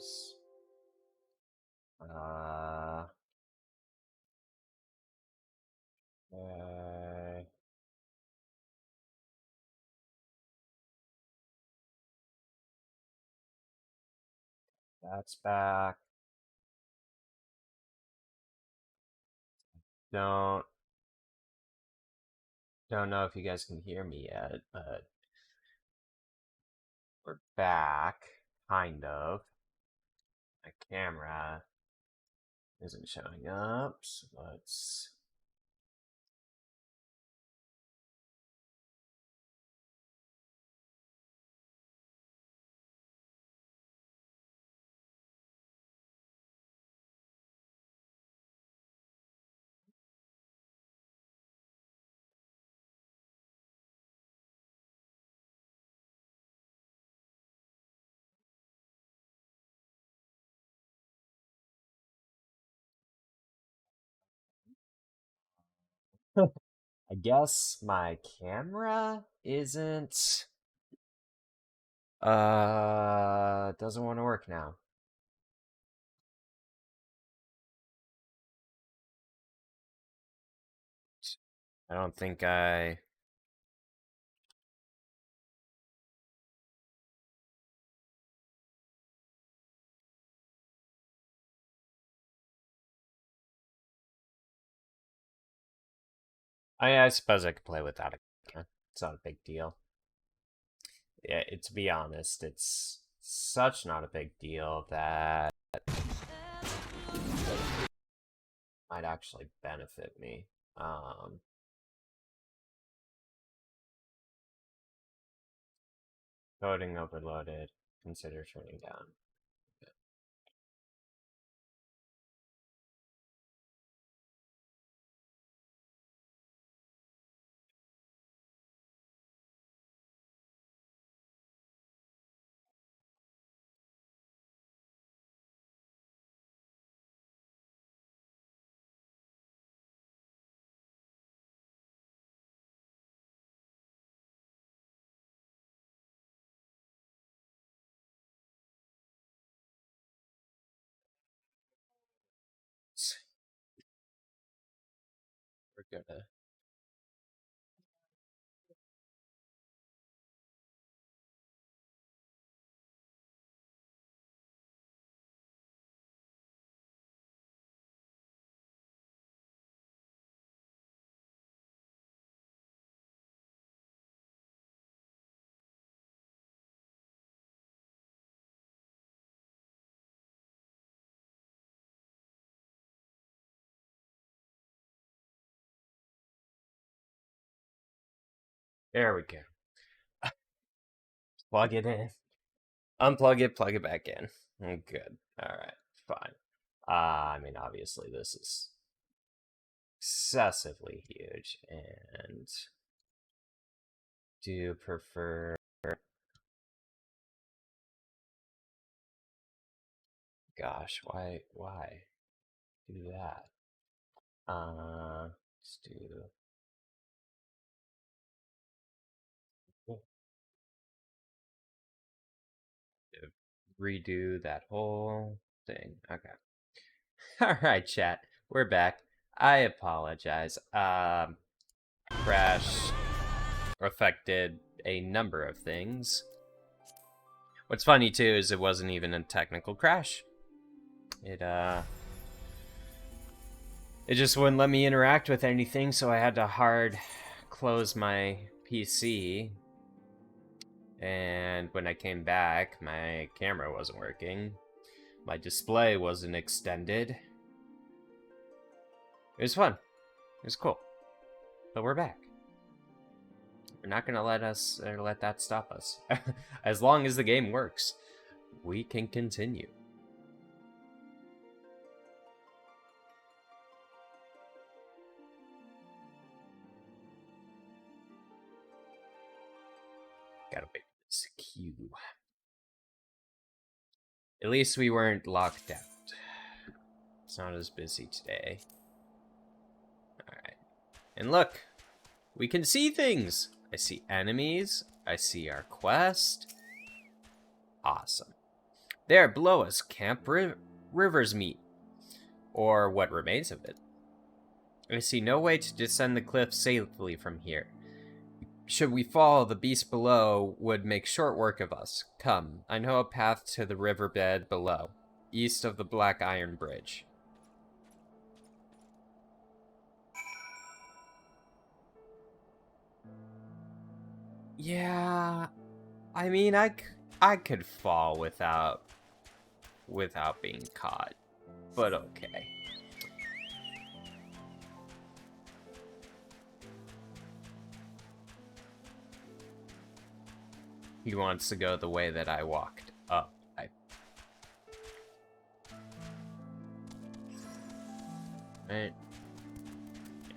this. That's back. Don't know if you guys can hear me yet, but we're back, kind of. My camera isn't showing up, so let's... I guess my camera isn't... doesn't want to work now. I don't think I... I suppose I could play without a camera. It's not a big deal. Yeah, to be honest, it's such not a big deal that might actually benefit me. Coding overloaded. Consider turning down. We're gonna... There we go. Plug it in. Unplug it, plug it back in. Good. Alright, fine. I mean, obviously this is excessively huge, and do prefer... Gosh, why do that? Let's do... Redo that whole thing. Okay. Alright, chat. We're back. I apologize. Crash affected a number of things. What's funny too is it wasn't even a technical crash. It just wouldn't let me interact with anything, so I had to hard close my PC. And when I came back, my camera wasn't working. My display wasn't extended. It was fun. It was cool. But we're back. We're not gonna let that stop us. As long as the game works, we can continue. Gotta wait for this queue. At least we weren't locked out. It's not as busy today. Alright. And look! We can see things! I see enemies. I see our quest. Awesome. There, below us, Camp Rivers meet. Or what remains of it. I see no way to descend the cliff safely from here. Should we fall, the beast below would make short work of us. Come, I know a path to the riverbed below, east of the Black Iron Bridge. Yeah, I mean, I could fall without being caught, but okay. He wants to go the way that I walked up. Right?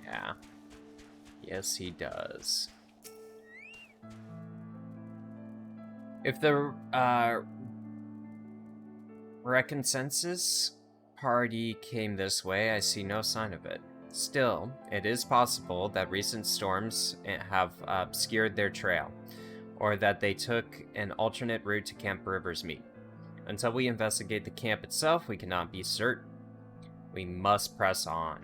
Yeah. Yes, he does. If the reconsensus party came this way, I see no sign of it. Still, it is possible that recent storms have obscured their trail, or that they took an alternate route to Camp Rivers Meet. Until we investigate the camp itself, we cannot be certain. We must press on.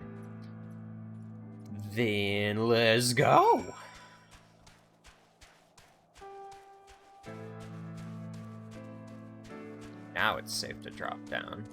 Then let's go! Now it's safe to drop down.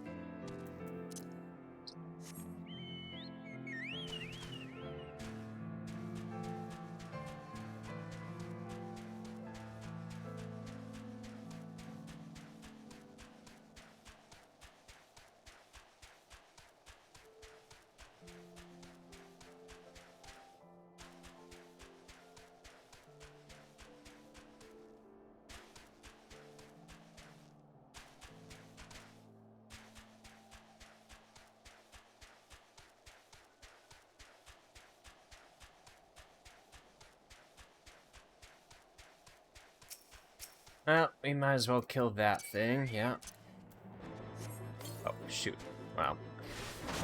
Well, we might as well kill that thing, yeah. Oh, shoot. Well,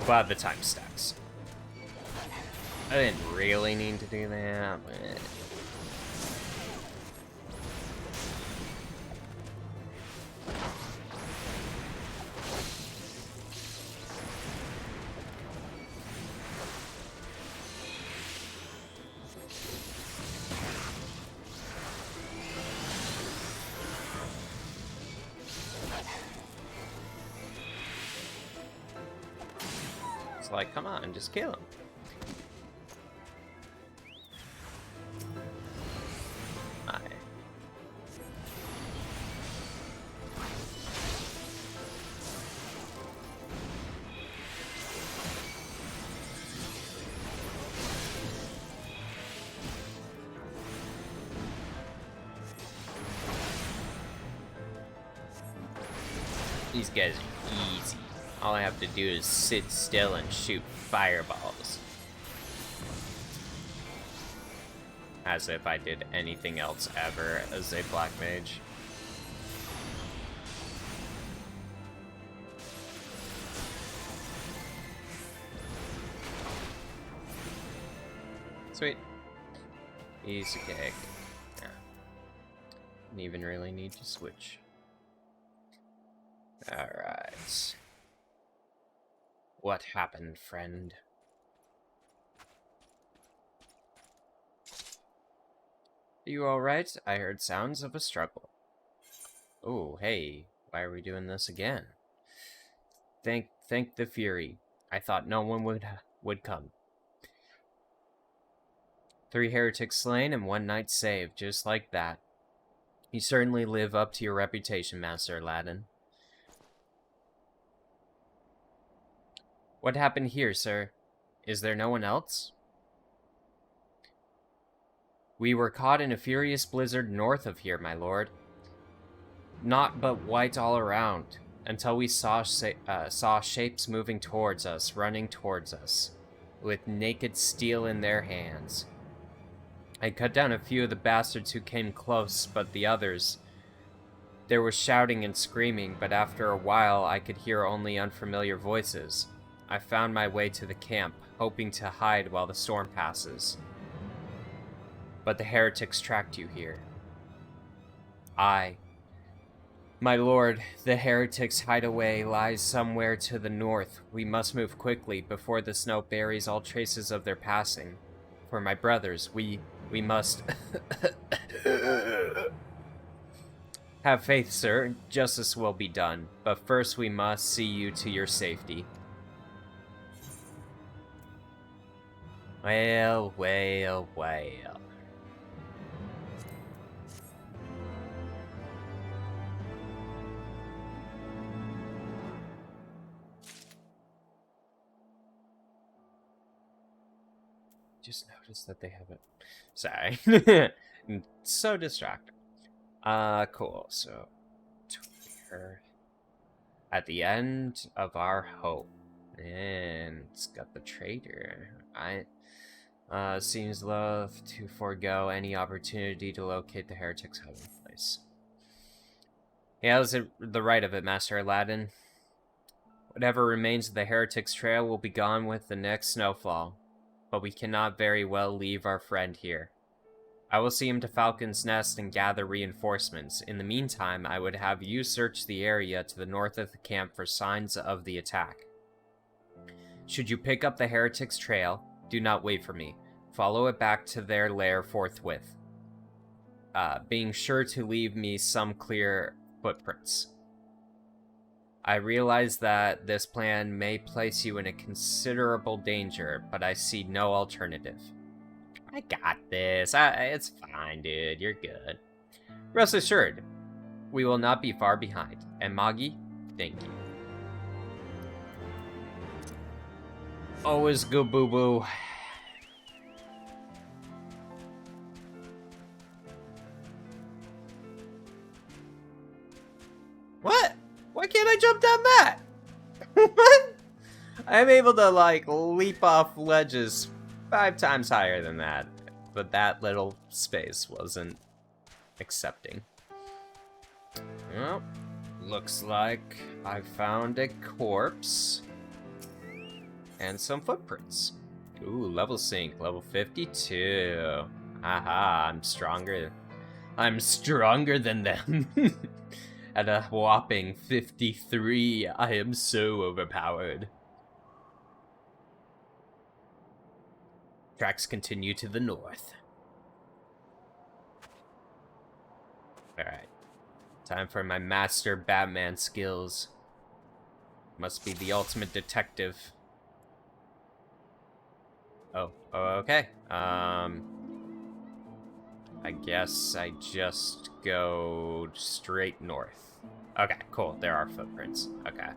glad the time stacks. I didn't really need to do that, but... It's like, come on, just kill him. Aye. These guys are easy. All I have to do is sit still and shoot fireballs. As if I did anything else ever as a black mage. Sweet. Easy cake. Yeah. Didn't even really need to switch. Alright. What happened, friend? Are you alright? I heard sounds of a struggle. Oh, hey. Why are we doing this again? Thank the Fury. I thought no one would come. 3 heretics slain and 1 knight saved, just like that. You certainly live up to your reputation, Master Aladdin. What happened here, sir? Is there no one else? We were caught in a furious blizzard north of here, my lord. Naught but white all around, until we saw shapes moving towards us, running towards us, with naked steel in their hands. I cut down a few of the bastards who came close, but the others... There was shouting and screaming, but after a while I could hear only unfamiliar voices. I found my way to the camp, hoping to hide while the storm passes. But the heretics tracked you here. My lord, the heretics' hideaway lies somewhere to the north. We must move quickly before the snow buries all traces of their passing. For my brothers, we must... Have faith, sir. Justice will be done. But first we must see you to your safety. Well, well, well. Just noticed that they haven't... Sorry. So distracting. Cool. So, here. At the end of our hope. And it's got the traitor. Seems loath to forego any opportunity to locate the heretic's hiding place. Yeah, was it the right of it, Master Aladdin? Whatever remains of the heretic's trail will be gone with the next snowfall. But we cannot very well leave our friend here. I will see him to Falcon's Nest and gather reinforcements. In the meantime, I would have you search the area to the north of the camp for signs of the attack. Should you pick up the heretic's trail, do not wait for me. Follow it back to their lair forthwith, being sure to leave me some clear footprints. I realize that this plan may place you in a considerable danger, but I see no alternative. I got this. It's fine, dude. You're good. Rest assured, we will not be far behind. And Magi, thank you. Always good, boo-boo. What? Why can't I jump down that? What? I'm able to, like, leap off ledges 5 times higher than that. But that little space wasn't accepting. Well, looks like I found a corpse. And some footprints. Ooh, level sync, level 52. Haha, I'm stronger. I'm stronger than them. At a whopping 53, I am so overpowered. Tracks continue to the north. Alright. Time for my master Batman skills. Must be the ultimate detective. Oh, okay. I guess I just go straight north. Okay, cool. There are footprints. Okay.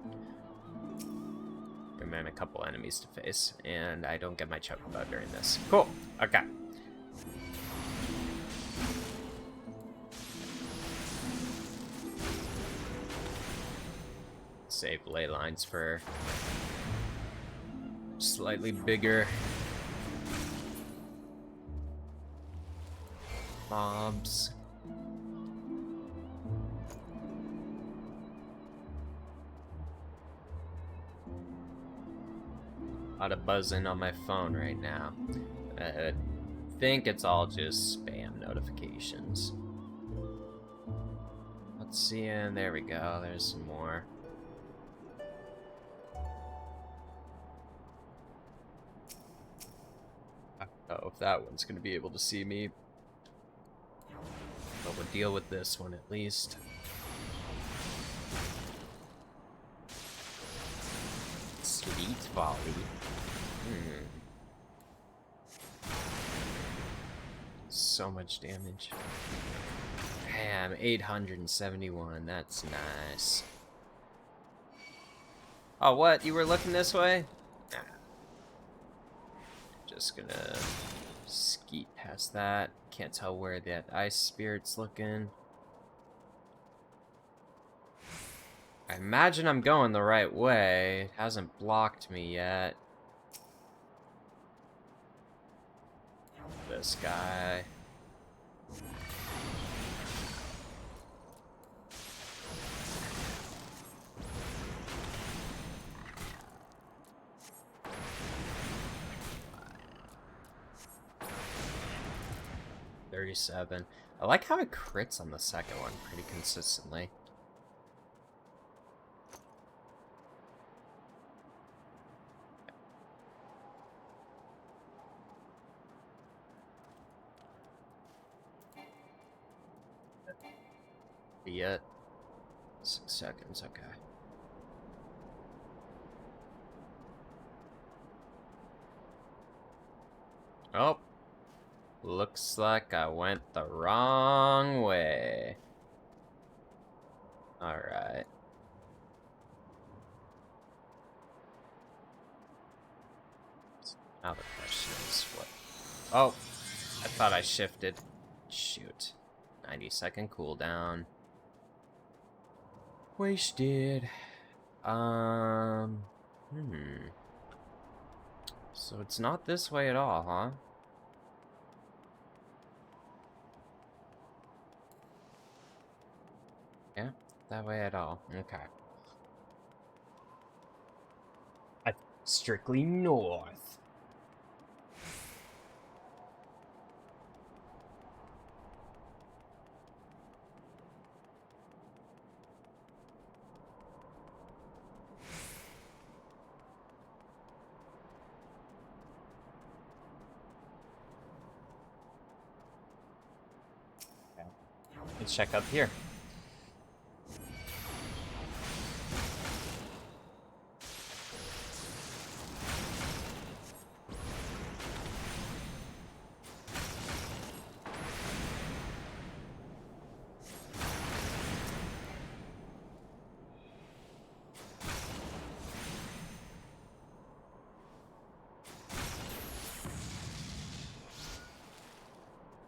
Remain a couple enemies to face, and I don't get my chocobo during this. Cool. Okay. Save ley lines for slightly bigger mobs. A lot of buzzing on my phone right now. I think it's all just spam notifications. Let's see, and there we go. There's some more. I don't know if that one's gonna be able to see me. But we'll deal with this one at least. Sleet volley. So much damage. Damn, 871. That's nice. Oh, what? You were looking this way? Nah. Just gonna skeet past that. Can't tell where that ice spirit's looking. I imagine I'm going the right way. It hasn't blocked me yet. This guy. I like how it crits on the second one pretty consistently. yet. 6 seconds, okay. Oh. Looks like I went the wrong way. Alright. Now the question is what... Oh! I thought I shifted. Shoot. 90-second cooldown. Wasted. So it's not this way at all, huh? Yeah, that way at all. Okay. Strictly north. Okay. Let's check up here.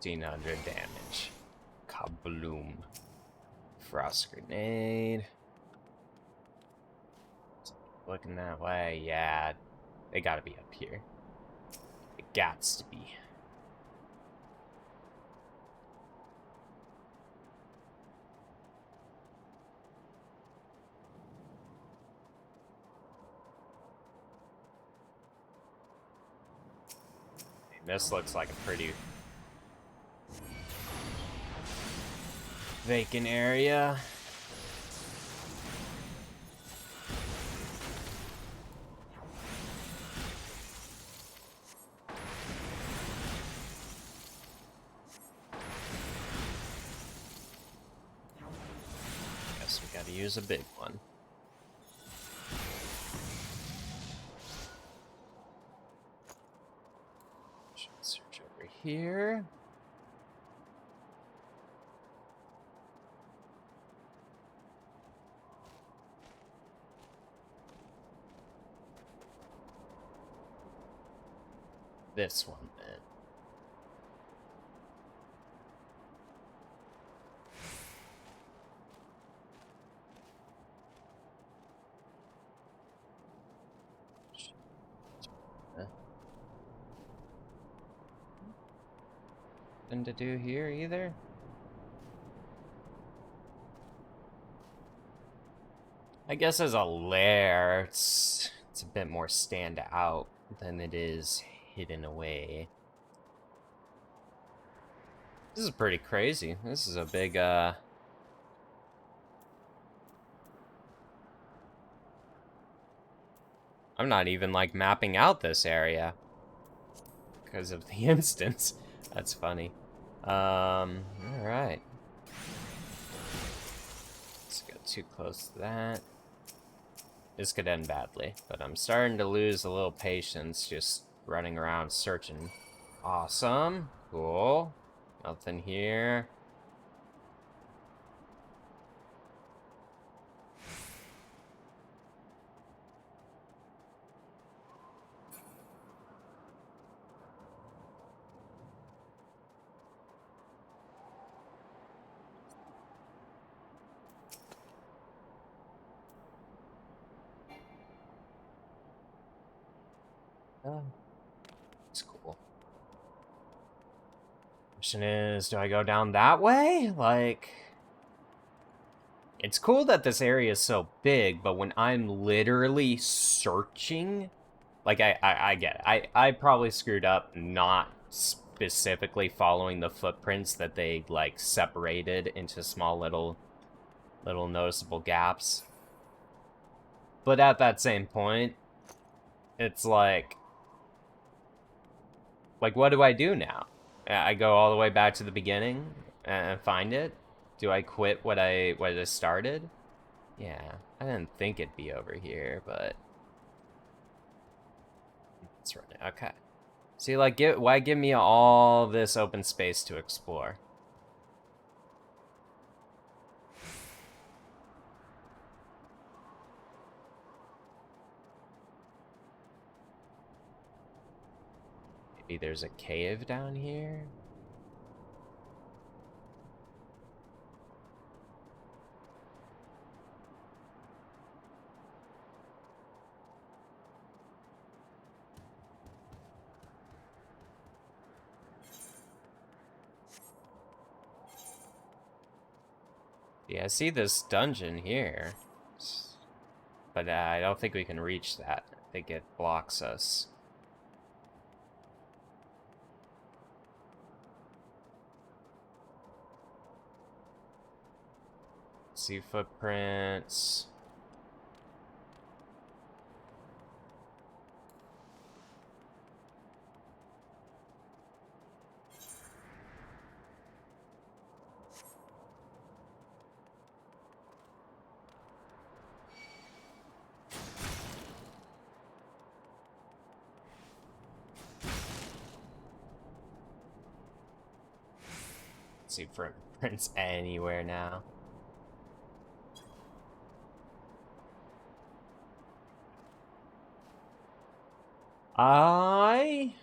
$1,500 damage. Kabloom. Frost grenade. Looking that way, yeah. They gotta be up here. It gots to be. This looks like a pretty vacant area. Guess we gotta use a big one. Should search over here. This one, then. Nothing to do here either. I guess as a lair, it's a bit more stand out than it is hidden away. This is pretty crazy. This is a big, I'm not even, like, mapping out this area because of the instance. That's funny. Alright. Let's go too close to that. This could end badly, but I'm starting to lose a little patience just running around searching. Awesome. Cool. Nothing here. It's cool. Question is, do I go down that way? Like, it's cool that this area is so big, but when I'm literally searching, like, I get it. I probably screwed up not specifically following the footprints that they, like, separated into small little noticeable gaps. But at that same point, it's like, what do I do now? I go all the way back to the beginning and find it? Do I quit what I started? Yeah, I didn't think it'd be over here, but let's run it. Okay. See, like, why give me all this open space to explore? Maybe there's a cave down here? Yeah, I see this dungeon here. But I don't think we can reach that. I think it blocks us. See footprints. See footprints anywhere now. I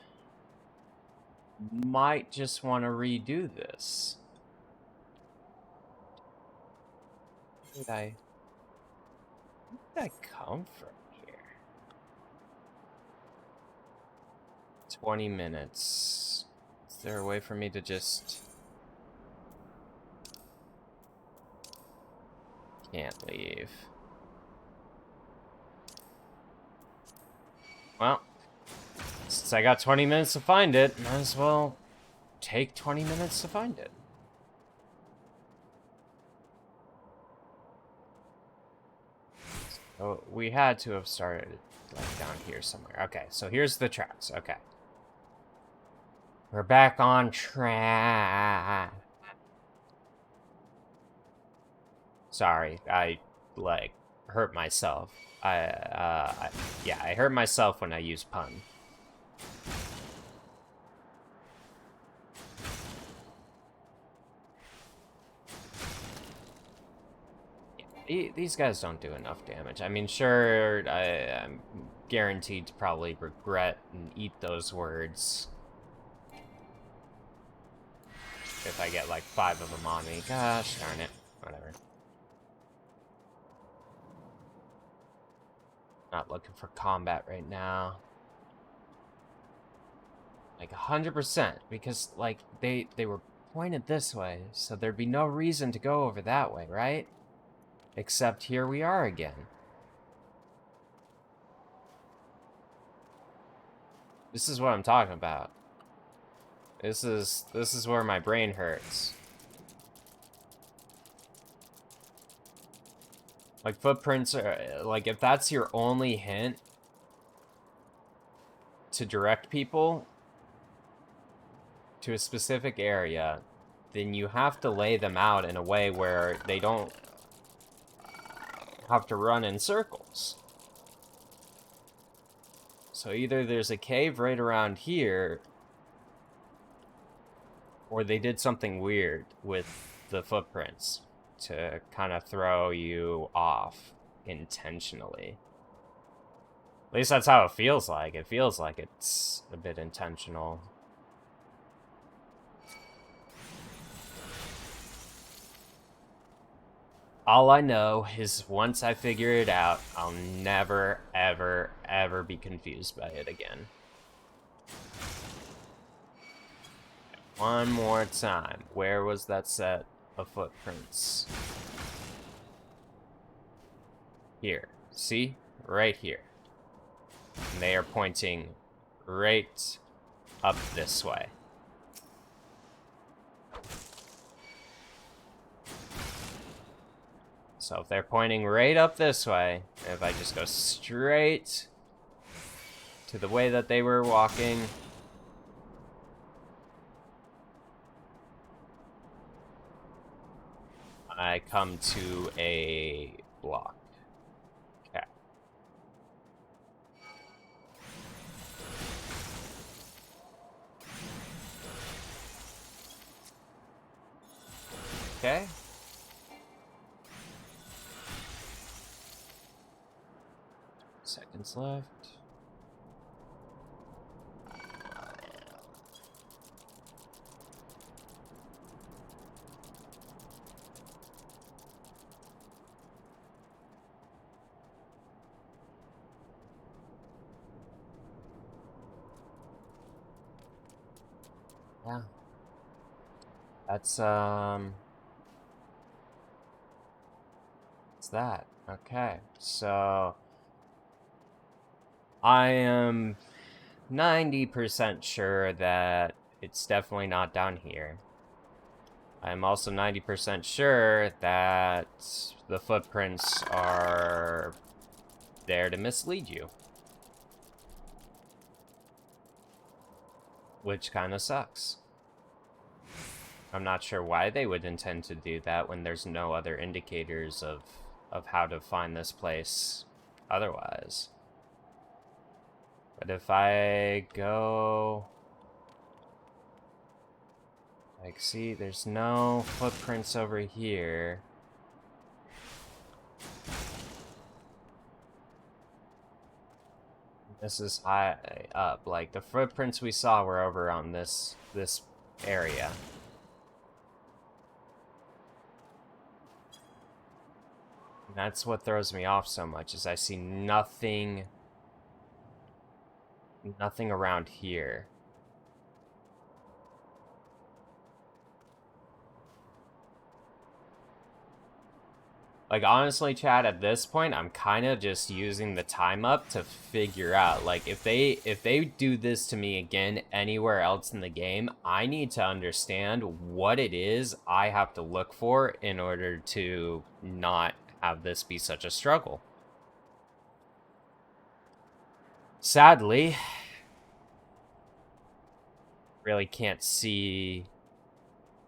might just want to redo this. Where did I come from here? 20 minutes. Is there a way for me to just... Can't leave. Well, since I got 20 minutes to find it, might as well take 20 minutes to find it. Oh, we had to have started like down here somewhere. Okay, so here's the tracks. Okay. We're back on track. Sorry, I like hurt myself. Yeah, I hurt myself when I use pun. These guys don't do enough damage. I mean, sure, I'm guaranteed to probably regret and eat those words if I get like 5 of them on me. Gosh darn it. Whatever. Not looking for combat right now. Like 100%, because like they were pointed this way, so there'd be no reason to go over that way, right? Except here we are again. This is what I'm talking about. This is where my brain hurts. Like footprints are like, if that's your only hint to direct people to a specific area, then you have to lay them out in a way where they don't have to run in circles. So either there's a cave right around here, or they did something weird with the footprints to kind of throw you off intentionally. At least that's how it feels like. It feels like it's a bit intentional. All I know is once I figure it out, I'll never, ever, ever be confused by it again. One more time. Where was that set of footprints? Here. See? Right here. And they are pointing right up this way. So if they're pointing right up this way, if I just go straight to the way that they were walking, I come to a block. Okay. Okay. Seconds left. Yeah. That's What's that? Okay. So I am 90% sure that it's definitely not down here. I'm also 90% sure that the footprints are there to mislead you. Which kind of sucks. I'm not sure why they would intend to do that when there's no other indicators of how to find this place otherwise. But if I go... Like, see, there's no footprints over here. This is high up. Like, the footprints we saw were over on this area. And that's what throws me off so much, is I see nothing around here. Like, honestly, Chad, at this point, I'm kind of just using the time up to figure out, like, if they do this to me again anywhere else in the game, I need to understand what it is I have to look for in order to not have this be such a struggle. Sadly, really can't see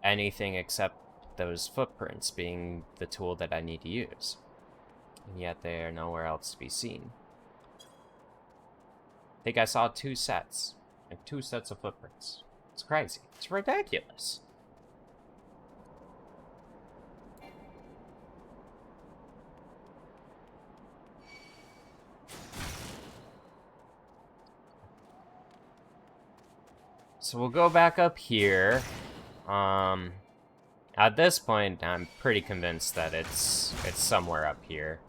anything except those footprints being the tool that I need to use. And yet they are nowhere else to be seen. I think I saw two sets. Like 2 sets of footprints. It's crazy. It's ridiculous. So we'll go back up here. At this point, I'm pretty convinced that it's somewhere up here.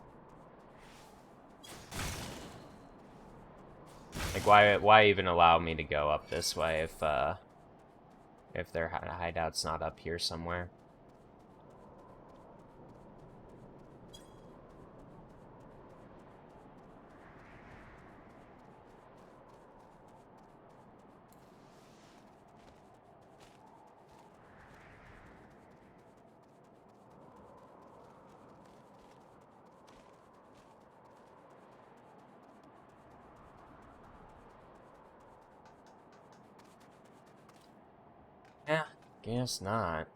Like, why even allow me to go up this way if their hideout's not up here somewhere? Yeah, guess not.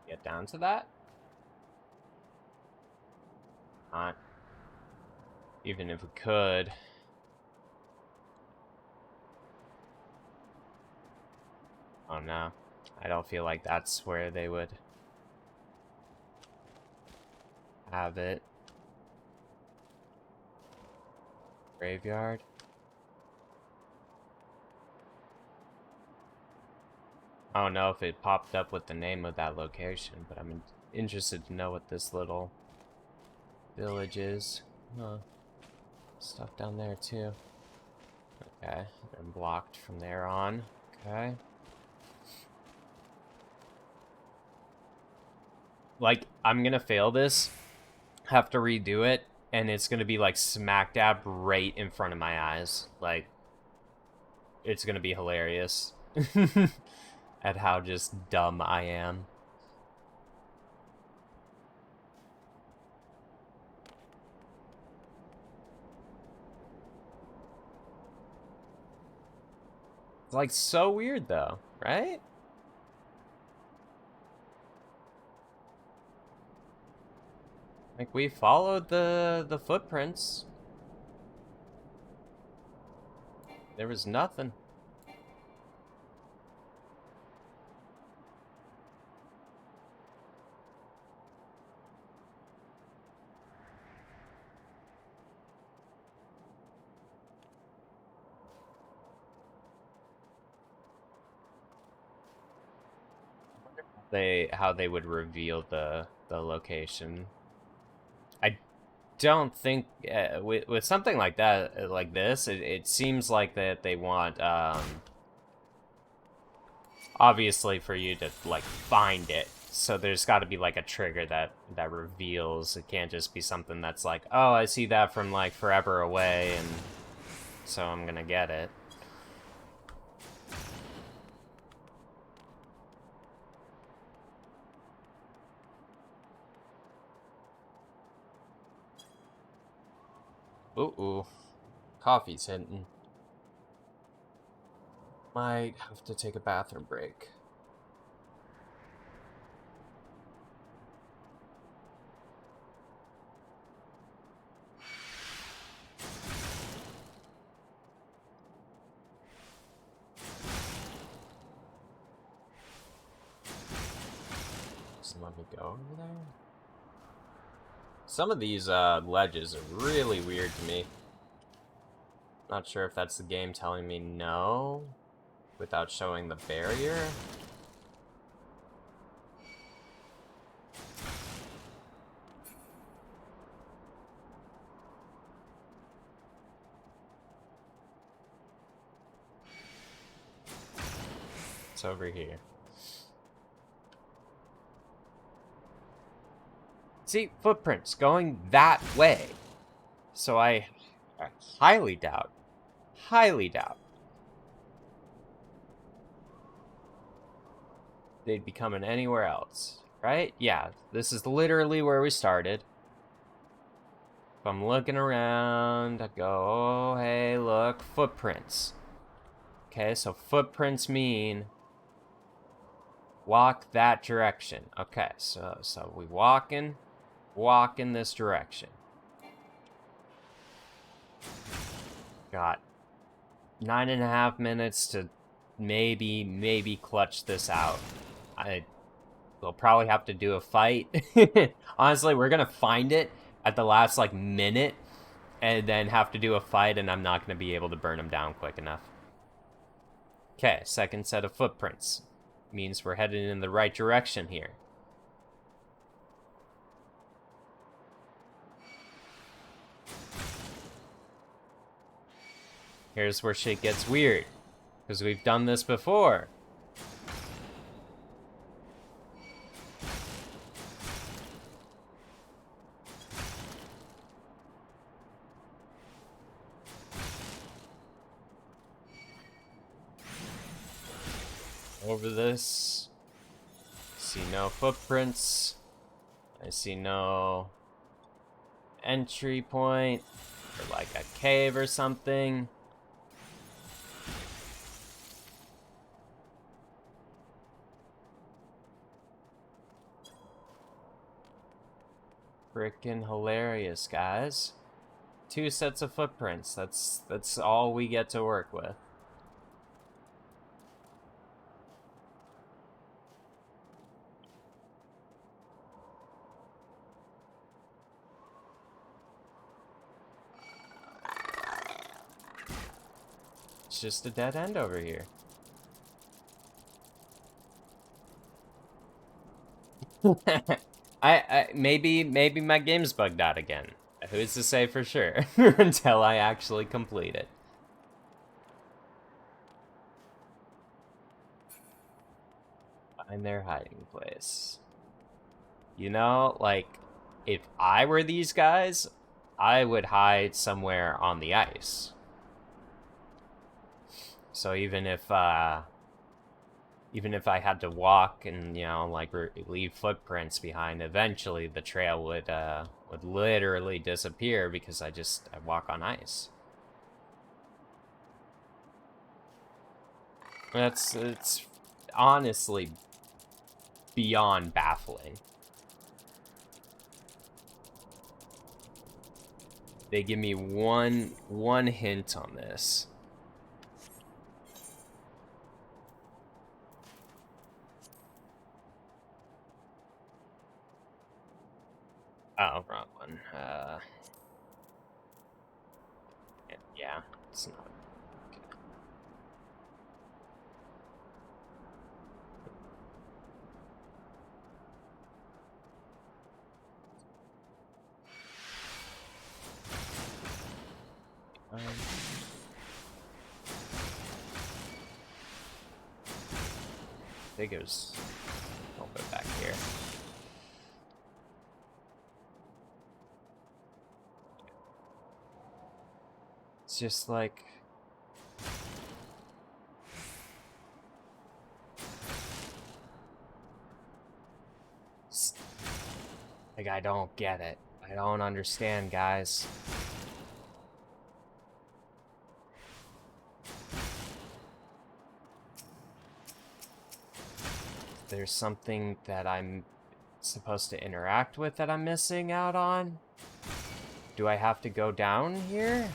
Get down to that? Not. Even if we could. Oh no. I don't feel like that's where they would have it. Graveyard? I don't know if it popped up with the name of that location, but I'm interested to know what this little village is. Huh. Stuff down there too. Okay, and blocked from there on. Okay. Like, I'm gonna fail this, have to redo it, and it's gonna be like smack dab right in front of my eyes. Like, it's gonna be hilarious at how just dumb I am. It's like so weird though, right? Like we followed the footprints. There was nothing. How they would reveal the location. I don't think with something like that, like this, it seems like that they want obviously for you to like find it. So there's got to be like a trigger that reveals. It can't just be something that's like, oh, I see that from like forever away, and so I'm gonna get it. Ooh, coffee's hitting. Might have to take a bathroom break. Just let me go over there. Some of these ledges are really weird to me. Not sure if that's the game telling me no without showing the barrier. It's over here. See, footprints going that way. So I highly doubt they'd be coming anywhere else, right? Yeah, this is literally where we started. If I'm looking around, I go, oh, hey, look, footprints. Okay, so footprints mean walk that direction. Okay, so we walk in this direction. Got 9.5 minutes to maybe clutch this out. We'll probably have to do a fight. Honestly, we're gonna find it at the last like minute and then have to do a fight, and I'm not gonna be able to burn them down quick enough. Okay, second set of footprints. Means we're headed in the right direction here. Here's where shit gets weird, because we've done this before. Over this. See no footprints. I see no entry point or like a cave or something. Frickin' hilarious, guys. 2 sets of footprints. That's all we get to work with. It's just a dead end over here. Maybe my game's bugged out again. Who's to say for sure until I actually complete it. Find their hiding place. You know, like, if I were these guys, I would hide somewhere on the ice. So even if I had to walk and, you know, like leave footprints behind, eventually the trail would literally disappear because I walk on ice. It's honestly beyond baffling. They give me one hint on this. Oh, wrong one. Yeah, it's not. I think it was a little bit back here. It's just like... Like, I don't get it. I don't understand, guys. There's something that I'm supposed to interact with that I'm missing out on? Do I have to go down here?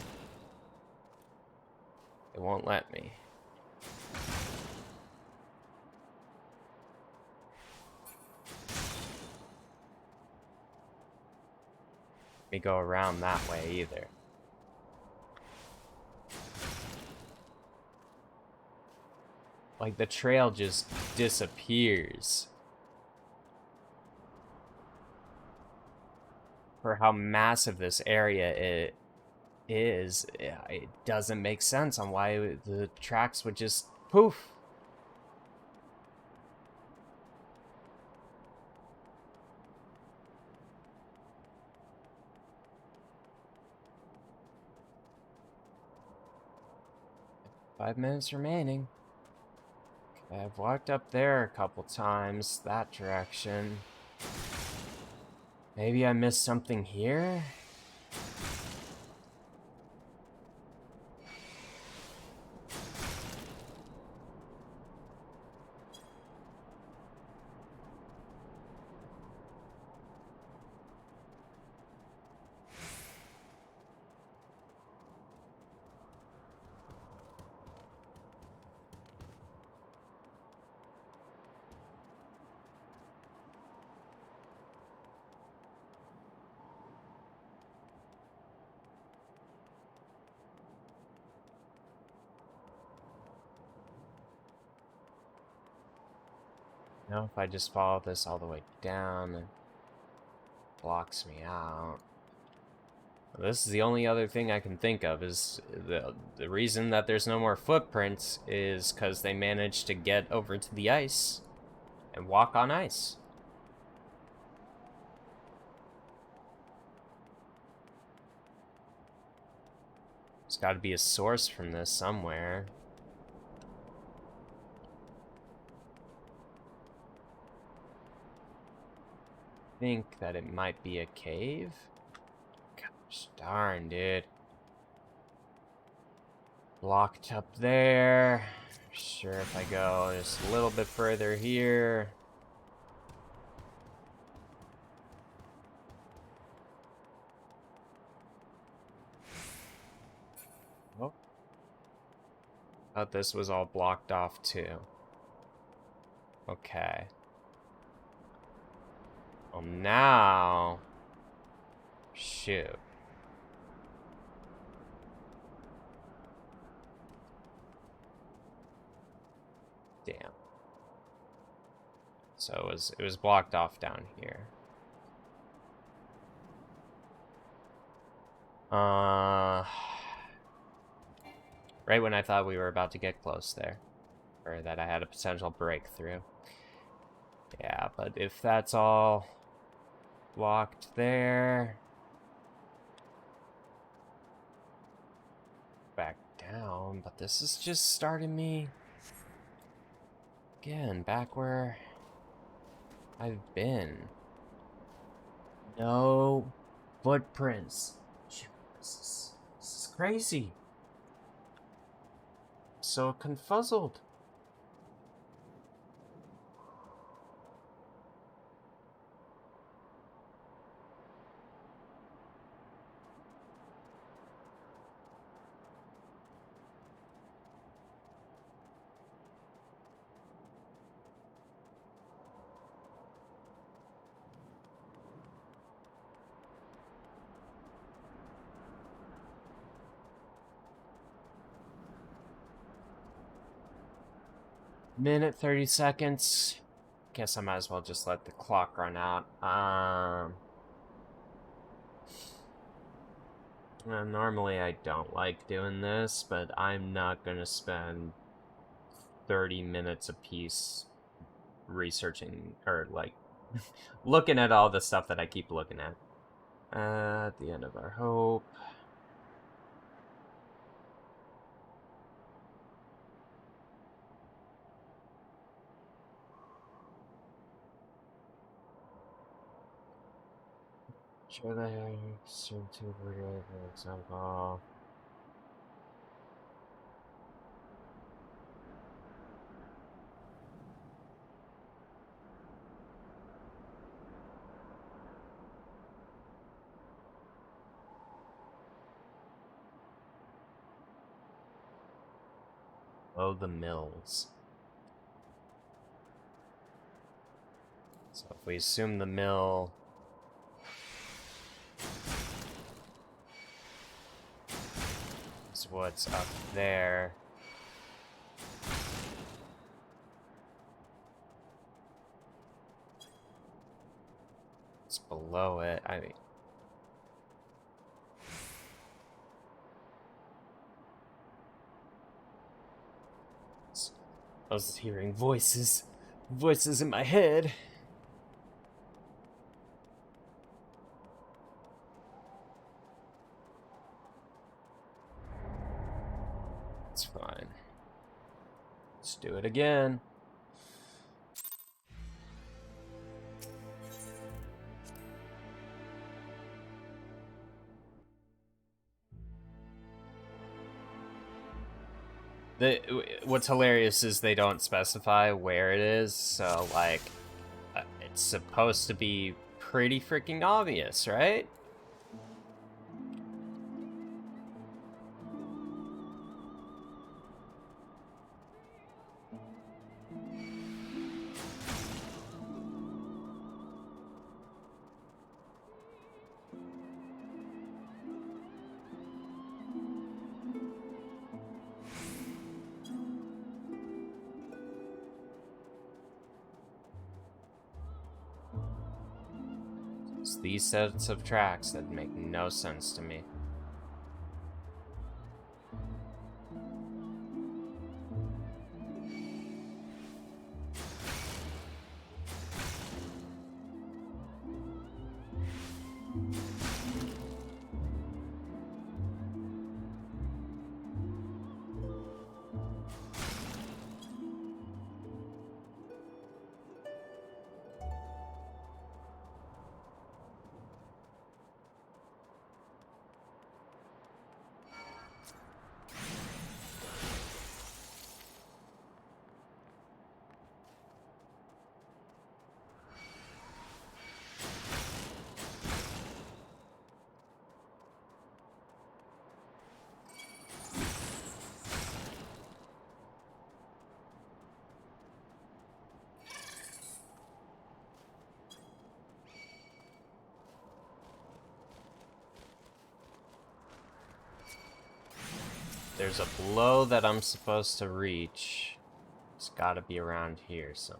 It won't let me. Me go around that way either. Like, the trail just disappears. For how massive this area is, it doesn't make sense on why the tracks would just poof. Five minutes remaining. Okay, I've walked up there a couple times, that direction. Maybe I missed something here? No, if I just follow this all the way down, it blocks me out. This is the only other thing I can think of, is the reason that there's no more footprints is because they managed to get over to the ice and walk on ice. There's got to be a source from this somewhere. I think that it might be a cave. Gosh darn, dude. Blocked up there. Sure, if I go just a little bit further here. Oh. Thought this was all blocked off too. Okay. Well, now... Shoot. Damn. So it was blocked off down here. Right when I thought we were about to get close there. Or that I had a potential breakthrough. Yeah, but if that's all blocked there... Back down, but this is just starting me... Again, back where I've been. No footprints. This is crazy. So confuzzled. Minute 30 seconds. Guess I might as well just let the clock run out. Normally I don't like doing this, but I'm not gonna spend 30 minutes apiece researching, or like, looking at all the stuff that I keep looking at. At the end of our hope. Sure they soon to for example. Oh, the mills. So if we assume the mill is what's up there, it's below it. I mean, I was hearing voices in my head. It's fine. Let's do it again. What's hilarious is they don't specify where it is, so like, it's supposed to be pretty freaking obvious, right? It's these sets of tracks that make no sense to me. There's a blow that I'm supposed to reach. It's gotta be around here, so.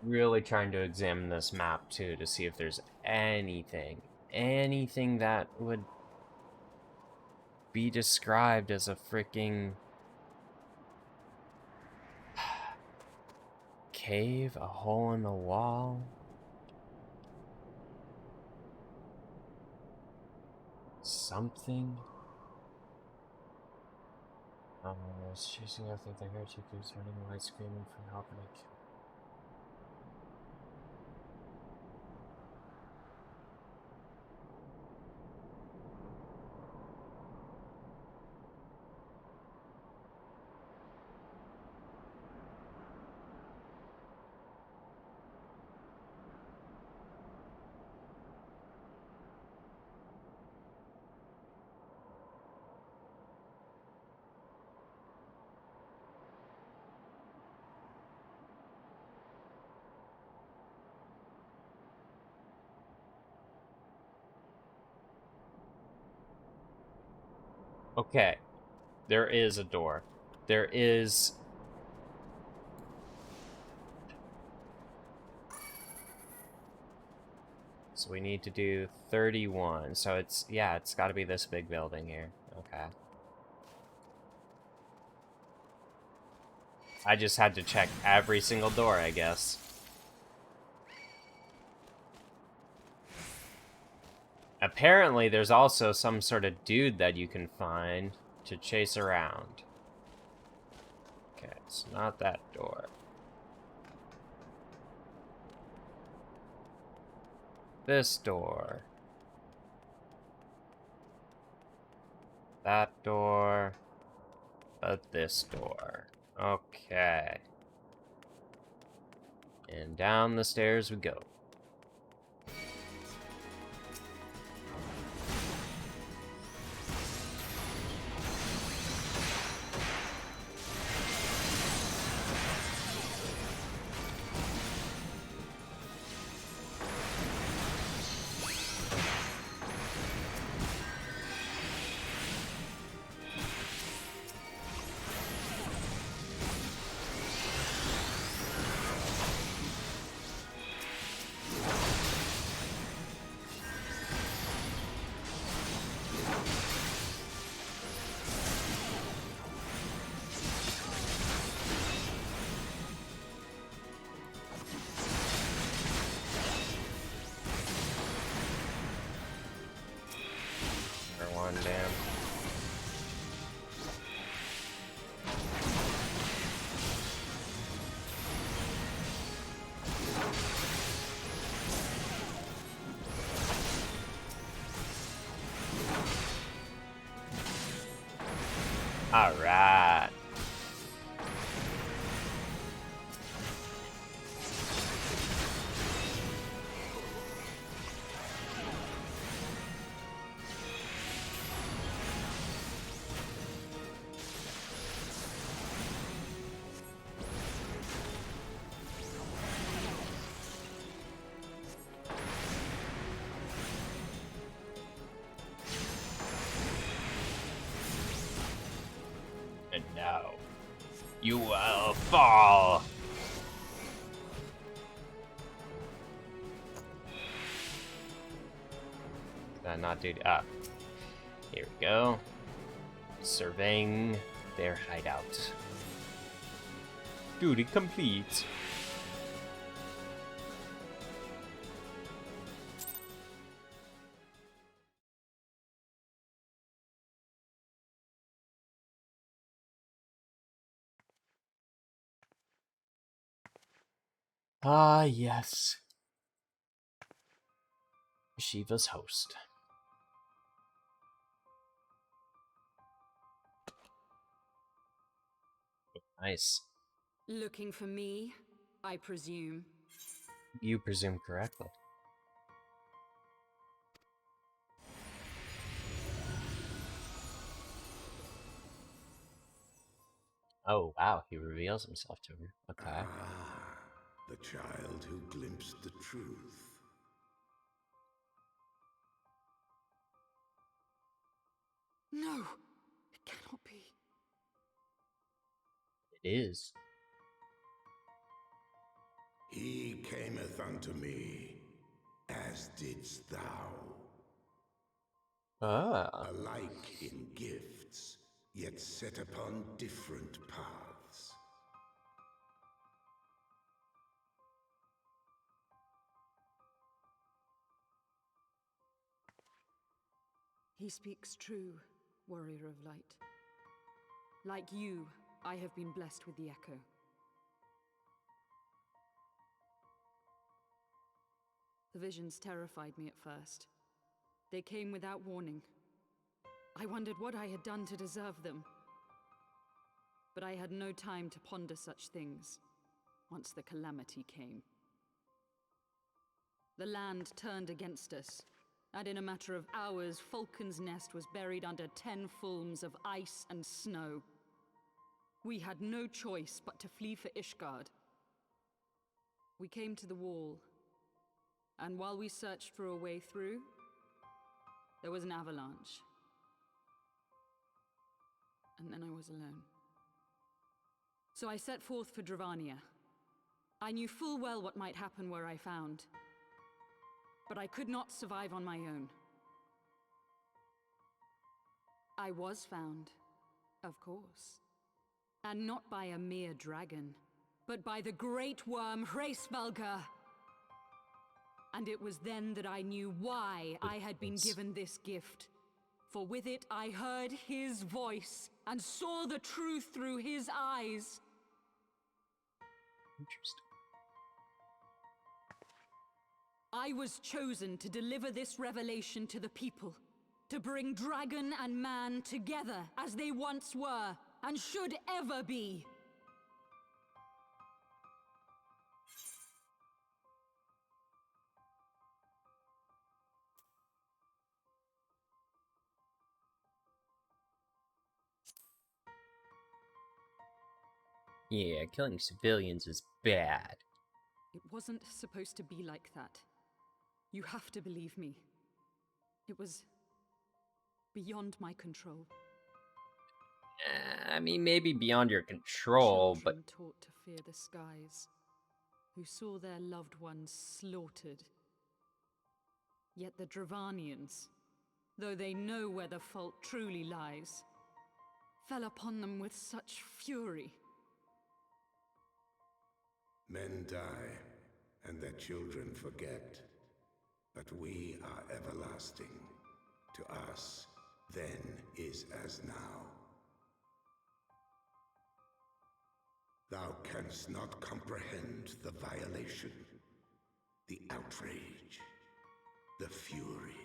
Really trying to examine this map too to see if there's anything that would be described as a freaking cave, a hole in the wall, something. I was chasing after the hair two keeps running away screaming for help, and I can't. Okay. There is a door. There is... So we need to do 31. So it's, yeah, it's got to be this big building here. Okay. I just had to check every single door, I guess. Apparently, there's also some sort of dude that you can find to chase around. Okay, it's not that door. This door. That door. But this door. Okay. And down the stairs we go. One damn. All right. And now, you will fall. Not do up. Here we go. Surveying their hideout. Duty complete. Ah, yes. Shiva's host. Nice. Looking for me, I presume. You presume correctly. Oh, wow, he reveals himself to her. Okay. Ah, the child who glimpsed the truth. No, it cannot be. It is. He cameth unto me, as didst thou. Ah. Alike in gifts, yet set upon different paths. He speaks true, warrior of light. Like you, I have been blessed with the echo. The visions terrified me at first. They came without warning. I wondered what I had done to deserve them. But I had no time to ponder such things once the calamity came. The land turned against us, and in a matter of hours, Falcon's Nest was buried under 10 fulms of ice and snow. We had no choice but to flee for Ishgard. We came to the wall, and while we searched for a way through, there was an avalanche. and then I was alone. So I set forth for Dravania. I knew full well what might happen where I found. But I could not survive on my own. I was found, of course. And not by a mere dragon, but by the great worm Hraesvelgr. And it was then that I knew why I had been given this gift. For with it I heard his voice, and saw the truth through his eyes. Interesting. I was chosen to deliver this revelation to the people, to bring dragon and man together as they once were, and should ever be. Yeah, killing civilians is bad. It wasn't supposed to be like that. You have to believe me. It was beyond my control. I mean, maybe beyond your control, Children but... taught to fear the skies, who saw their loved ones slaughtered. Yet the Dravanians, though they know where the fault truly lies, fell upon them with such fury. Men die, and their children forget. But we are everlasting. To us, then is as now. Thou canst not comprehend the violation, the outrage, the fury.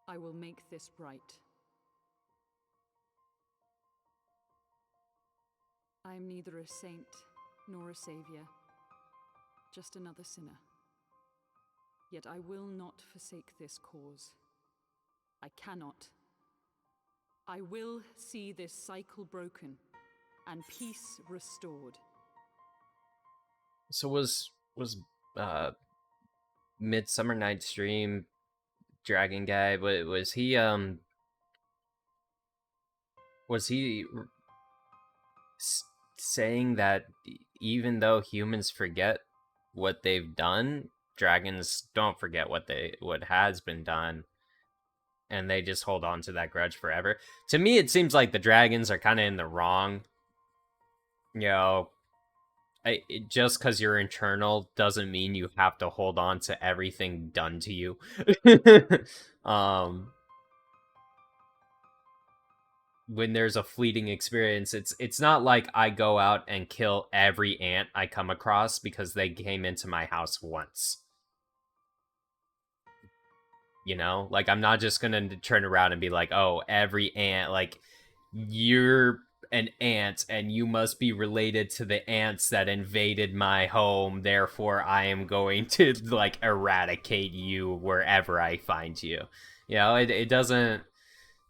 I will make this right. I am neither a saint nor a savior, just another sinner. Yet I will not forsake this cause. I cannot. I will see this cycle broken and peace restored. So was Midsummer Night's Dream dragon guy, was he saying that even though humans forget what they've done, dragons don't forget what has been done, and they just hold on to that grudge forever? To me, it seems like the dragons are kind of in the wrong. You know, just because you're internal doesn't mean you have to hold on to everything done to you. When there's a fleeting experience, it's not like I go out and kill every ant I come across because they came into my house once. You know, like, I'm not just gonna turn around and be like, oh, every ant, like, you're an ant and you must be related to the ants that invaded my home, therefore I am going to, like, eradicate you wherever I find you. You know, it doesn't...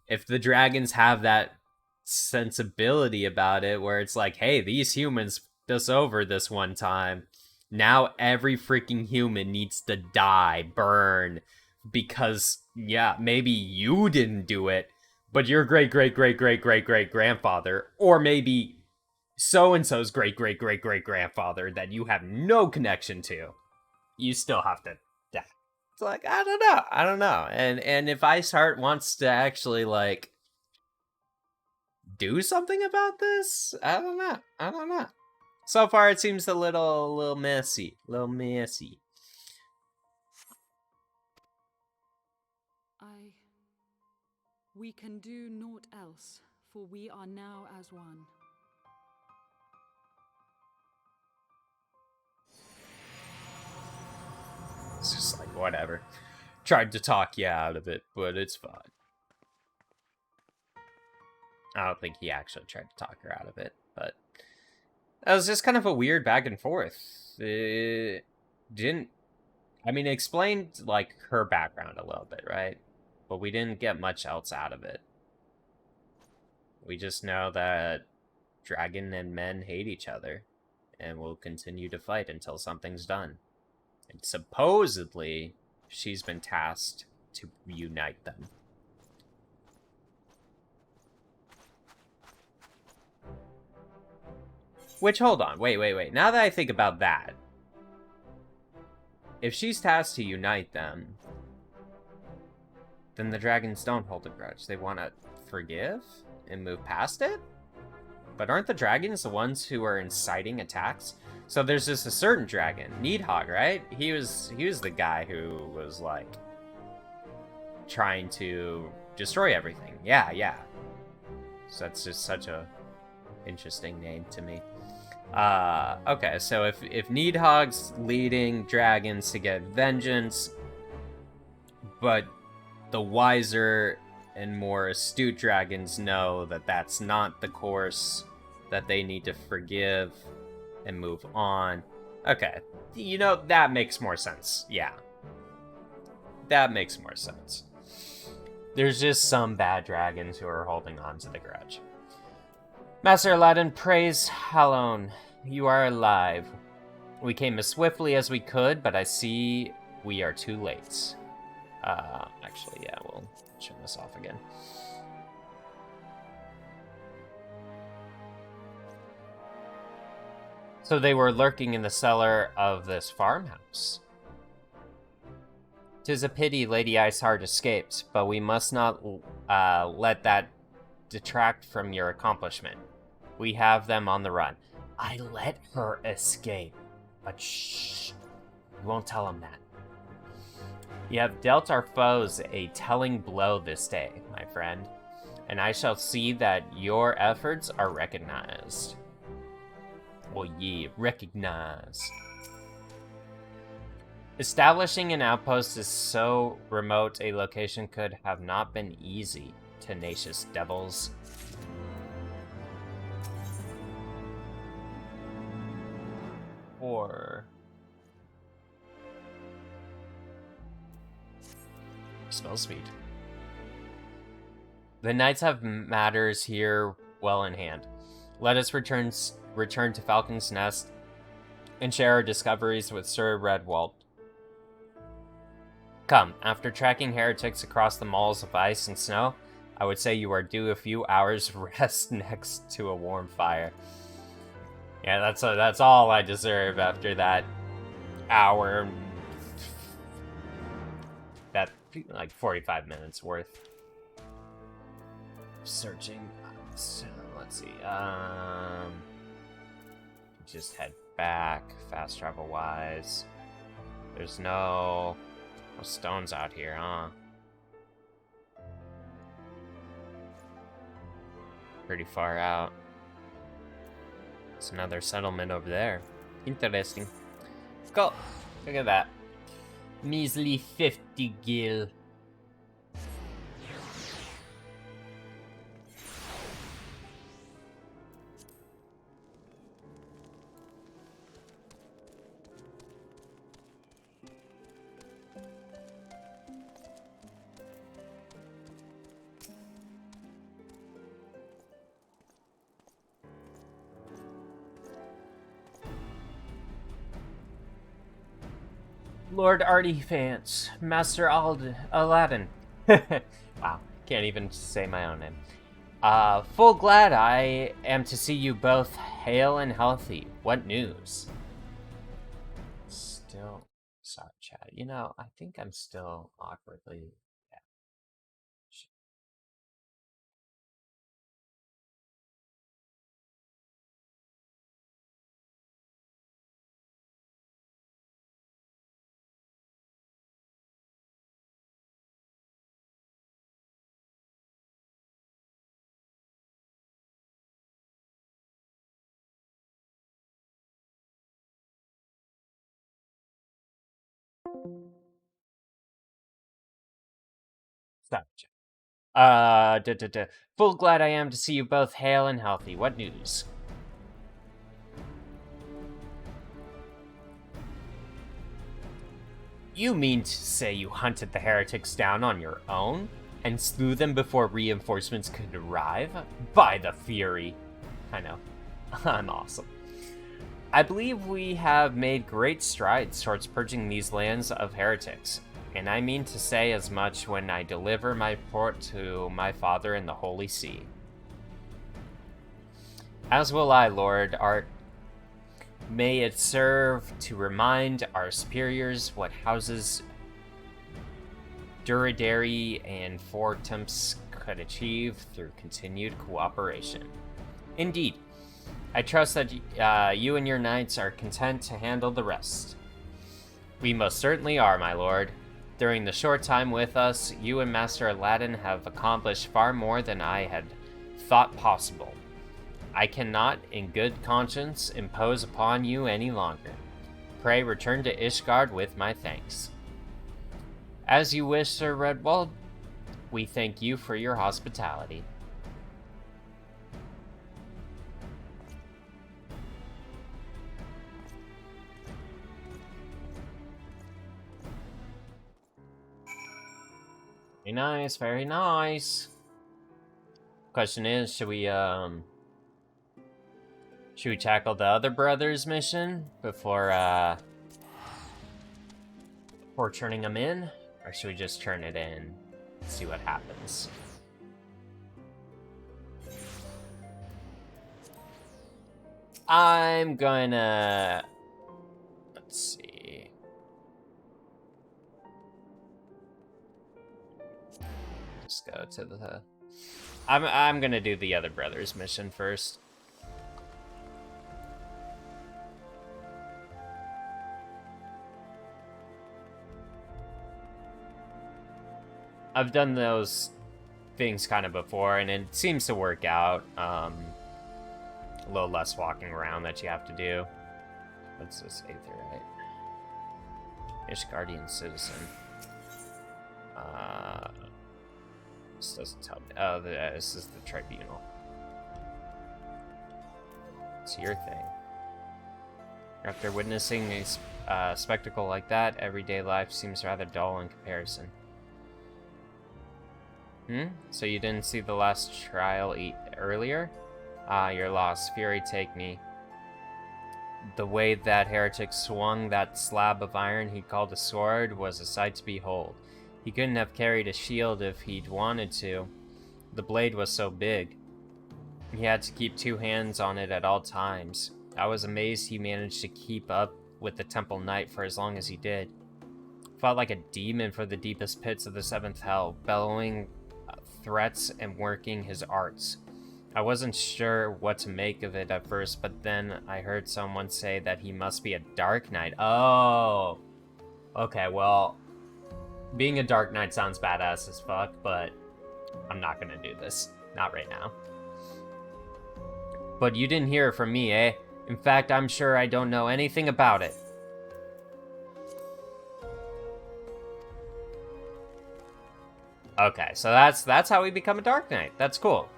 If the dragons have that sensibility about it, where it's like, hey, these humans fucked us over this one time, now every freaking human needs to die, burn, because, yeah, maybe you didn't do it, but your great great great great great great grandfather, or maybe so-and-so's great great great great grandfather that you have no connection to, you still have to die. It's like, I don't know. And if Iceheart wants to actually, like, do something about this, I don't know. So far, it seems a little messy. We can do naught else, for we are now as one. It's just like, whatever. Tried to talk you out of it, but it's fine. I don't think he actually tried to talk her out of it, but that was just kind of a weird back and forth. It didn't... I mean, it explained, like, her background a little bit, right? But we didn't get much else out of it. We just know that dragon and men hate each other and will continue to fight until something's done. And supposedly, she's been tasked to reunite them. Which, hold on, wait. Now that I think about that, if she's tasked to unite them, then the dragons don't hold a grudge. They want to forgive and move past it? But aren't the dragons the ones who are inciting attacks? So there's just a certain dragon, Needhog, right? He was the guy who was, like, trying to destroy everything. Yeah. So that's just such a interesting name to me. Okay, so if Needhog's leading dragons to get vengeance, but the wiser and more astute dragons know that that's not the course, that they need to forgive and move on. Okay, you know, that makes more sense. Yeah. That makes more sense. There's just some bad dragons who are holding on to the grudge. Master Aladdin, praise Halon. You are alive. We came as swiftly as we could, but I see we are too late. Actually, yeah, we'll turn this off again. So they were lurking in the cellar of this farmhouse. 'Tis a pity Lady Iceheart escaped, but we must not let that detract from your accomplishment. We have them on the run. I let her escape, but shh, we won't tell them that. You have dealt our foes a telling blow this day, my friend, and I shall see that your efforts are recognized. Oh yeah, recognized. Establishing an outpost is so remote a location could have not been easy, tenacious devils. Or spell speed. The knights have matters here well in hand. Let us return to Falcon's Nest and share our discoveries with Sir Redwald. Come, after tracking heretics across the malls of ice and snow, I would say you are due a few hours rest next to a warm fire. Yeah, that's all I deserve after that hour. That, like, 45 minutes worth. Searching. So, let's see. Just head back, fast travel wise. There's no stones out here, huh? Pretty far out. It's another settlement over there. Interesting. Let's go. Look at that. Measly 50 gil. Lord Artifance, Master Aladdin. Wow, can't even say my own name. Full glad I am to see you both hale and healthy. What news? Still, sorry, Chad. You know, I think I'm still awkwardly. Yeah. Sorry, Chad. Full glad I am to see you both hale and healthy. What news? You mean to say you hunted the heretics down on your own? And slew them before reinforcements could arrive? By the Fury! I know. I'm awesome. I believe we have made great strides towards purging these lands of heretics. And I mean to say as much when I deliver my report to my father in the Holy See. As will I, Lord May it serve to remind our superiors what houses Duradary and Fortemps could achieve through continued cooperation. Indeed, I trust that you and your knights are content to handle the rest. We most certainly are, my lord. During the short time with us, you and Master Aladdin have accomplished far more than I had thought possible. I cannot, in good conscience, impose upon you any longer. Pray return to Ishgard with my thanks. As you wish, Sir Redwald. We thank you for your hospitality. Very nice, very nice. Question is, should we tackle the other brothers mission before turning them in? Or should we just turn it in and see what happens? I'm gonna... Let's see. Just go to the... I'm gonna do the other brothers mission first. I've done those things kind of before, and it seems to work out. A little less walking around that you have to do. What's this? Aetherite. Ishgardian citizen. This doesn't tell me. Oh, this is the tribunal. It's your thing. After witnessing a spectacle like that, everyday life seems rather dull in comparison. So you didn't see the last trial earlier? Ah, your loss. Fury take me. The way that heretic swung that slab of iron he called a sword was a sight to behold. He couldn't have carried a shield if he'd wanted to. The blade was so big. He had to keep two hands on it at all times. I was amazed he managed to keep up with the Temple Knight for as long as he did. Fought like a demon for the deepest pits of the seventh hell, bellowing threats and working his arts. I wasn't sure what to make of it at first, but then I heard someone say that he must be a Dark Knight. Oh! Okay, well, being a Dark Knight sounds badass as fuck, but I'm not gonna do this. Not right now. But you didn't hear it from me, eh? In fact, I'm sure I don't know anything about it. Okay, so that's how we become a Dark Knight. That's cool.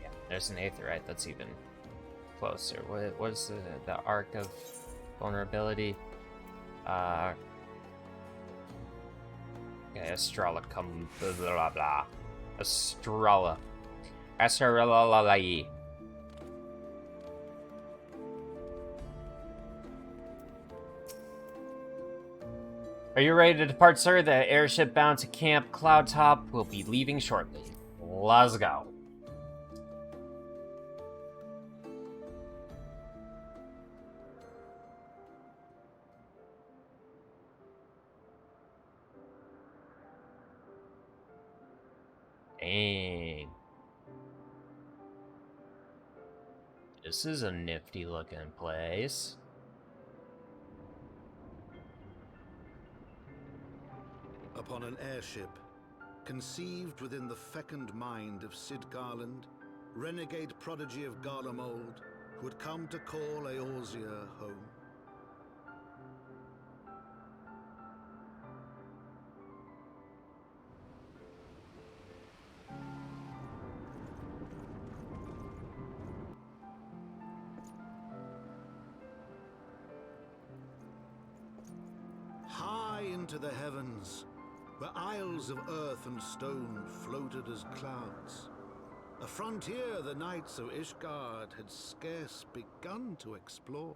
Yeah, there's an Aetherite that's even closer. What is the arc of vulnerability? Okay, Estrella come blah blah blah. Estrella. Estrella. Are you ready to depart, sir? The airship bound to Camp Cloudtop will be leaving shortly. Let's go. Dang. This is a nifty looking place. Upon an airship, conceived within the fecund mind of Sid Garland, renegade prodigy of Garlemald, who had come to call Eorzea home. High into the heavens, where isles of earth and stone floated as clouds, a frontier the knights of Ishgard had scarce begun to explore.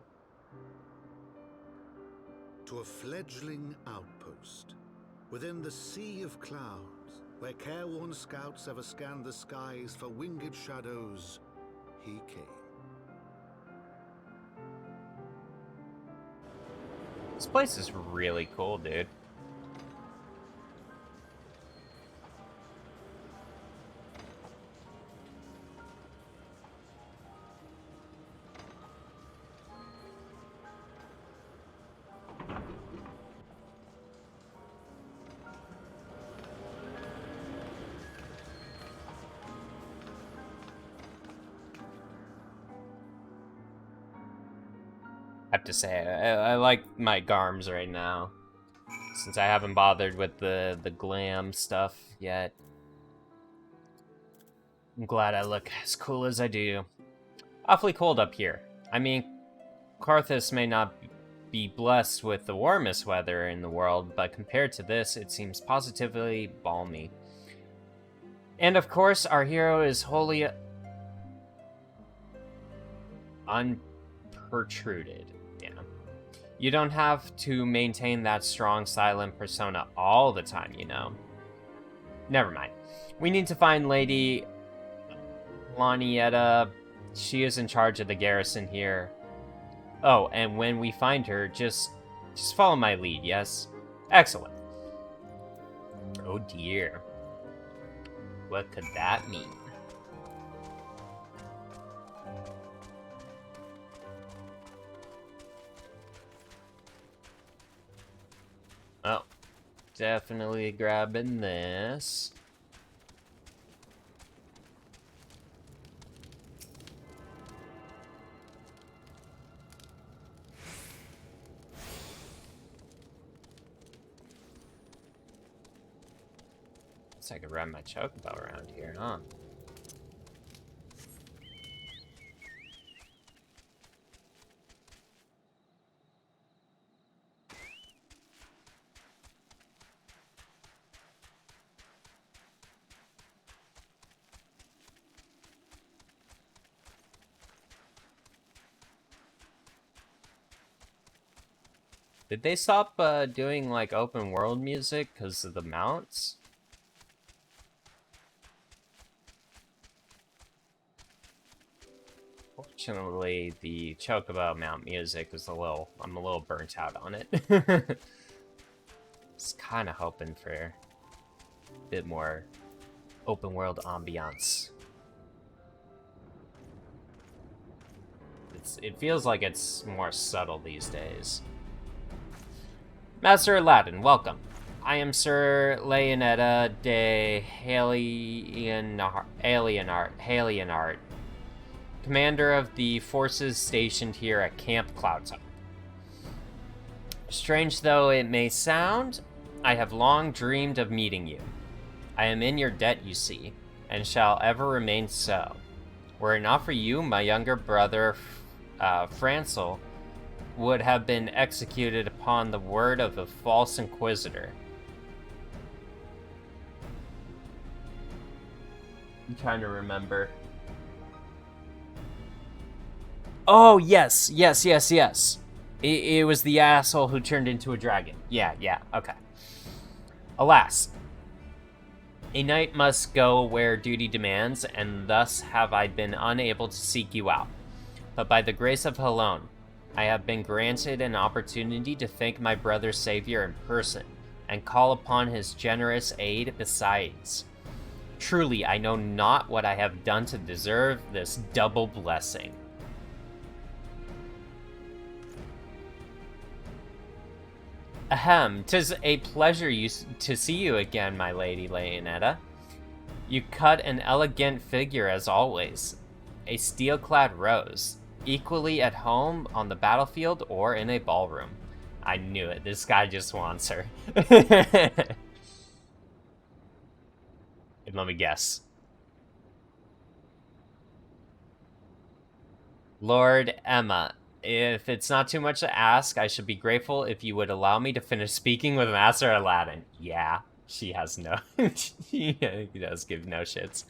To a fledgling outpost, within the sea of clouds, Where careworn scouts ever scanned the skies for winged shadows, he came. This place is really cool, dude. I have to say, I like my Garms right now, since I haven't bothered with the glam stuff yet. I'm glad I look as cool as I do. Awfully cold up here. I mean, Karthus may not be blessed with the warmest weather in the world, but compared to this, it seems positively balmy. And of course, our hero is wholly unpertruded. You don't have to maintain that strong, silent persona all the time, you know. Never mind. We need to find Lady Lanietta. She is in charge of the garrison here. Oh, and when we find her, just follow my lead, yes? Excellent. Oh dear. What could that mean? Oh, definitely grabbing this. Guess I could ride my chocobo around here, huh? Did they stop doing, like, open world music because of the mounts? Fortunately, the Chocobo mount music is I'm a little burnt out on it. Just kind of hoping for a bit more open world ambiance. It feels like it's more subtle these days. Master Aladdin, welcome. I am Sir Leonetta de Alienart, commander of the forces stationed here at Camp Cloudtop. Strange though it may sound, I have long dreamed of meeting you. I am in your debt, you see, and shall ever remain so. Were it not for you, my younger brother, Francel, would have been executed upon the word of a false inquisitor. I'm trying to remember. Oh, yes. It was the asshole who turned into a dragon. Yeah, okay. Alas, a knight must go where duty demands, and thus have I been unable to seek you out. But by the grace of Helon, I have been granted an opportunity to thank my brother's savior in person, and call upon his generous aid besides. Truly, I know not what I have done to deserve this double blessing. Ahem, 'tis a pleasure to see you again, my lady Leonetta. You cut an elegant figure as always. A steel-clad rose. Equally at home on the battlefield or in a ballroom. I knew it. This guy just wants her. And let me guess. Lord Emma, if it's not too much to ask, I should be grateful if you would allow me to finish speaking with Master Aladdin. Yeah, she has no... He does give no shits.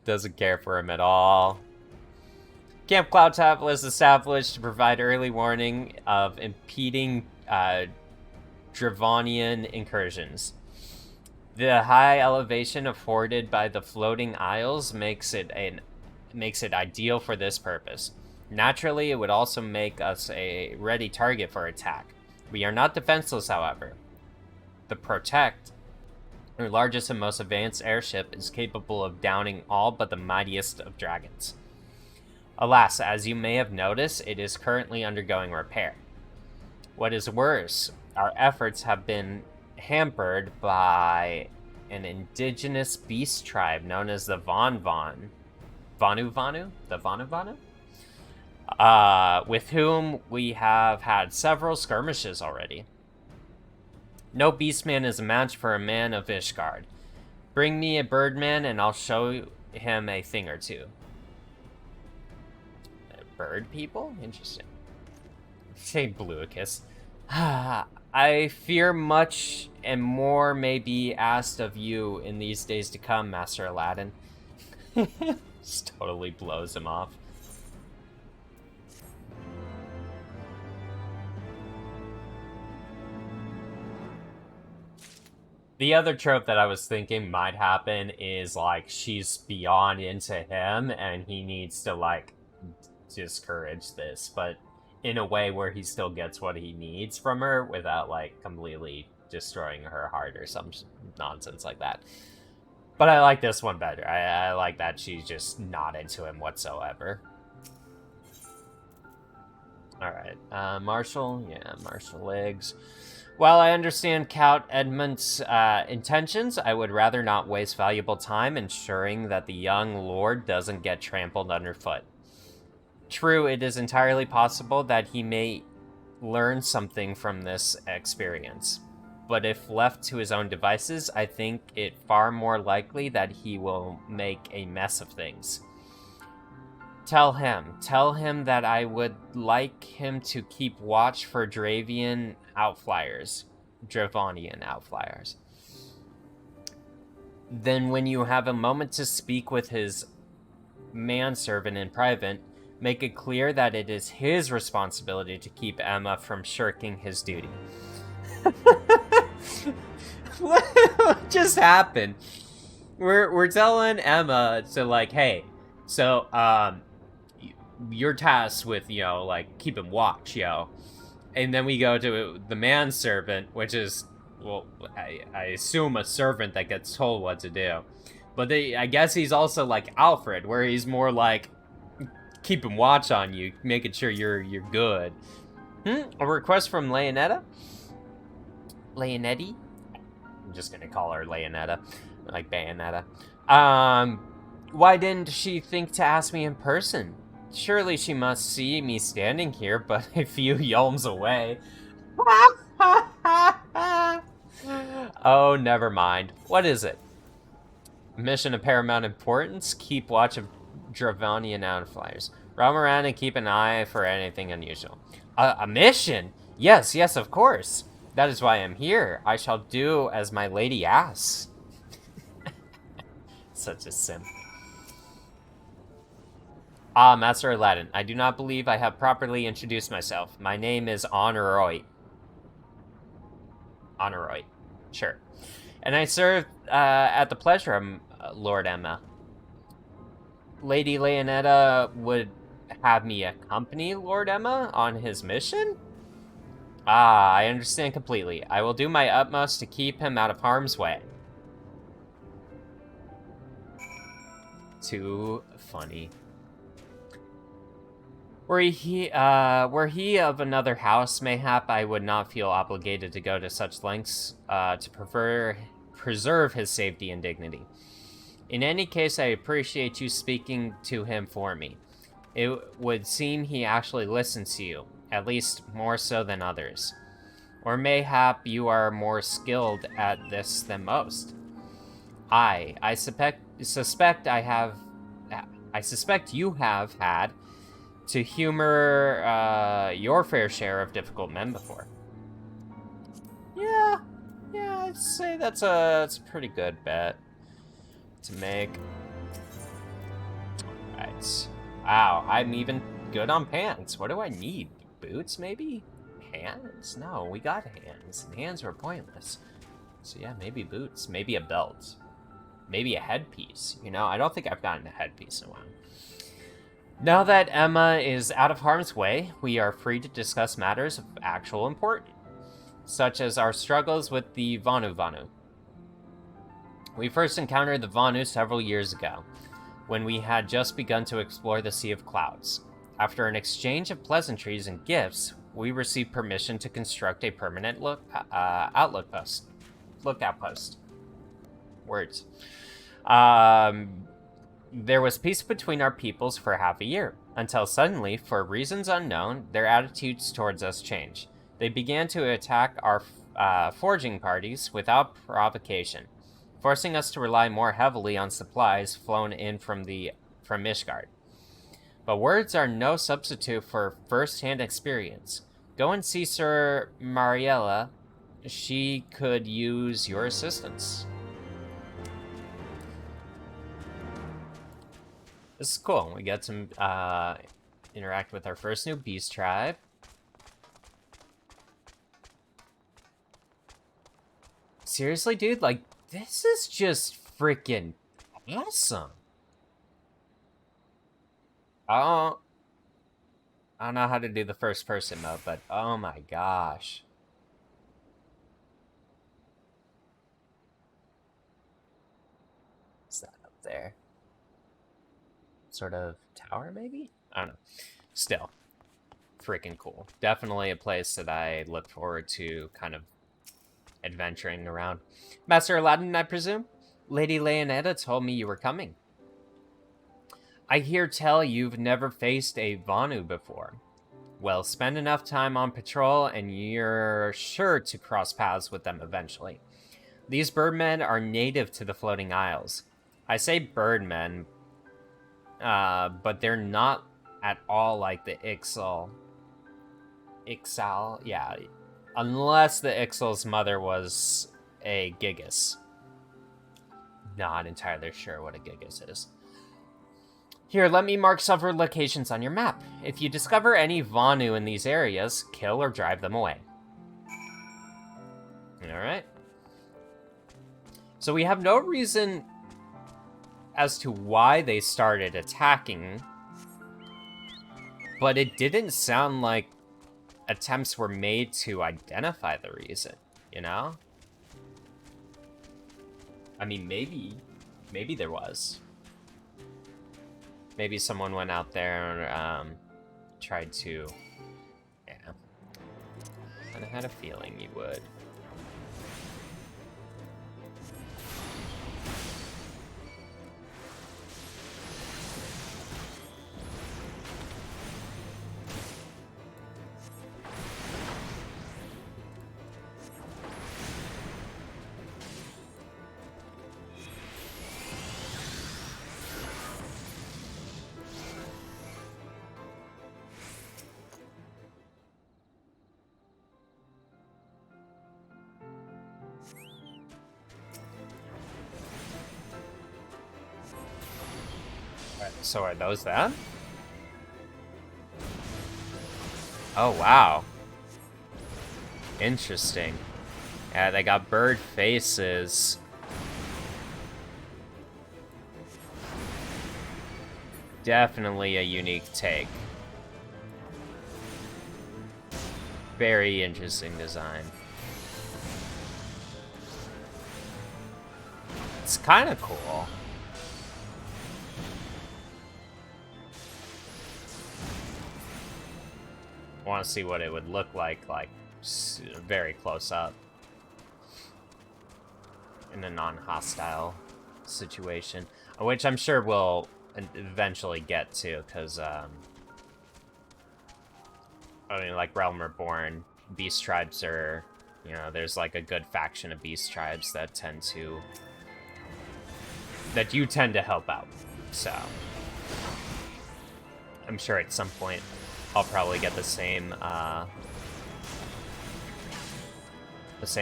Doesn't care for him at all. Camp Cloudtop was established to provide early warning of impeding Dravonian incursions. The high elevation afforded by the floating isles makes it ideal for this purpose. Naturally, it would also make us a ready target for attack. We are not defenseless, however. The Protect, our largest and most advanced airship, is capable of downing all but the mightiest of dragons. Alas, as you may have noticed, it is currently undergoing repair. What is worse, our efforts have been hampered by an indigenous beast tribe known as the Vanu Vanu? The Vanu Vanu? With whom we have had several skirmishes already. No beastman is a match for a man of Ishgard. Bring me a birdman and I'll show him a thing or two. Bird people? Interesting. Say Bluicus. I fear much and more may be asked of you in these days to come, Master Aladdin. Just totally blows him off. The other trope that I was thinking might happen is, like, she's beyond into him and he needs to, like, discourage this, but in a way where he still gets what he needs from her without, like, completely destroying her heart or some nonsense like that. But I like this one better. I like that she's just not into him whatsoever. Alright, Marshall. Yeah, Marshall legs. While I understand Count Edmund's intentions, I would rather not waste valuable time ensuring that the young lord doesn't get trampled underfoot. True, it is entirely possible that he may learn something from this experience. But if left to his own devices, I think it far more likely that he will make a mess of things. Tell him that I would like him to keep watch for Dravanian outflyers. Then when you have a moment to speak with his manservant in private, make it clear that it is his responsibility to keep Emma from shirking his duty. What just happened? We're telling Emma to, like, hey, so you're tasked with, you know, like, keeping watch, yo. And then we go to the manservant, which is, well, I assume a servant that gets told what to do. But I guess he's also like Alfred, where he's more like keeping watch on you, making sure you're good. A request from Leonetta? Leonetti? I'm just gonna call her Leonetta, like Bayonetta. Why didn't she think to ask me in person? Surely she must see me standing here, but a few yalms away. Oh, never mind. What is it? Mission of paramount importance. Keep watch of Dravanian outflyers. Roam around and keep an eye for anything unusual. A mission? Yes, of course. That is why I'm here. I shall do as my lady asks. Such a simp. Ah, Master Aladdin, I do not believe I have properly introduced myself. My name is Honoroi. Honoroi. Sure. And I serve at the pleasure of Lord Emma. Lady Leonetta would have me accompany Lord Emma on his mission? Ah, I understand completely. I will do my utmost to keep him out of harm's way. Too funny. Were he of another house, mayhap I would not feel obligated to go to such lengths to preserve his safety and dignity. In any case, I appreciate you speaking to him for me. It would seem he actually listens to you, at least more so than others. Or mayhap you are more skilled at this than most. I suspect you have had to humor your fair share of difficult men before. Yeah, I'd say that's a pretty good bet to make. Alright. Wow, I'm even good on pants. What do I need? Boots, maybe? Hands? No, we got hands. Hands were pointless. So yeah, maybe boots, maybe a belt, maybe a headpiece. You know, I don't think I've gotten a headpiece in a while. Now that Emma is out of harm's way, we are free to discuss matters of actual importance, such as our struggles with the Vanu. We first encountered the Vanu several years ago, when we had just begun to explore the Sea of Clouds. After an exchange of pleasantries and gifts, we received permission to construct a permanent lookout post. Words. There was peace between our peoples for half a year, until suddenly, for reasons unknown, their attitudes towards us changed. They began to attack our forging parties without provocation, forcing us to rely more heavily on supplies flown in from Ishgard. But words are no substitute for first-hand experience. Go and see Sir Mariella. She could use your assistance. This is cool. We get to interact with our first new beast tribe. Seriously, dude? Like, this is just freaking awesome. I don't know how to do the first person mode, but oh my gosh. What's that up there? Sort of tower, maybe? I don't know. Still, freaking cool. Definitely a place that I look forward to kind of adventuring around. Master Aladdin, I presume? Lady Leonetta told me you were coming. I hear tell you've never faced a Vanu before. Well, spend enough time on patrol and you're sure to cross paths with them eventually. These birdmen are native to the Floating Isles. I say birdmen, but they're not at all like the Ixal. Ixal? Yeah. Unless the Ixal's mother was a Gigas. Not entirely sure what a Gigas is. Here, let me mark several locations on your map. If you discover any Vanu in these areas, kill or drive them away. Alright. So we have no reason as to why they started attacking, but it didn't sound like attempts were made to identify the reason, you know? I mean, maybe there was. Maybe someone went out there and tried to... Yeah. Kinda had a feeling you would. So are those them? Oh, wow. Interesting. Yeah, they got bird faces. Definitely a unique take. Very interesting design. It's kind of cool. I want to see what it would look like very close up in a non-hostile situation, which I'm sure we'll eventually get to, because I mean, like Realm Reborn, beast tribes are, you know, there's like a good faction of beast tribes that you tend to help out, so I'm sure at some point I'll probably get the same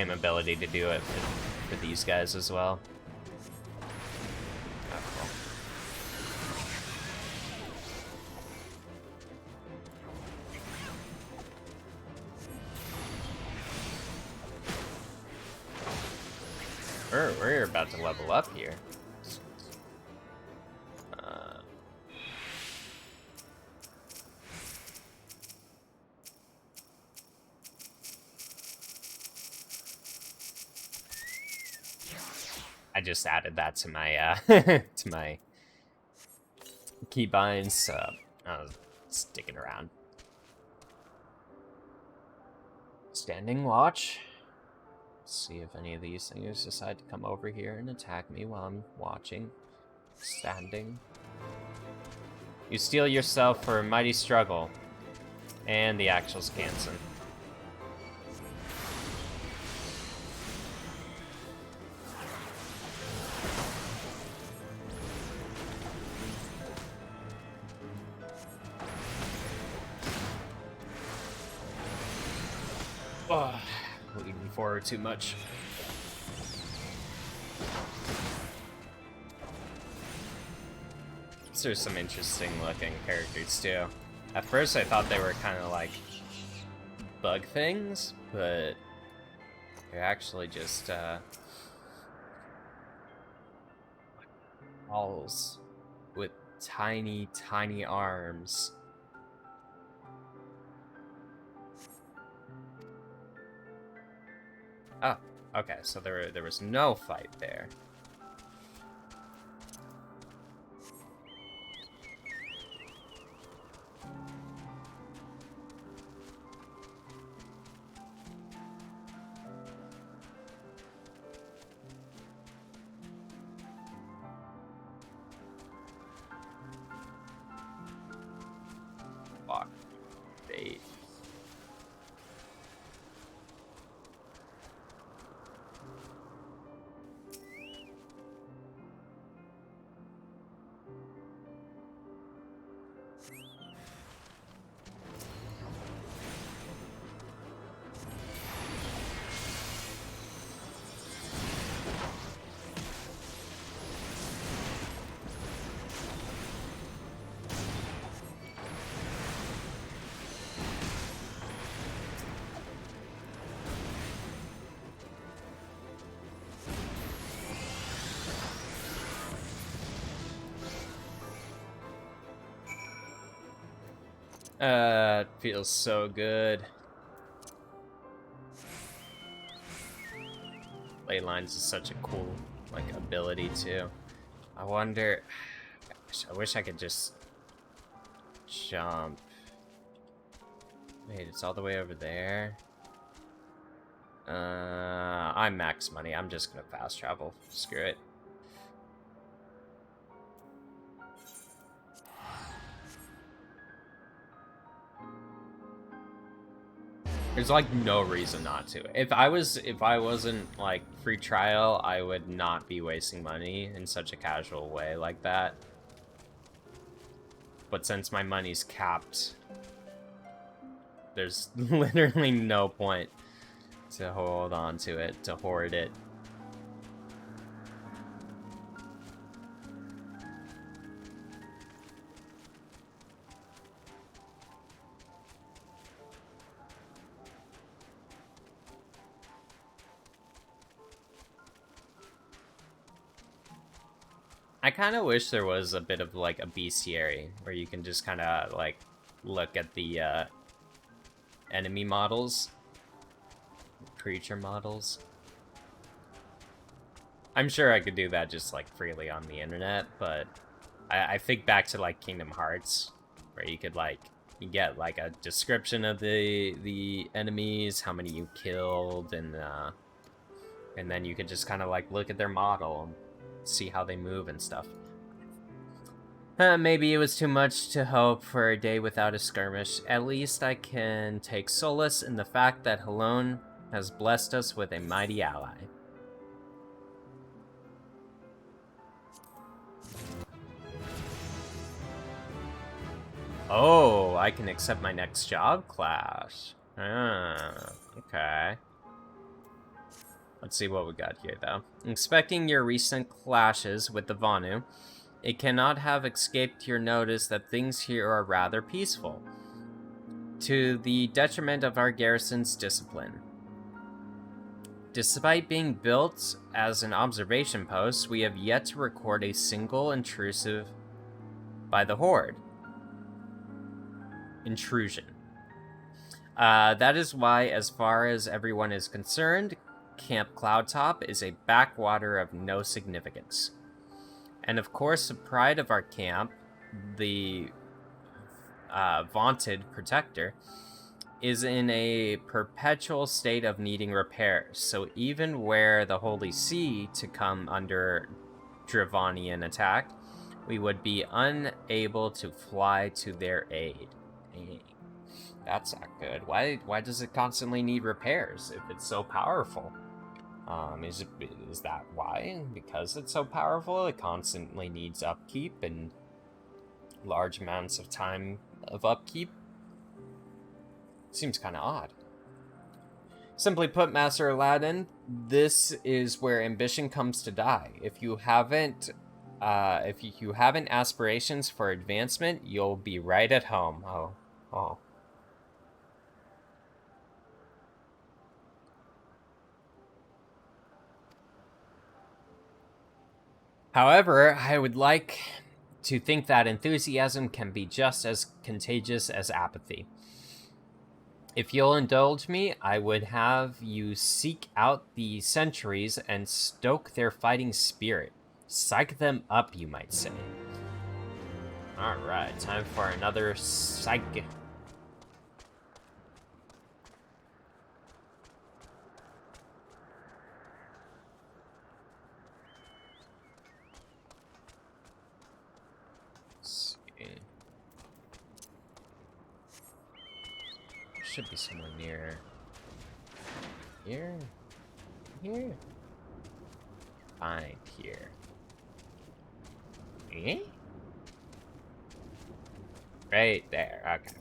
ability to do it for these guys as well. Oh, cool. we're about to level up here. I just added that to my to my keybinds, so I was sticking around. Standing watch. See if any of these things decide to come over here and attack me while I'm watching. Standing. You steel yourself for a mighty struggle. And the actual Scanson. Oh, leaning forward too much. There's some interesting looking characters too. At first I thought they were kind of like bug things, but they're actually just balls with tiny, tiny arms. Oh, okay, so there was no fight there. Fuck. Bait. It feels so good. Ley lines is such a cool, like, ability too. I wonder. I wish I could just jump. Wait, it's all the way over there. I'm max money. I'm just gonna fast travel. Screw it. There's like no reason not to. If I wasn't like free trial, I would not be wasting money in such a casual way like that. But since my money's capped, there's literally no point to hold on to it, to hoard it. I kind of wish there was a bit of like a bestiary where you can just kind of like look at the enemy models, creature models. I'm sure I could do that just like freely on the internet, but I think back to like Kingdom Hearts, where you could like you get like a description of the enemies, how many you killed, and then you could just kind of like look at their model and see how they move and stuff. Maybe it was too much to hope for a day without a skirmish. At least I can take solace in the fact that Helon has blessed us with a mighty ally. Oh, I can accept my next job class. Okay. Let's see what we got here, though. Inspecting your recent clashes with the Vanu, it cannot have escaped your notice that things here are rather peaceful, to the detriment of our garrison's discipline. Despite being built as an observation post, we have yet to record a single intrusion by the Horde. Intrusion. That is why, as far as everyone is concerned, Camp Cloudtop is a backwater of no significance. And of course, the pride of our camp, the vaunted protector, is in a perpetual state of needing repairs. So even were the Holy See to come under Dravonian attack, we would be unable to fly to their aid. That's not good. Why does it constantly need repairs if it's so powerful? Is that why? Because it's so powerful, it constantly needs upkeep and large amounts of time of upkeep? Seems kind of odd. Simply put, Master Aladdin, this is where ambition comes to die. If you haven't aspirations for advancement, you'll be right at home. Oh. However, I would like to think that enthusiasm can be just as contagious as apathy. If you'll indulge me, I would have you seek out the sentries and stoke their fighting spirit. Psych them up, you might say. Alright, time for another psych. Should be somewhere near here. Find here. Eh? Right there. Okay.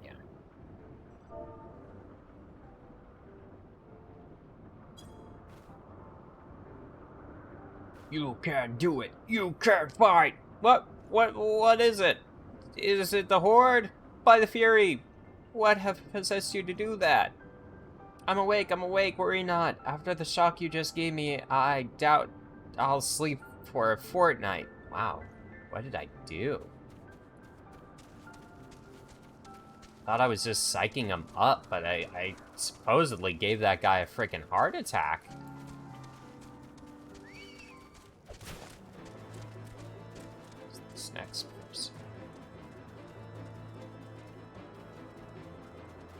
Yeah. You can't do it. You can't fight. What is it? Is it the Horde? By the Fury! What have possessed you to do that? I'm awake, worry not. After the shock you just gave me, I doubt I'll sleep for a fortnight. Wow, what did I do? Thought I was just psyching him up, but I supposedly gave that guy a freaking heart attack. What's this next person?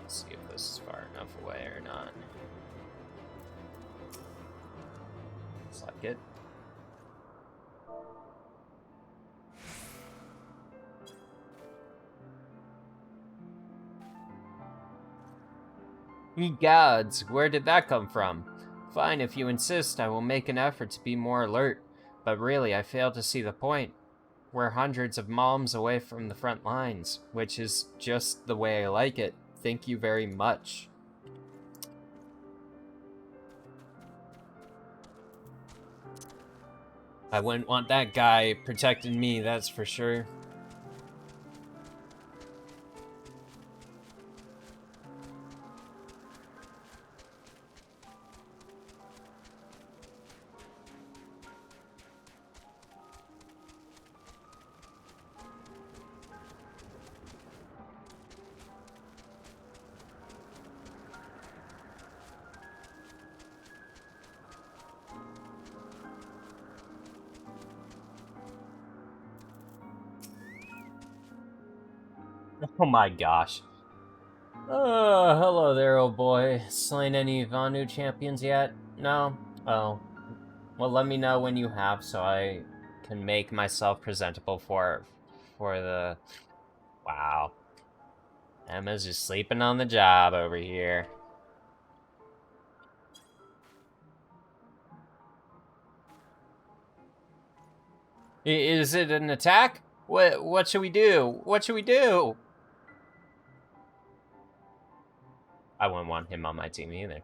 Let's see if this is far enough away or not. Looks like it. Ye gods, where did that come from? Fine, if you insist, I will make an effort to be more alert. But really, I fail to see the point. We're hundreds of malms away from the front lines, which is just the way I like it. Thank you very much. I wouldn't want that guy protecting me, that's for sure. Oh my gosh. Hello there, old boy. Slain any Vanu champions yet? No? Oh. Well, let me know when you have so I can make myself presentable for the... Wow. Emma's just sleeping on the job over here. Is it an attack? What should we do? What should we do? I wouldn't want him on my team either.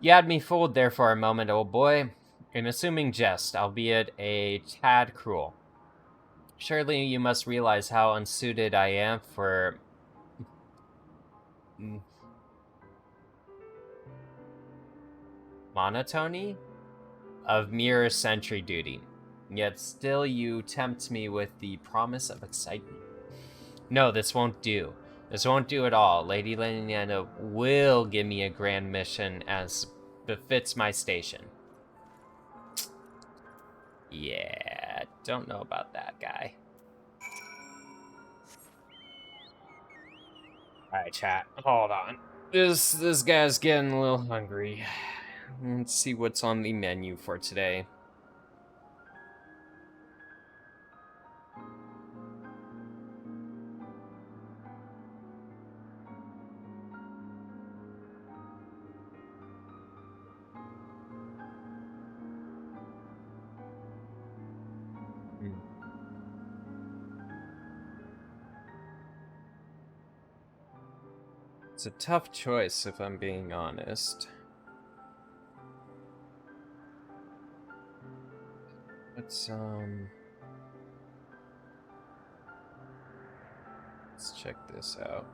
You had me fooled there for a moment, old boy. An assuming jest, albeit a tad cruel. Surely you must realize how unsuited I am for... monotony of mere sentry duty. Yet still you tempt me with the promise of excitement. No, this won't do. This won't do at all. Lady Leonetta will give me a grand mission as befits my station. Yeah, don't know about that guy. Alright, chat. Hold on. This guy's getting a little hungry. Let's see what's on the menu for today. It's a tough choice, if I'm being honest. Let's check this out.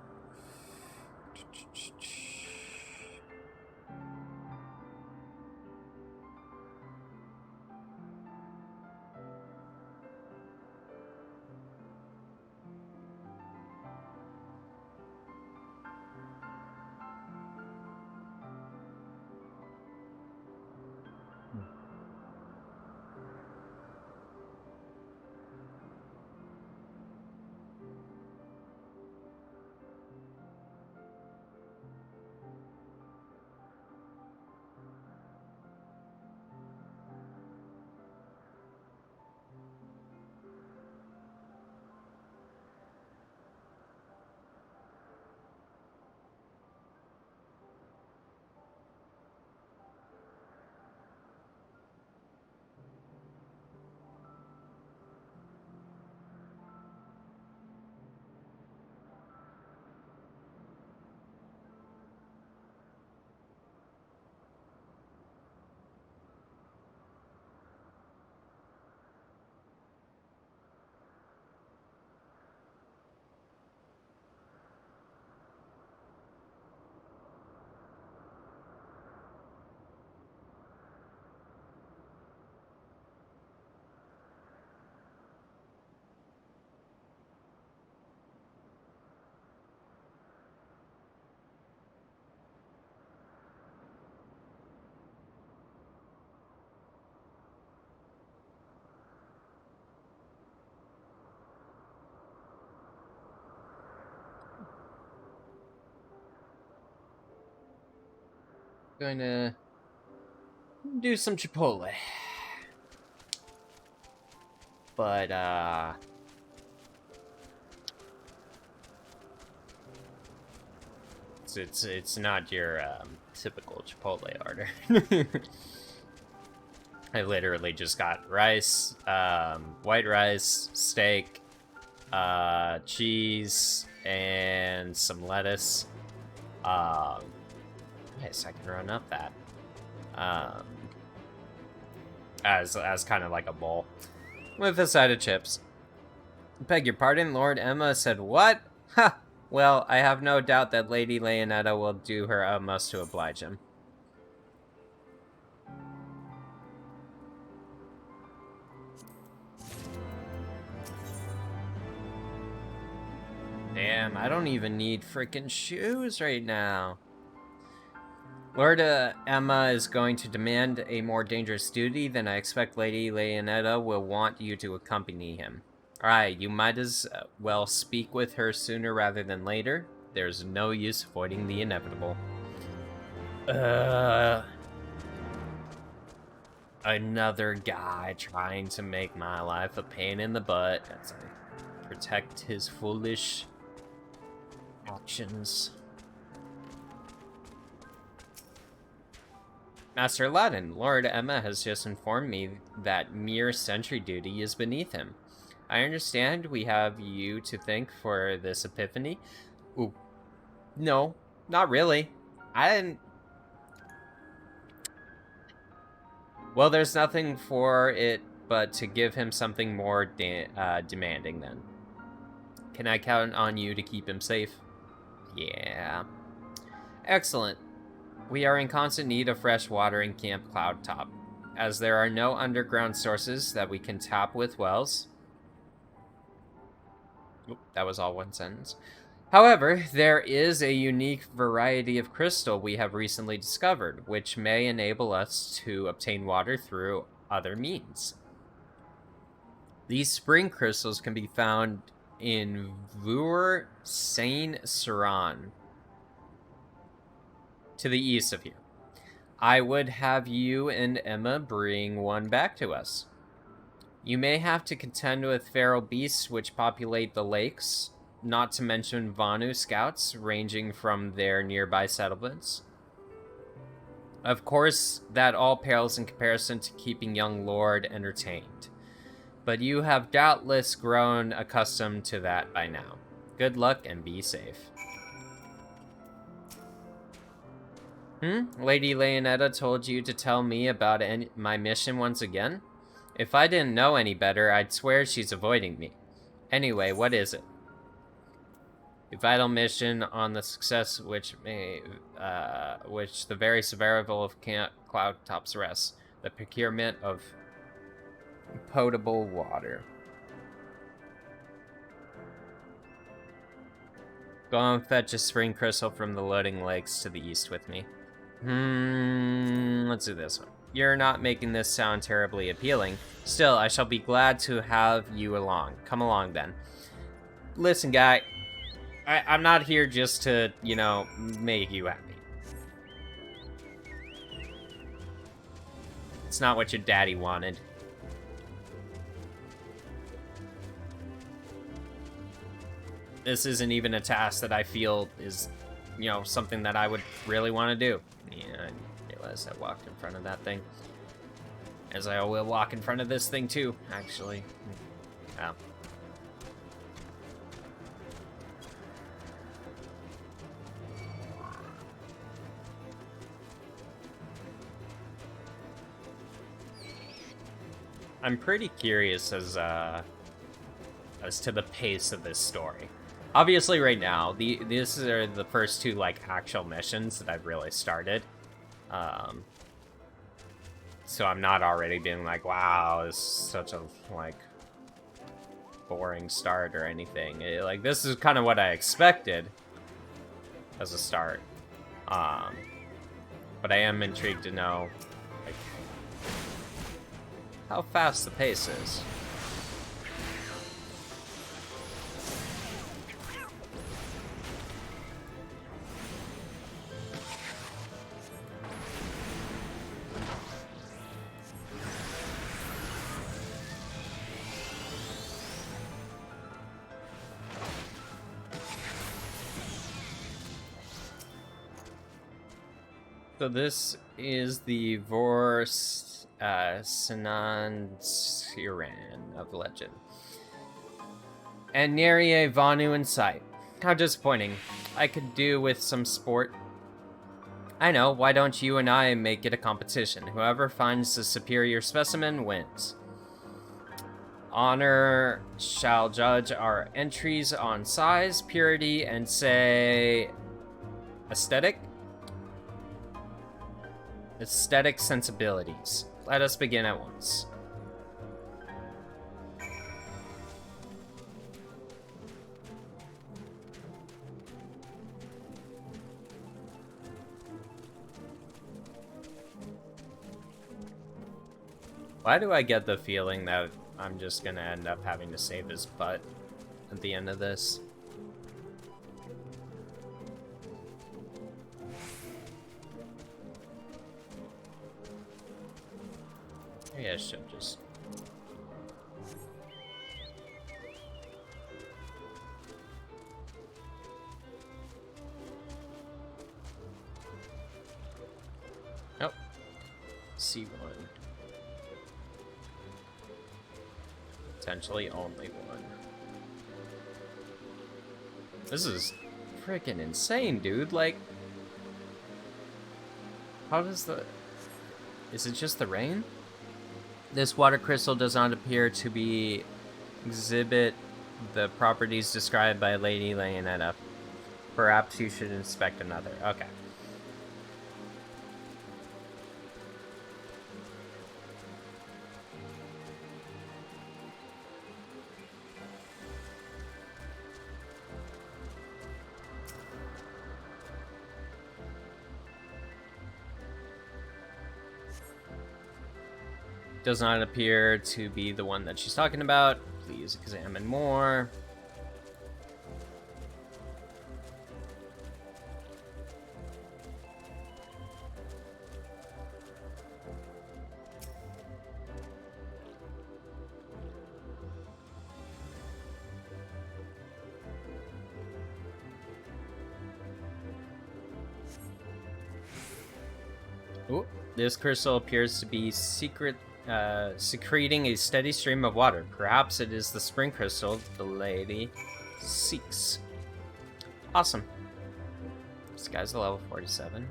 Gonna do some Chipotle. But, it's not your, typical Chipotle order. I literally just got rice, white rice, steak, cheese, and some lettuce. Nice, I can run up that. As kind of like a bowl. With a side of chips. Beg your pardon, Lord Emma said what? Ha! Well, I have no doubt that Lady Leonetta will do her utmost to oblige him. Damn, I don't even need freaking shoes right now. Lord Emma is going to demand a more dangerous duty, then I expect Lady Leonetta will want you to accompany him. Alright, you might as well speak with her sooner rather than later. There's no use avoiding the inevitable. Another guy trying to make my life a pain in the butt as I protect his foolish actions. Master Aladdin, Lord Emma has just informed me that mere sentry duty is beneath him. I understand we have you to thank for this epiphany. Ooh. No, not really. I didn't... Well, there's nothing for it but to give him something more demanding then. Can I count on you to keep him safe? Yeah. Excellent. We are in constant need of fresh water in Camp Cloudtop, as there are no underground sources that we can tap with wells. Oop, that was all one sentence. However, there is a unique variety of crystal we have recently discovered, which may enable us to obtain water through other means. These spring crystals can be found in Vur Saint Saran, to the east of here. I would have you and Emma bring one back to us. You may have to contend with feral beasts which populate the lakes, not to mention Vanu scouts ranging from their nearby settlements. Of course, that all pales in comparison to keeping young Lord entertained. But you have doubtless grown accustomed to that by now. Good luck and be safe. Lady Leonetta told you to tell me about my mission once again? If I didn't know any better, I'd swear she's avoiding me. Anyway, what is it? A vital mission on the success which the very survival of Camp Cloudtop's rests. The procurement of potable water. Go and fetch a spring crystal from the loading lakes to the east with me. Let's do this one. You're not making this sound terribly appealing. Still, I shall be glad to have you along. Come along, then. Listen, guy. I'm not here just to, you know, make you happy. It's not what your daddy wanted. This isn't even a task that I feel is, you know, something that I would really want to do. Yeah, I realized I walked in front of that thing. As I will walk in front of this thing too, actually. Oh. I'm pretty curious as to the pace of this story. Obviously, right now, these are the first two, like, actual missions that I've really started. So I'm not already being like, wow, this is such a, like, boring start or anything. Like, this is kind of what I expected as a start. But I am intrigued to know, like, how fast the pace is. So this is the Sinan Siran of legend. And nary a Vanu in sight. How disappointing. I could do with some sport. I know, why don't you and I make it a competition? Whoever finds the superior specimen wins. Honor shall judge our entries on size, purity, and say... aesthetic sensibilities. Let us begin at once. Why do I get the feeling that I'm just gonna end up having to save his butt at the end of this? Maybe I should just... Nope. C1. Potentially only one. This is freaking insane, dude. Like... How does the... Is it just the rain? This water crystal does not appear to be exhibit the properties described by Lady Leonetta. Perhaps you should inspect another. Okay. Does not appear to be the one that she's talking about. Please examine more. Ooh, this crystal appears to be secreting a steady stream of water. Perhaps it is the spring crystal the lady seeks. Awesome. This guy's a level 47.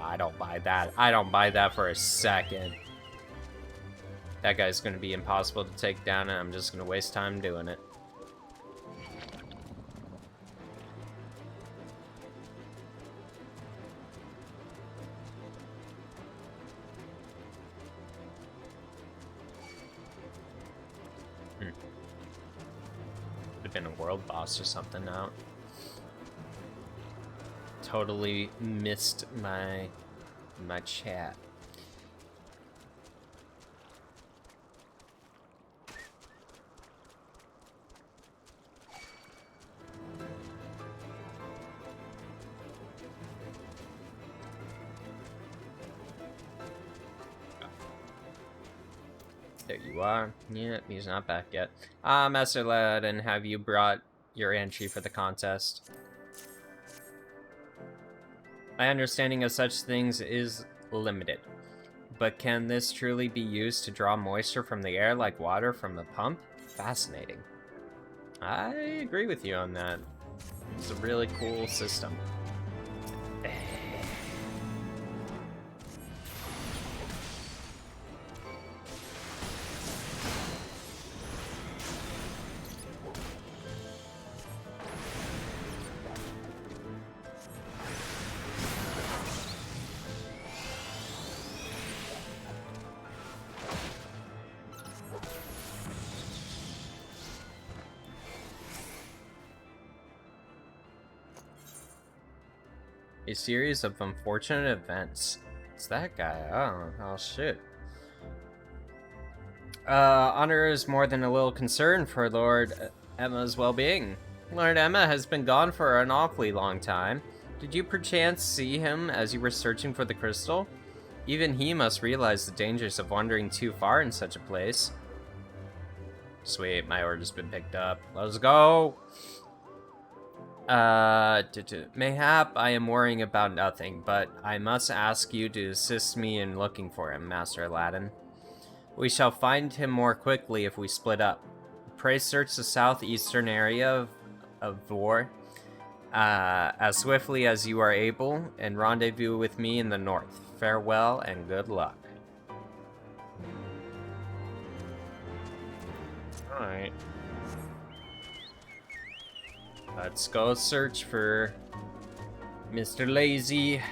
I don't buy that. I don't buy that for a second. That guy's going to be impossible to take down, and I'm just going to waste time doing it. Been a world boss or something out. Totally missed my chat. There you are. Yeah, he's not back yet. Master Aladdin, have you brought your entry for the contest? My understanding of such things is limited. But can this truly be used to draw moisture from the air like water from a pump? Fascinating. I agree with you on that. It's a really cool system. A series of unfortunate events. It's that guy. Oh shit. Honor is more than a little concern for Lord Emma's well-being. Lord Emma has been gone for an awfully long time. Did you perchance see him as you were searching for the crystal? Even he must realize the dangers of wandering too far in such a place. Sweet, my order's been picked up. Let's go! Mayhap I am worrying about nothing, but I must ask you to assist me in looking for him, Master Aladdin. We shall find him more quickly if we split up. Pray search the southeastern area of Vor as swiftly as you are able, and rendezvous with me in the north. Farewell and good luck. Alright. Let's go search for Mr. Lazy.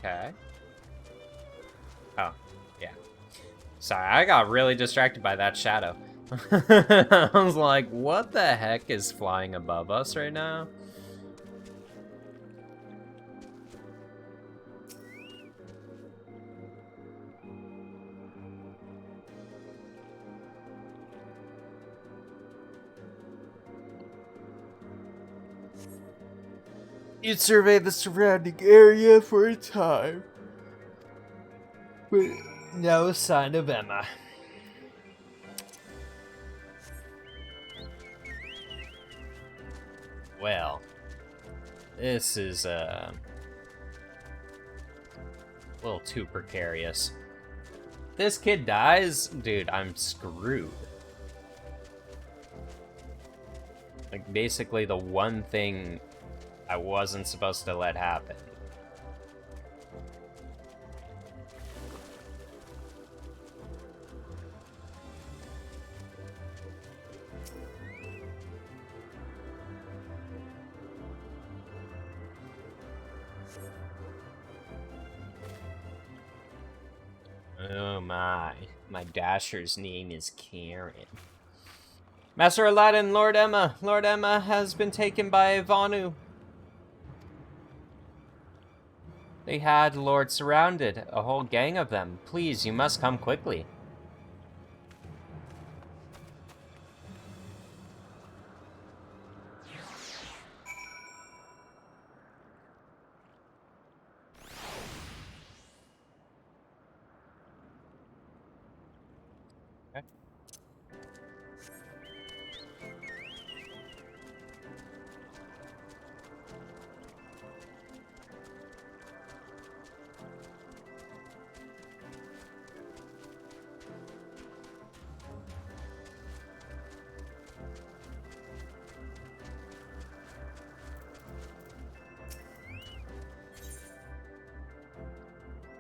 Okay. Oh, yeah. Sorry, I got really distracted by that shadow. I was like, what the heck is flying above us right now? You'd survey the surrounding area for a time, but no sign of Emma. Well, this is A little too precarious. This kid dies, dude, I'm screwed. Like, basically the one thing I wasn't supposed to let happen. Oh my dasher's name is Karen. Master Aladdin, Lord Emma has been taken by Vanu. They had Lord surrounded, a whole gang of them. Please, you must come quickly. Okay.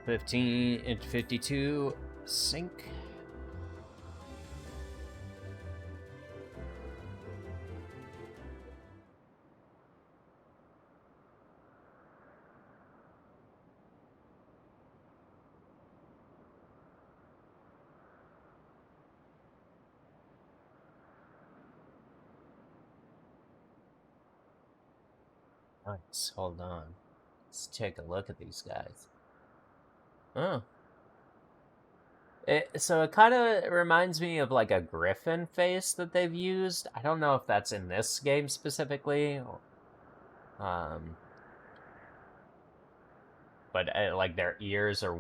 $15 and $52 sync. Nice, hold on. Let's take a look at these guys. Oh. So it kind of reminds me of like a griffin face that they've used. I don't know if that's in this game specifically. But like their ears are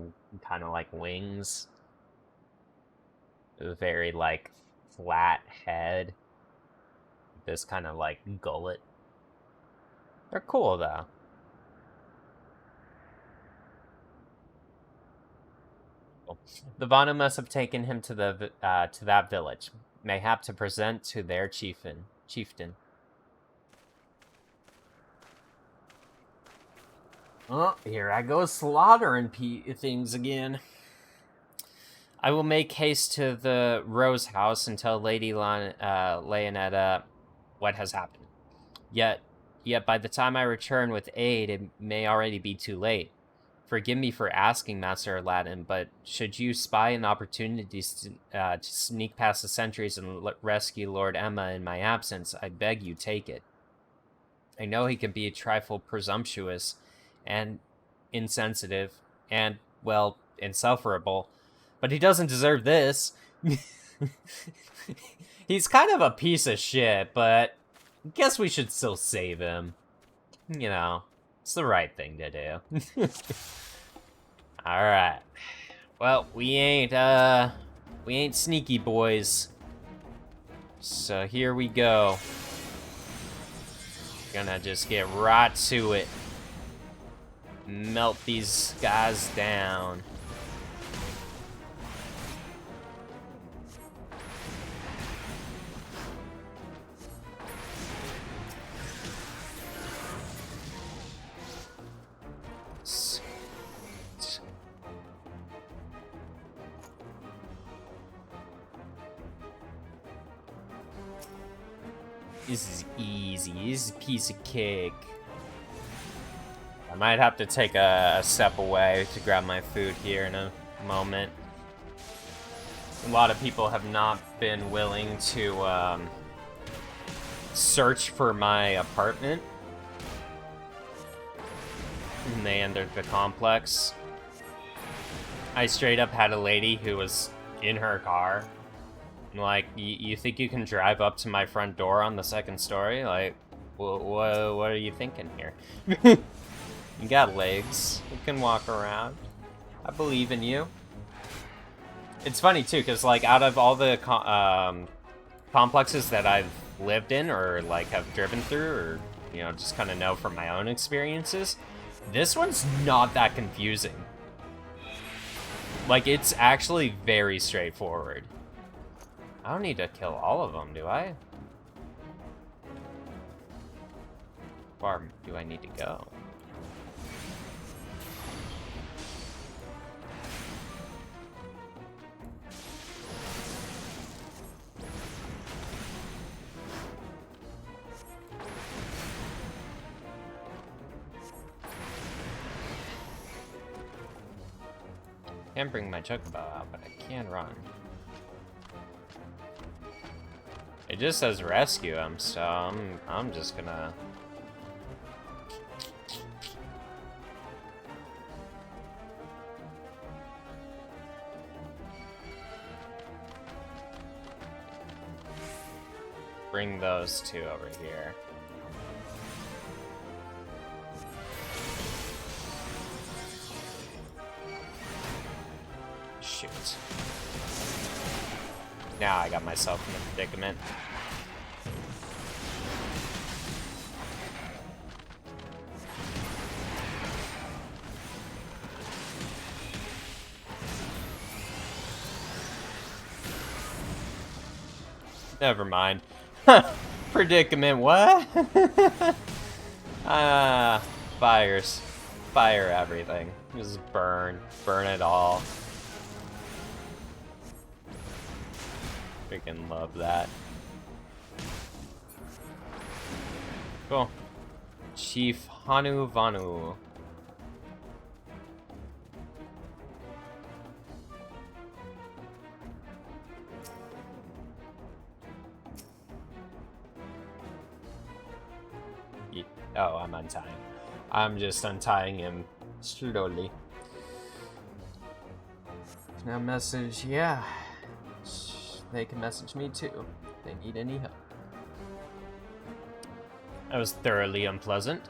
kind of like wings. A very like flat head. This kind of like gullet. They're cool though. The Vanu must have taken him to that village, mayhap to present to their chieftain. Oh, here I go slaughtering things again. I will make haste to the Rose House and tell Lady Leonetta what has happened. Yet by the time I return with aid, it may already be too late. Forgive me for asking, Master Aladdin, but should you spy an opportunity to sneak past the sentries and rescue Lord Emma in my absence, I beg you take it. I know he can be a trifle presumptuous and insensitive and, well, insufferable, but he doesn't deserve this. He's kind of a piece of shit, but I guess we should still save him. You know, it's the right thing to do. Alright. Well, we ain't sneaky boys. So here we go. Gonna just get right to it. Melt these guys down. This is easy. This is a piece of cake. I might have to take a step away to grab my food here in a moment. A lot of people have not been willing to search for my apartment. And they entered the complex. I straight up had a lady who was in her car. Like, you think you can drive up to my front door on the second story? Like, what are you thinking here? You got legs. You can walk around. I believe in you. It's funny, too, because, like, out of all the complexes that I've lived in or, like, have driven through or, you know, just kind of know from my own experiences, this one's not that confusing. Like, it's actually very straightforward. I don't need to kill all of them, do I? How far do I need to go? Can't bring my chocobo out, but I can run. It just says rescue him, so I'm just gonna. Bring those two over here. Shoot. Now I got myself in a predicament. Never mind. Predicament, what? Fires. Fire everything. Just burn. Burn it all. Freaking love that. Cool. Chief Hanu Vanu. Oh, I'm untying. I'm just untying him slowly. Now message, yeah. They can message me too if they need any help. That was thoroughly unpleasant.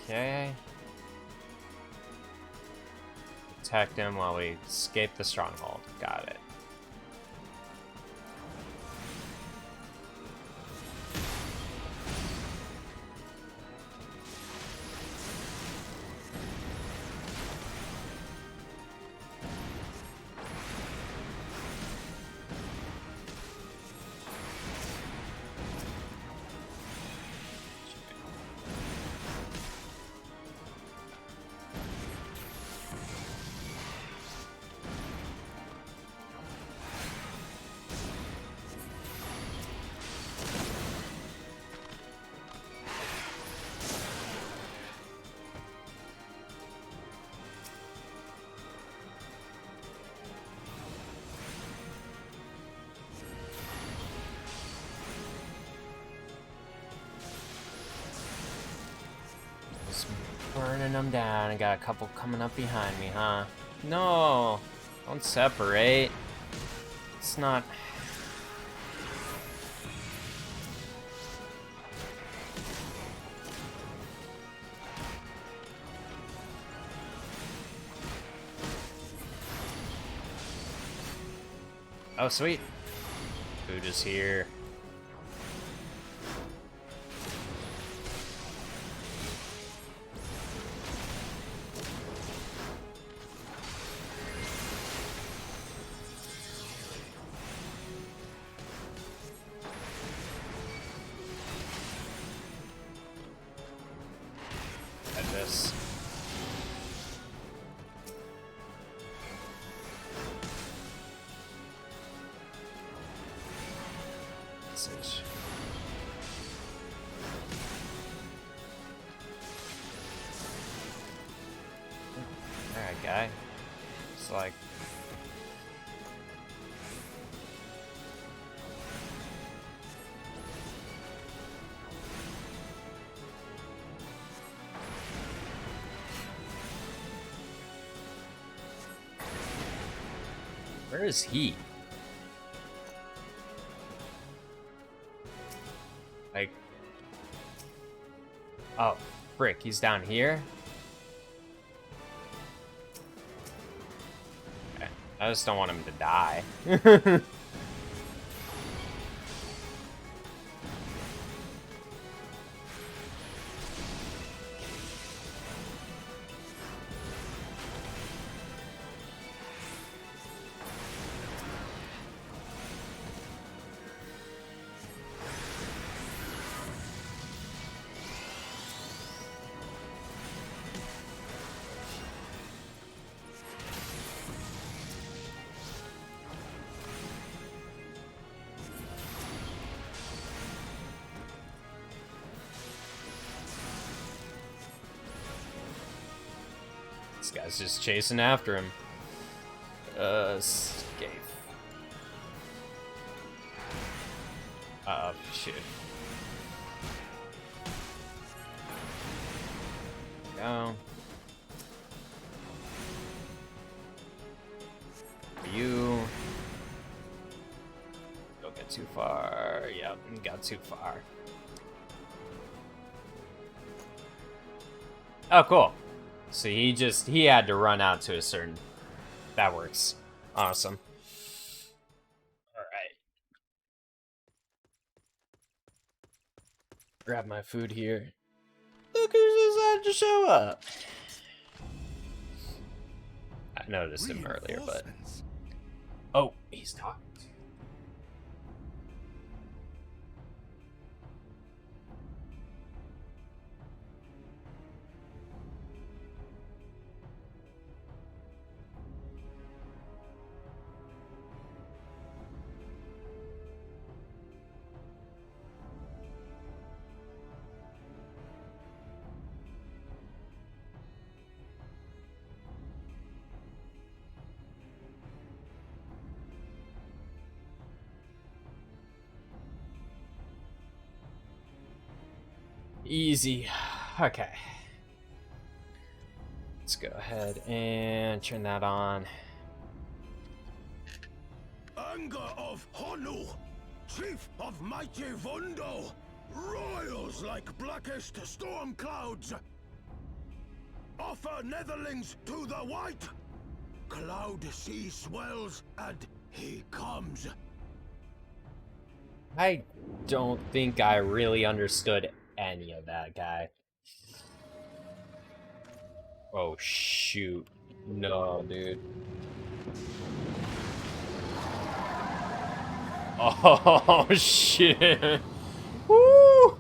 Okay. Protect him while we escape the stronghold. Got it. Burning them down. I got a couple coming up behind me, huh? No! Don't separate. It's not... Oh, sweet. Food is here. This. Message. Alright, guy. It's like... Where is he? Like... Oh, frick, he's down here? Okay. I just don't want him to die. This guy's just chasing after him. Escape. Oh, shoot. Go. You. Don't get too far. Yep, got too far. Oh, cool. So he had to run out to a certain... That works. Awesome. Alright. Grab my food here. Look who's decided to show up. I noticed him earlier, but... Oh, he's talking. Easy. Okay. Let's go ahead and turn that on. Anger of Honu, chief of mighty Vundo, royals like blackest storm clouds. Offer netherlings to the white. Cloud sea swells and he comes. I don't think I really understood any of that, guy. Oh, shoot. No, dude. Oh, shit. Woo!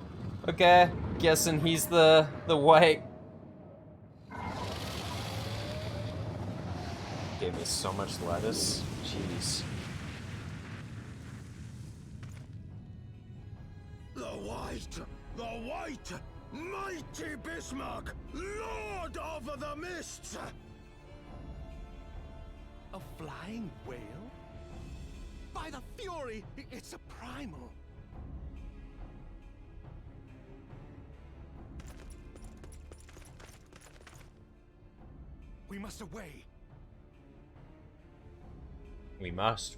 Okay, guessing he's the white. Gave me so much lettuce. Jeez. The white, mighty Bismarck, lord of the mists! A flying whale? By the fury, it's a primal. We must away. We must.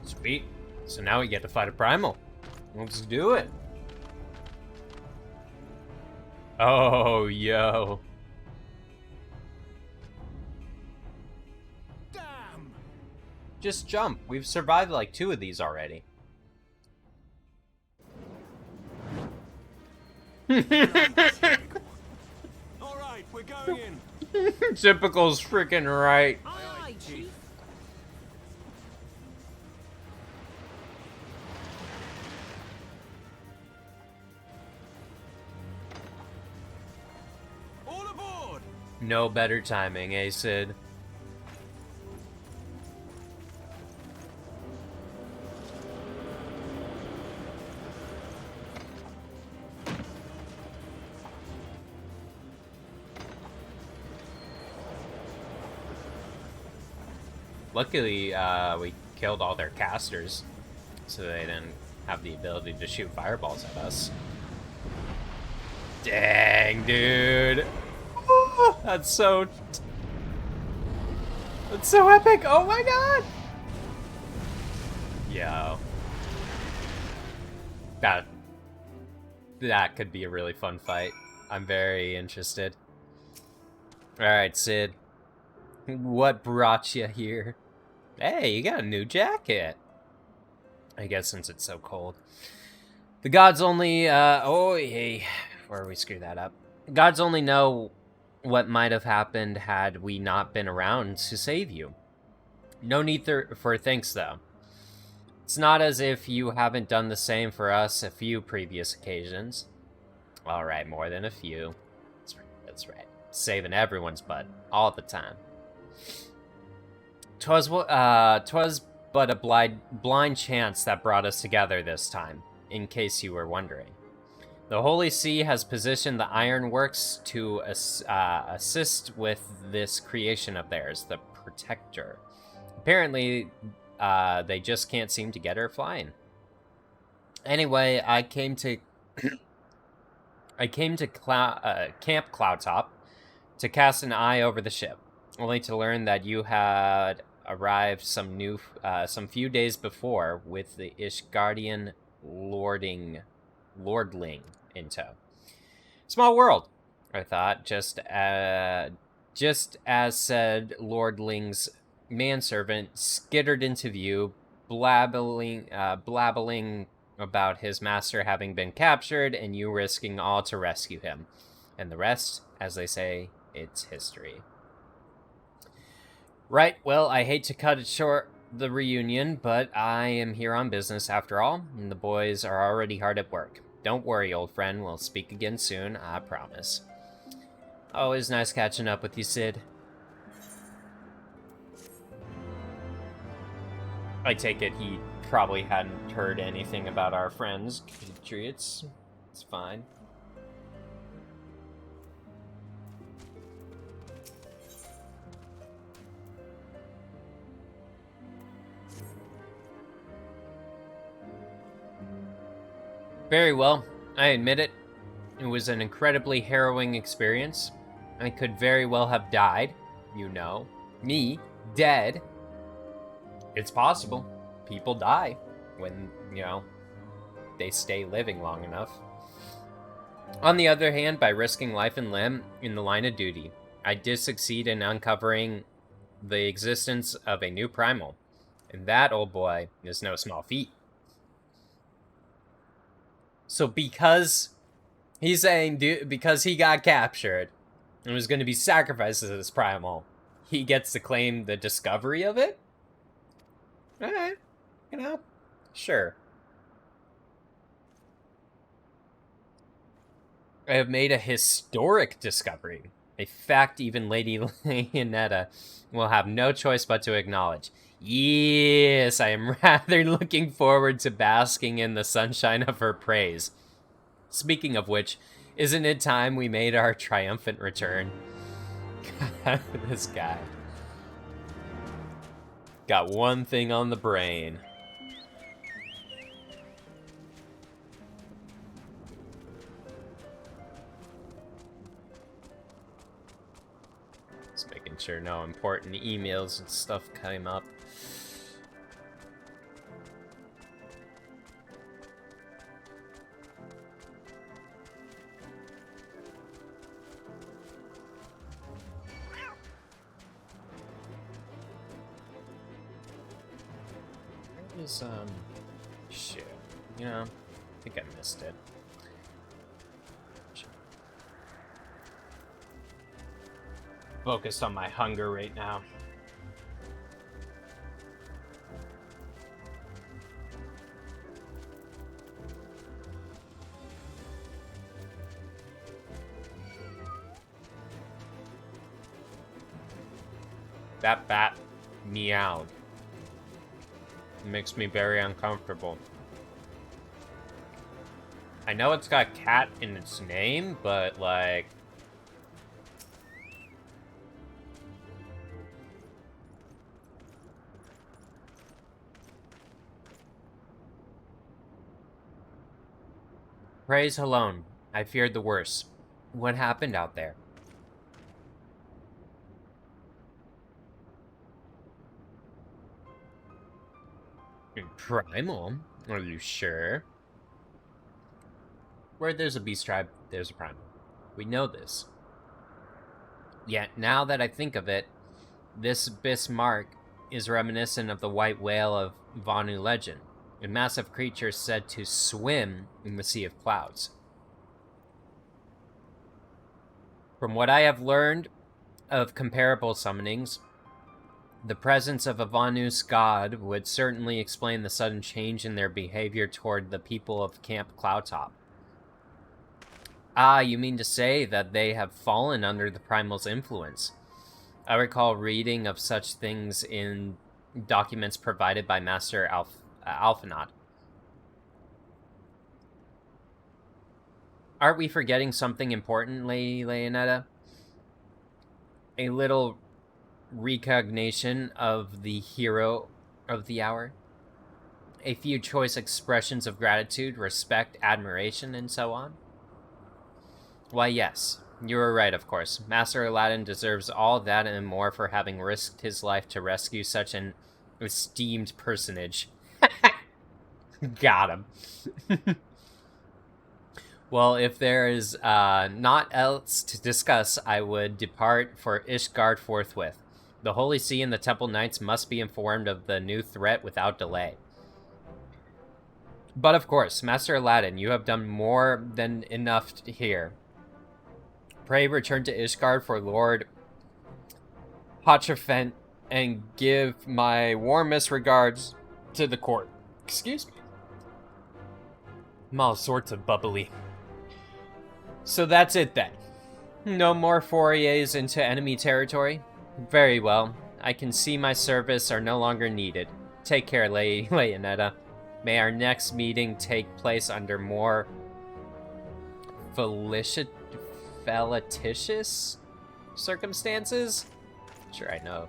Sweet. So now we get to fight a primal. Let's do it. Oh, yo. Damn! Just jump. We've survived like 2 of these already. All right, we're going in. Typical's freaking right. Aye, aye, Chief. All aboard! No better timing, eh, Sid? Luckily, we killed all their casters, so they didn't have the ability to shoot fireballs at us. Dang, dude. Oh, that's so epic. Oh my god. Yo. That could be a really fun fight. I'm very interested. Alright, Sid. What brought you here? Hey, you got a new jacket. I guess since it's so cold. The gods only, oh, hey. Where we screw that up. Gods only know what might have happened had we not been around to save you. No need for thanks, though. It's not as if you haven't done the same for us a few previous occasions. Alright, more than a few. That's right. Saving everyone's butt, all the time. 'Twas but a blind chance that brought us together this time, in case you were wondering. The Holy See has positioned the Ironworks to assist with this creation of theirs, the Protector. Apparently, they just can't seem to get her flying. Anyway, I came to Camp Cloudtop to cast an eye over the ship, only to learn that you had arrived some few days before with the Ishgardian lordling in tow. Small world, I thought, just as said lordling's manservant skittered into view, blabbling about his master having been captured and you risking all to rescue him. And the rest, as they say, it's history. Right, well, I hate to cut it short, the reunion, but I am here on business after all, and the boys are already hard at work. Don't worry, old friend, we'll speak again soon, I promise. Always nice catching up with you, Sid. I take it he probably hadn't heard anything about our friends, Patriots. It's fine. Very well, I admit it. It was an incredibly harrowing experience. I could very well have died, you know. Me, dead. It's possible. People die when, you know, they stay living long enough. On the other hand, by risking life and limb in the line of duty, I did succeed in uncovering the existence of a new primal. And that, old boy, is no small feat. So because he's saying, because he got captured and was going to be sacrificed as this primal, he gets to claim the discovery of it? Alright, you know, sure. I have made a historic discovery, a fact even Lady Leonetta will have no choice but to acknowledge. Yes, I am rather looking forward to basking in the sunshine of her praise. Speaking of which, isn't it time we made our triumphant return? God, this guy. Got one thing on the brain. Just making sure no important emails and stuff came up. Shit. You know, I think I missed it. Focused on my hunger right now. That bat meowed. It makes me very uncomfortable. I know it's got cat in its name, but like... Praise alone. I feared the worst. What happened out there? Primal? Are you sure? Where there's a beast tribe, there's a primal. We know this. Yet, now that I think of it, this Bismarck is reminiscent of the white whale of Vanu legend, a massive creature said to swim in the sea of clouds. From what I have learned of comparable summonings, the presence of a Vanu's god would certainly explain the sudden change in their behavior toward the people of Camp Cloudtop. Ah, you mean to say that they have fallen under the primal's influence? I recall reading of such things in documents provided by Master Alphanot. Aren't we forgetting something important, Lady Leonetta? A little recognition of the hero of the hour. A few choice expressions of gratitude, respect, admiration, and so on. Why, yes, you were right, of course. Master Aladdin deserves all that and more for having risked his life to rescue such an esteemed personage. Got him. Well, if there is naught else to discuss, I would depart for Ishgard forthwith. The Holy See and the Temple Knights must be informed of the new threat without delay. But of course, Master Aladdin, you have done more than enough here. Pray return to Ishgard for Lord Hatshepsut and give my warmest regards to the court. Excuse me. I'm all sorts of bubbly. So that's it then. No more forays into enemy territory? Very well. I can see my service are no longer needed. Take care, Lady Leonetta. May our next meeting take place under more felicitous circumstances? Sure, I know.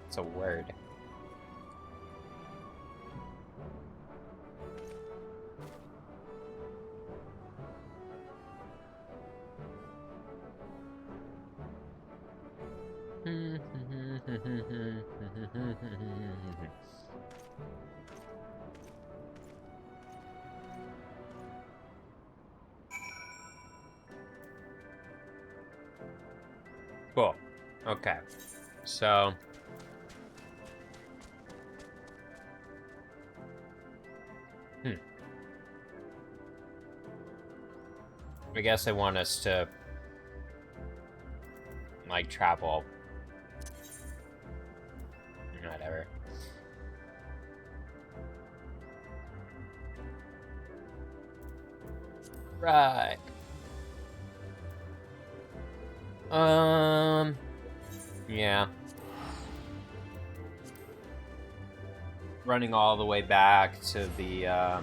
It's a word. Cool. Okay. So... I guess they want us to... like, travel. Whatever. Right. Yeah. Running all the way back to the,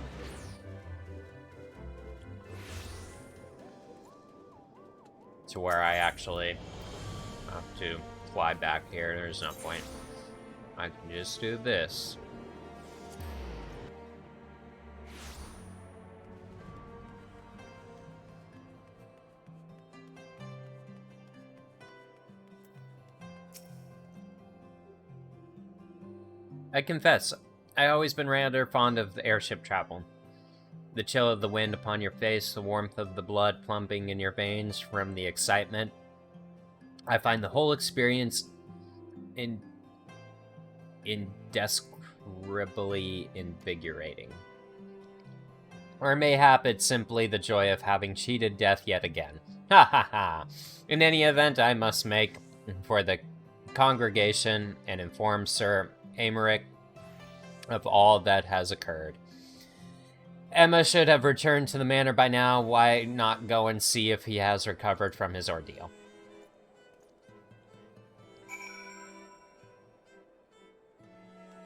to where I actually have to fly back here. There's no point. I can just do this. I confess, I've always been rather fond of the airship travel. The chill of the wind upon your face, the warmth of the blood pumping in your veins from the excitement. I find the whole experience indescribably invigorating. Or mayhap it's simply the joy of having cheated death yet again. Ha ha ha! In any event, I must make for the congregation and inform Sir Aymeric of all that has occurred. Emma should have returned to the manor by now. Why not go and see if he has recovered from his ordeal?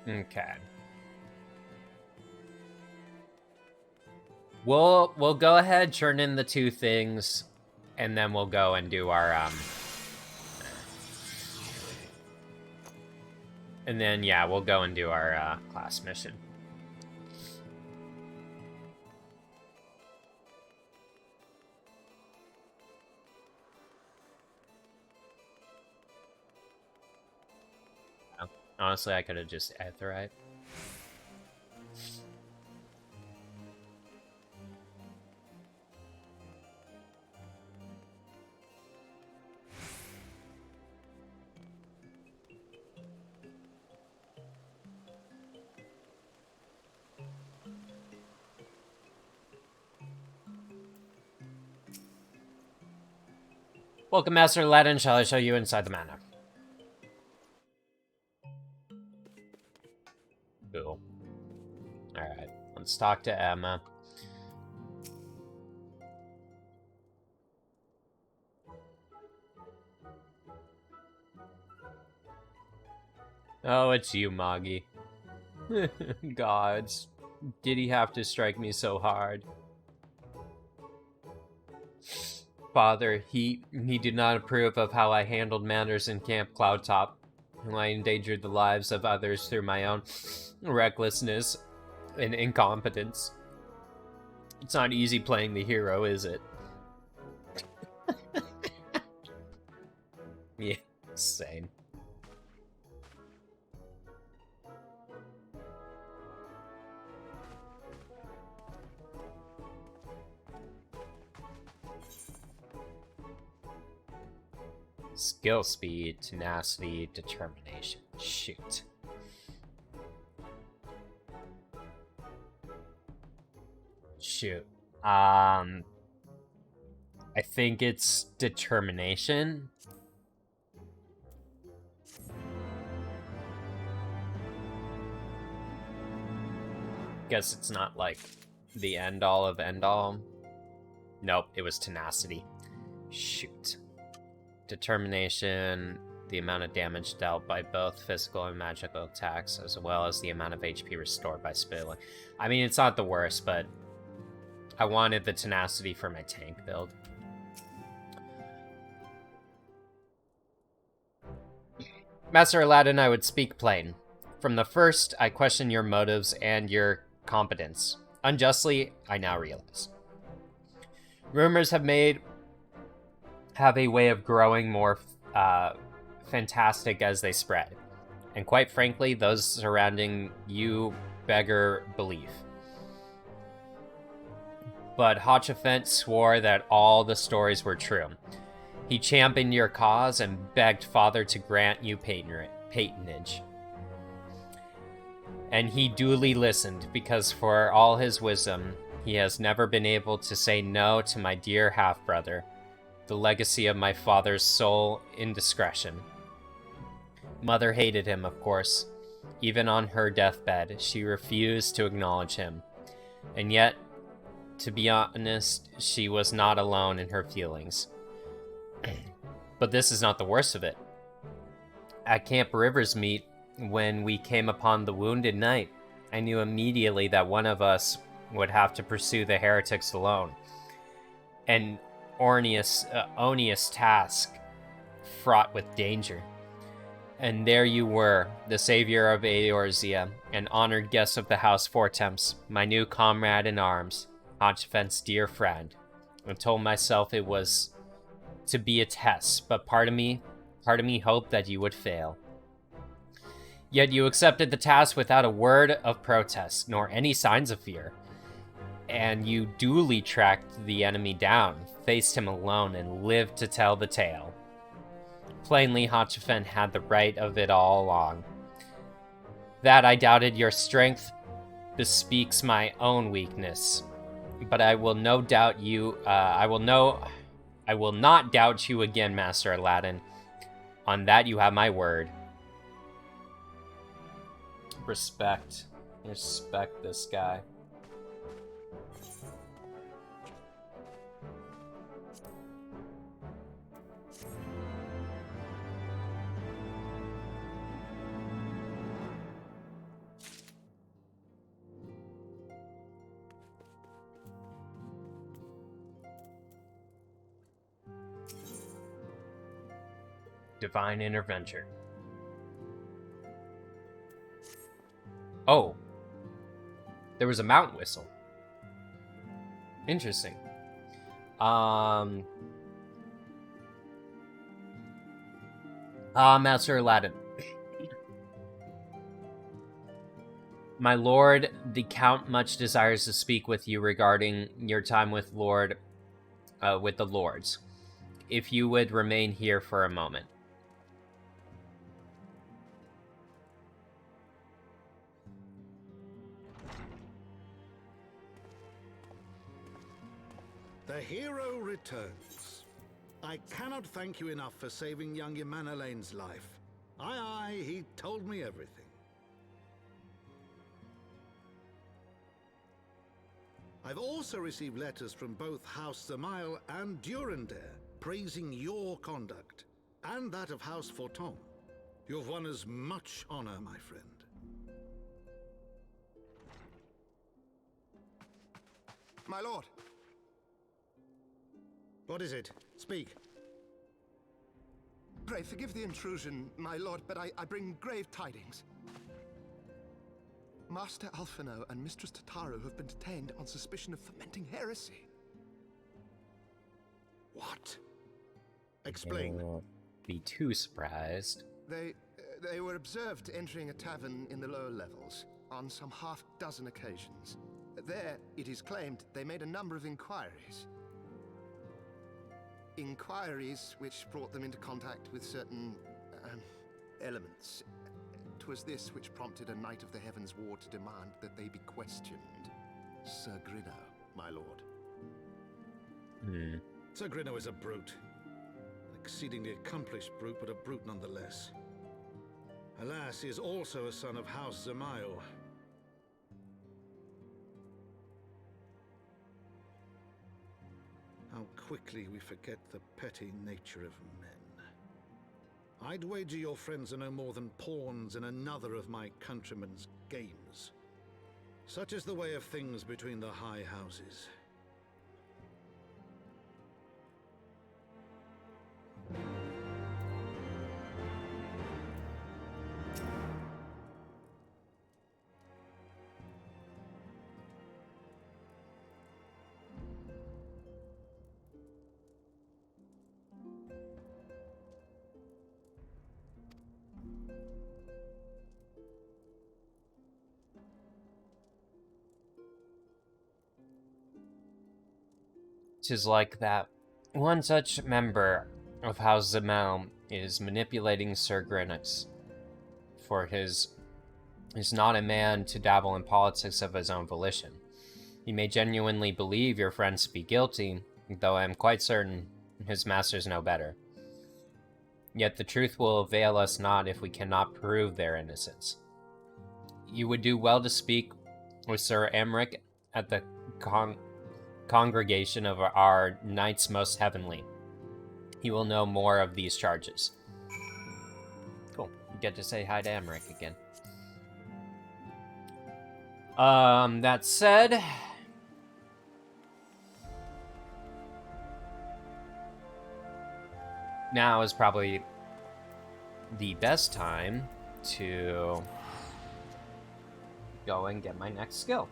Okay. We'll go ahead, turn in the two things, and then we'll go and do our and then yeah, we'll go and do our class mission. Honestly, I could have just Aetheryte. Welcome, Master Aladdin. Shall I show you inside the manor? Cool. Alright, let's talk to Emma. Oh, it's you, Moggy. Gods, did he have to strike me so hard? Father, he did not approve of how I handled matters in Camp Cloudtop. I endangered the lives of others through my own recklessness and incompetence. It's not easy playing the hero, is it? Yeah, same. Skill, speed, tenacity, determination. Shoot. Shoot. I think it's determination. Guess it's not like the end all of end all. Nope, it was tenacity. Shoot. Determination, the amount of damage dealt by both physical and magical attacks, as well as the amount of HP restored by spilling. I mean, it's not the worst, but I wanted the tenacity for my tank build. Master Aladdin, I would speak plain. From the first, I questioned your motives and your competence. Unjustly, I now realize. Rumors have a way of growing more fantastic as they spread. And quite frankly, those surrounding you beggar belief. But Hatshepsut swore that all the stories were true. He championed your cause and begged Father to grant you patronage. And he duly listened, because for all his wisdom, he has never been able to say no to my dear half-brother, the legacy of my father's sole indiscretion. Mother hated him, of course. Even on her deathbed, she refused to acknowledge him. And yet, to be honest, she was not alone in her feelings. But this is not the worst of it. At Camp Rivers Meet, when we came upon the Wounded Knight, I knew immediately that one of us would have to pursue the heretics alone. An onerous task fraught with danger. And there you were, the savior of Eorzea, an honored guest of the House Fortemps, my new comrade in arms, Hatshepsut's dear friend. I told myself it was to be a test, but part of me hoped that you would fail. Yet you accepted the task without a word of protest, nor any signs of fear. And you duly tracked the enemy down, faced him alone, and lived to tell the tale. Plainly, Hatshepsut had the right of it all along. That I doubted your strength bespeaks my own weakness. But I will no doubt you. I will not doubt you again, Master Aladdin. On that you have my word. Respect this guy. Divine intervention. Oh. There was a mount whistle. Interesting. Master Aladdin. My lord, the Count much desires to speak with you regarding your time with with the lords. If you would remain here for a moment. The hero returns. I cannot thank you enough for saving young Imanolane's life. Aye, he told me everything. I've also received letters from both House Zamail and Durandare praising your conduct, and that of House Fortemps. You've won us much honor, my friend. My lord. What is it? Speak. Pray forgive the intrusion, my lord, but I bring grave tidings. Master Alphino and Mistress Tataru have been detained on suspicion of fomenting heresy. What? Explain. Won't be too surprised. They were observed entering a tavern in the lower levels on some half-dozen occasions. There, it is claimed, they made a number of inquiries. Inquiries which brought them into contact with certain elements. 'Twas this which prompted a knight of the Heavensward to demand that they be questioned. Sir Grinno, my lord. Sir Grinno is a brute. An exceedingly accomplished brute, but a brute nonetheless. Alas, he is also a son of House Zamael. How quickly we forget the petty nature of men. I'd wager your friends are no more than pawns in another of my countrymen's games. Such is the way of things between the high houses. Tis like that one such member of House Zamael is manipulating Sir Grinnis, for his is not a man to dabble in politics of his own volition. He may genuinely believe your friends to be guilty, though I am quite certain his masters know better. Yet the truth will avail us not if we cannot prove their innocence. You would do well to speak with Sir Emmerich at the congregation of our Knights Most Heavenly. He will know more of these charges. Cool. You get to say hi to Emmerich again. That said, now is probably the best time to go and get my next skill.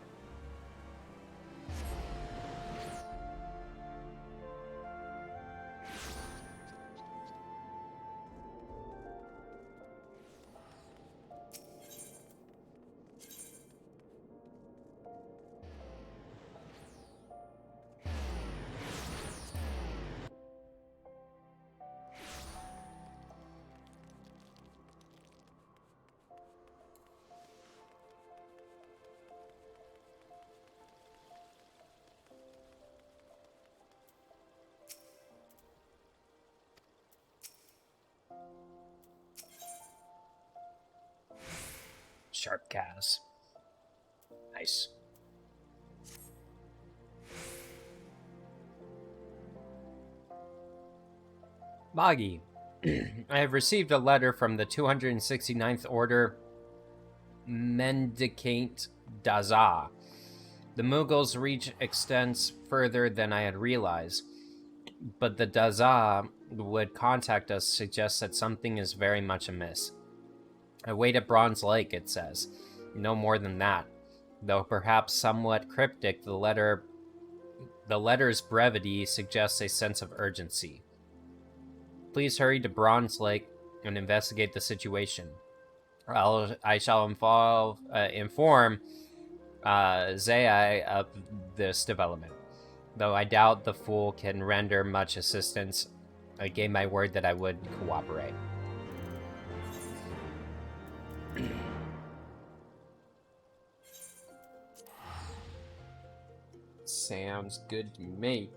Sharp cast. Nice. Boggy. I have received a letter from the 269th Order Mendicant Dazah. The Mughals' reach extends further than I had realized, but the Dazah would contact us suggests that something is very much amiss. I wait at Bronze Lake, it says. No more than that. Though perhaps somewhat cryptic, the letter's brevity suggests a sense of urgency. Please hurry to Bronze Lake and investigate the situation. I shall inform Zai of this development. Though I doubt the fool can render much assistance, I gave my word that I would cooperate. Sounds good to me.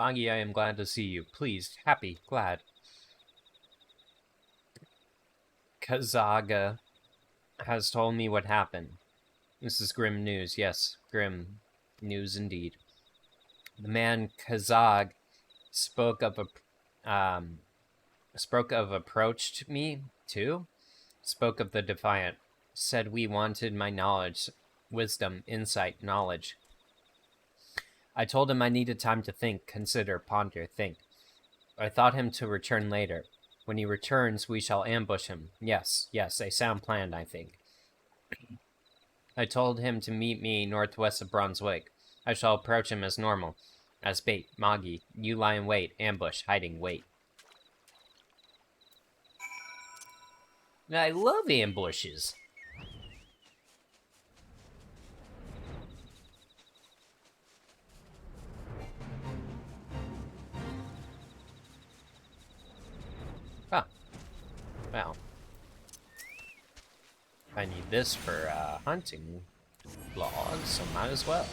Magi, I am glad to see you. Pleased, happy, glad. Kazaga has told me what happened. This is grim news. Yes, grim news indeed. The man Kazag spoke of approached me too. Spoke of the Defiant. Said we wanted my knowledge, wisdom, insight, knowledge. I told him I needed time to think, consider, ponder, think. I thought him to return later. When he returns, we shall ambush him. Yes, a sound plan, I think. I told him to meet me northwest of Brunswick. I shall approach him as normal. As bait, Magi, you lie in wait, ambush, hiding, wait. I love ambushes. Huh. Well. I need this for hunting logs, so might as well.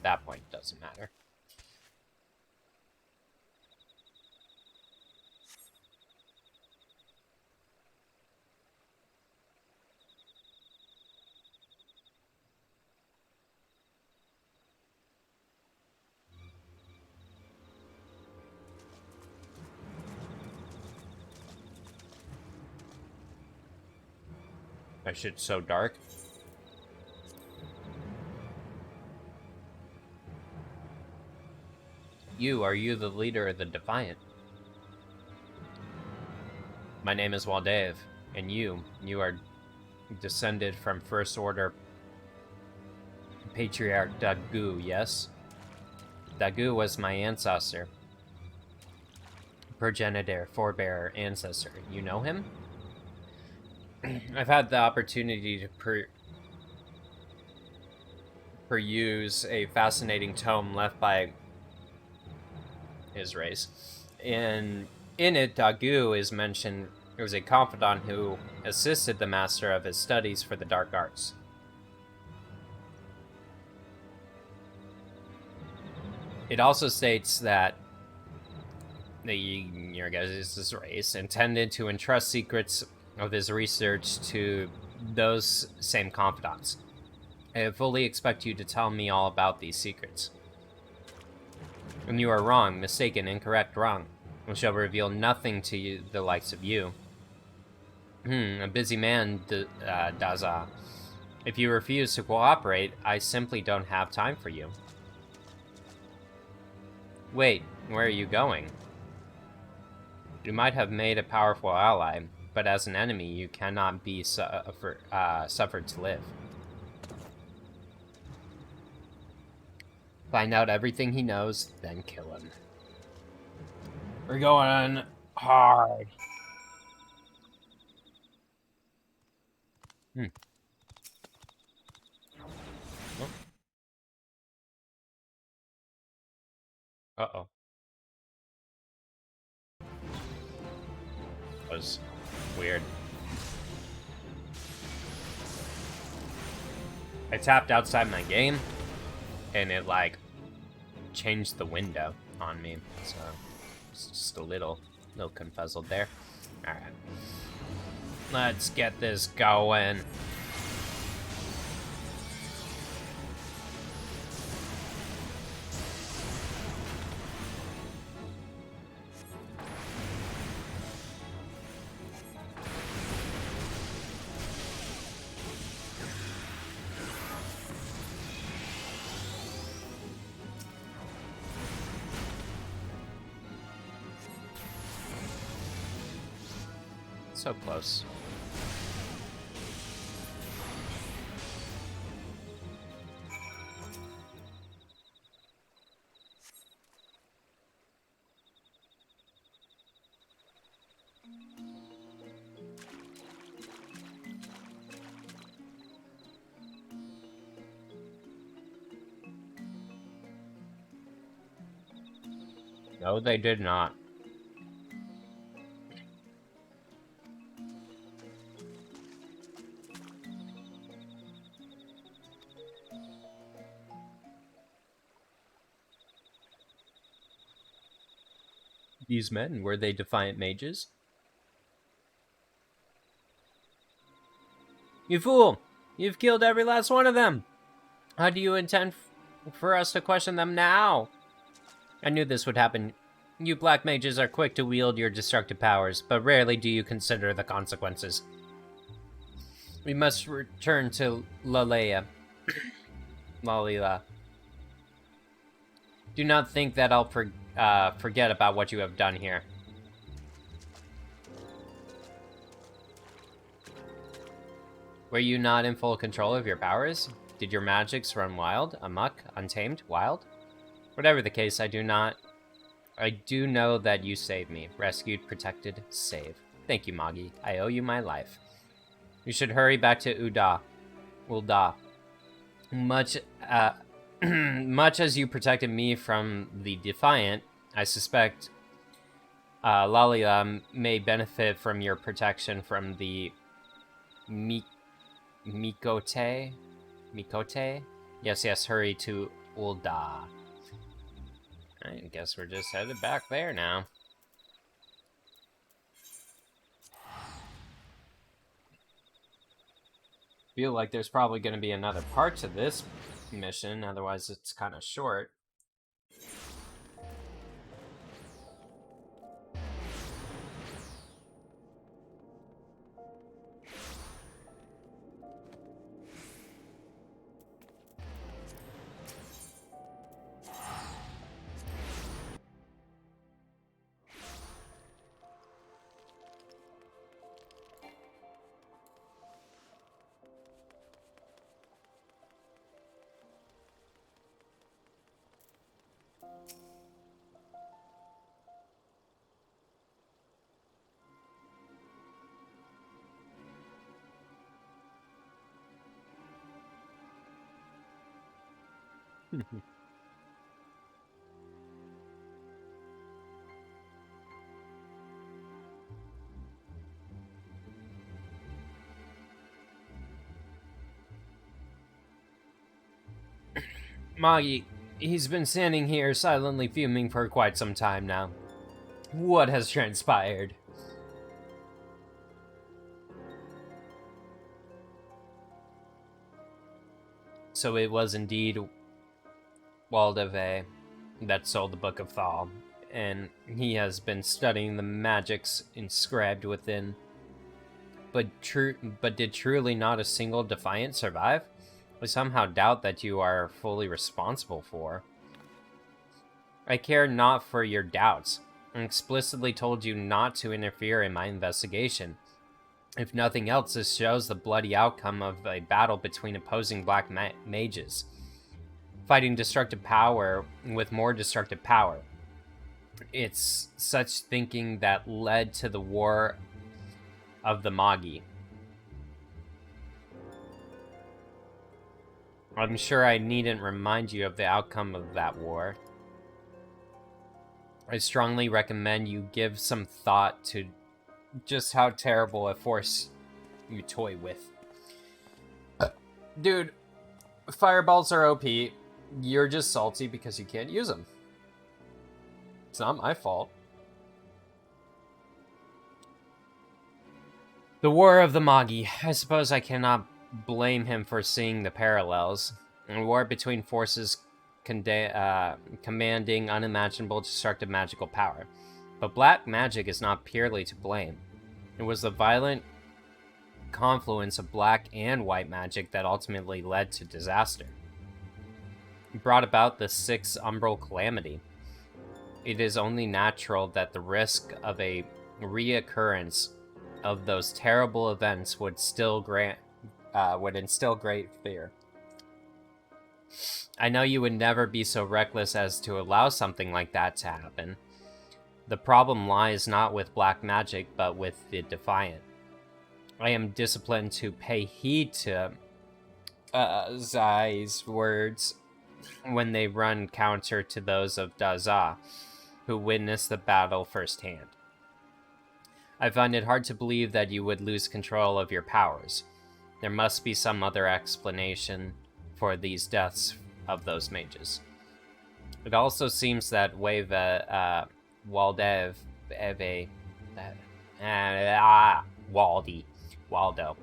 That point doesn't matter. That shit's so dark. Are you the leader of the Defiant? My name is Waldave, and you are descended from First Order Patriarch Dagu, yes? Dagu was my ancestor. Progenitor, forebearer, ancestor. You know him? I've had the opportunity to peruse a fascinating tome left by his race. In it, Dagu is mentioned. It was a confidant who assisted the master of his studies for the dark arts. It also states that your guys' race intended to entrust secrets of his research to those same confidants. I fully expect you to tell me all about these secrets. And you are wrong, mistaken, incorrect, wrong. I shall reveal nothing to you, the likes of you. A busy man, Daza. If you refuse to cooperate, I simply don't have time for you. Wait, where are you going? You might have made a powerful ally, but as an enemy, you cannot be suffered to live. Find out everything he knows, then kill him. We're going hard. Oh. Uh-oh. That was weird. I tapped outside my game, and it, like, changed the window on me, so it's just a little confuzzled there. Alright. Let's get this going. So close. No, they did not. These men, were they defiant mages? You fool! You've killed every last one of them! How do you intend for us to question them now? I knew this would happen. You black mages are quick to wield your destructive powers, but rarely do you consider the consequences. We must return to Lalea. Lalila. Do not think that I'll forget about what you have done here. Were you not in full control of your powers? Did your magics run wild, amok, untamed, wild? Whatever the case, I do know that you saved me. Rescued, protected, saved. Thank you, Magi. I owe you my life. You should hurry back to Ul'dah. Much as you protected me from the Defiant, I suspect Lalila may benefit from your protection from the Mikote? Mikote? Yes, hurry to Ul'dah. I guess we're just headed back there now. Feel like there's probably going to be another part to this mission, otherwise it's kind of short. Magi, he's been standing here silently fuming for quite some time now. What has transpired? So it was indeed Waldeve that sold the Book of Thal, and he has been studying the magics inscribed within. But did truly not a single Defiant survive? I somehow doubt that you are fully responsible for. I care not for your doubts. I explicitly told you not to interfere in my investigation. If nothing else, this shows the bloody outcome of a battle between opposing black mages, fighting destructive power with more destructive power. It's such thinking that led to the War of the Magi. I'm sure I needn't remind you of the outcome of that war. I strongly recommend you give some thought to just how terrible a force you toy with. Dude, fireballs are OP. You're just salty because you can't use them. It's not my fault. The War of the Magi. I suppose I cannot blame him for seeing the parallels. A war between forces commanding unimaginable destructive magical power. But black magic is not purely to blame. It was the violent confluence of black and white magic that ultimately led to disaster. It brought about the Sixth Umbral Calamity. It is only natural that the risk of a reoccurrence of those terrible events would instill great fear. I know you would never be so reckless as to allow something like that to happen. The problem lies not with black magic, but with the Defiant. I am disciplined to pay heed to Zai's words when they run counter to those of Daza, who witnessed the battle firsthand. I find it hard to believe that you would lose control of your powers. There must be some other explanation for these deaths of those mages. It also seems that Waldev, Waldo,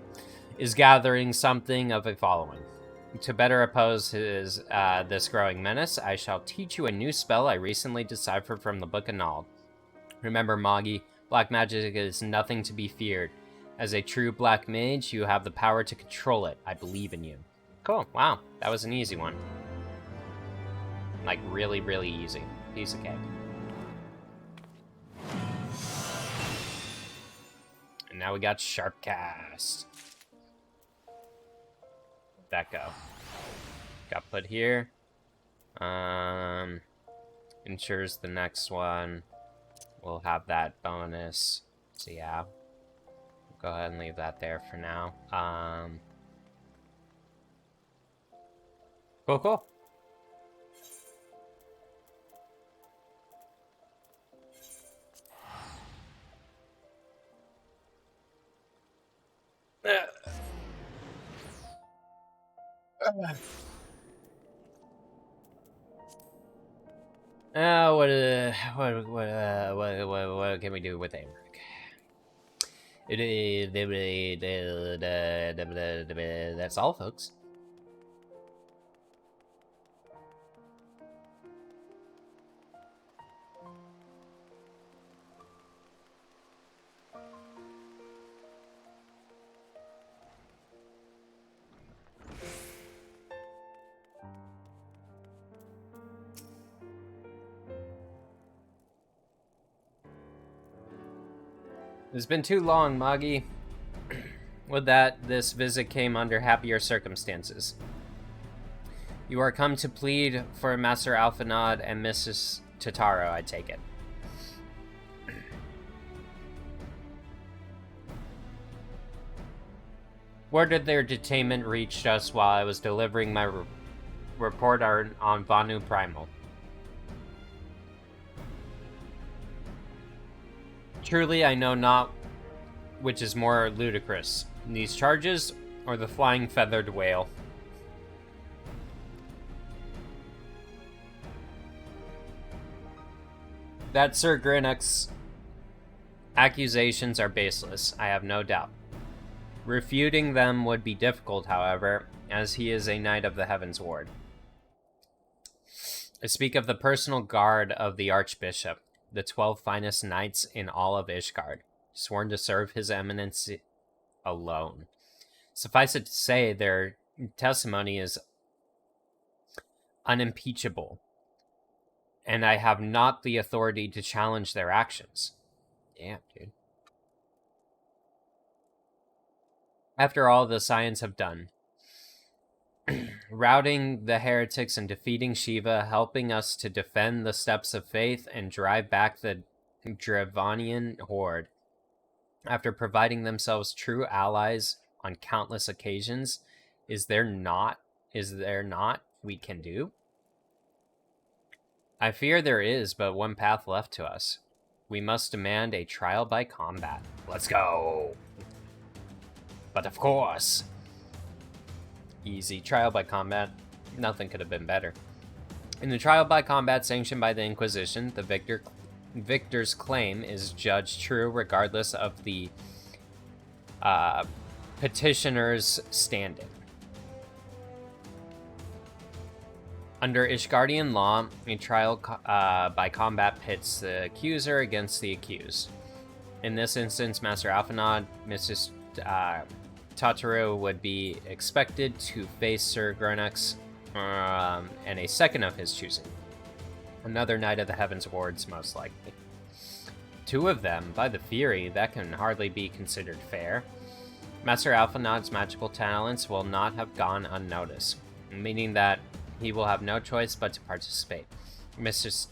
is gathering something of a following. To better oppose his this growing menace, I shall teach you a new spell I recently deciphered from the Book of Nald. Remember, Moggy, black magic is nothing to be feared. As a true black mage, you have the power to control it. I believe in you. Cool. Wow, that was an easy one. Like, really, really easy. Piece of cake. And now we got Sharpcast. That go. Got put here. Ensures the next one will have that bonus. So yeah. Go ahead and leave that there for now. Cool. What can we do with Amric? That's all, folks. It's been too long, Moggy. With that, this visit came under happier circumstances. You are come to plead for Master Alphanod and Mrs. Totaro, I take it. Word of their detainment reached us while I was delivering my report on Vanu Primal. Truly, I know not which is more ludicrous, these charges or the flying feathered whale. That Sir Grinnock's accusations are baseless, I have no doubt. Refuting them would be difficult, however, as he is a knight of the Heavensward. I speak of the personal guard of the Archbishop, the 12 finest knights in all of Ishgard, sworn to serve his eminence alone. Suffice it to say, their testimony is unimpeachable, and I have not the authority to challenge their actions. Damn, dude. After all the Scions have done, routing the heretics and defeating Shiva, helping us to defend the steps of faith and drive back the Dravanian horde, after providing themselves true allies on countless occasions, is there not we can do? I fear there is but one path left to us. We must demand a trial by combat. Let's go! But of course! Easy. Trial by combat. Nothing could have been better. In the trial by combat sanctioned by the Inquisition, the victor's claim is judged true regardless of the petitioner's standing. Under Ishgardian law, a trial by combat pits the accuser against the accused. In this instance, Master Alphanod, Mrs. Totaro would be expected to face Sir Grinnock's and a second of his choosing. Another Knight of the Heavenswards, most likely. Two of them, by the Fury, that can hardly be considered fair. Master Alphanod's magical talents will not have gone unnoticed, meaning that he will have no choice but to participate. Mr.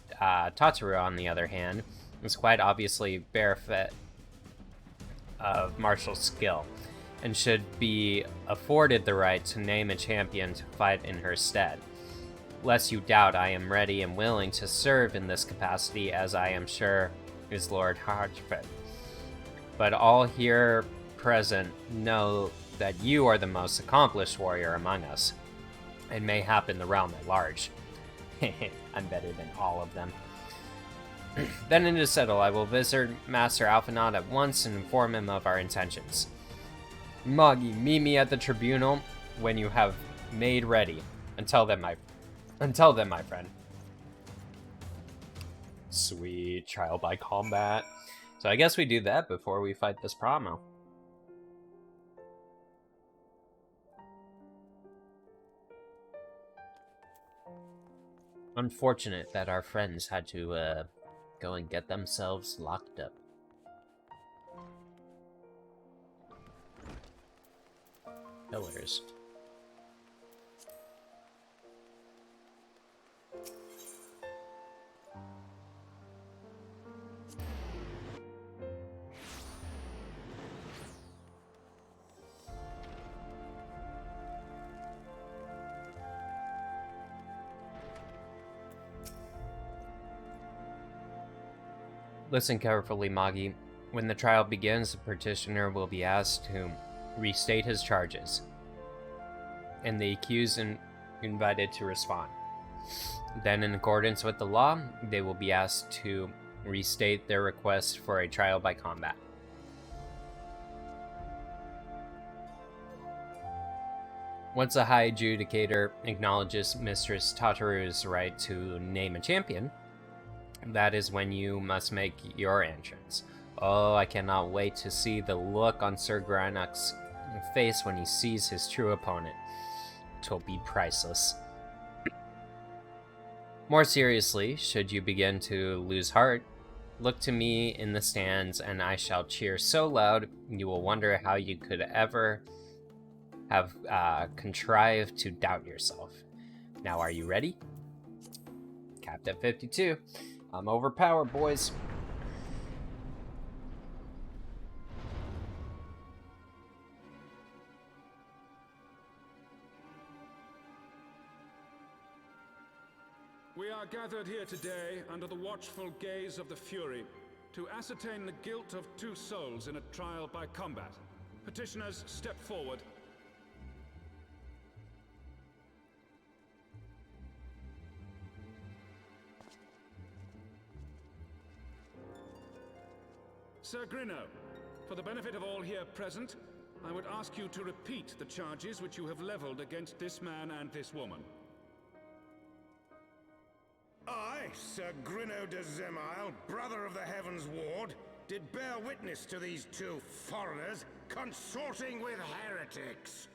Totaro, on the other hand, is quite obviously bereft of martial skill, and should be afforded the right to name a champion to fight in her stead. Lest you doubt, I am ready and willing to serve in this capacity, as I am sure is Lord Hartford. But all here present know that you are the most accomplished warrior among us, and mayhap in the realm at large. I'm better than all of them. Then it is settled. I will visit Master Alphinaud at once and inform him of our intentions. Magi, meet me at the tribunal when you have made ready. Until then, my friend. Sweet. Trial by combat. So I guess we do that before we fight this promo. Unfortunate that our friends had to go and get themselves locked up. Pillars. Listen carefully, Magi. When the trial begins, the petitioner will be asked to restate his charges, and the accused invited to respond. Then, in accordance with the law, they will be asked to restate their request for a trial by combat. Once a high adjudicator acknowledges Mistress Tataru's right to name a champion, that is when you must make your entrance. Oh, I cannot wait to see the look on Sir Grannock's face when he sees his true opponent. 'Twill be priceless. More seriously, should you begin to lose heart, look to me in the stands and I shall cheer so loud you will wonder how you could ever have contrived to doubt yourself. Now are you ready? Capped at 52. I'm overpowered, boys. We are gathered here today under the watchful gaze of the Fury to ascertain the guilt of 2 souls in a trial by combat. Petitioners, step forward. Sir Grinno, for the benefit of all here present, I would ask you to repeat the charges which you have leveled against this man and this woman. I, Sir Grinno de Zemile, brother of the Heavensward, did bear witness to these 2 foreigners consorting with heretics.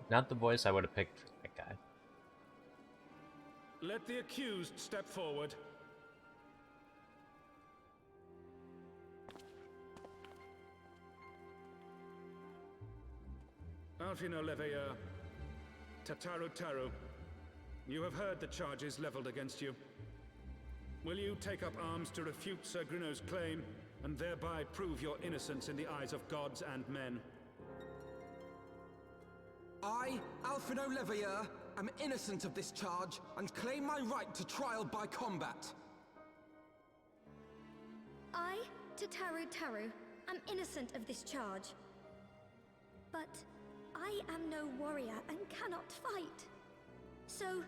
Not the voice I would have picked for that guy. Let the accused step forward. Alfino Leveilleur, Tataru, you have heard the charges leveled against you. Will you take up arms to refute Sir Grinno's claim, and thereby prove your innocence in the eyes of gods and men? I, Alfino Leveilleur, am innocent of this charge, and claim my right to trial by combat. I, Tataru, am innocent of this charge. But I am no warrior and cannot fight. So,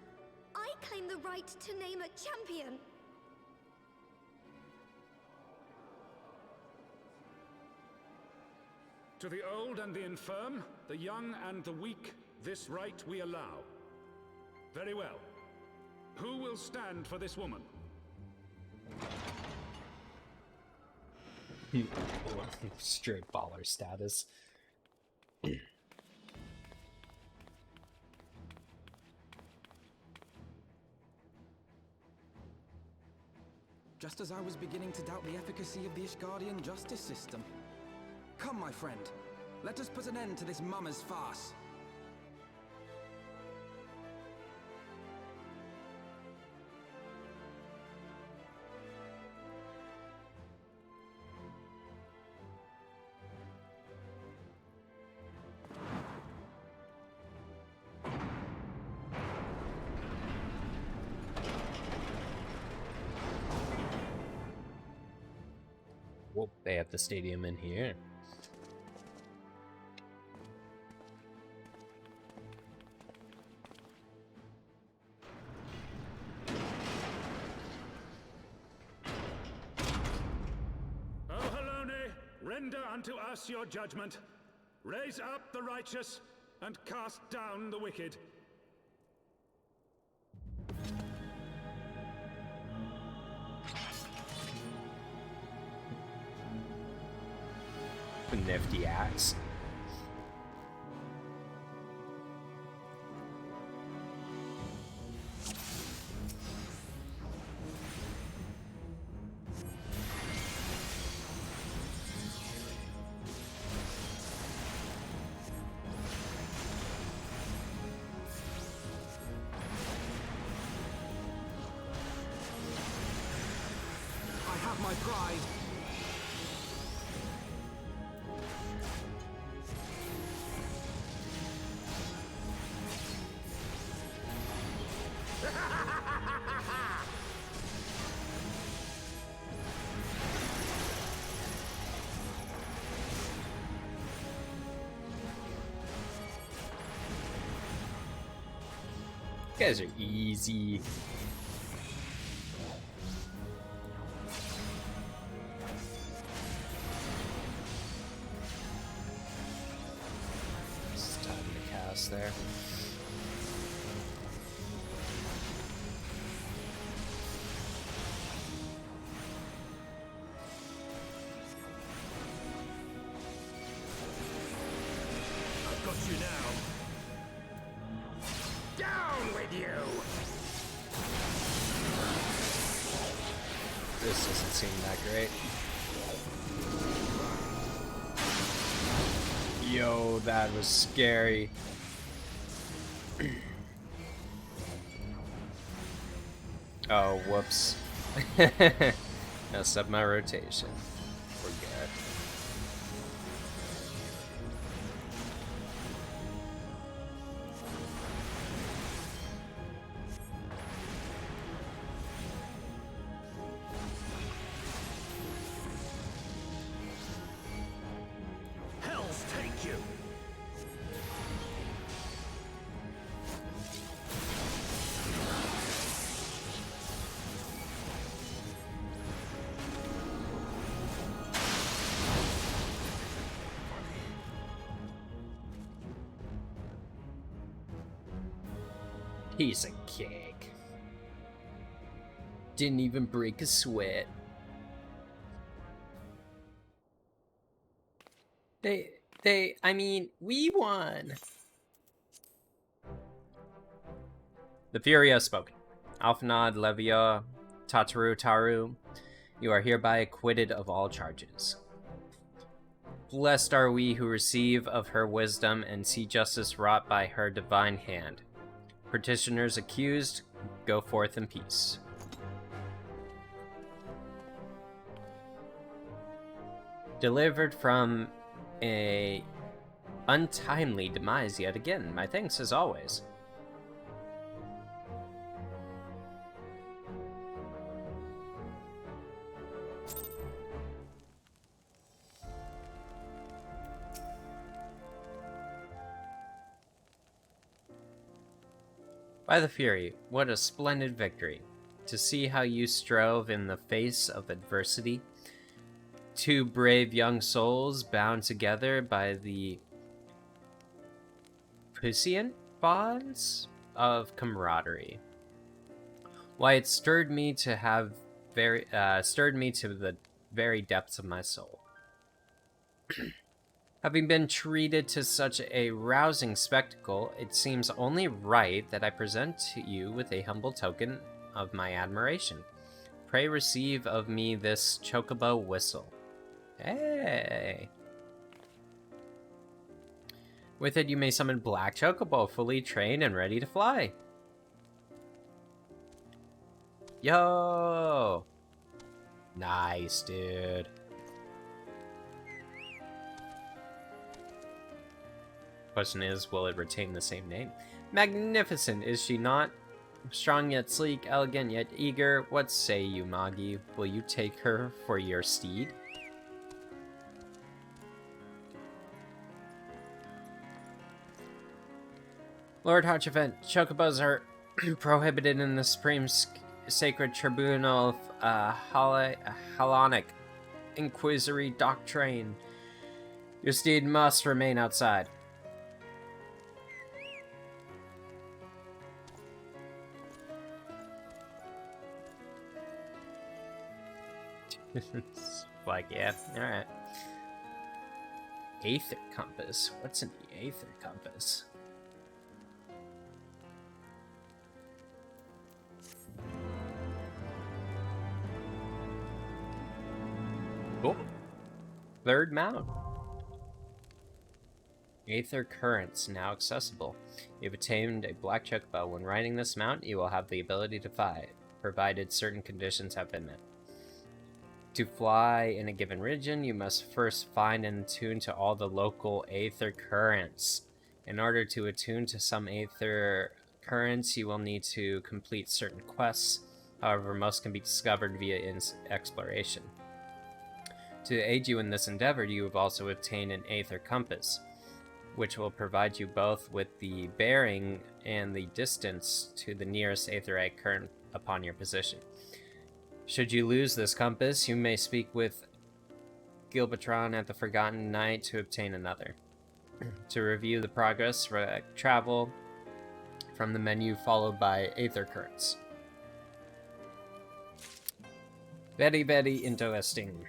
I claim the right to name a champion. To the old and the infirm, the young and the weak, this right we allow. Very well. Who will stand for this woman? Straight baller status. Just as I was beginning to doubt the efficacy of the Ishgardian justice system. Come, my friend. Let us put an end to this mummer's farce. Whoop, they have the stadium in here. Render unto us your judgment. Raise up the righteous, and cast down the wicked. Nifty axe. I have my pride. You guys are easy. It's time to cast there. I've got you now. Down with you! This doesn't seem that great. Yo, that was scary. Oh, whoops. Messed up my rotation. We're good. Hells take you! He's a cake. Didn't even break a sweat. I mean, we won. The Fury has spoken. Alphanod, Levia, Taru, you are hereby acquitted of all charges. Blessed are we who receive of her wisdom and see justice wrought by her divine hand. Petitioners accused, go forth in peace. Delivered from a untimely demise yet again. My thanks as always. By the Fury, what a splendid victory. To see how you strove in the face of adversity. Two brave young souls bound together by the puissant bonds of camaraderie. Why, it stirred me to the very depths of my soul. Having been treated to such a rousing spectacle, it seems only right that I present to you with a humble token of my admiration. Pray receive of me this chocobo whistle. Hey! With it you may summon Black Chocobo, fully trained and ready to fly. Yo! Nice, dude. Question is, will it retain the same name? Magnificent, is she not? Strong yet sleek, elegant yet eager. What say you, Magi? Will you take her for your steed? Lord Harchevent, chocobos are prohibited in the Supreme Sacred Tribunal of Halonic inquisitory doctrine. Your steed must remain outside. Like, yeah, alright. Aether compass. What's in the Aether compass? Cool. Third mount. Aether currents now accessible. You've attained a black chocobo. When riding this mount, you will have the ability to fly, provided certain conditions have been met. To fly in a given region, you must first find and attune to all the local Aether currents. In order to attune to some Aether currents, you will need to complete certain quests. However, most can be discovered via exploration. To aid you in this endeavor, you have also obtained an Aether compass, which will provide you both with the bearing and the distance to the nearest Aetherite current upon your position. Should you lose this compass, you may speak with Gilbatron at the Forgotten Night to obtain another. To review the progress, travel from the menu followed by Aether currents. Very, very interesting.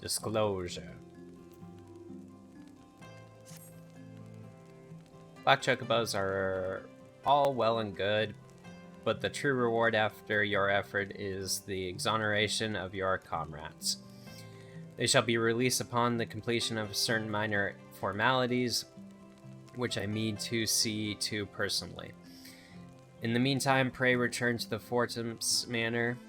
Disclosure. Black chocobos are all well and good, but the true reward after your effort is the exoneration of your comrades. They shall be released upon the completion of certain minor formalities, which I mean to see to personally. In the meantime, pray return to the Fortum's Manor.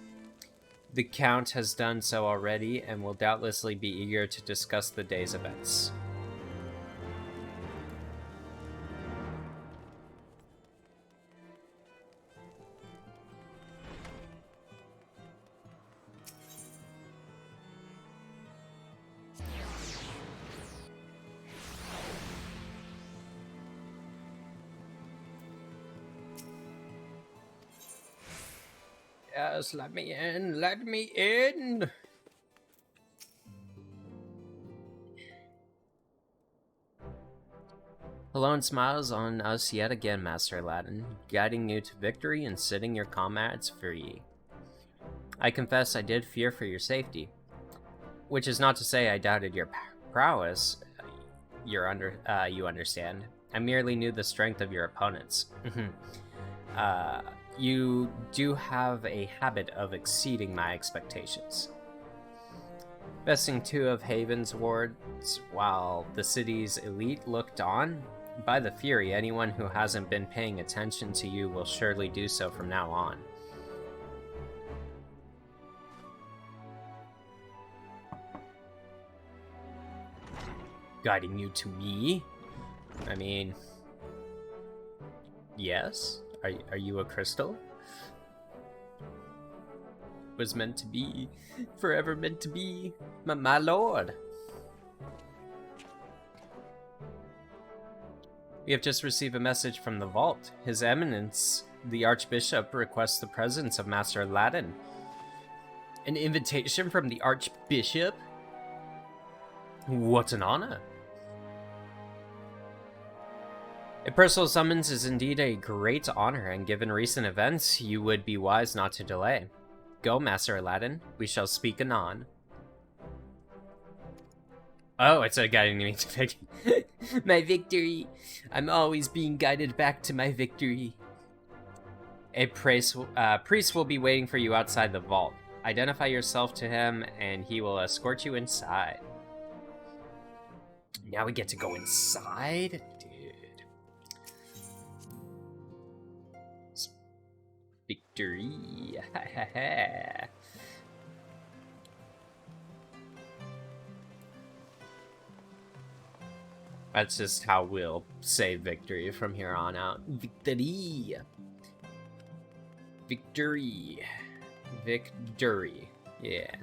The Count has done so already, and will doubtlessly be eager to discuss the day's events. Yes, let me in, let me in! Alone smiles on us yet again, Master Aladdin, guiding you to victory and setting your comrades free. I confess I did fear for your safety, which is not to say I doubted your prowess. You understand. I merely knew the strength of your opponents. You do have a habit of exceeding my expectations. Besting 2 of Heavenswards while the city's elite looked on. By the Fury, anyone who hasn't been paying attention to you will surely do so from now on. Guiding you to me? I mean, yes? Are you a crystal? Was meant to be, forever meant to be, my lord. We have just received a message from the vault. His Eminence, the Archbishop, requests the presence of Master Aladdin. An invitation from the Archbishop? What an honor. A personal summons is indeed a great honor, and given recent events, you would be wise not to delay. Go, Master Aladdin. We shall speak anon. Oh, it's a guiding me to victory. My victory. I'm always being guided back to my victory. A priest will be waiting for you outside the vault. Identify yourself to him, and he will escort you inside. Now we get to go inside? Victory. That's just how we'll say victory from here on out. Victory. Victory. Victory. Yeah.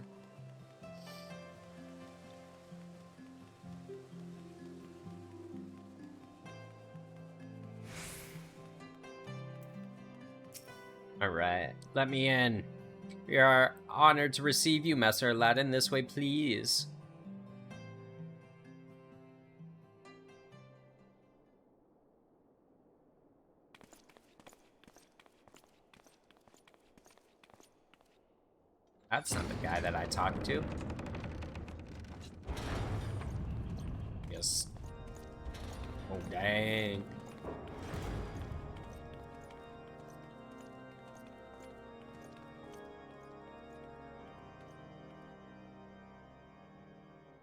Alright, let me in. We are honored to receive you, Messer Aladdin. This way, please. That's not the guy that I talked to. Yes. Oh, dang.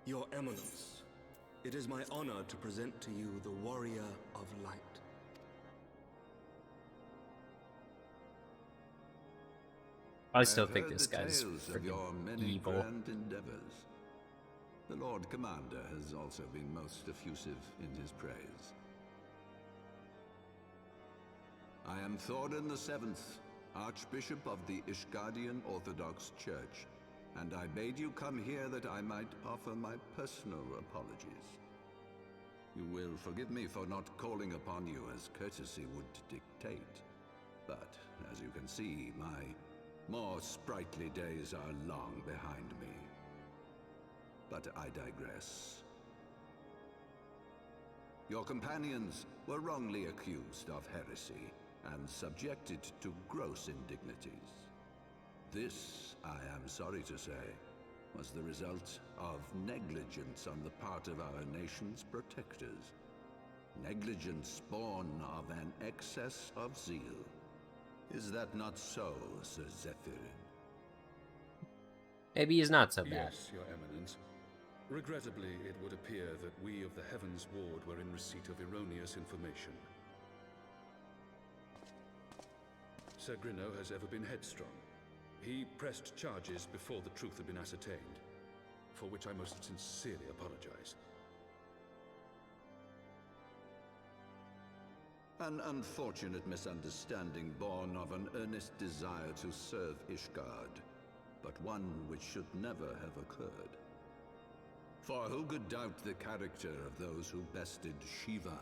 Your Eminence, it is my honor to present to you the Warrior of Light. I still I've think heard this the guy's tales of your freaking many evil. grand endeavors. The Lord Commander has also been most effusive in his praise. I am Thorin VII, Archbishop of the Ishgardian Orthodox Church, and I bade you come here that I might offer my personal apologies. You will forgive me for not calling upon you as courtesy would dictate, but as you can see, my more sprightly days are long behind me. But I digress. Your companions were wrongly accused of heresy and subjected to gross indignities. This, I am sorry to say, was the result of negligence on the part of our nation's protectors. Negligence born of an excess of zeal. Is that not so, Sir Zephyrin? Maybe he's not so bad. Yes, Your Eminence. Regrettably, it would appear that we of the Heavensward were in receipt of erroneous information. Sir Grinno has ever been headstrong. He pressed charges before the truth had been ascertained, for which I most sincerely apologize. An unfortunate misunderstanding born of an earnest desire to serve Ishgard, but one which should never have occurred. For who could doubt the character of those who bested Shiva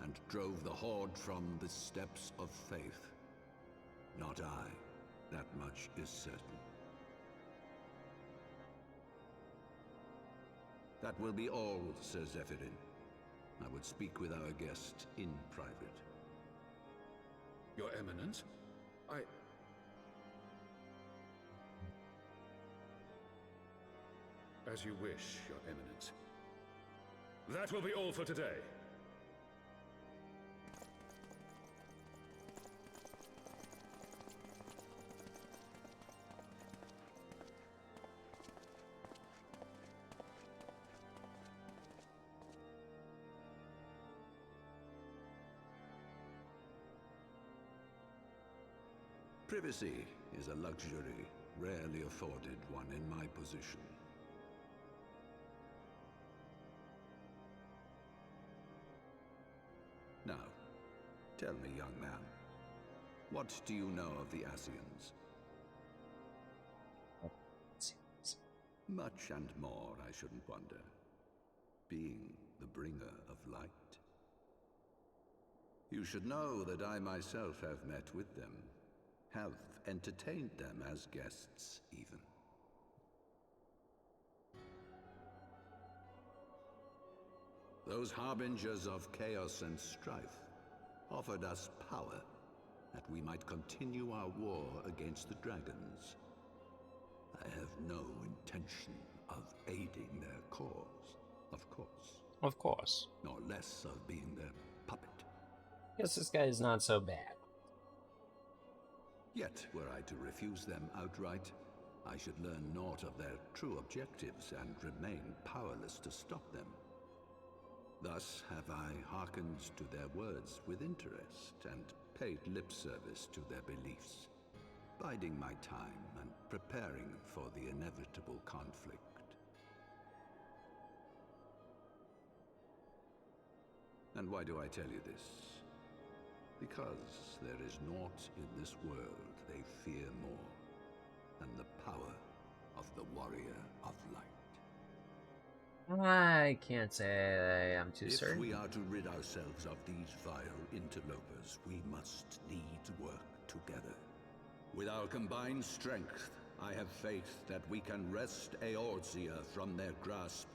and drove the Horde from the steps of faith? Not I. That much is certain. That will be all, Sir Zephyrin. I would speak with our guest in private. Your Eminence? As you wish, Your Eminence. That will be all for today. Privacy is a luxury rarely afforded one in my position. Now, tell me, young man, what do you know of the Asians? Much and more, I shouldn't wonder. Being the bringer of light. You should know that I myself have met with them, have entertained them as guests, even. Those harbingers of chaos and strife offered us power, that we might continue our war against the dragons. I have no intention of aiding their cause, of course. Of course. Nor less of being their puppet. Guess this guy is not so bad. Yet, were I to refuse them outright, I should learn naught of their true objectives and remain powerless to stop them. Thus have I hearkened to their words with interest and paid lip service to their beliefs, biding my time and preparing for the inevitable conflict. And why do I tell you this? Because there is naught in this world they fear more than the power of the Warrior of Light. I can't say I'm too certain. If we are to rid ourselves of these vile interlopers, we must needs work together. With our combined strength, I have faith that we can wrest Eorzea from their grasp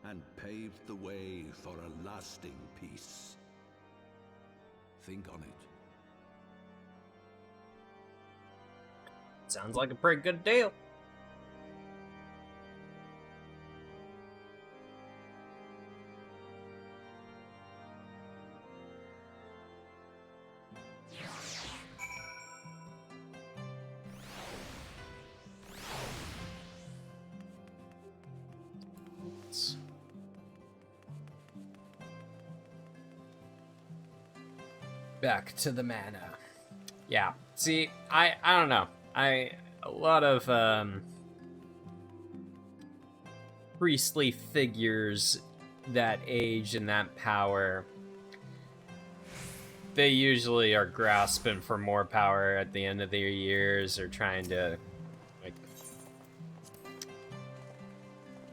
and pave the way for a lasting peace. Think on it. Sounds like a pretty good deal. Back to the mana. Yeah. See, I don't know. A lot of priestly figures that age and that power, they usually are grasping for more power at the end of their years, or trying to, like,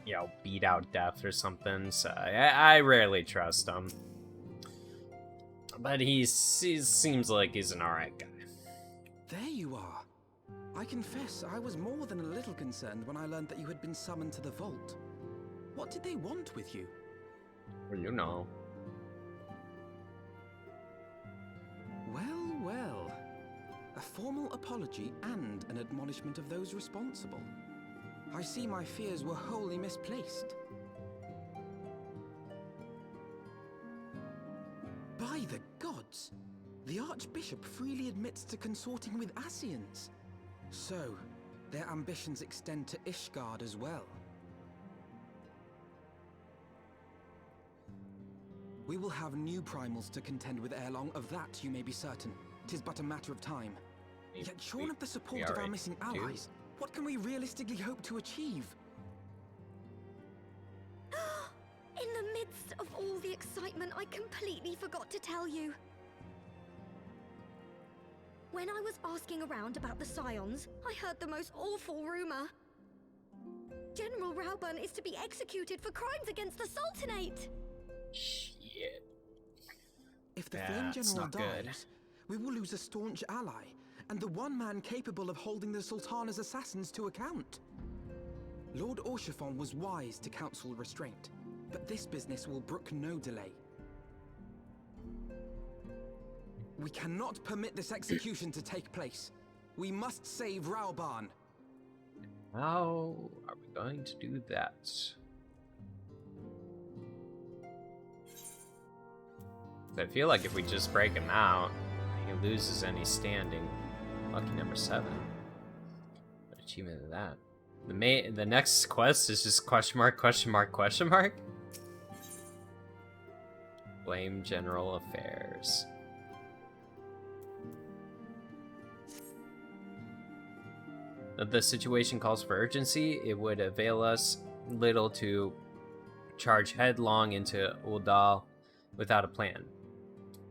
you know, beat out death or something. So I rarely trust him. But he seems like he's an alright guy. There you are. I confess, I was more than a little concerned when I learned that you had been summoned to the vault. What did they want with you? Well, you know. Well, well. A formal apology and an admonishment of those responsible. I see my fears were wholly misplaced. By the gods! The Archbishop freely admits to consorting with Ascians. So, their ambitions extend to Ishgard as well. We will have new primals to contend with ere long, of that you may be certain. 'Tis but a matter of time. Yet shorn of the support of our missing allies, what can we realistically hope to achieve? In the midst of all the excitement, I completely forgot to tell you. When I was asking around about the Scions, I heard the most awful rumor. General Rauburn is to be executed for crimes against the Sultanate. Shit. If the Flame General dies, we will lose a staunch ally, and the one man capable of holding the Sultana's assassins to account. Lord Orshafon was wise to counsel restraint, but this business will brook no delay. We cannot permit this execution to take place. We must save Rauburn. How are we going to do that? I feel like if we just break him out, he loses any standing. Lucky number 7. What achievement is that? The next quest is just question mark, question mark, question mark? Blame General Affairs. If the situation calls for urgency, it would avail us little to charge headlong into Uldal without a plan.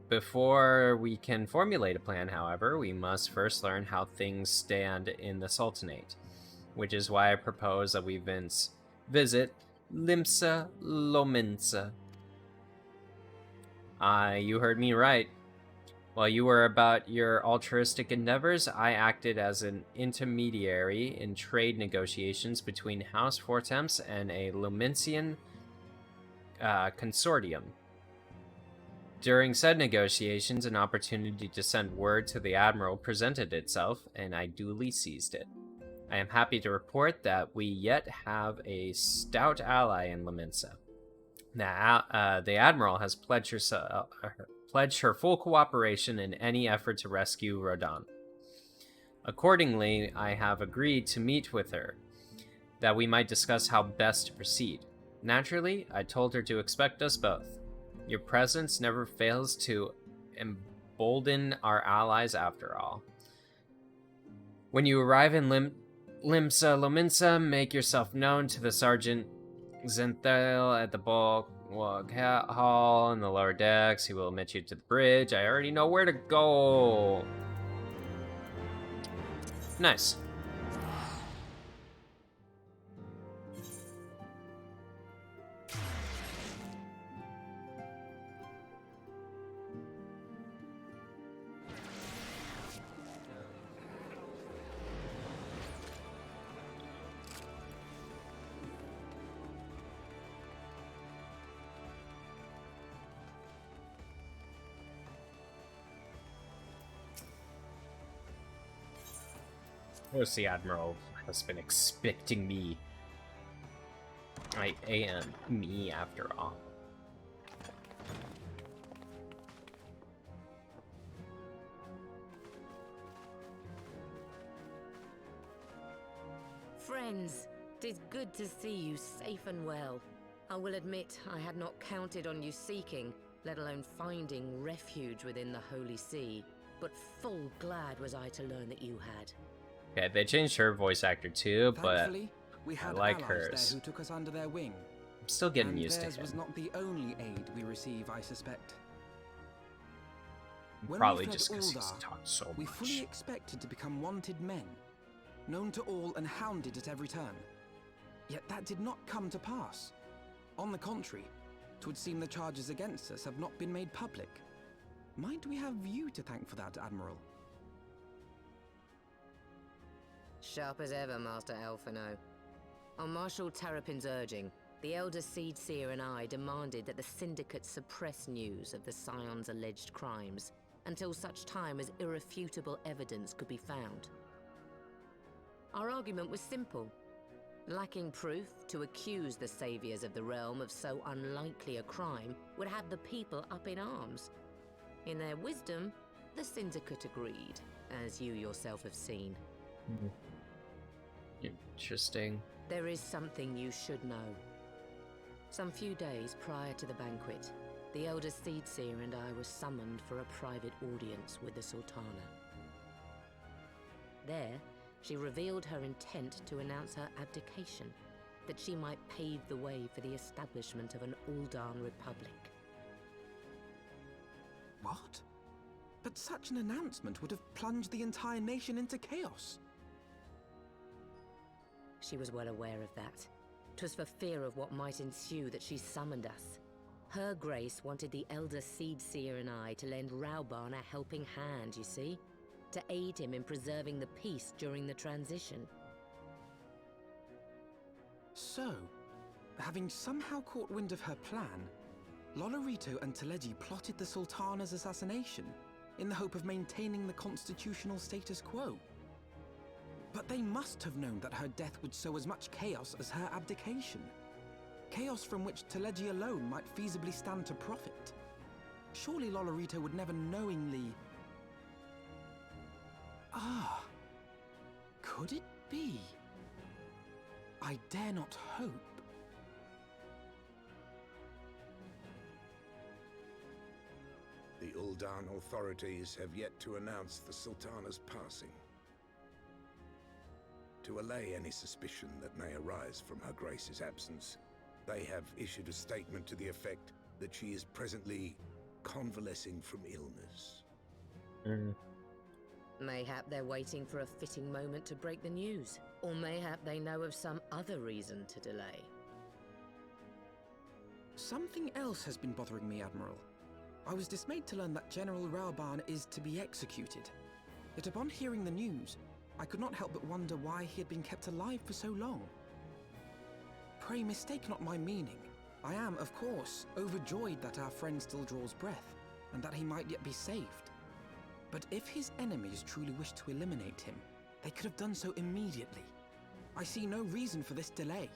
Before we can formulate a plan, however, we must first learn how things stand in the Sultanate, which is why I propose that we visit Limsa Lominsa. You heard me right. While you were about your altruistic endeavors, I acted as an intermediary in trade negotiations between House Fortemps and a Lumensian consortium. During said negotiations, an opportunity to send word to the Admiral presented itself, and I duly seized it. I am happy to report that we yet have a stout ally in Lumensa. The Admiral has pledged her full cooperation in any effort to rescue Rodan. Accordingly, I have agreed to meet with her, that we might discuss how best to proceed. Naturally, I told her to expect us both. Your presence never fails to embolden our allies after all. When you arrive in Limsa Lominsa, make yourself known to the Sergeant Zenthal at the bulk hall in the lower decks. He will admit you to the bridge. I already know where to go. Nice. course the Admiral has been expecting me. I am me after all. Friends, 'tis good to see you safe and well. I will admit I had not counted on you seeking, let alone finding refuge within the Holy See, but full glad was I to learn that you had. Okay, they changed her voice actor too, but Thankfully, we had I like allies hers. there who took us under their wing. I'm still getting And used to theirs him. was not the only aid we receive, I suspect. When Probably we fled just because he's Uldar, talked so we much. fully expected to become wanted men, known to all and hounded at every turn. Yet that did not come to pass. On the contrary, 'twould seem the charges against us have not been made public. Might we have you to thank for that, Admiral? Sharp as ever, Master Alphino. On Marshal Terrapin's urging, the Elder Seed Seer and I demanded that the Syndicate suppress news of the Scion's alleged crimes until such time as irrefutable evidence could be found. Our argument was simple. Lacking proof, to accuse the saviors of the realm of so unlikely a crime would have the people up in arms. In their wisdom, the Syndicate agreed, as you yourself have seen. Interesting. There is something you should know. Some few days prior to the banquet, the Elder Seed Seer and I were summoned for a private audience with the Sultana. There, she revealed her intent to announce her abdication, that she might pave the way for the establishment of an Uldan Republic. What? But such an announcement would have plunged the entire nation into chaos. She was well aware of that. 'Twas for fear of what might ensue that she summoned us. Her Grace wanted the Elder Seed Seer and I to lend Rauban a helping hand, you see? To aid him in preserving the peace during the transition. So, having somehow caught wind of her plan, Lolorito and Teleji plotted the Sultana's assassination in the hope of maintaining the constitutional status quo. But they must have known that her death would sow as much chaos as her abdication. Chaos from which Teleji alone might feasibly stand to profit. Surely Lolorito would never knowingly... Ah, could it be? I dare not hope. The Uldan authorities have yet to announce the Sultana's passing. To allay any suspicion that may arise from Her Grace's absence, they have issued a statement to the effect that she is presently convalescing from illness. Mayhap they're waiting for a fitting moment to break the news. Or mayhap they know of some other reason to delay. Something else has been bothering me, Admiral. I was dismayed to learn that General Rauban is to be executed. Yet upon hearing the news, I could not help but wonder why he had been kept alive for so long. Pray mistake not my meaning. I am, of course, overjoyed that our friend still draws breath, and that he might yet be saved. But if his enemies truly wished to eliminate him, they could have done so immediately. I see no reason for this delay.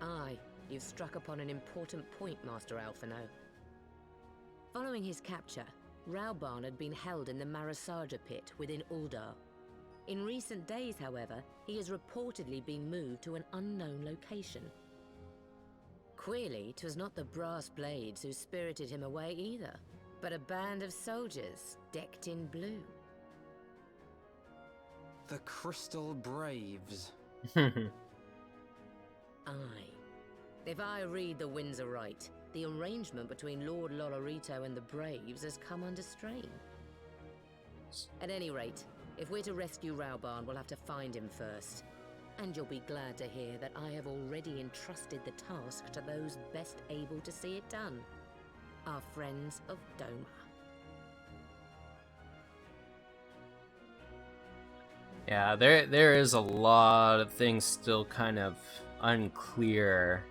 Aye, you've struck upon an important point, Master Alphino. Following his capture, Rauban had been held in the Marasaja pit within Uldar. In recent days, however, he has reportedly been moved to an unknown location. Queerly, 'twas not the Brass Blades who spirited him away either, but a band of soldiers decked in blue. The Crystal Braves. Aye. If I read the winds aright, the arrangement between Lord Lolorito and the Braves has come under strain. At any rate, if we're to rescue Rauban, we'll have to find him first. And you'll be glad to hear that I have already entrusted the task to those best able to see it done. Our friends of Doma. Yeah, there is a lot of things still kind of unclear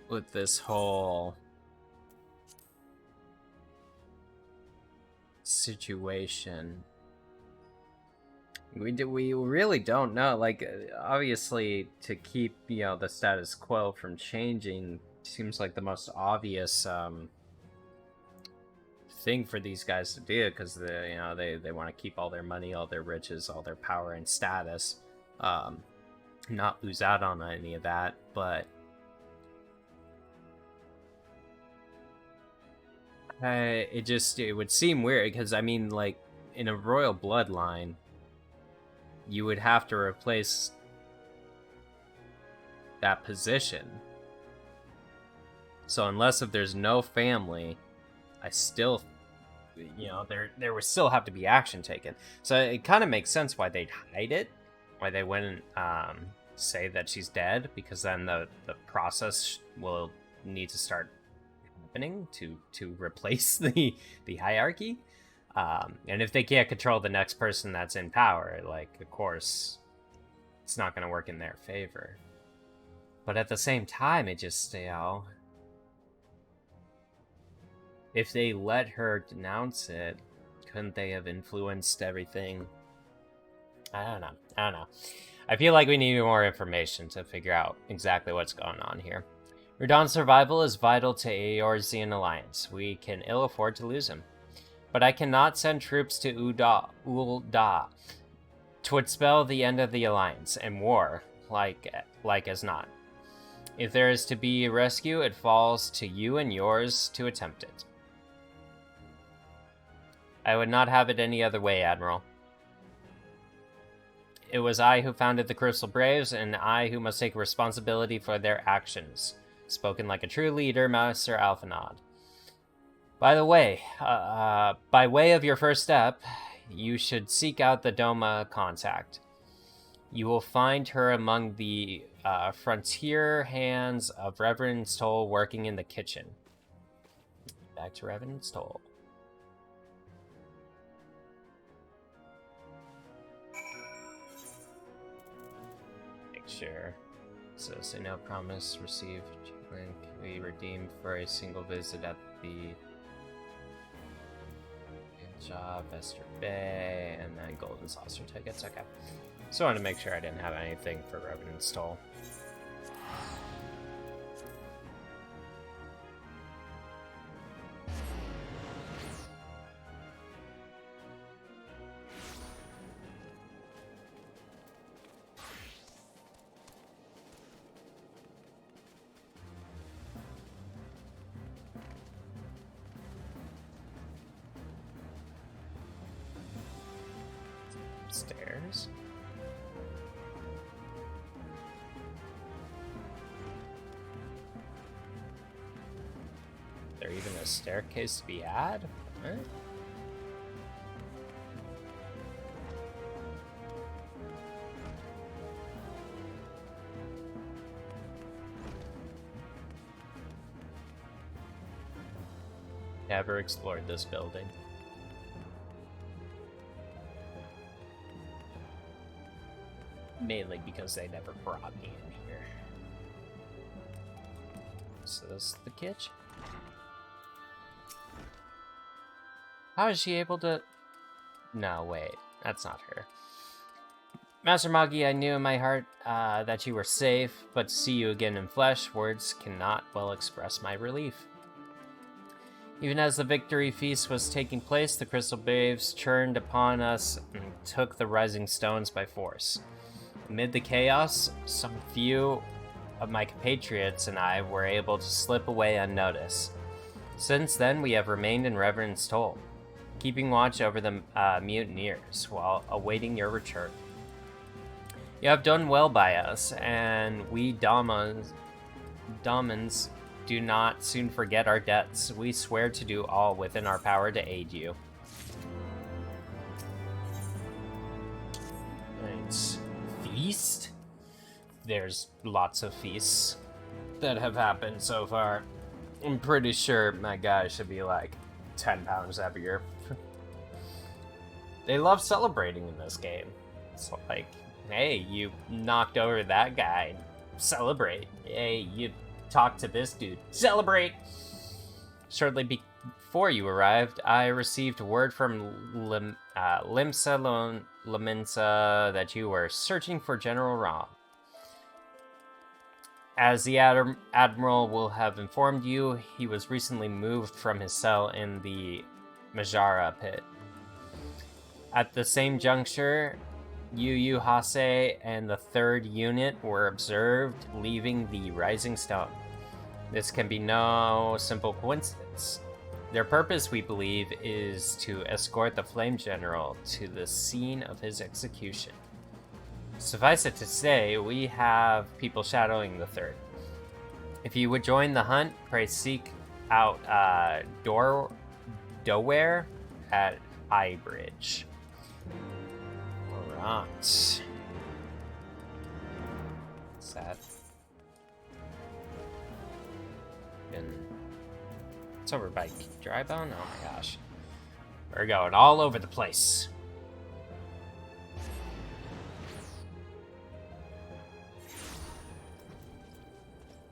with this whole situation. We really don't know. Like, obviously, to keep, you know, the status quo from changing seems like the most obvious thing for these guys to do, because they, you know, they want to keep all their money, all their riches, all their power and status, not lose out on any of that. But it would seem weird, because I mean, like, in a royal bloodline, you would have to replace that position. So unless if there's no family, I still, you know, there would still have to be action taken. So it kind of makes sense why they'd hide it, why they wouldn't say that she's dead, because then the process will need to start happening to replace the hierarchy. And if they can't control the next person that's in power, like, of course, it's not going to work in their favor. But at the same time, it just, you know, if they let her denounce it, couldn't they have influenced everything? I don't know. I feel like we need more information to figure out exactly what's going on here. Radon's survival is vital to Eorzean Alliance. We can ill afford to lose him. But I cannot send troops to Ul'dah. 'Twould spell the end of the Alliance, and war, like as not. If there is to be a rescue, it falls to you and yours to attempt it. I would not have it any other way, Admiral. It was I who founded the Crystal Braves, and I who must take responsibility for their actions. Spoken like a true leader, Master Alphanod. By the way, by way of your first step, you should seek out the Doma contact. You will find her among the frontier hands of Reverend Stoll working in the kitchen. Back to Reverend Stoll. Make sure. So, say no promise received when we redeemed for a single visit at the job, Vester Bay, and then Golden Saucer tickets. Okay. So I wanted to make sure I didn't have anything for Revenant Stoll. Stairs. Is there even a staircase to be had? What? Never explored this building. Mainly because they never brought me in here. So this is the kitchen. How is she able to... No, wait. That's not her. Master Magi, I knew in my heart that you were safe, but to see you again in flesh, words cannot well express my relief. Even as the victory feast was taking place, the Crystal Braves churned upon us and took the rising stones by force. Amid the chaos, some few of my compatriots and I were able to slip away unnoticed. Since then, we have remained in Reverend's Toll, keeping watch over the mutineers while awaiting your return. You have done well by us, and we Domans do not soon forget our debts. We swear to do all within our power to aid you. Right. Feast? There's lots of feasts that have happened so far. I'm pretty sure my guy should be like 10 pounds heavier. They love celebrating in this game. It's like, hey, you knocked over that guy. Celebrate. Hey, you talked to this dude. Celebrate! Shortly before you arrived, I received word from Limsa Laminsa that you were searching for General Ra. As the Admiral will have informed you, he was recently moved from his cell in the Majara pit. At the same juncture, Yu Hase and the 3rd unit were observed leaving the Rising Stone. This can be no simple coincidence. Their purpose, we believe, is to escort the Flame General to the scene of his execution. Suffice it to say, we have people shadowing the 3rd. If you would join the hunt, pray seek out Doware at Eye Bridge. Alright. What's that? It's over by Drybone? Oh my gosh. We're going all over the place.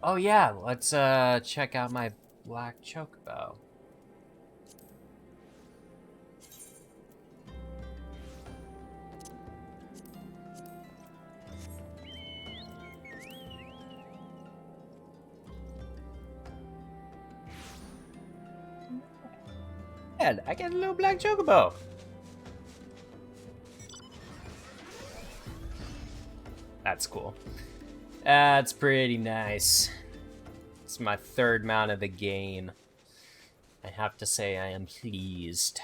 Oh yeah, let's check out my black chocobo. And I get a little black chocobo. That's cool. That's pretty nice. It's my 3rd mount of the game. I have to say I am pleased.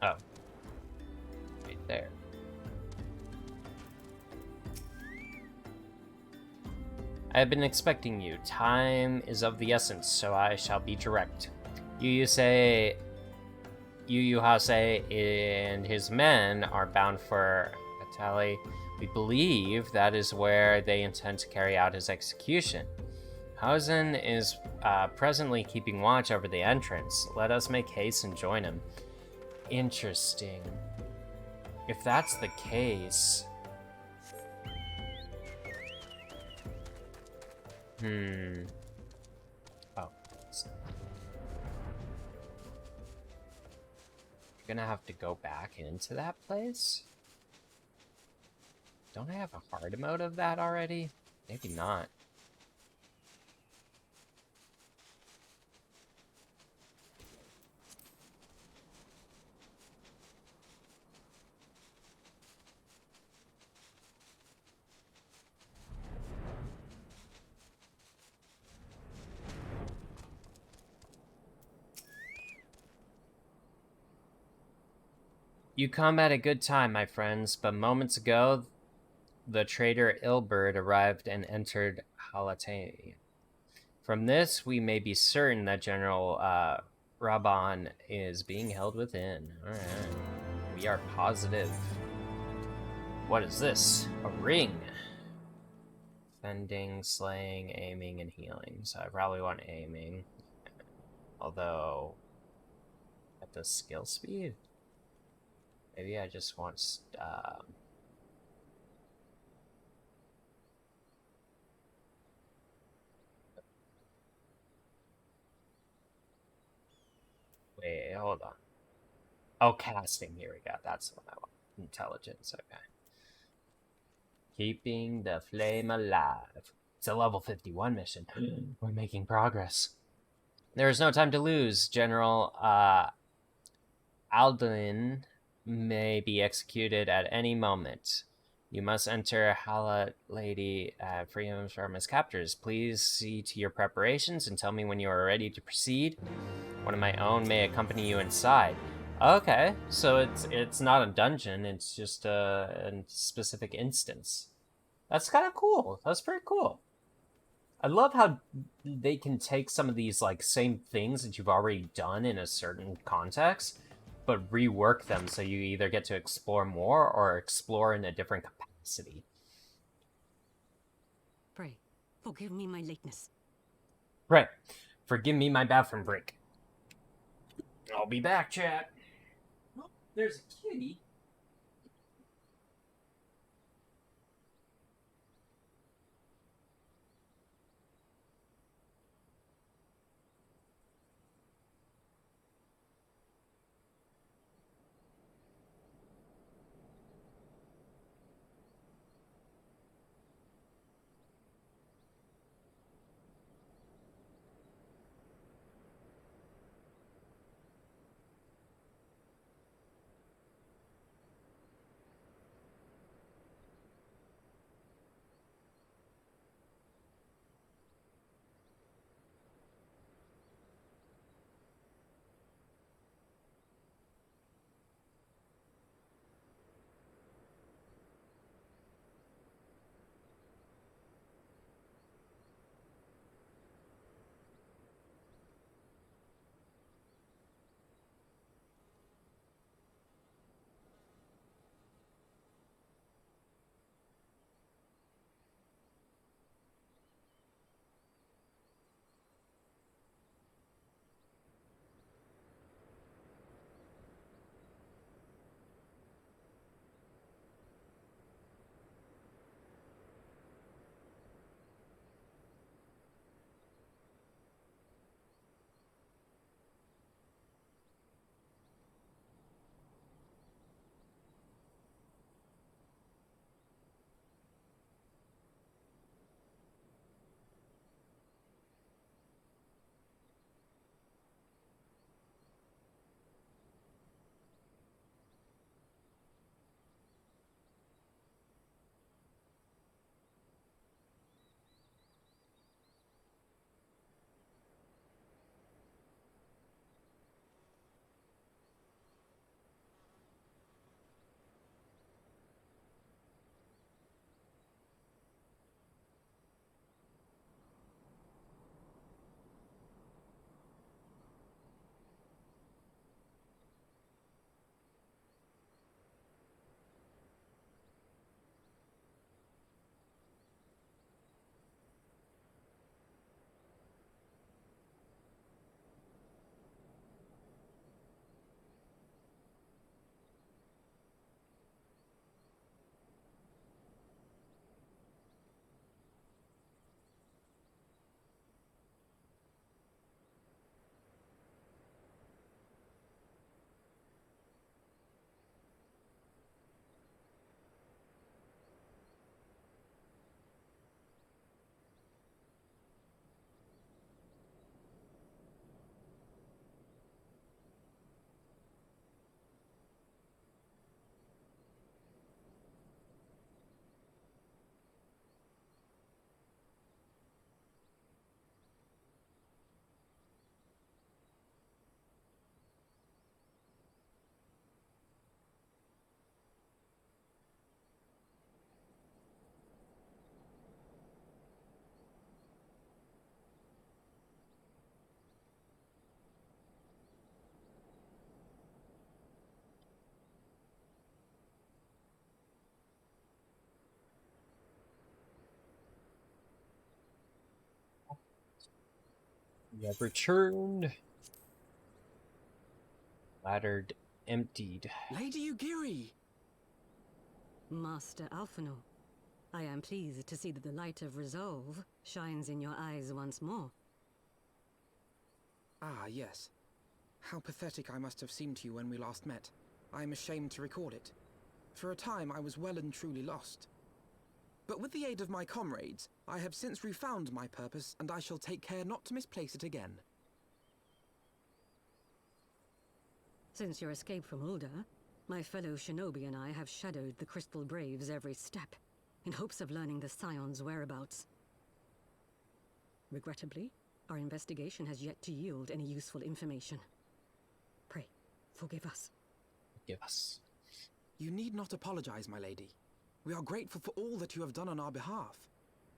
Oh. Right there. I have been expecting you. Time is of the essence, so I shall be direct. Yu Hase and his men are bound for Atali. We believe that is where they intend to carry out his execution. Hausen is presently keeping watch over the entrance. Let us make haste and join him. Interesting. If that's the case... Oh. You're gonna have to go back into that place? Don't I have a hard mode of that already? Maybe not. You come at a good time, my friends, but moments ago, the traitor Ilberd arrived and entered Halatani. From this, we may be certain that General Raban is being held within. Alright. We are positive. What is this? A ring. Fending, slaying, aiming, and healing. So I probably want aiming. Although, at the skill speed? Maybe I just want, wait, hold on. Oh, casting, here we go. That's what I want. Intelligence, okay. Keeping the flame alive. It's a level 51 mission. We're making progress. There is no time to lose. General, Alduin may be executed at any moment. You must enter Hala Lady free him from his captors. Please see to your preparations and tell me when you are ready to proceed. One of my own may accompany you inside. Okay, so it's not a dungeon, it's just a specific instance. That's kind of cool. That's pretty cool. I love how they can take some of these like same things that you've already done in a certain context, but rework them so you either get to explore more or explore in a different capacity. Pray, forgive me my lateness. Right. Forgive me my bathroom break. I'll be back, chat. Oh, there's a kitty. We have returned. Ladder emptied. Lady Ugiri! Master Alphino, I am pleased to see that the light of resolve shines in your eyes once more. Ah, yes. How pathetic I must have seemed to you when we last met. I am ashamed to recall it. For a time I was well and truly lost. But with the aid of my comrades, I have since refound my purpose, and I shall take care not to misplace it again. Since your escape from Ulda, my fellow shinobi and I have shadowed the Crystal Braves every step, in hopes of learning the Scion's whereabouts. Regrettably, our investigation has yet to yield any useful information. Pray, forgive us. Forgive us. You need not apologize, my lady. We are grateful for all that you have done on our behalf.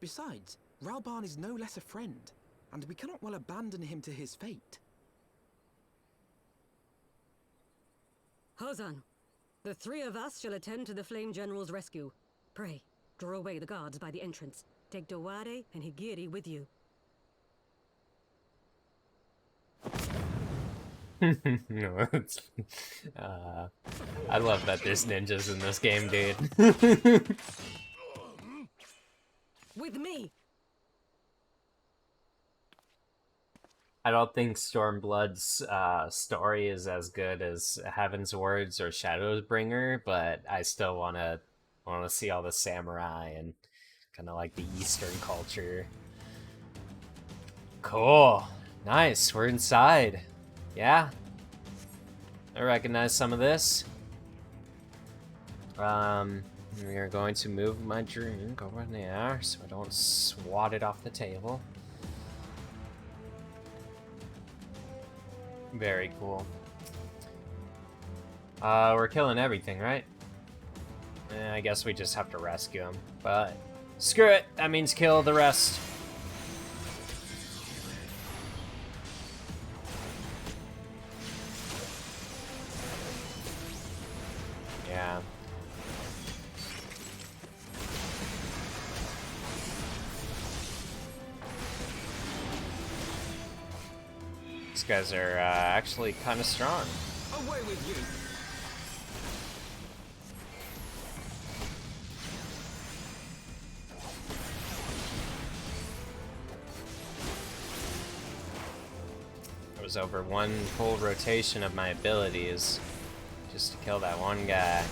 Besides, Ralban is no less a friend, and we cannot well abandon him to his fate. Hozan, the three of us shall attend to the Flame General's rescue. Pray, draw away the guards by the entrance. Take Dowade and Higiri with you. No, I love that there's ninjas in this game, dude. With me. I don't think Stormblood's story is as good as Heavensward's or Shadowsbringer, but I still wanna see all the samurai and kind of like the Eastern culture. Cool, nice. We're inside. Yeah, I recognize some of this. We are going to move my drink over there so I don't swat it off the table. Very cool. We're killing everything, right? I guess we just have to rescue him, but screw it, that means kill the rest. Yeah. These guys are actually kind of strong. Away with you. It was over one full rotation of my abilities just to kill that one guy.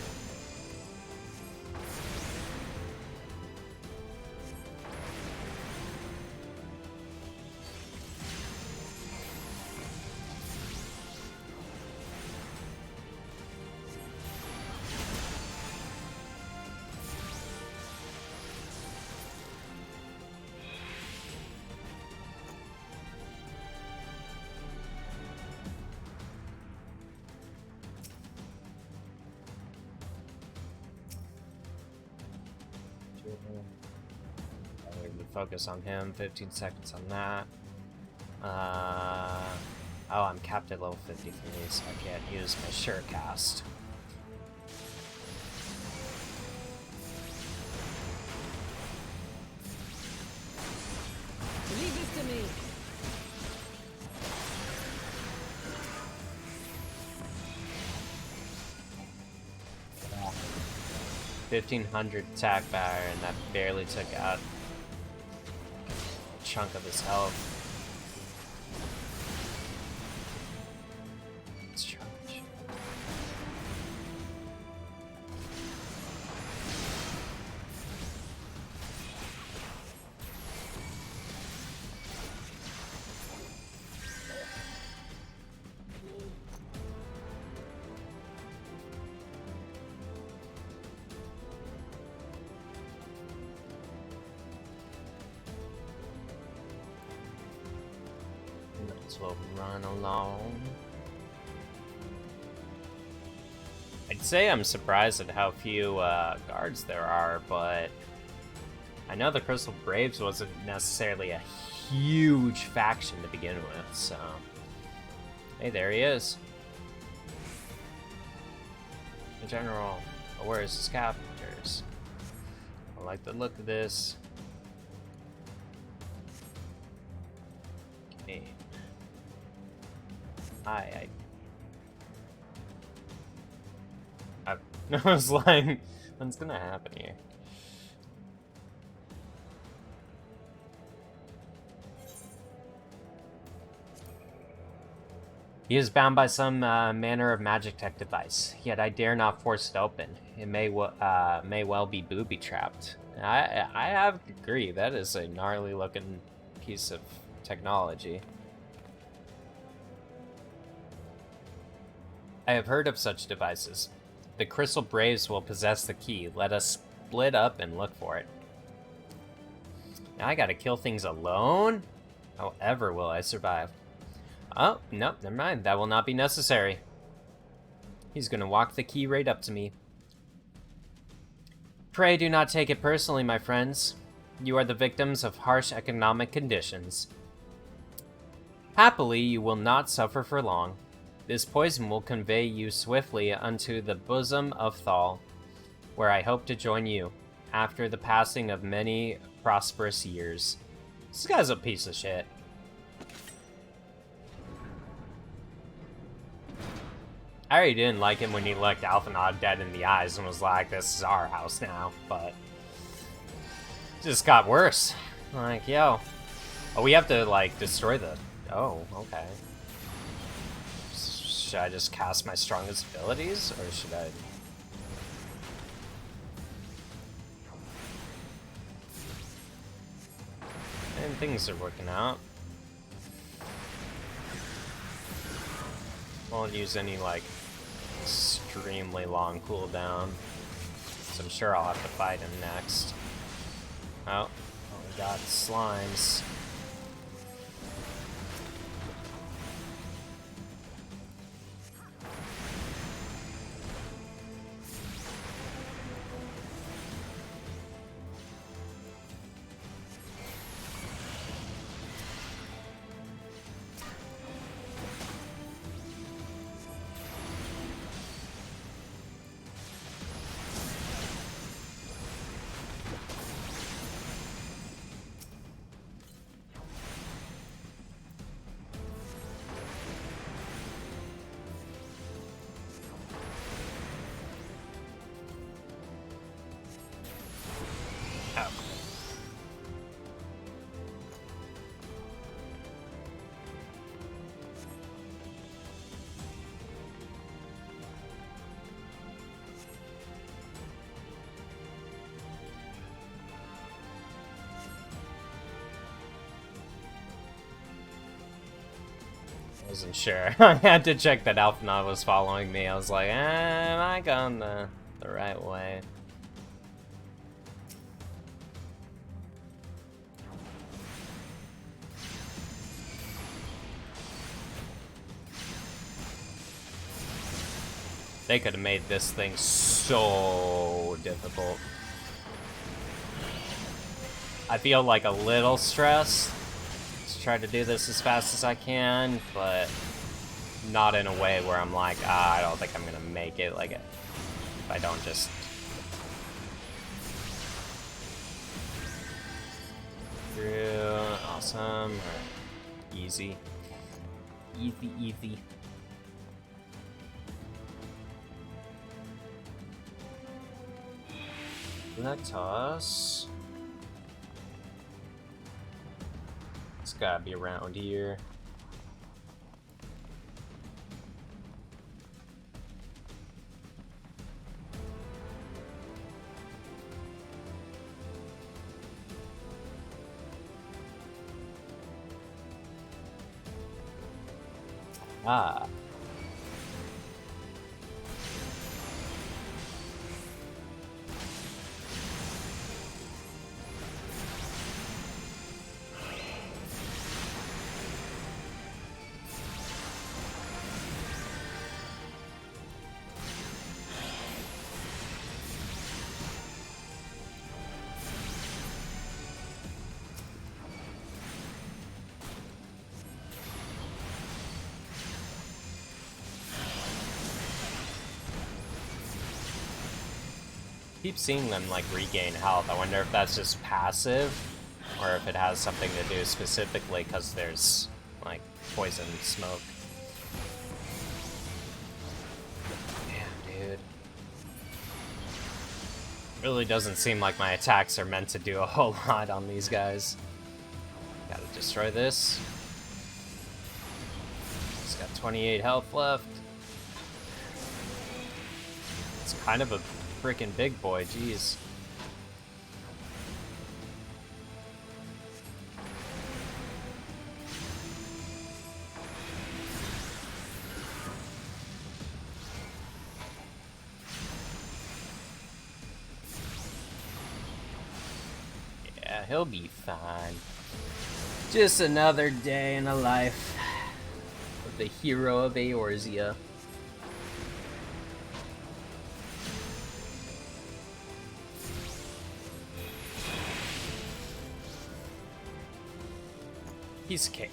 Focus on him, 15 seconds on that. Oh, I'm capped at level 53, so I can't use my Surecast. Leave this to me. Yeah. 1,500 attack power, and that barely took out chunk of his health. Let's charge. We'll run along. I'd say I'm surprised at how few guards there are, but I know the Crystal Braves wasn't necessarily a huge faction to begin with, so... Hey, there he is. The General, where's his captors? I like the look of this. Okay. I was like, what's gonna happen here? He is bound by some manner of magic tech device, yet I dare not force it open. It may well be booby-trapped. I have to agree, that is a gnarly-looking piece of technology. I have heard of such devices. The Crystal Braves will possess the key. Let us split up and look for it. Now I gotta kill things alone? However will I survive? Oh, no, never mind. That will not be necessary. He's gonna walk the key right up to me. Pray do not take it personally, my friends. You are the victims of harsh economic conditions. Happily, you will not suffer for long. This poison will convey you swiftly unto the bosom of Thal, where I hope to join you, after the passing of many prosperous years. This guy's a piece of shit. I already didn't like him when he looked Alphanod dead in the eyes and was like, this is our house now, but it just got worse. Like, yo. Oh, we have to, like, destroy the... Oh, okay. Should I just cast my strongest abilities, or should I... And things are working out. Won't use any, like, extremely long cooldown. So I'm sure I'll have to fight him next. Oh, we got slimes. Wasn't sure. I had to check that Alphanod was following me. I was like, am I going the right way? They could have made this thing so difficult. I feel like a little stressed. Try to do this as fast as I can, but not in a way where I'm like, I don't think I'm gonna make it. Like, if I don't just through. Awesome. Easy. Easy. Let us. It's gotta be around here. Ah. Keep seeing them like regain health. I wonder if that's just passive or if it has something to do specifically because there's like poison smoke. Damn, dude. Really doesn't seem like my attacks are meant to do a whole lot on these guys. Gotta destroy this. It's got 28 health left. It's kind of a freaking big boy, jeez. Yeah, he'll be fine. Just another day in the life of the hero of Eorzea. Piece of cake.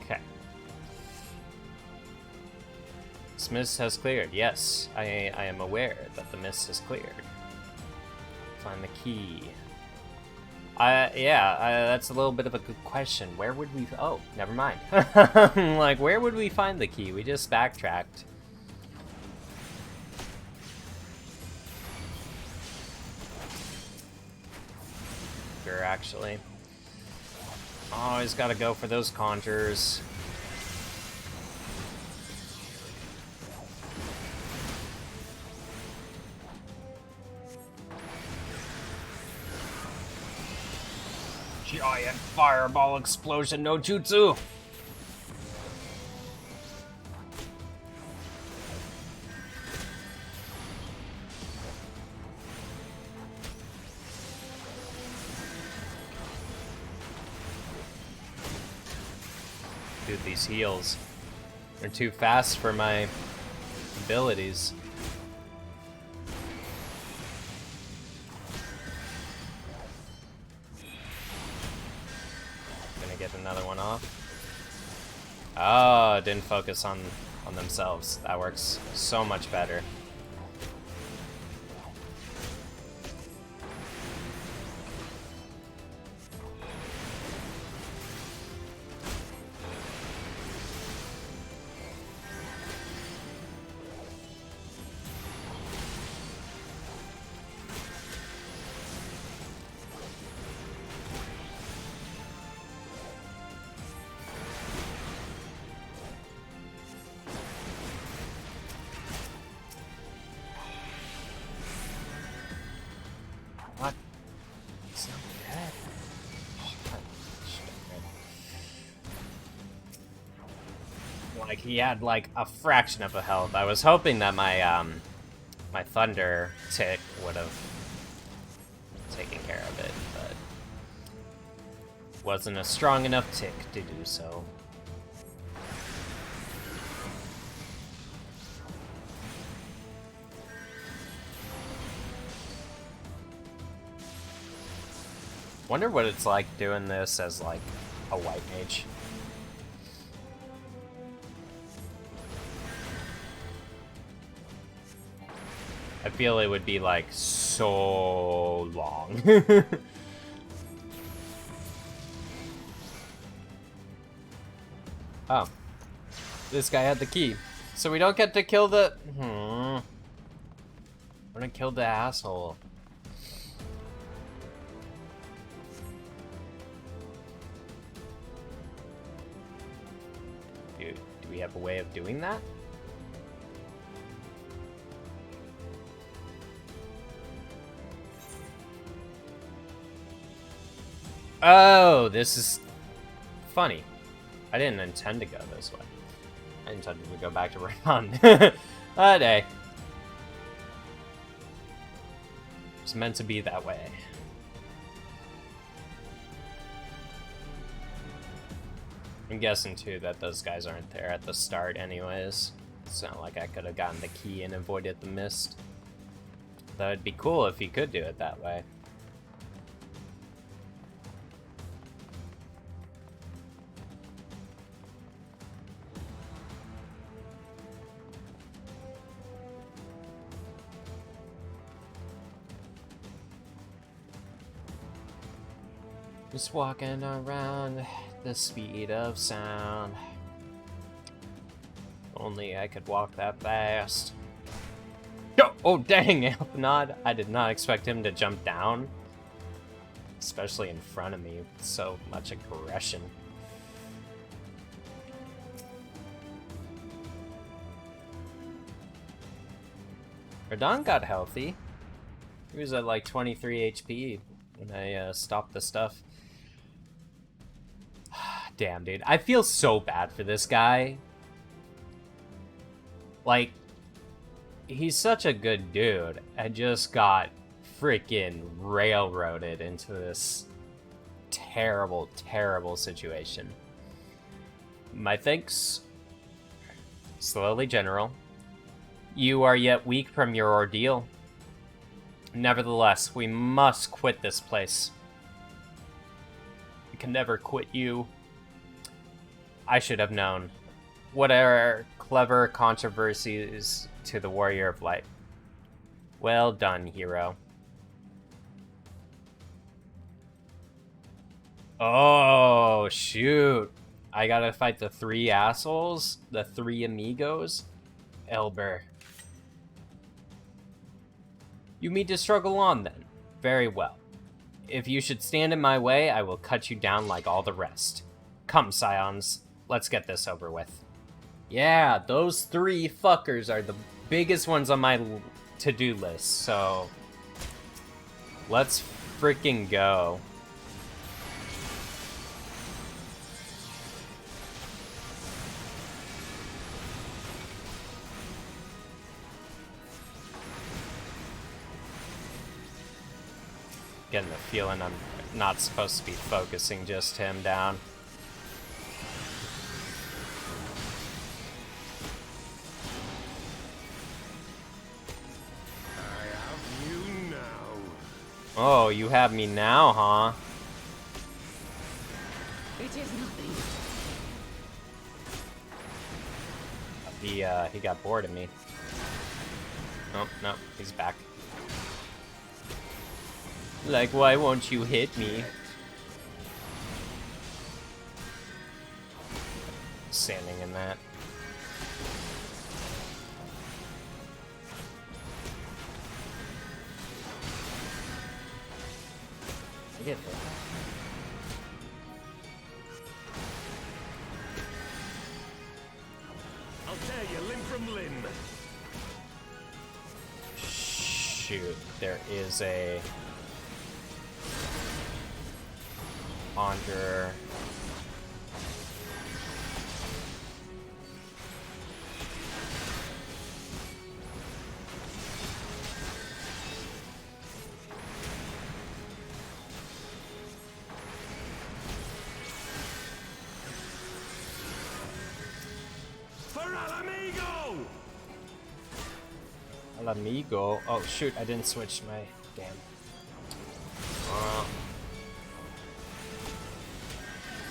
Okay. This mist has cleared. Yes, I am aware that the mist has cleared. Find the key. Yeah, that's a little bit of a good question. Where would we... Oh, never mind. Like, where would we find the key? We just backtracked. Sure, actually. Always gotta go for those conjures. Giant fireball explosion no jutsu! Dude, these heals. They're too fast for my abilities. Get another one off. Oh, didn't focus on themselves. That works so much better. What? It's not dead. Like, he had, like, a fraction of a health. I was hoping that my, my thunder tick would have taken care of it, but wasn't a strong enough tick to do so. Wonder what it's like doing this as, like, a white mage. I feel it would be, like, so long. Oh. This guy had the key. So we don't get to kill the... I'm gonna kill the asshole. Do we have a way of doing that? Oh, this is funny. I didn't intend to go this way. I intended to go back to Rayhan. A day. It's meant to be that way. I'm guessing, too, that those guys aren't there at the start anyways. It's not like I could have gotten the key and avoided the mist. That would be cool if you could do it that way. Just walking around the speed of sound. Only I could walk that fast. Oh, dang, Elpenod. I did not expect him to jump down. Especially in front of me with so much aggression. Radon got healthy. He was at like 23 HP when I stopped the stuff. Damn, dude. I feel so bad for this guy. Like, he's such a good dude. I just got freaking railroaded into this terrible, terrible situation. My thanks. Slowly, General. You are yet weak from your ordeal. Nevertheless, we must quit this place. We can never quit you. I should have known. What are clever controversies to the Warrior of Light? Well done, hero. Oh, shoot. I gotta fight the 3 assholes? The 3 amigos? Elber. You mean to struggle on, then? Very well. If you should stand in my way, I will cut you down like all the rest. Come, scions. Let's get this over with. Yeah, those 3 fuckers are the biggest ones on my to-do list, so... let's freaking go. Getting the feeling I'm not supposed to be focusing just him down. I have you now. Oh, you have me now, huh? It is nothing. He got bored of me. Oh, no, he's back. Like, why won't you hit me? Standing in that. I get that. I'll tear you limb from limb. Shoot, there is a Conjure. For Al Amigo! Al Amigo. Oh shoot, I didn't switch my damn.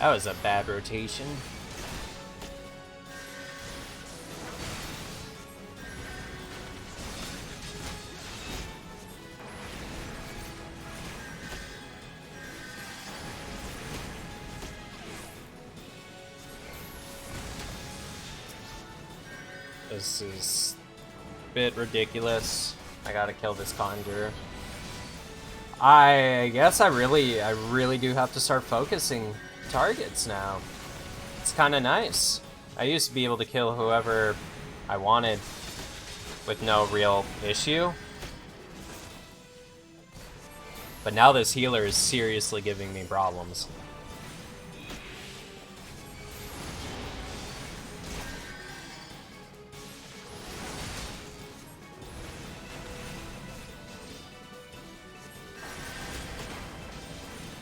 That was a bad rotation. This is a bit ridiculous. I gotta kill this conjurer. I guess I really do have to start focusing targets now. It's kind of nice. I used to be able to kill whoever I wanted with no real issue. But now this healer is seriously giving me problems.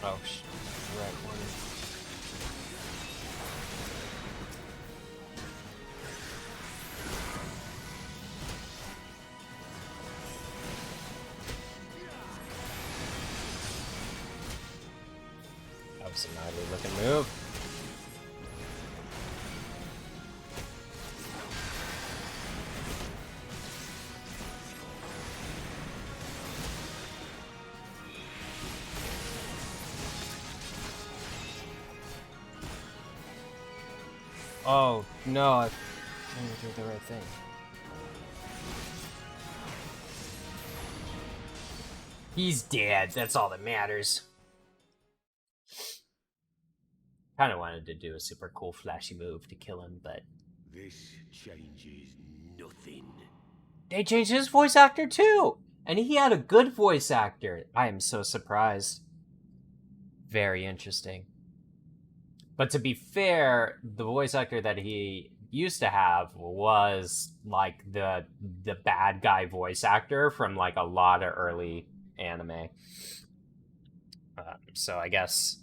Oh, right one. That was a gnarly looking move. Oh, no, I didn't do the right thing. He's dead, that's all that matters. Kind of wanted to do a super cool flashy move to kill him, but... This changes nothing. They changed his voice actor too! And he had a good voice actor. I am so surprised. Very interesting. But to be fair, the voice actor that he used to have was like the bad guy voice actor from like a lot of early anime. So I guess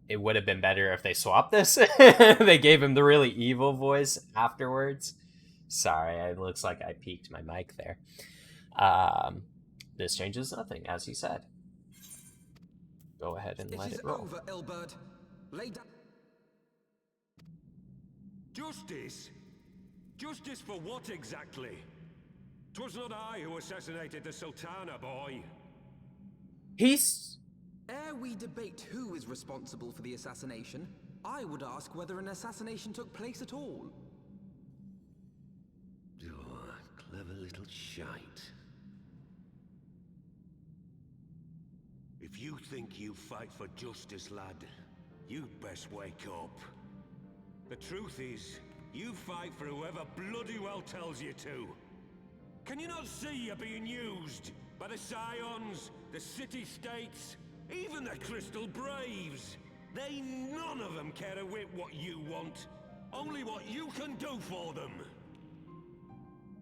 it would have been better if they swapped this. They gave him the really evil voice afterwards. Sorry, it looks like I peaked my mic there. This changes nothing, as he said. Go ahead and let it roll. Over, Elbert. Lay down. Justice? Justice for what exactly? 'Twas not I who assassinated the Sultana, boy. Ere we debate who is responsible for the assassination, I would ask whether an assassination took place at all. Oh, clever little shite. If you think you fight for justice, lad, you'd best wake up. The truth is, you fight for whoever bloody well tells you to. Can you not see you're being used by the Scions, the City-States, even the Crystal Braves? They none of them care a whit what you want, only what you can do for them.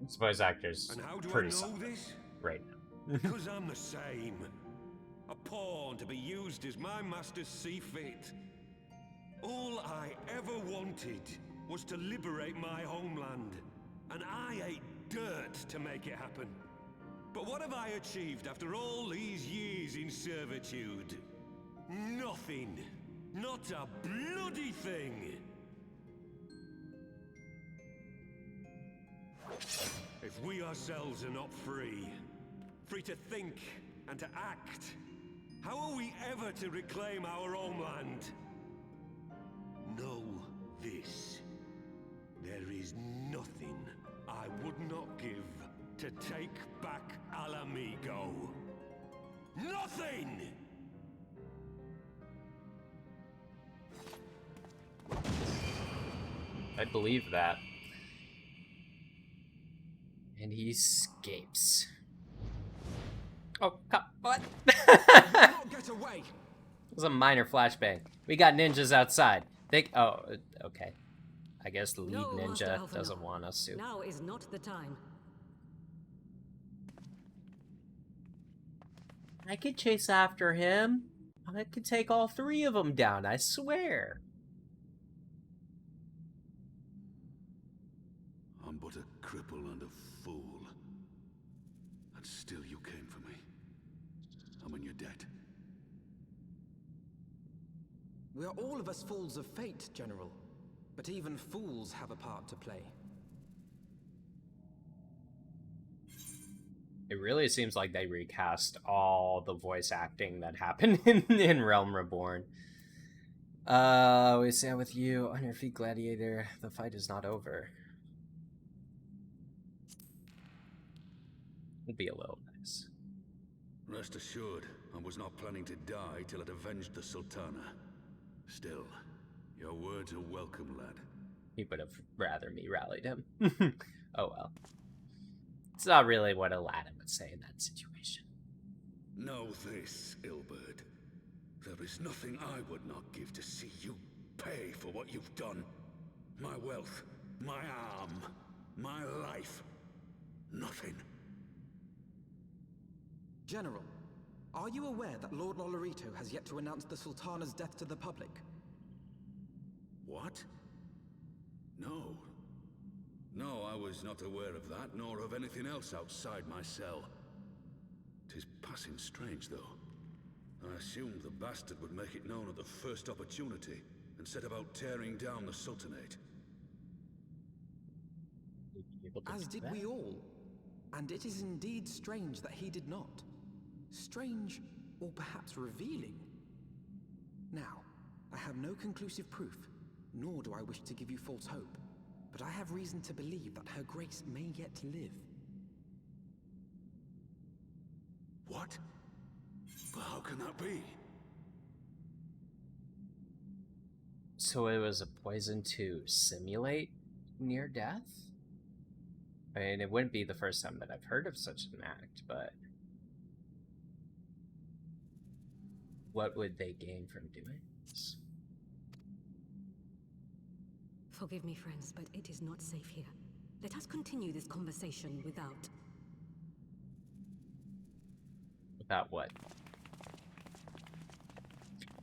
This voice actor's And how do pretty I know solid this? right now. Because I'm the same. A pawn to be used as my masters see fit. All I ever wanted was to liberate my homeland, and I ate dirt to make it happen. But what have I achieved after all these years in servitude? Nothing. Not a bloody thing. If we ourselves are not free, free to think and to act, how are we ever to reclaim our homeland? Know this. There is nothing I would not give to take back Alamigo. Nothing! I believe that. And he escapes. Oh, what? Get away! It was a minor flashbang. We got ninjas outside. Oh, okay. I guess the lead No, Master ninja Alpha, doesn't want us to. Now is not the time. I could chase after him. I could take all three of them down, I swear. I'm but a cripple and a fool. And still you came for me. I'm in your debt. We are all of us fools of fate, General. But even fools have a part to play. It really seems like they recast all the voice acting that happened in Realm Reborn. We stand with you on your feet, Gladiator. The fight is not over. It'd be a little nice. Rest assured, I was not planning to die till I'd avenged the Sultana. Still, your words are welcome, lad. He would have rather me rallied him. Oh well. It's not really what Aladdin would say in that situation. Know this, Ilberd. There is nothing I would not give to see you pay for what you've done. My wealth, my arm, my life. Nothing. General, are you aware that Lord Lolorito has yet to announce the Sultana's death to the public? What? No. No, I was not aware of that, nor of anything else outside my cell. 'Tis passing strange, though. I assumed the bastard would make it known at the first opportunity, and set about tearing down the Sultanate. As did we all. And it is indeed strange that he did not. Strange, or perhaps revealing. Now, I have no conclusive proof, nor do I wish to give you false hope. But I have reason to believe that Her Grace may yet live. What? But how can that be? So it was a poison to simulate near death? I mean, it wouldn't be the first time that I've heard of such an act, but what would they gain from doing this? Forgive me, friends, but it is not safe here. Let us continue this conversation without... Without what?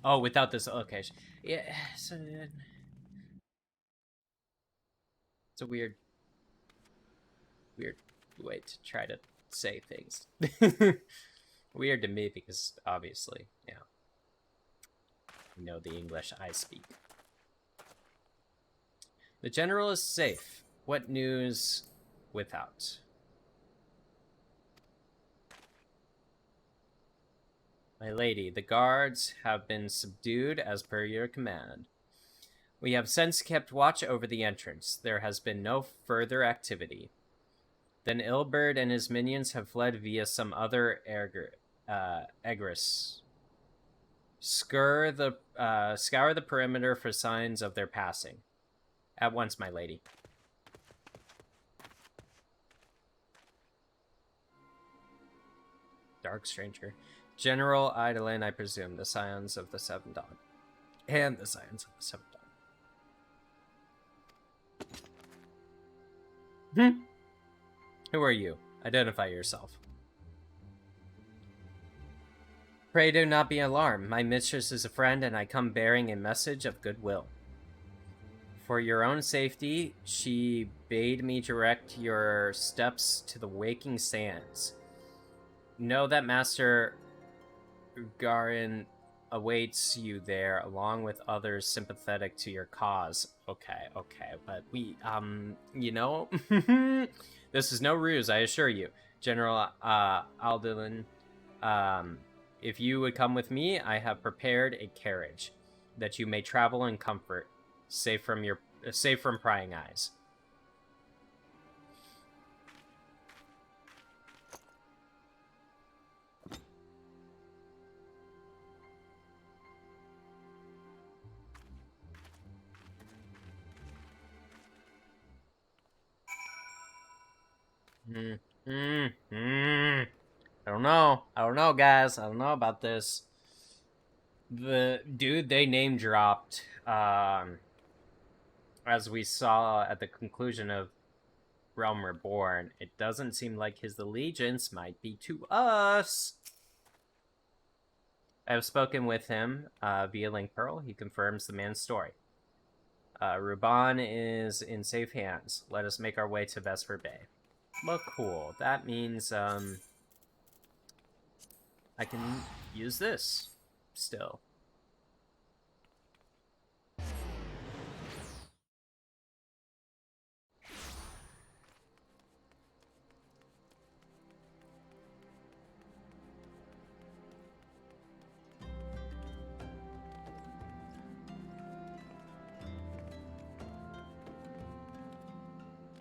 Oh, without this location. Yeah, so... It's a weird way to try to say things. Weird to me because, obviously, yeah. You know the English I speak. The general is safe. What news without? My lady, the guards have been subdued as per your command. We have since kept watch over the entrance. There has been no further activity. Then Ilberd and his minions have fled via some other egress. Scour the perimeter for signs of their passing. At once, my lady. Dark Stranger. General Eidolon, I presume, the Scions of the Seven Dawn. And the Scions of the Seven Dawn. Who are you? Identify yourself. Pray do not be alarmed. My mistress is a friend, and I come bearing a message of goodwill. For your own safety, she bade me direct your steps to the Waking Sands. Know that Master Garin awaits you there, along with others sympathetic to your cause. Okay, but we, you know, this is no ruse, I assure you. General Aldilin, if you would come with me, I have prepared a carriage, that you may travel in comfort, safe from prying eyes. I don't know, guys. I don't know about this. The dude they name dropped, as we saw at the conclusion of Realm Reborn, it doesn't seem like his allegiance might be to us. I have spoken with him via Link Pearl. He confirms the man's story. Ruban is in safe hands. Let us make our way to Vesper Bay. Well, cool. That means I can use this still.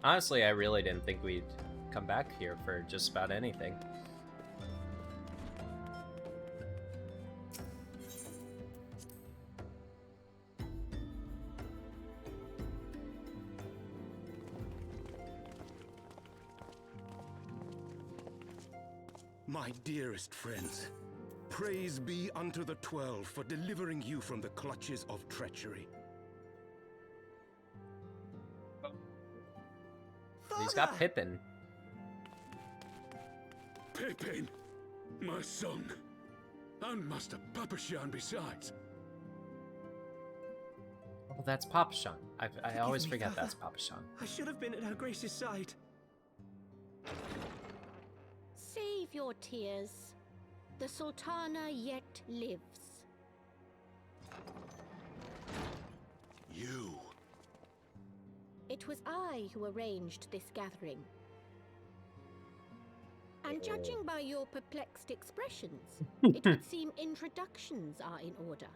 Honestly, I really didn't think we'd come back here for just about anything. My dearest friends, praise be unto the 12 for delivering you from the clutches of treachery. He's got Pippin. Pippin, my son, and Master Papashan besides. Oh, that's Papashan. I always forget that's Papashan. I should have been at Her Grace's side. Save your tears. The Sultana yet lives. You. It was I who arranged this gathering. And judging by your perplexed expressions, it would seem introductions are in order.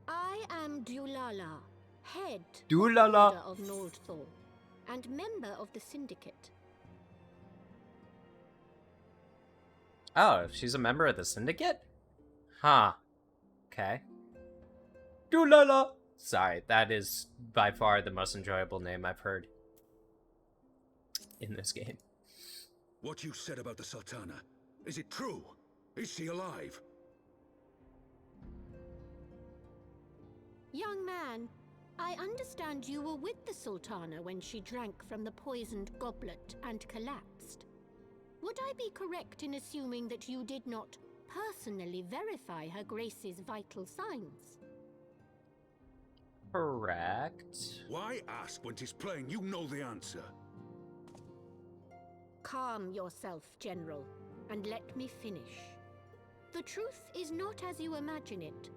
I am Dulala, head of the Order of Noldthal, and member of the Syndicate. Oh, she's a member of the Syndicate? Huh. Okay. Dulala! Sorry, that is by far the most enjoyable name I've heard in this game. What you said about the Sultana, is it true? Is she alive? Young man, I understand you were with the Sultana when she drank from the poisoned goblet and collapsed. Would I be correct in assuming that you did not personally verify Her Grace's vital signs? Correct. Why ask when 'tis plain you know the answer? Calm yourself, General, and let me finish. The truth is not as you imagine it.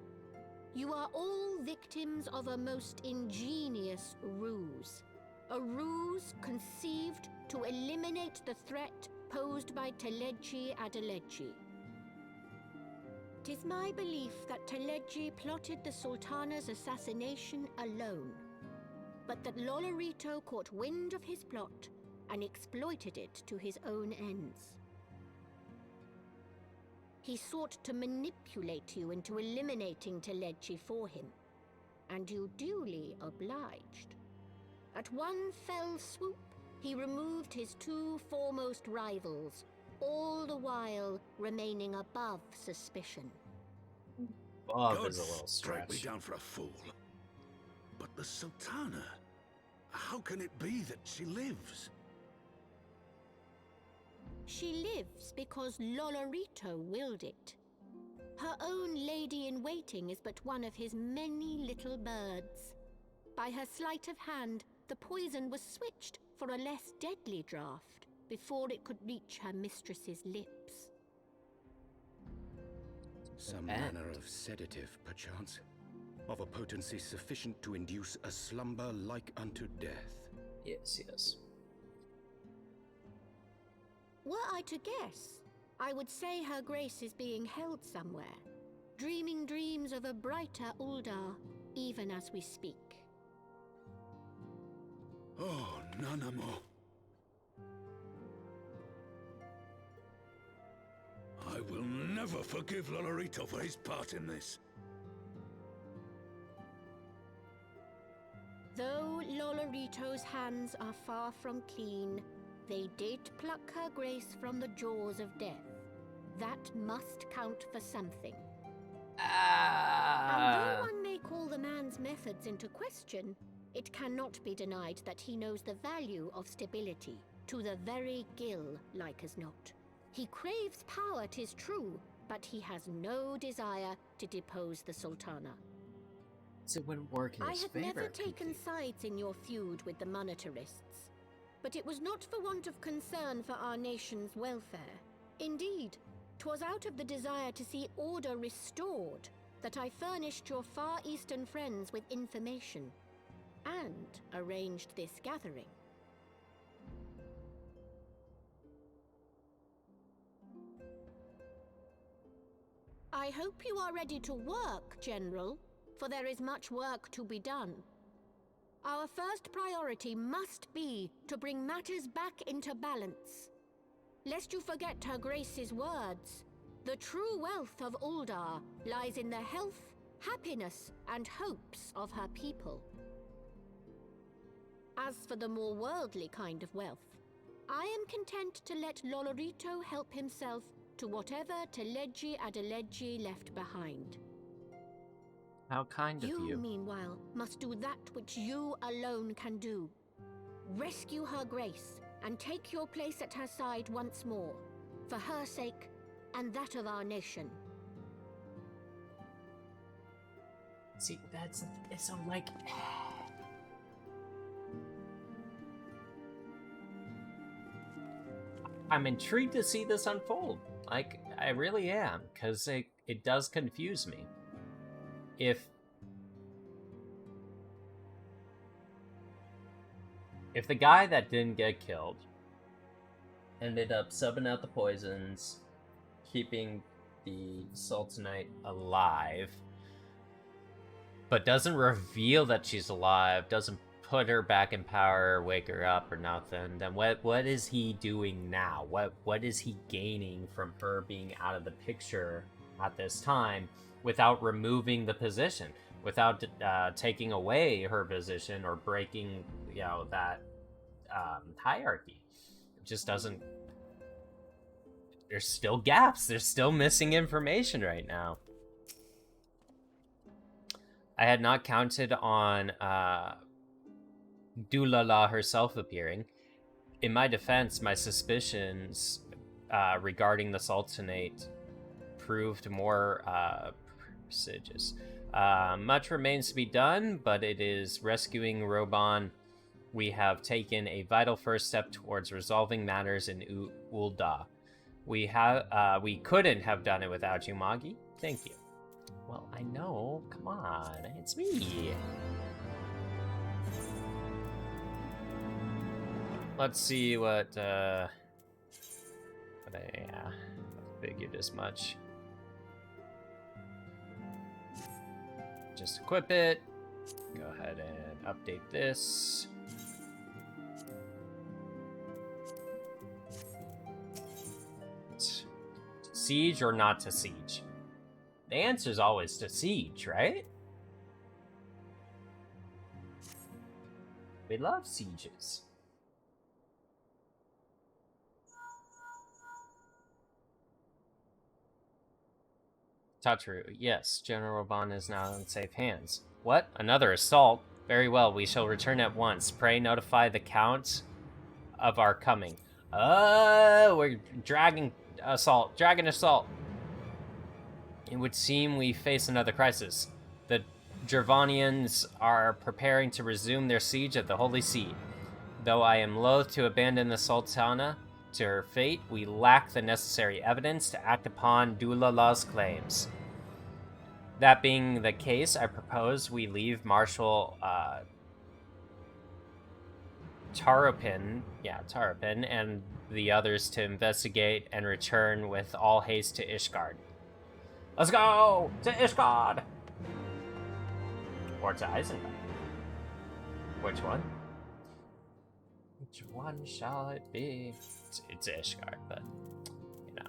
You are all victims of a most ingenious ruse. A ruse conceived to eliminate the threat posed by Telechi Adelechi. It is my belief that Teleji plotted the Sultana's assassination alone, but that Lolorito caught wind of his plot and exploited it to his own ends. He sought to manipulate you into eliminating Teleji for him, and you duly obliged. At one fell swoop, he removed his two foremost rivals, all the while remaining above suspicion. Above is a little strike me stretch. down for a fool. But the Sultana, how can it be that she lives? She lives because Lolorito willed it. Her own lady-in-waiting is but one of his many little birds. By her sleight of hand, the poison was switched for a less deadly draught before it could reach her mistress's lips. Some manner of sedative, perchance, of a potency sufficient to induce a slumber like unto death. Yes, yes. Were I to guess, I would say her grace is being held somewhere, dreaming dreams of a brighter Uldar, even as we speak. Oh, Nanamo. I will never forgive Lolorito for his part in this. Though Lolorito's hands are far from clean, they did pluck her grace from the jaws of death. That must count for something. And though one may call the man's methods into question, it cannot be denied that he knows the value of stability, to the very gill, like as not. He craves power, 'tis true, but he has no desire to depose the Sultana. So it wouldn't work in his I had favor. never taken sides in your feud with the monetarists, but it was not for want of concern for our nation's welfare. Indeed, 'twas out of the desire to see order restored that I furnished your Far Eastern friends with information and arranged this gathering. I hope you are ready to work, General, for there is much work to be done. Our first priority must be to bring matters back into balance. Lest you forget Her Grace's words, the true wealth of Uldar lies in the health, happiness, and hopes of her people. As for the more worldly kind of wealth, I am content to let Lolorito help himself to whatever Teleji Adeleji left behind. How kind of you. You, meanwhile, must do that which you alone can do. Rescue Her Grace and take your place at her side once more, for her sake and that of our nation. See, it's so like... I'm intrigued to see this unfold. Like, I really am, because it does confuse me. If the guy that didn't get killed ended up subbing out the poisons, keeping the Sultanite alive, but doesn't reveal that she's alive, doesn't put her back in power, wake her up or nothing, then what is he doing now? What is he gaining from her being out of the picture at this time without removing the position, without taking away her position or breaking, that hierarchy? It just doesn't. There's still gaps. There's still missing information right now. I had not counted on Dulala herself appearing. In my defense, my suspicions regarding the Sultanate proved more prestigious. Much remains to be done, but it is rescuing Roban. We have taken a vital first step towards resolving matters in Ulda. We couldn't have done it without you, Magi. Thank you. Well, I know. Come on, it's me. Let's see what. I figured as much. just equip it. Go ahead and update this. Siege or not to siege? The answer is always to siege, right? We love sieges. Tataru, yes, General Bond is now in safe hands. What? Another assault? Very well, we shall return at once. Pray notify the Count of our coming. We're dragon assault. It would seem we face another crisis. The Dravanians are preparing to resume their siege of the Holy See. Though I am loath to abandon the Sultana to her fate, we lack the necessary evidence to act upon Dulala's claims. That being the case, I propose we leave Marshal Taropin and the others to investigate and return with all haste to Ishgard. Let's go to Ishgard! Or to Isengard. Which one? Which one shall it be? It's Ishgard, but, you know.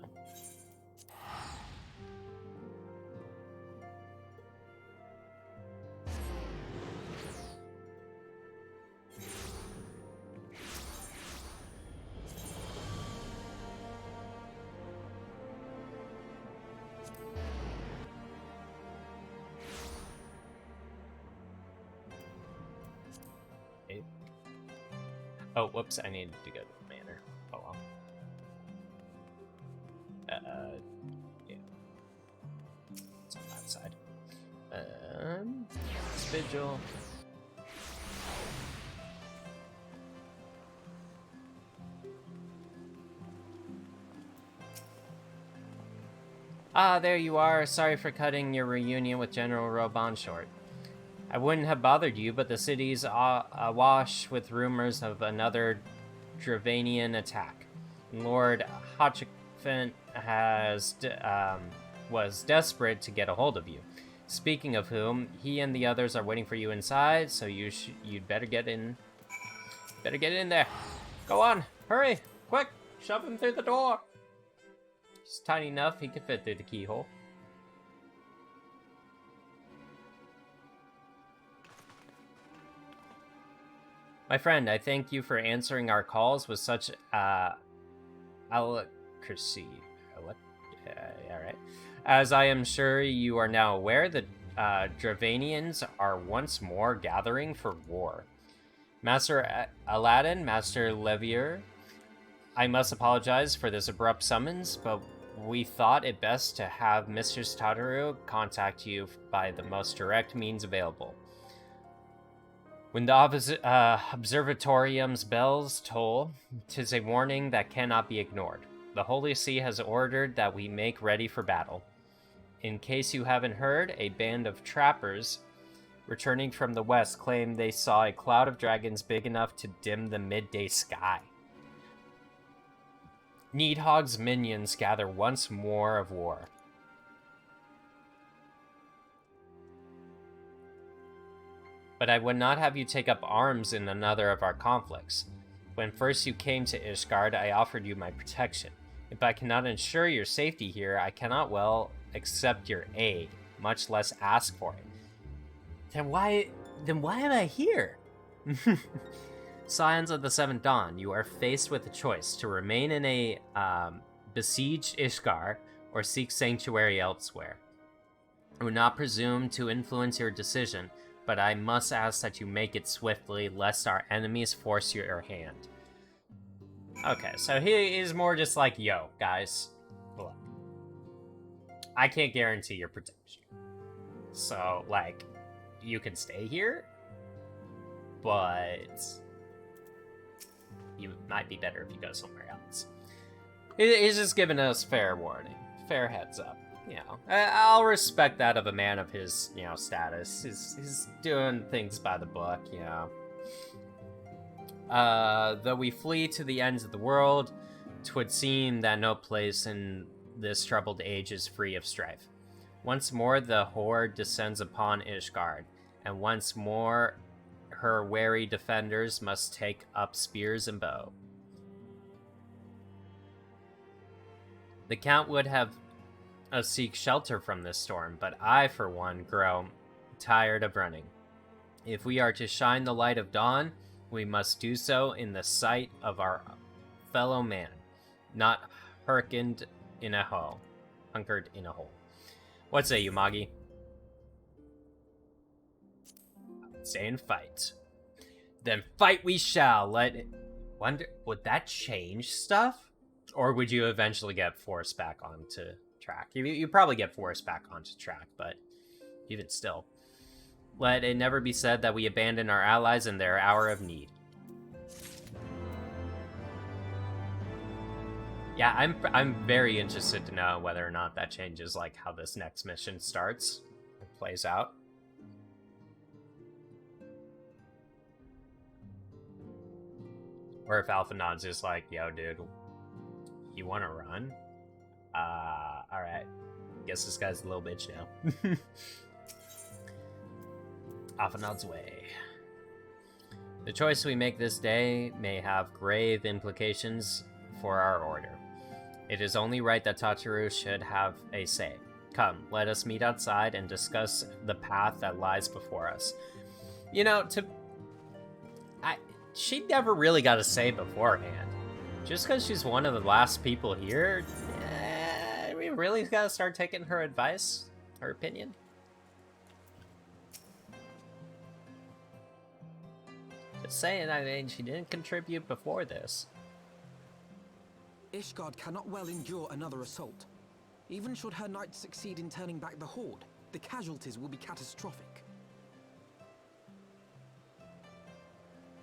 Oh, whoops, I needed to go to the manor. Oh well. Yeah. It's on that side. Vigil. Ah, there you are. Sorry for cutting your reunion with General Roban short. I wouldn't have bothered you, but the city's awash with rumors of another Dravanian attack. Lord Hotchifant was desperate to get a hold of you. Speaking of whom, he and the others are waiting for you inside, so you'd better get in. Better get in there. Go on, hurry, quick, shove him through the door. He's tiny enough, he could fit through the keyhole. My friend, I thank you for answering our calls with such alacrity. What? All right. As I am sure you are now aware, the Dravanians are once more gathering for war. Master Aladdin, Master Levier, I must apologize for this abrupt summons, but we thought it best to have Mistress Tataru contact you by the most direct means available. When the observatorium's bells toll, 'tis a warning that cannot be ignored. The Holy See has ordered that we make ready for battle. In case you haven't heard, a band of trappers returning from the west claim they saw a cloud of dragons big enough to dim the midday sky. Needhog's minions gather once more of war. But I would not have you take up arms in another of our conflicts. When first you came to Ishgard, I offered you my protection. If I cannot ensure your safety here, I cannot well accept your aid, much less ask for it. Then why am I here? Scions of the Seventh Dawn, you are faced with a choice to remain in a besieged Ishgard or seek sanctuary elsewhere. I would not presume to influence your decision, but I must ask that you make it swiftly, lest our enemies force your hand. Okay, so he is more just like, yo, guys, look, I can't guarantee your protection. So, like, you can stay here, but you might be better if you go somewhere else. He's just giving us fair warning, fair heads up. You know, I'll respect that of a man of his, you know, status. He's doing things by the book, you know. Though we flee to the ends of the world, 'twould seem that no place in this troubled age is free of strife. Once more the horde descends upon Ishgard, and once more her wary defenders must take up spears and bow. The Count would have us seek shelter from this storm, but I, for one, grow tired of running. If we are to shine the light of dawn, we must do so in the sight of our fellow man, not hunkered in a hole. What say you, Magi? Say and fight. Then fight we shall. Wonder, would that change stuff? Or would you eventually get forced back onto track? You probably get forced back onto track, but even still. Let it never be said that we abandon our allies in their hour of need. Yeah, I'm very interested to know whether or not that changes like how this next mission starts or plays out. Or if Alphanod's just like, yo, dude, you want to run? Alright. Guess this guy's a little bitch now. Alphanod's way. The choice we make this day may have grave implications for our order. It is only right that Tataru should have a say. Come, let us meet outside and discuss the path that lies before us. You know, she never really got a say beforehand. Just because she's one of the last people here, we really gotta start taking her advice, her opinion. Just saying, I mean, she didn't contribute before this. Ishgard cannot well endure another assault. Even should her knights succeed in turning back the horde, the casualties will be catastrophic.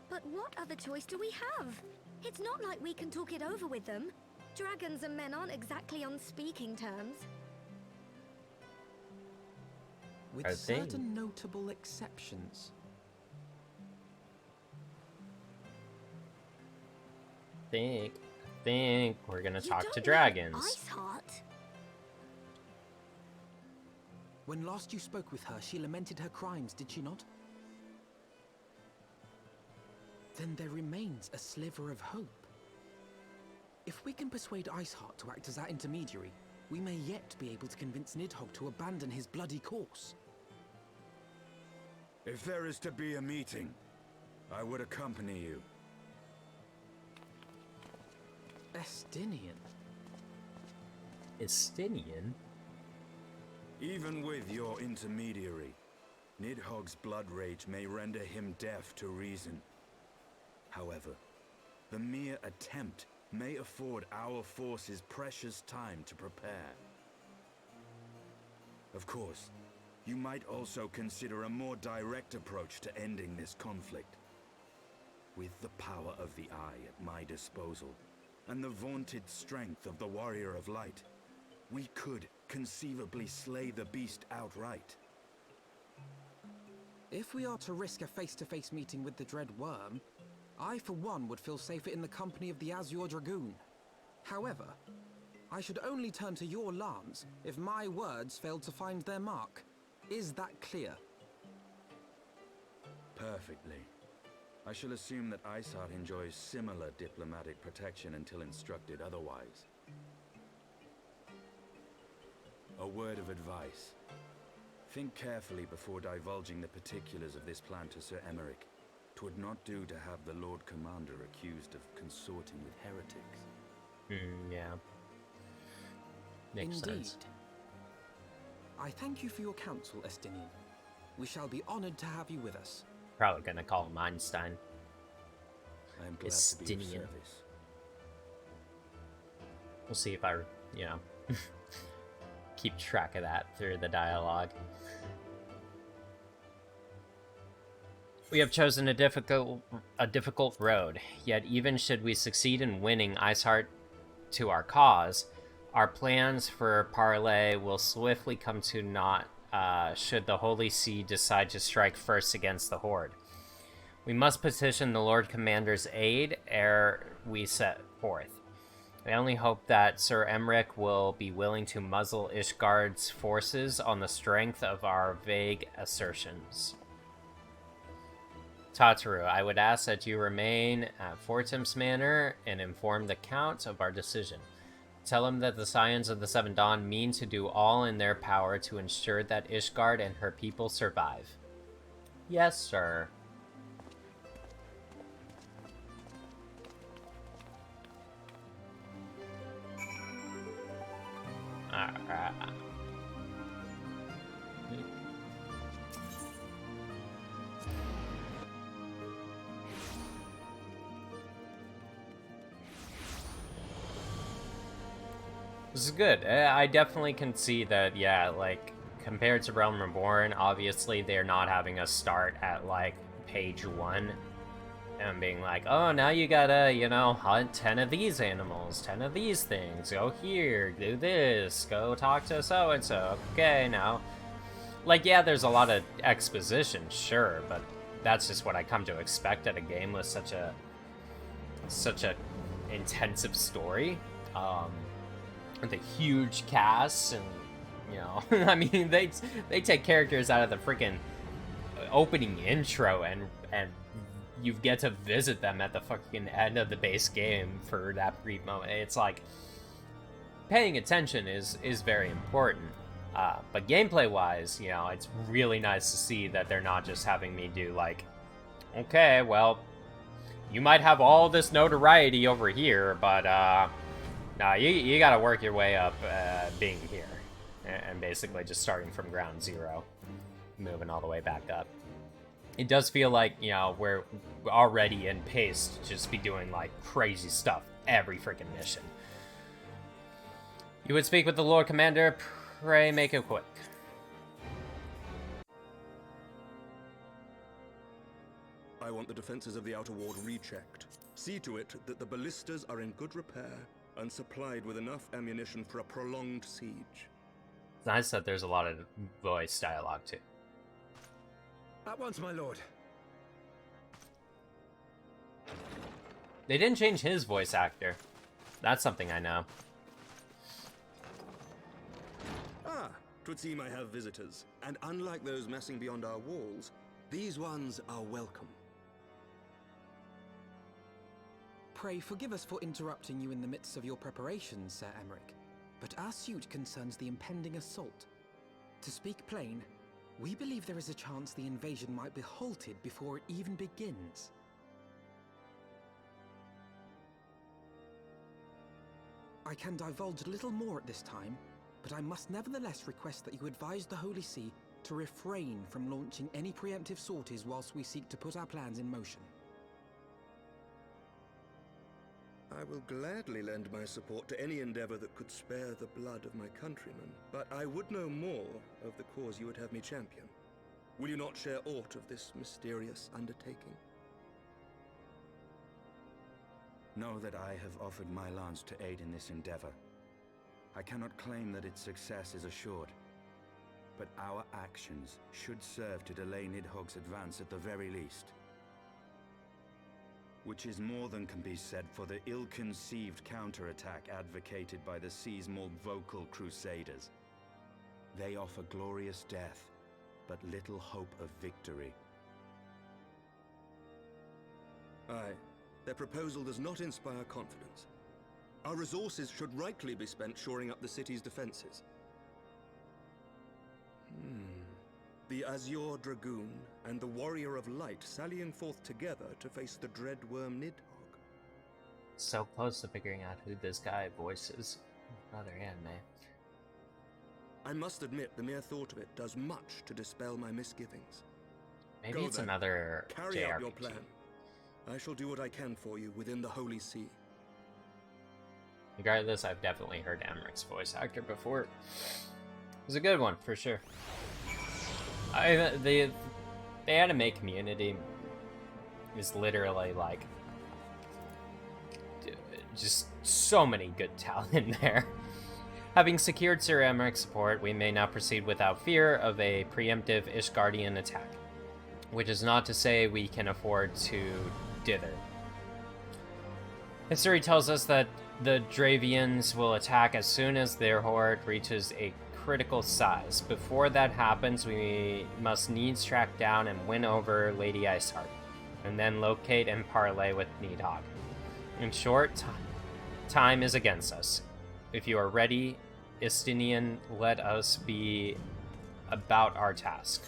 But what other choice do we have? It's not like we can talk it over with them. Dragons and men aren't exactly on speaking terms. With certain notable exceptions. I think we're gonna talk to dragons. Iceheart? When last you spoke with her, she lamented her crimes, did she not? Then there remains a sliver of hope. If we can persuade Iceheart to act as our intermediary, we may yet be able to convince Nidhogg to abandon his bloody course. If there is to be a meeting, I would accompany you. Estinian? Estinian? Even with your intermediary, Nidhogg's blood rage may render him deaf to reason. However, the mere attempt may afford our forces precious time to prepare. Of course, you might also consider a more direct approach to ending this conflict. With the power of the Eye at my disposal, and the vaunted strength of the Warrior of Light, we could conceivably slay the beast outright. If we are to risk a face-to-face meeting with the Dread Worm, I, for one, would feel safer in the company of the Azure Dragoon. However, I should only turn to your lance if my words failed to find their mark. Is that clear? Perfectly. I shall assume that Iceheart enjoys similar diplomatic protection until instructed otherwise. A word of advice. Think carefully before divulging the particulars of this plan to Sir Emeric. 'Twould not do to have the Lord Commander accused of consorting with heretics. Yeah. Makes Indeed. sense. I thank you for your counsel, Estinian. We shall be honored to have you with us. Probably gonna call him Einstein. I am glad to be of service. We'll see if I, keep track of that through the dialogue. We have chosen a difficult road, yet even should we succeed in winning Iceheart to our cause, our plans for parley will swiftly come to naught should the Holy See decide to strike first against the Horde. We must petition the Lord Commander's aid ere we set forth. I only hope that Sir Emmerich will be willing to muzzle Ishgard's forces on the strength of our vague assertions. Tataru, I would ask that you remain at Fortim's Manor and inform the Count of our decision. Tell him that the Scions of the Seven Dawn mean to do all in their power to ensure that Ishgard and her people survive. Yes, sir. Alright. This is good. I definitely can see that, yeah, like, compared to Realm Reborn, obviously they're not having us start at, like, page 1 and being like, oh, now you gotta, you know, hunt 10 of these animals, 10 of these things, go here, do this, go talk to so-and-so, okay, now. Like, yeah, there's a lot of exposition, sure, but that's just what I come to expect at a game with such a intensive story. With a huge cast, and, you know, I mean, they take characters out of the freaking opening intro, and you get to visit them at the fucking end of the base game for that brief moment. It's like, paying attention is very important. But gameplay-wise, you know, it's really nice to see that they're not just having me do, like, okay, well, you might have all this notoriety over here, but, nah, you gotta work your way up being here. And basically just starting from ground zero, moving all the way back up. It does feel like, you know, we're already in pace to just be doing, like, crazy stuff every freaking mission. You would speak with the Lord Commander. Pray make it quick. I want the defenses of the Outer Ward rechecked. See to it that the ballistas are in good repair and supplied with enough ammunition for a prolonged siege. It's nice that there's a lot of voice dialogue, too. At once, my lord. They didn't change his voice actor. That's something I know. Ah, 'twould seem I have visitors. And unlike those messing beyond our walls, these ones are welcome. Pray forgive us for interrupting you in the midst of your preparations, Sir Emmerich, but our suit concerns the impending assault. To speak plain, we believe there is a chance the invasion might be halted before it even begins. I can divulge little more at this time, but I must nevertheless request that you advise the Holy See to refrain from launching any preemptive sorties whilst we seek to put our plans in motion. I will gladly lend my support to any endeavor that could spare the blood of my countrymen, but I would know more of the cause you would have me champion. Will you not share aught of this mysterious undertaking? Know that I have offered my lance to aid in this endeavor. I cannot claim that its success is assured, but our actions should serve to delay Nidhogg's advance at the very least. Which is more than can be said for the ill-conceived counterattack advocated by the sea's more vocal crusaders. They offer glorious death, but little hope of victory. Aye, their proposal does not inspire confidence. Our resources should rightly be spent shoring up the city's defenses. The Azure Dragoon and the Warrior of Light sallying forth together to face the dread worm Nidhogg. So close to figuring out who this guy voices. Another anime. I must admit, the mere thought of it does much to dispel my misgivings. Maybe Go it's then. another Carry out your JRPG. plan. I shall do what I can for you within the Holy See. Regardless, I've definitely heard Emmerich's voice actor before. It was a good one, for sure. The anime community is literally like just so many good talent in there. Having secured Sir Emmerich's support, we may now proceed without fear of a preemptive Ishgardian attack, which is not to say we can afford to dither. History tells us that The Dravians will attack as soon as their horde reaches a critical size. Before that happens, we must needs track down and win over Lady Iceheart, and then locate and parley with Needhog. In short, time is against us. If you are ready, Istinian, let us be about our task.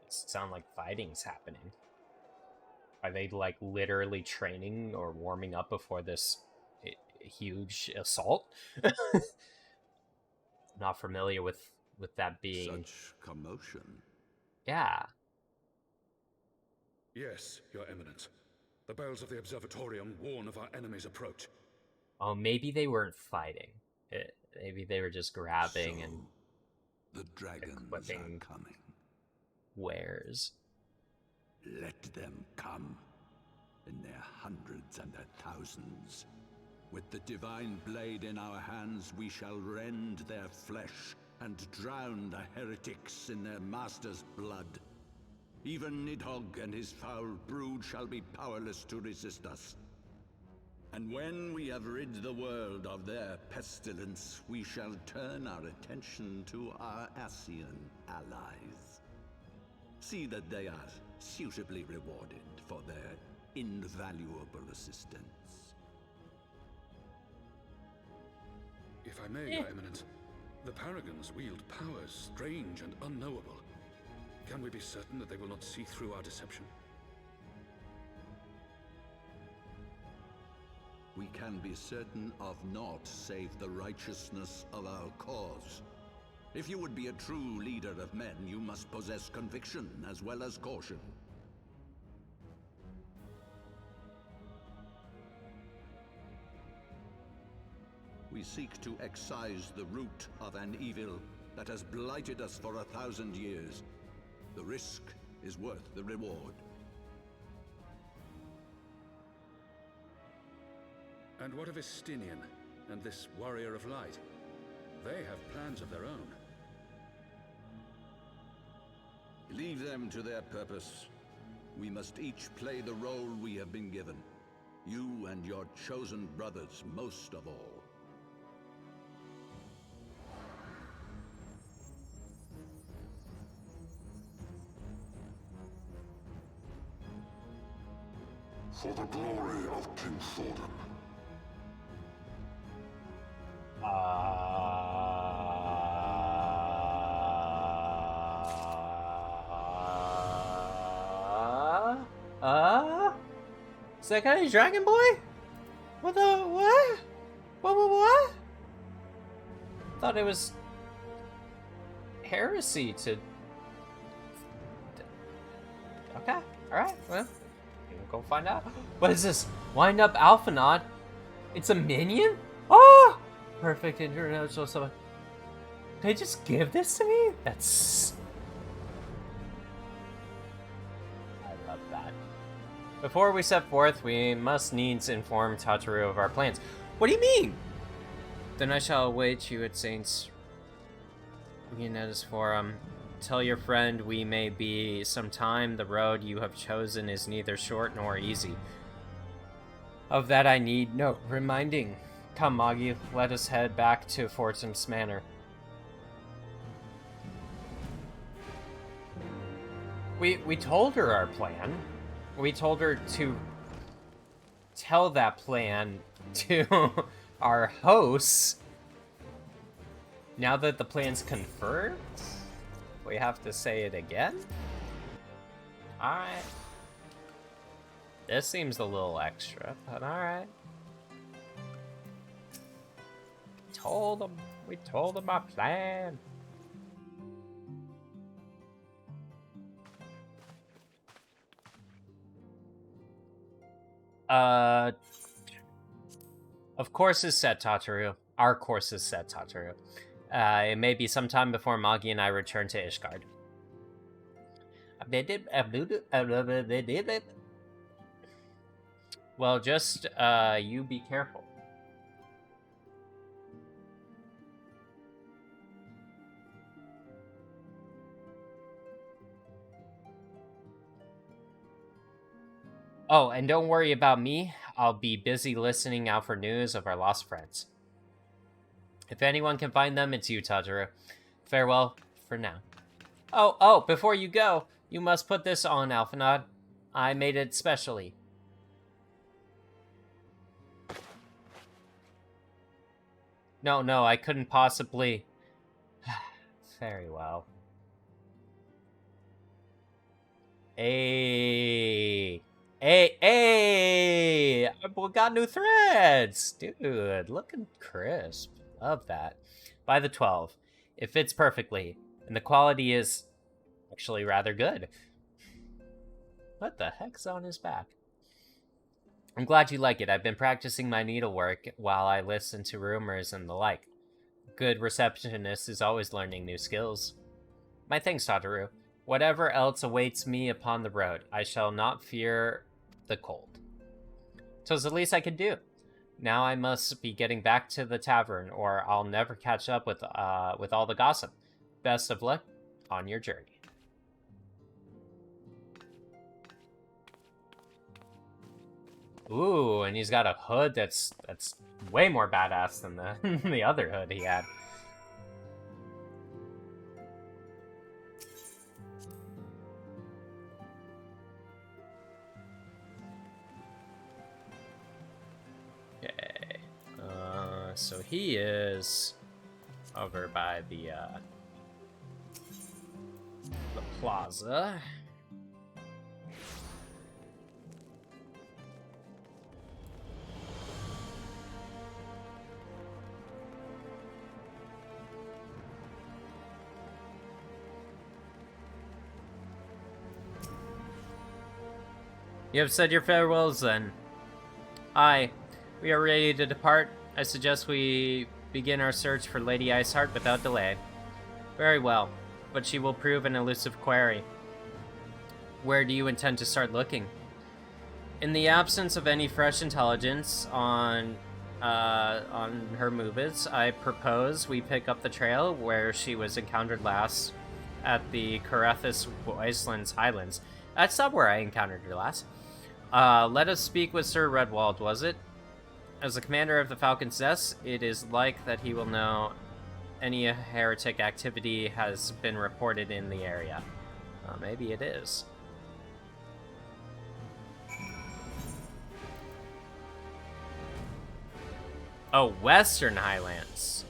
Sound like fighting's happening. Are they like literally training or warming up before this huge assault? Not familiar with that being such commotion. Yeah. Yes, Your Eminence. The bells of the observatorium warn of our enemy's approach. Oh, maybe they weren't fighting. Maybe they were just grabbing and the dragons equipping are coming. Wares. Let them come in their hundreds and their thousands. With the divine blade in our hands, we shall rend their flesh and drown the heretics in their master's blood. Even Nidhogg and his foul brood shall be powerless to resist us. And when we have rid the world of their pestilence, we shall turn our attention to our Ascian allies. See that they are suitably rewarded for their invaluable assistance. If I may, Your Eminence, the Paragons wield powers strange and unknowable. Can we be certain that they will not see through our deception? We can be certain of naught save the righteousness of our cause. If you would be a true leader of men, you must possess conviction as well as caution. We seek to excise the root of an evil that has blighted us for 1,000 years. The risk is worth the reward. And what of Istinian and this warrior of light? They have plans of their own. Leave them to their purpose. We must each play the role we have been given. You and your chosen brothers most of all. For the glory of King Thordan. Is that guy a dragon boy? What the, what? What? Thought it was heresy to... Okay, alright, well, we'll go find out. What is this? Wind up Alphanod? It's a minion? Oh! Perfect international summon. They just give this to me? That's... I love that. Before we set forth, we must needs inform Tataru of our plans. What do you mean? Then I shall await you at Saints Leonetta's Forum. Tell your friend we may be some time. The road you have chosen is neither short nor easy. Of that I need no reminding. Come, Magi, let us head back to Fortum's Manor. We told her our plan. We told her to tell that plan to our hosts. Now that the plan's confirmed, we have to say it again? Alright. This seems a little extra, but alright. We told them our plan. Of course is set, Tataru. Our course is set, Tataru. It may be sometime before Magi and I return to Ishgard. Well, just, you be careful. Oh, and don't worry about me. I'll be busy listening out for news of our lost friends. If anyone can find them, it's you, Tadru. Farewell for now. Oh, before you go, you must put this on, Alphanod. I made it specially. No, I couldn't possibly. Very well. Hey! We got new threads! Dude, looking crisp. Love that. By the 12. It fits perfectly, and the quality is actually rather good. What the heck's on his back? I'm glad you like it. I've been practicing my needlework while I listen to rumors and the like. Good receptionist is always learning new skills. My thanks, Tataru. Whatever else awaits me upon the road, I shall not fear the cold. 'Twas the least I could do. Now I must be getting back to the tavern, or I'll never catch up with all the gossip. Best of luck on your journey. Ooh, and he's got a hood that's way more badass than the other hood he had. Okay. So he is over by the plaza. You have said your farewells, then. Aye, we are ready to depart. I suggest we begin our search for Lady Iceheart without delay. Very well, but she will prove an elusive quarry. Where do you intend to start looking? In the absence of any fresh intelligence on her movements, I propose we pick up the trail where she was encountered last at the Carethus Wastelands Highlands. That's not where I encountered her last. Let us speak with Sir Redwald, was it? As the commander of the Falcon's Nest, it is like that he will know any heretic activity has been reported in the area. Maybe it is. Oh, Western Highlands.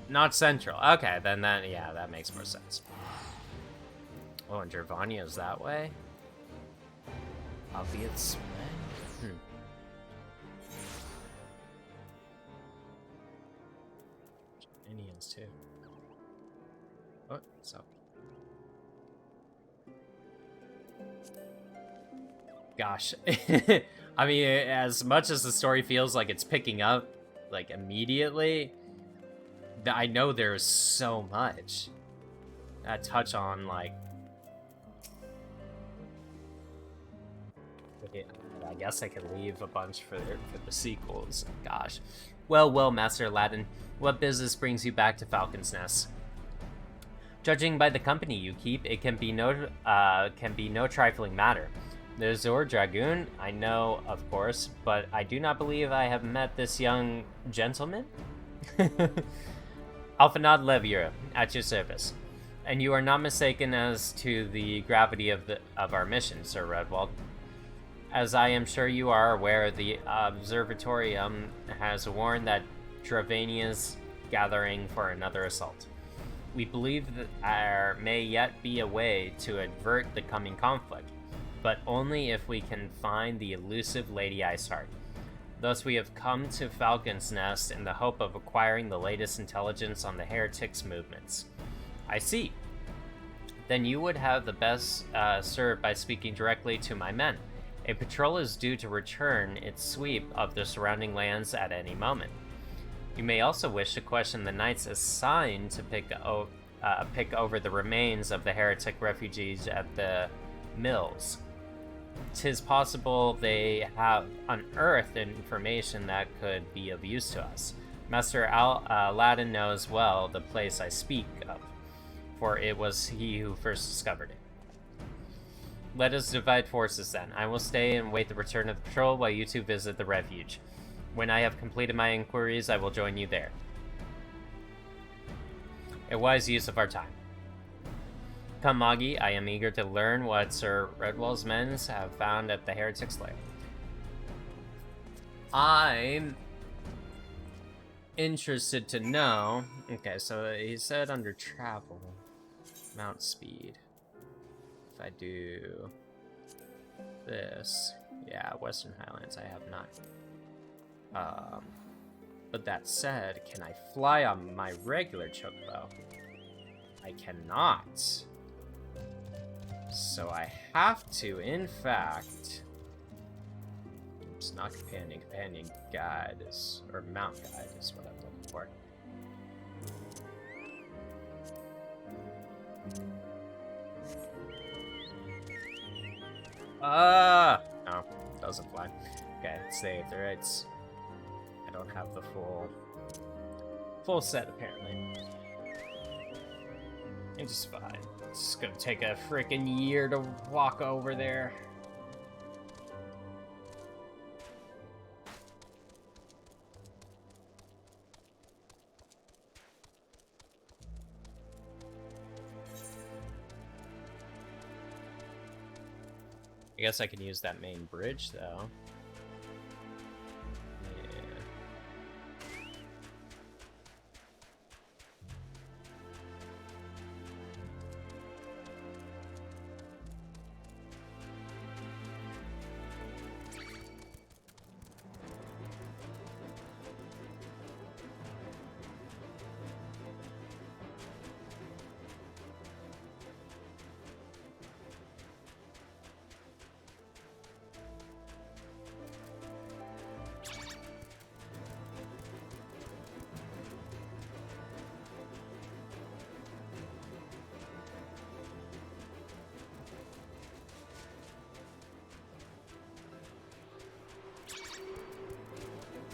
Not Central. Okay, then that makes more sense. Oh, and Gervania's that way? Obvious. Indians too. Oh, so. Gosh. I mean, as much as the story feels like it's picking up, like, immediately, I know there's so much. I touch on, like... I guess I could leave a bunch for the sequels. Gosh. Well, Master Aladdin, what business brings you back to Falcon's Nest? Judging by the company you keep, it can be no trifling matter. The Azure Dragoon, I know, of course, but I do not believe I have met this young gentleman. Alphanod Levier, at your service. And you are not mistaken as to the gravity of our mission, Sir Redwald. As I am sure you are aware, the Observatorium has warned that Dravania's gathering for another assault. We believe that there may yet be a way to avert the coming conflict, but only if we can find the elusive Lady Iceheart. Thus we have come to Falcon's Nest in the hope of acquiring the latest intelligence on the heretics' movements. I see. Then you would have the best served by speaking directly to my men. A patrol is due to return its sweep of the surrounding lands at any moment. You may also wish to question the knights assigned to pick over the remains of the heretic refugees at the mills. 'Tis possible they have unearthed information that could be of use to us. Master Aladdin knows well the place I speak of, for it was he who first discovered it. Let us divide forces then. I will stay and wait the return of the patrol while you two visit the refuge. When I have completed my inquiries, I will join you there. A wise use of our time. Come, Moggy, I am eager to learn what Sir Redwall's men have found at the Heretic's Lair. I'm interested to know... Okay, so he said under travel, mount speed. If I do this, yeah, Western Highlands I have not. But that said, can I fly on my regular chocobo? I cannot. So I have to, in fact... It's not companion. Companion guide is... Or mount guide is what I'm looking for. No, doesn't fly. Okay, it's saved, alright. I don't have the full set apparently. It's fine. It's gonna take a freaking year to walk over there. I guess I can use that main bridge, though.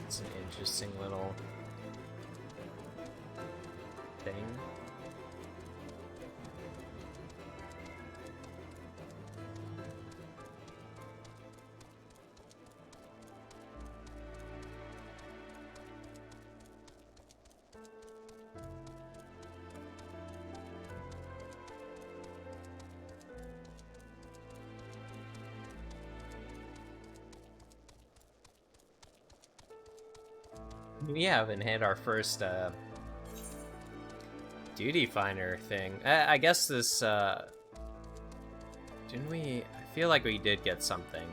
It's an interesting little thing. We haven't hit our first duty finder thing. I guess this didn't we? I feel like we did get something.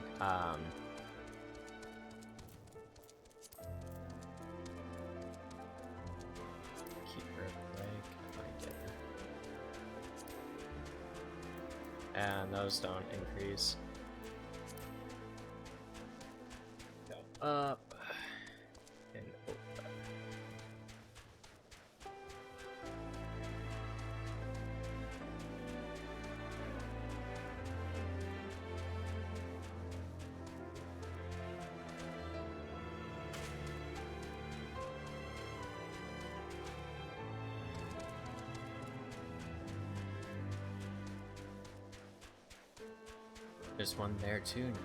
Keeper break. I might get it. And those don't increase. Go up. There's one there too now.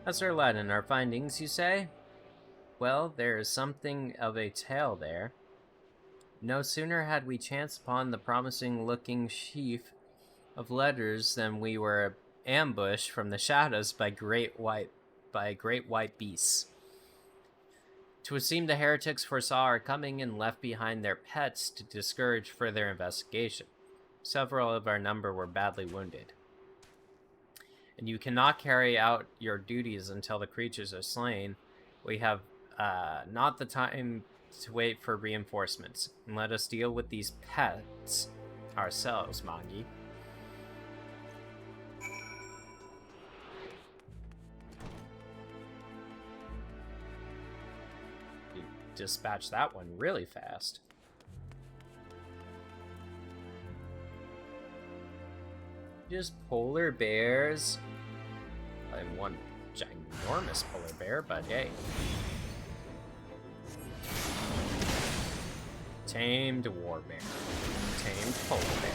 As Sir Aladdin, our findings, you say? Well, there is something of a tale there. No sooner had we chanced upon the promising-looking sheaf of letters than we were ambushed from the shadows by great white beasts. 'Twould seem the heretics foresaw our coming and left behind their pets to discourage further investigation. Several of our number were badly wounded. And you cannot carry out your duties until the creatures are slain. We have not the time to wait for reinforcements, and let us deal with these pets ourselves, Magi. Dispatch that one really fast. Just polar bears. I'm one ginormous polar bear, but hey. Tamed war bear. Tamed polar bear.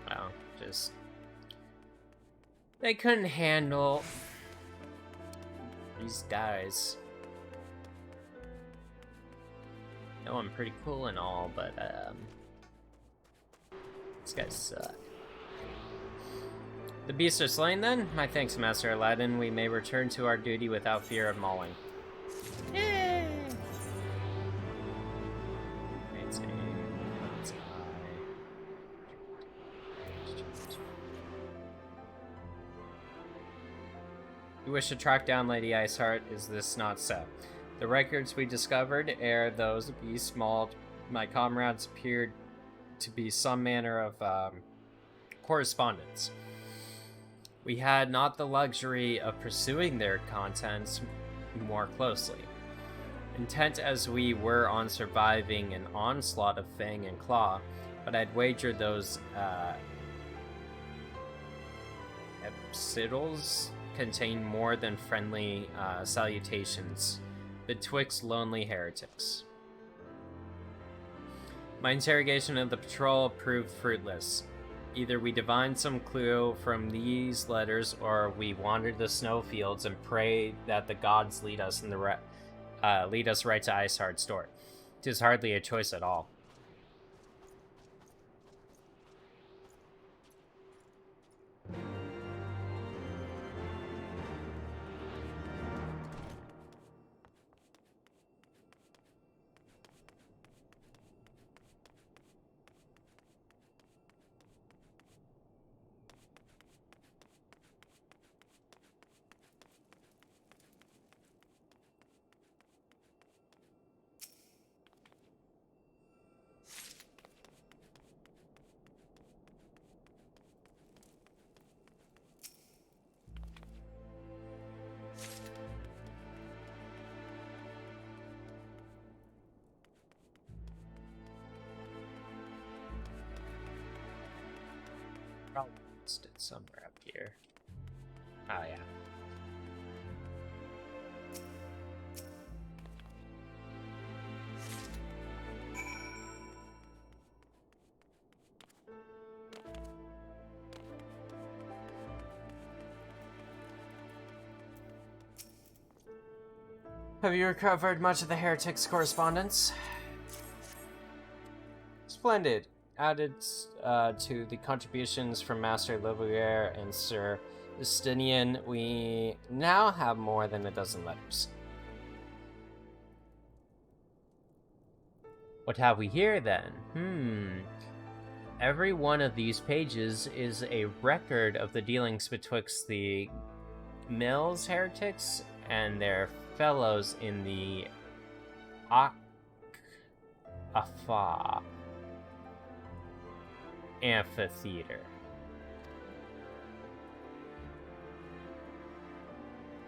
Well, just... they couldn't handle these guys. No, I'm pretty cool and all, but, these guys suck. The beasts are slain, then? My thanks, Master Aladdin. We may return to our duty without fear of mauling. Yay! You wish to track down Lady Iceheart, is this not so? The records we discovered, ere those beasts mauled my comrades, appeared to be some manner of correspondence. We had not the luxury of pursuing their contents more closely. Intent as we were on surviving an onslaught of fang and claw, but I'd wager those epsiddles contain more than friendly salutations betwixt lonely heretics. My interrogation of the patrol proved fruitless. Either we divined some clue from these letters, or we wandered the snowfields and prayed that the gods lead us right to Iceheart's door. 'Tis hardly a choice at all. Probably missed it somewhere up here. Oh, yeah. Have you recovered much of the heretic's correspondence? Splendid. Added to the contributions from Master Levuier and Sir Justinian, we now have more than a dozen letters. What have we here, then? Every one of these pages is a record of the dealings betwixt the Mills heretics and their fellows in the Afa amphitheater.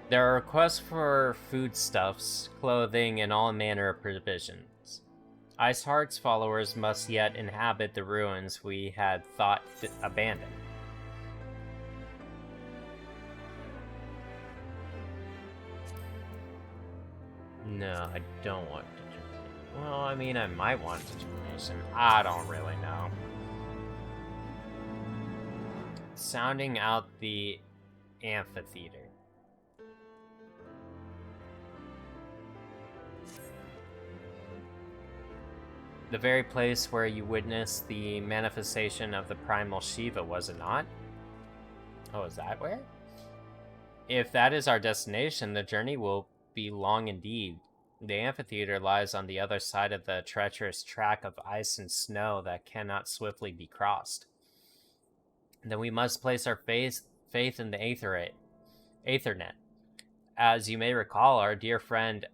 There are requests for foodstuffs, clothing, and all manner of provisions. Iceheart's followers must yet inhabit the ruins we had thought abandoned. No, I don't want determination. Well, I mean, I might want determination. I don't really know. Sounding out the amphitheater. The very place where you witnessed the manifestation of the primal Shiva, was it not? Oh, is that where? If that is our destination, the journey will be long indeed. The amphitheater lies on the other side of the treacherous track of ice and snow that cannot swiftly be crossed. Then we must place our faith in the Aethernet. As you may recall, our dear friend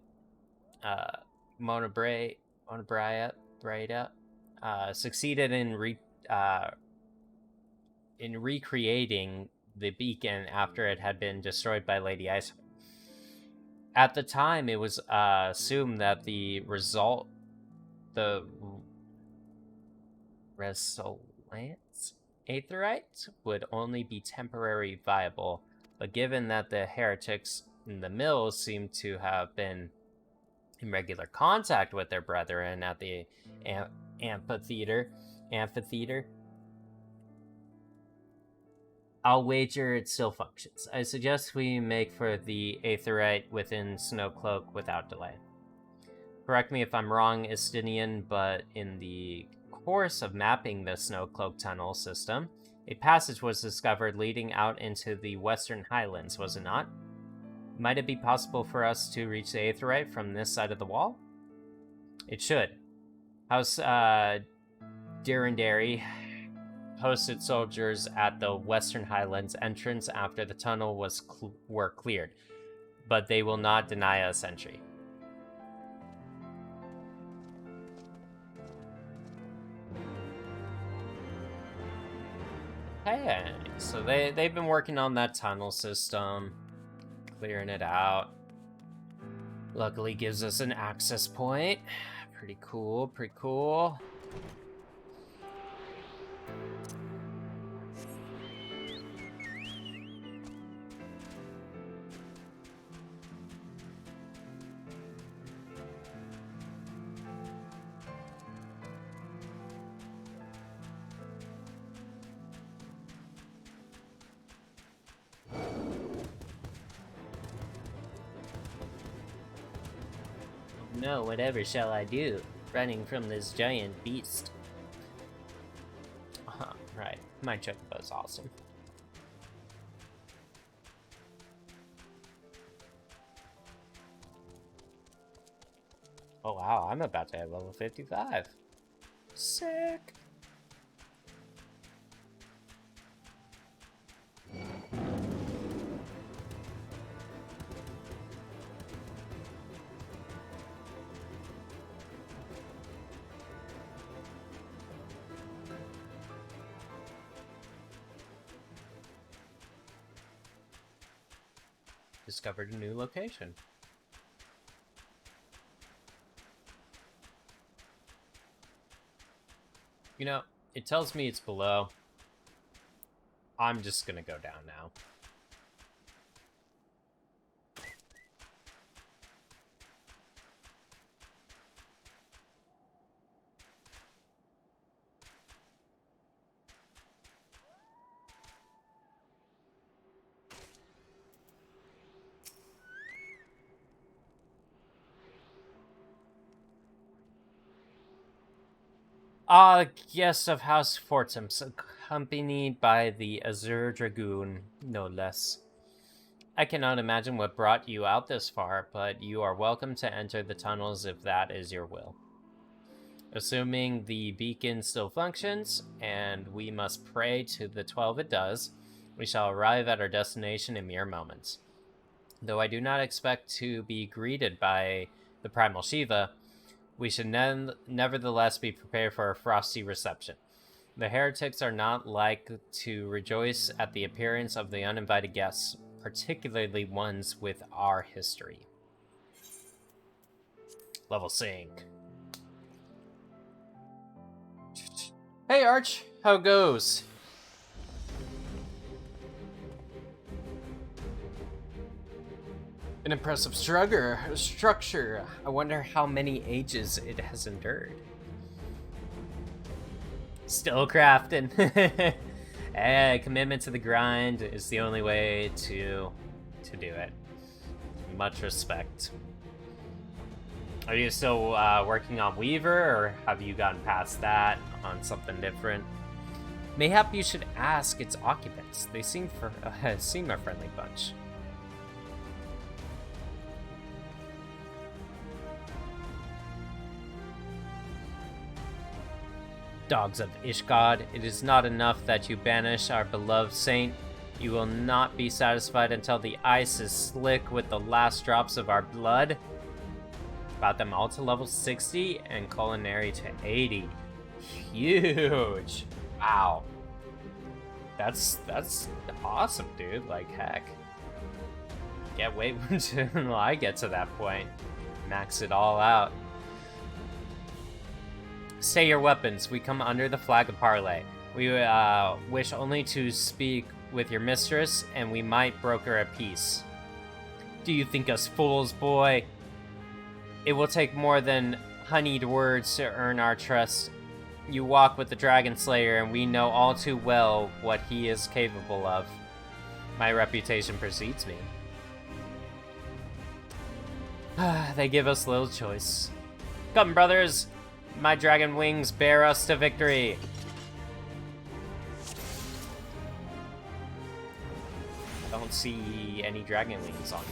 Breda succeeded in recreating the beacon after it had been destroyed by Lady Ice. At the time, it was assumed that the Resonance Aetherite would only be temporarily viable, but given that the heretics in the mills seemed to have been in regular contact with their brethren at the amphitheater, I'll wager it still functions. I suggest we make for the Aetherite within Snowcloak without delay. Correct me if I'm wrong, Estinian, but in the course of mapping the Snowcloak tunnel system, a passage was discovered leading out into the Western Highlands, was it not? Might it be possible for us to reach the Aetherite from this side of the wall? It should. House Direndary posted soldiers at the Western Highlands entrance after the tunnel were cleared, but they will not deny us entry. Hey, so they've been working on that tunnel system, clearing it out. Luckily gives us an access point. Pretty cool, pretty cool. No, whatever shall I do? Running from this giant beast. Right. My chocobo's awesome. Oh wow, I'm about to have level 55. Sick! Discovered a new location. You know, it tells me it's below. I'm just gonna go down now. Guest of House Fortums, accompanied by the Azure Dragoon, no less. I cannot imagine what brought you out this far, but you are welcome to enter the tunnels if that is your will. Assuming the beacon still functions, and we must pray to the 12 it does, we shall arrive at our destination in mere moments. Though I do not expect to be greeted by the Primal Shiva, we should nevertheless be prepared for a frosty reception. The heretics are not like to rejoice at the appearance of the uninvited guests, particularly ones with our history. Level sync. Hey Arch, how goes? An impressive structure. I wonder how many ages it has endured. Still crafting. Hey, commitment to the grind is the only way to do it. Much respect. Are you still working on Weaver, or have you gotten past that on something different? Mayhap you should ask its occupants. They seem a friendly bunch. Dogs of Ishgard, it is not enough that you banish our beloved saint. You will not be satisfied until the ice is slick with the last drops of our blood. Brought them all to level 60 and culinary to 80. huge. Wow. That's awesome, dude. Like, heck. Can't wait until I get to that point. Max it all out. Say your weapons. We come under the flag of parley. We wish only to speak with your mistress, and we might broker a peace. Do you think us fools, boy? It will take more than honeyed words to earn our trust. You walk with the Dragon Slayer, and we know all too well what he is capable of. My reputation precedes me. They give us little choice. Come, brothers! My dragon wings bear us to victory! I don't see any dragon wings on you.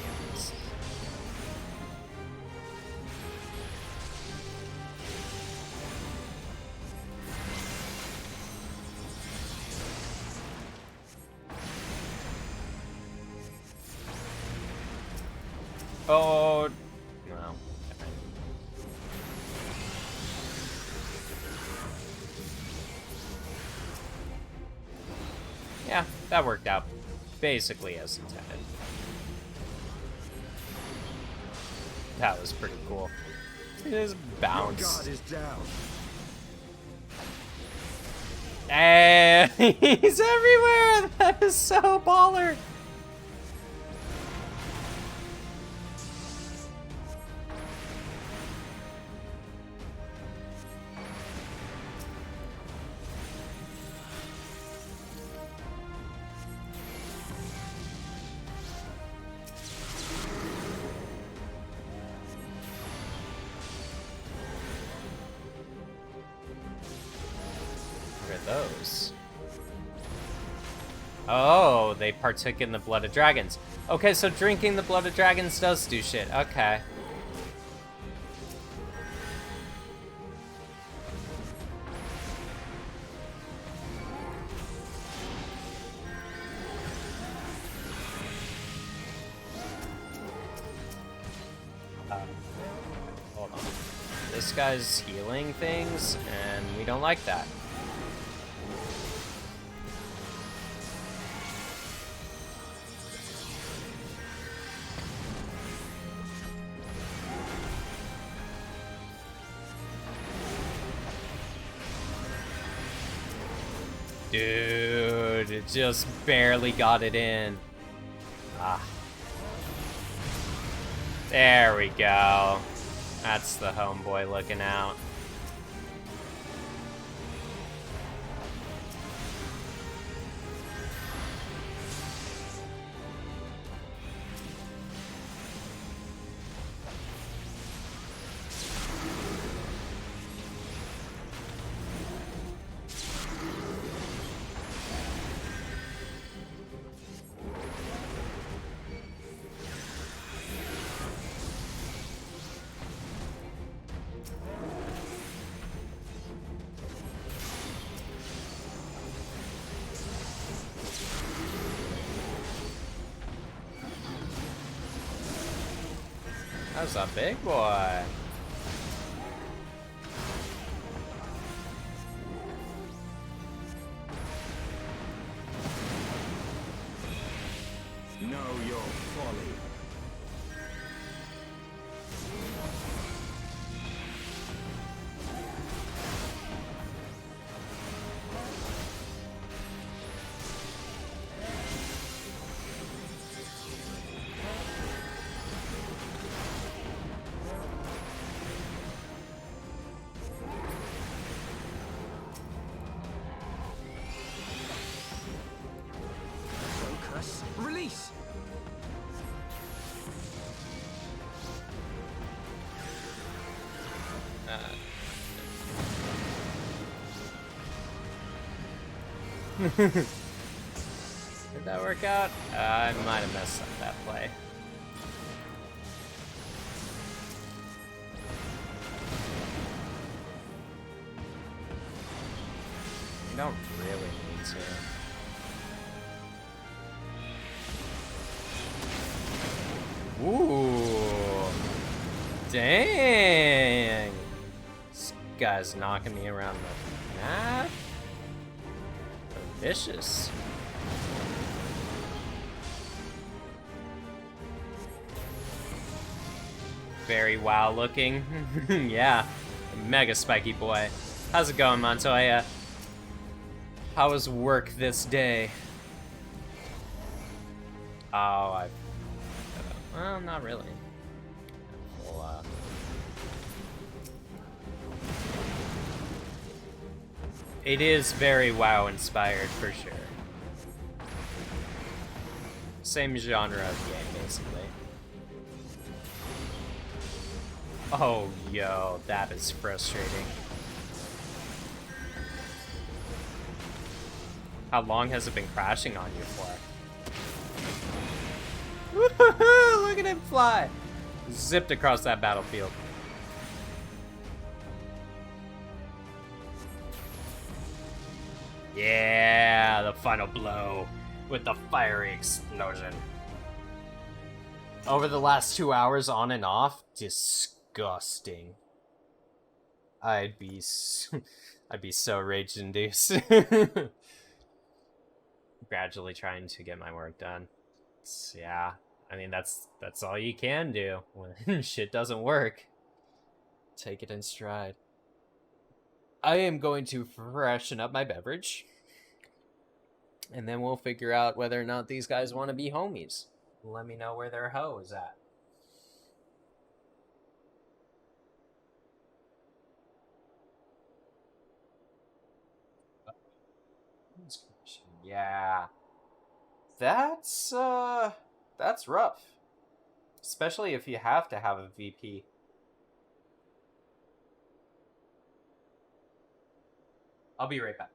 Oh, no. Yeah, that worked out basically as intended. That was pretty cool. It is bounce. Your guard is down. And he's everywhere! That is so baller! Those. Oh, they partook in the blood of dragons. Okay, so drinking the blood of dragons does do shit. Okay. Hold on. This guy's healing things, and we don't like that. Dude, it just barely got it in. Ah. There we go. That's the homeboy looking out. That's a big boy. Know your folly. Release! Did that work out? I might have messed up that play. You don't really need to. Ooh. Dang. This guy's knocking me around the that? Vicious. Very wow looking. Yeah. Mega spiky boy. How's it going, Montoya? How was work this day? Oh, well, not really. Well, it is very WoW inspired for sure. Same genre of game, basically. Oh, yo, that is frustrating. How long has it been crashing on you for? Look at him fly! Zipped across that battlefield. Yeah, the final blow with the fiery explosion. Over the last 2 hours on and off, disgusting. I'd be so rage-induced. Gradually trying to get my work done. Yeah, I mean that's all you can do when shit doesn't work. Take it in stride. I am going to freshen up my beverage, and then we'll figure out whether or not these guys want to be homies. Let me know where their hoe is at. Yeah. That's rough. Especially if you have to have a VP. I'll be right back.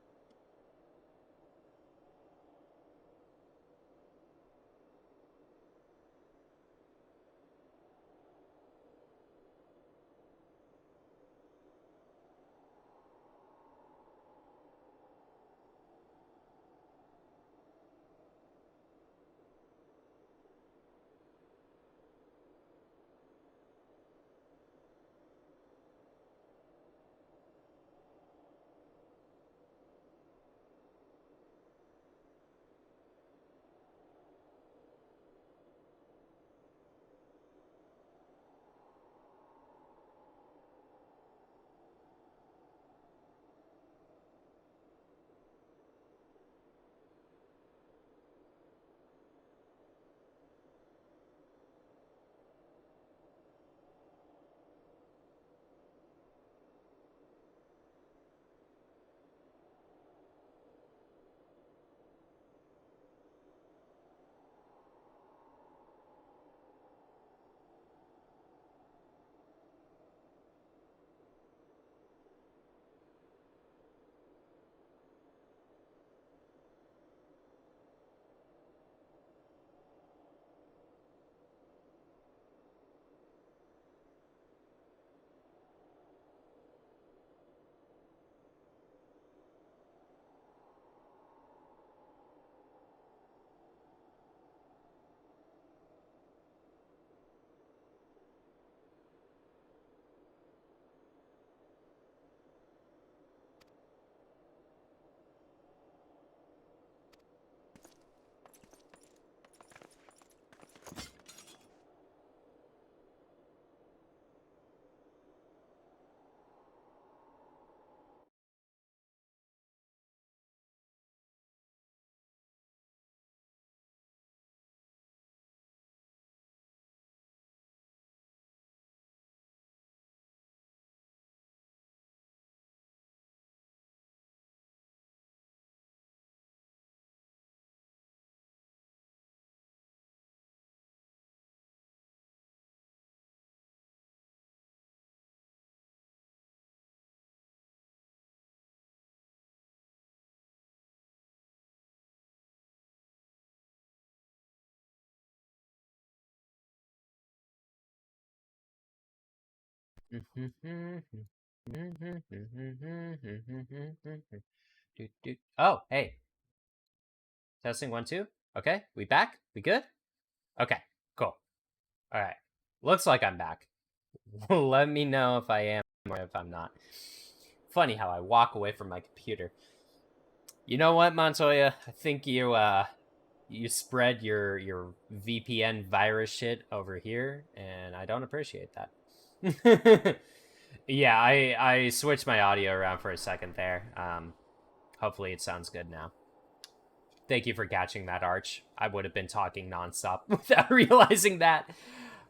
Oh, hey. Testing 1, 2. Okay, we back? We good? Okay, cool. All right. Looks like I'm back. Let me know if I am or if I'm not. Funny how I walk away from my computer. You know what, Montoya? I think you spread your VPN virus shit over here, and I don't appreciate that. Yeah, I switched my audio around for a second there. Hopefully it sounds good now. Thank you for catching that, Arch. I would have been talking nonstop without realizing that.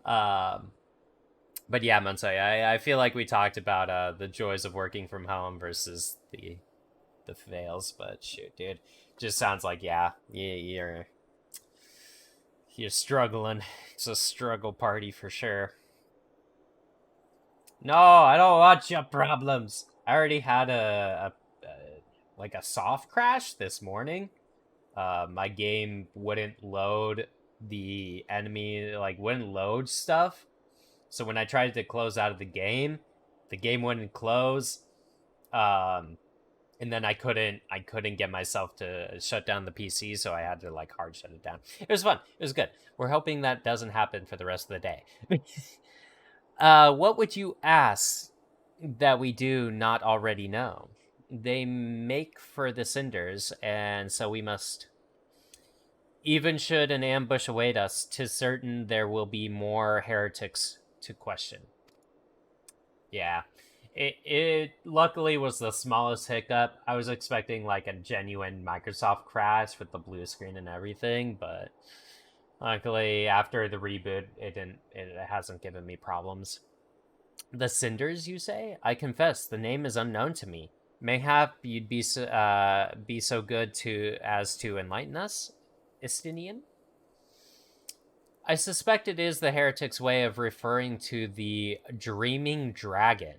But yeah, Montoya, I feel like we talked about the joys of working from home versus the fails, but shoot, dude. Just sounds like, yeah, you're struggling. It's a struggle party for sure. No, I don't want your problems. I already had a soft crash this morning. My game wouldn't load the enemy, wouldn't load stuff. So when I tried to close out of the game wouldn't close. And then I couldn't get myself to shut down the PC, so I had to hard shut it down. It was fun. It was good. We're hoping that doesn't happen for the rest of the day. What would you ask that we do not already know? They make for the cinders, and so we must. Even should an ambush await us, 'tis certain there will be more heretics to question. Yeah. It luckily was the smallest hiccup. I was expecting a genuine Microsoft crash with the blue screen and everything, but luckily after the reboot, it hasn't given me problems. The Cinders, you say? I confess, the name is unknown to me. Mayhap you'd be so good as to enlighten us, Istinian? I suspect it is the heretic's way of referring to the Dreaming Dragon,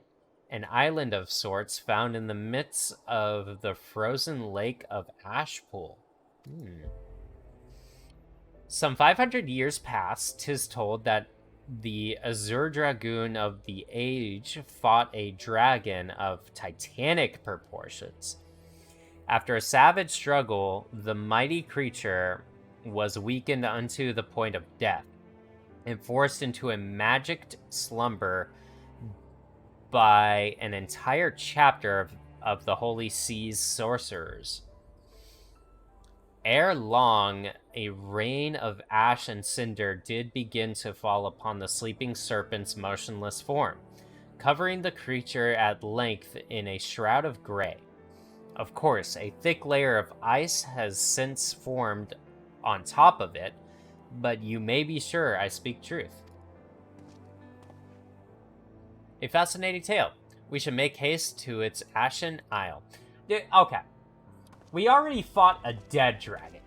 an island of sorts found in the midst of the frozen lake of Ashpool. Some 500 years past, 'tis told that the Azure Dragoon of the Age fought a dragon of titanic proportions. After a savage struggle, the mighty creature was weakened unto the point of death and forced into a magicked slumber by an entire chapter of the Holy Sea's sorcerers. Ere long, a rain of ash and cinder did begin to fall upon the sleeping serpent's motionless form, covering the creature at length in a shroud of gray. Of course, a thick layer of ice has since formed on top of it, but you may be sure I speak truth. A fascinating tale. We should make haste to its ashen isle. Okay. We already fought a dead dragon.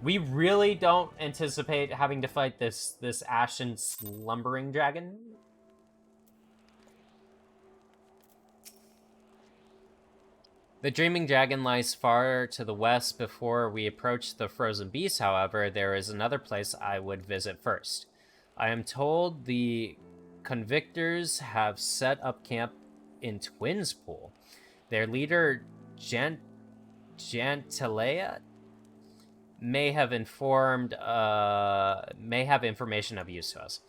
We really don't anticipate having to fight this ashen slumbering dragon? The Dreaming Dragon lies far to the west. Before we approach the Frozen Beast, however, there is another place I would visit first. I am told the convictors have set up camp in Twinspool. Their leader, Jantilea, may have information of use to us.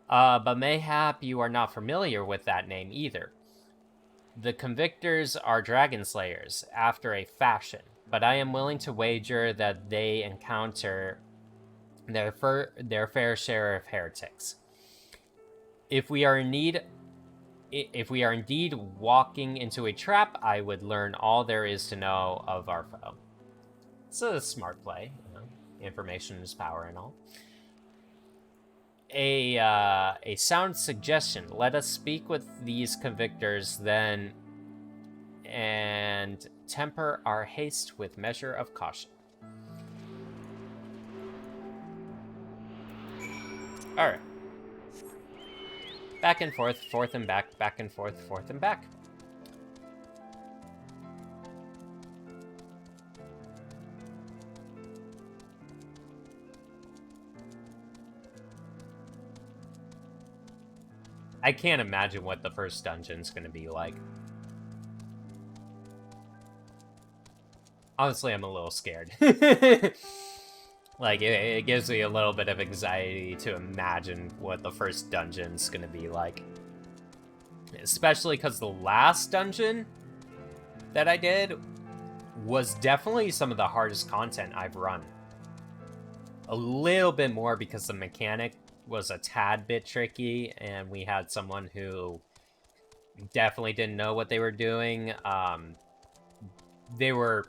But mayhap you are not familiar with that name either. The convictors are dragon slayers, after a fashion, but I am willing to wager that they encounter their fair share of heretics. If we are indeed walking into a trap, I would learn all there is to know of our foe. It's a smart play, you know. Information is power and all. A sound suggestion. Let us speak with these convictors then, and temper our haste with measure of caution. All right. Back and forth, forth and back and forth and back. I can't imagine what the first dungeon's gonna be like. Honestly, I'm a little scared. Like, it gives me a little bit of anxiety to imagine what the first dungeon's gonna be like. Especially because the last dungeon that I did was definitely some of the hardest content I've run. A little bit more because the mechanic was a tad bit tricky, and we had someone who definitely didn't know what they were doing. They were,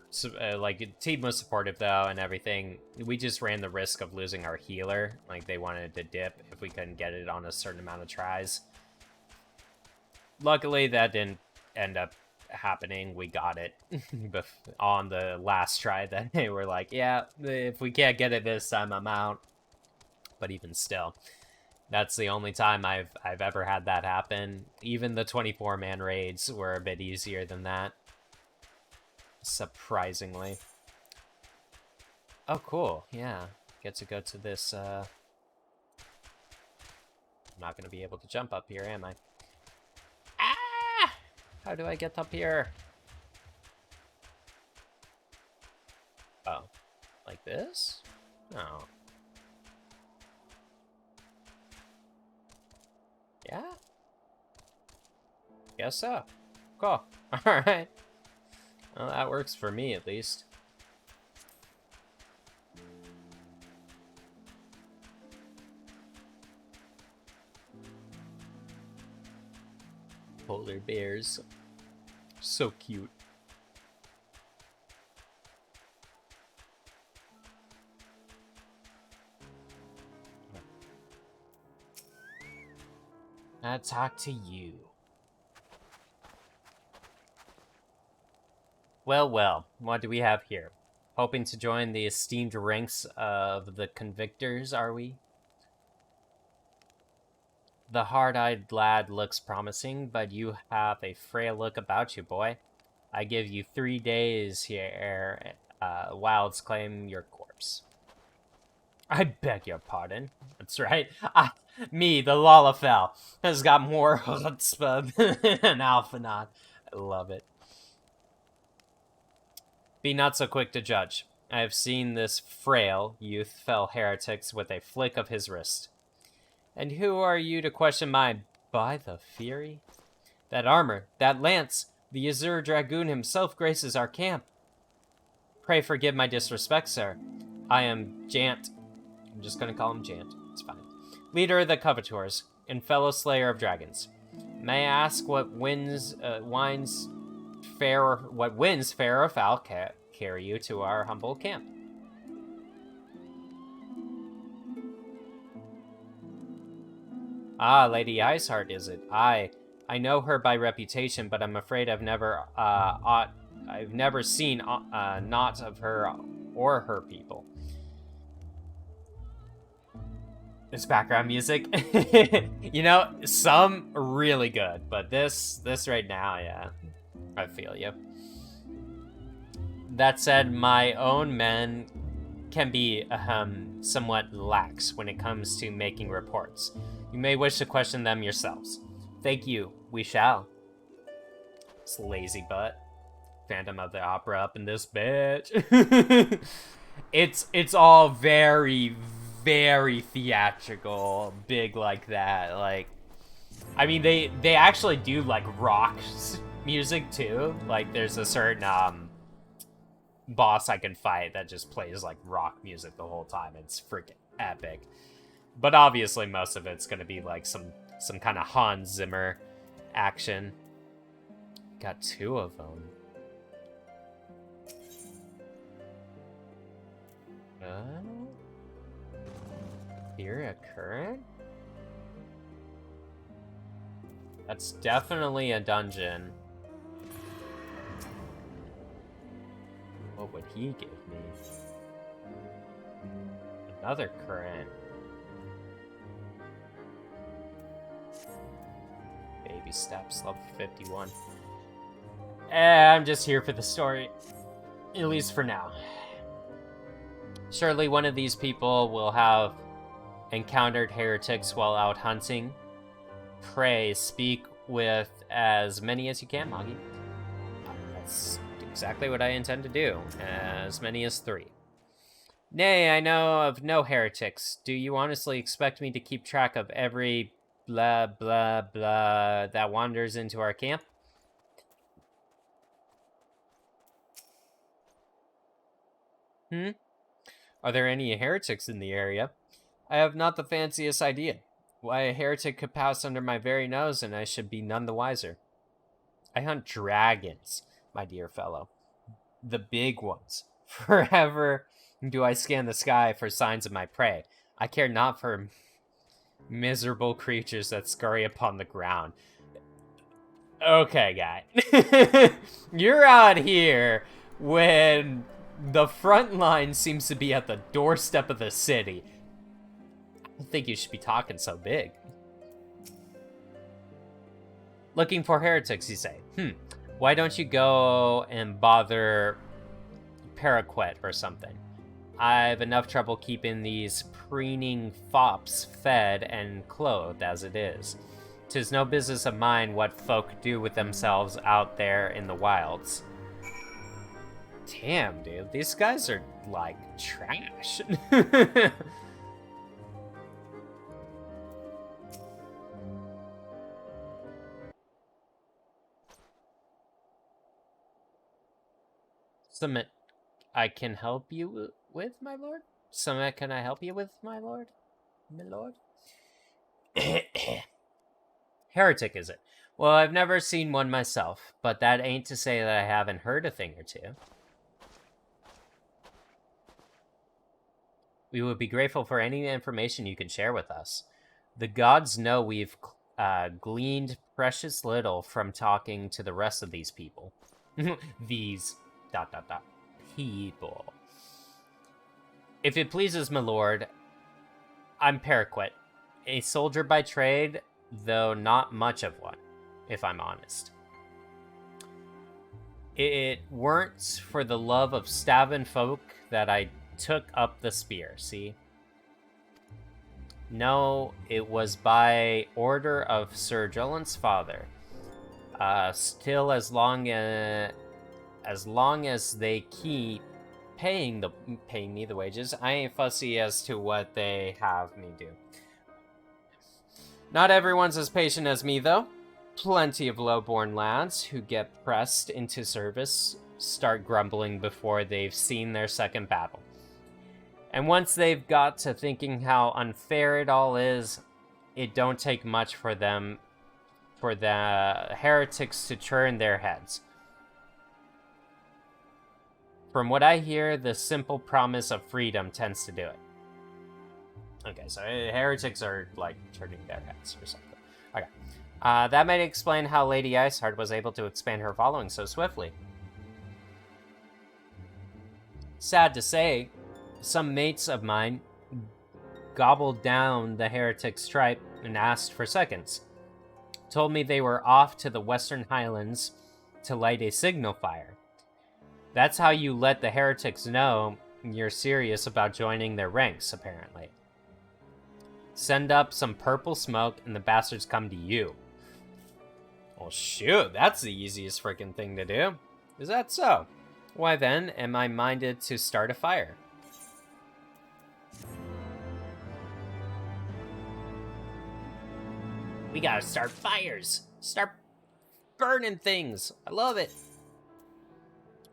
like, team was supportive, though, and everything. We just ran the risk of losing our healer. Like, they wanted to dip if we couldn't get it on a certain amount of tries. Luckily, that didn't end up happening. We got it on the last try. That they were like, yeah, if we can't get it this time, I'm out. But even still, that's the only time I've ever had that happen. Even the 24-man raids were a bit easier than that. Surprisingly. Oh, cool. Yeah. Get to go to this, I'm not going to be able to jump up here, am I? Ah! How do I get up here? Oh. Like this? Oh. Yeah? Guess so. Cool. Alright. Well, that works for me, at least. Polar bears. So cute. I'll talk to you. Well, well, what do we have here? Hoping to join the esteemed ranks of the convictors, are we? The hard-eyed lad looks promising, but you have a frail look about you, boy. I give you 3 days here, wilds claim your corpse. I beg your pardon. That's right. Me, the Lalafell, has got more chutzpah than Alphanot. I love it. Be not so quick to judge. I have seen this frail youth fell heretics with a flick of his wrist. And who are you to question my by the fury? That armor, that lance, the Azure Dragoon himself graces our camp. Pray forgive my disrespect, sir. I am Jant. I'm just gonna call him Jant. It's fine. Leader of the Covetors and fellow slayer of dragons. May I ask what winds fair or foul carry you to our humble camp? Ah, Lady Iceheart, is it? I know her by reputation, but I'm afraid I've never seen naught of her or her people. This background music, you know, some really good, but this right now, yeah, I feel you. That said, my own men can be somewhat lax when it comes to making reports. You may wish to question them yourselves. Thank you. We shall. It's lazy butt. Phantom of the Opera up in this bitch. It's all very, very theatrical, big like that. Like, I mean, they actually do like rock music too. Like, there's a certain boss I can fight that just plays like rock music the whole time. It's freaking epic. But obviously most of it's gonna be like some kind of Hans Zimmer action. Got 2 of them. Here a current? That's definitely a dungeon. What would he give me? Another current. Baby steps, level 51. I'm just here for the story. At least for now. Surely one of these people will have encountered heretics while out hunting. Pray speak with as many as you can, Moggy. That's exactly what I intend to do. As many as 3. Nay, I know of no heretics. Do you honestly expect me to keep track of every blah, blah, blah that wanders into our camp? Are there any heretics in the area? I have not the fanciest idea. Why a heretic could pass under my very nose and I should be none the wiser. I hunt dragons, my dear fellow. The big ones. Forever do I scan the sky for signs of my prey. I care not for miserable creatures that scurry upon the ground. Okay, guy. You're out here when the front line seems to be at the doorstep of the city. I don't think you should be talking so big. Looking for heretics, you say. Why don't you go and bother Paraquet or something? I've enough trouble keeping these preening fops fed and clothed as it is. 'Tis no business of mine what folk do with themselves out there in the wilds. Damn, dude, these guys are, like, trash. Summit, I can help you with, my lord? Summit, can I help you with, my lord? My lord? Heretic, is it? Well, I've never seen one myself, but that ain't to say that I haven't heard a thing or two. We would be grateful for any information you can share with us. The gods know we've gleaned precious little from talking to the rest of these people. These... ... people. If it pleases my lord, I'm Paraquet, a soldier by trade, though not much of one, if I'm honest. It weren't for the love of stabbing folk that I took up the spear, see? No, it was by order of Sir Jolant's father. Still, as long as they keep paying me the wages, I ain't fussy as to what they have me do. Not everyone's as patient as me, though. Plenty of low-born lads who get pressed into service start grumbling before they've seen their second battle. And once they've got to thinking how unfair it all is, it don't take much for the heretics to turn their heads. From what I hear, the simple promise of freedom tends to do it. Okay, so heretics are, like, turning their heads or something. Okay. That might explain how Lady Iceheart was able to expand her following so swiftly. Sad to say, some mates of mine gobbled down the heretics' tripe and asked for seconds. Told me they were off to the Western Highlands to light a signal fire. That's how you let the heretics know you're serious about joining their ranks, apparently. Send up some purple smoke and the bastards come to you. Well, shoot, that's the easiest freaking thing to do. Is that so? Why then am I minded to start a fire? We gotta start fires! Start burning things! I love it!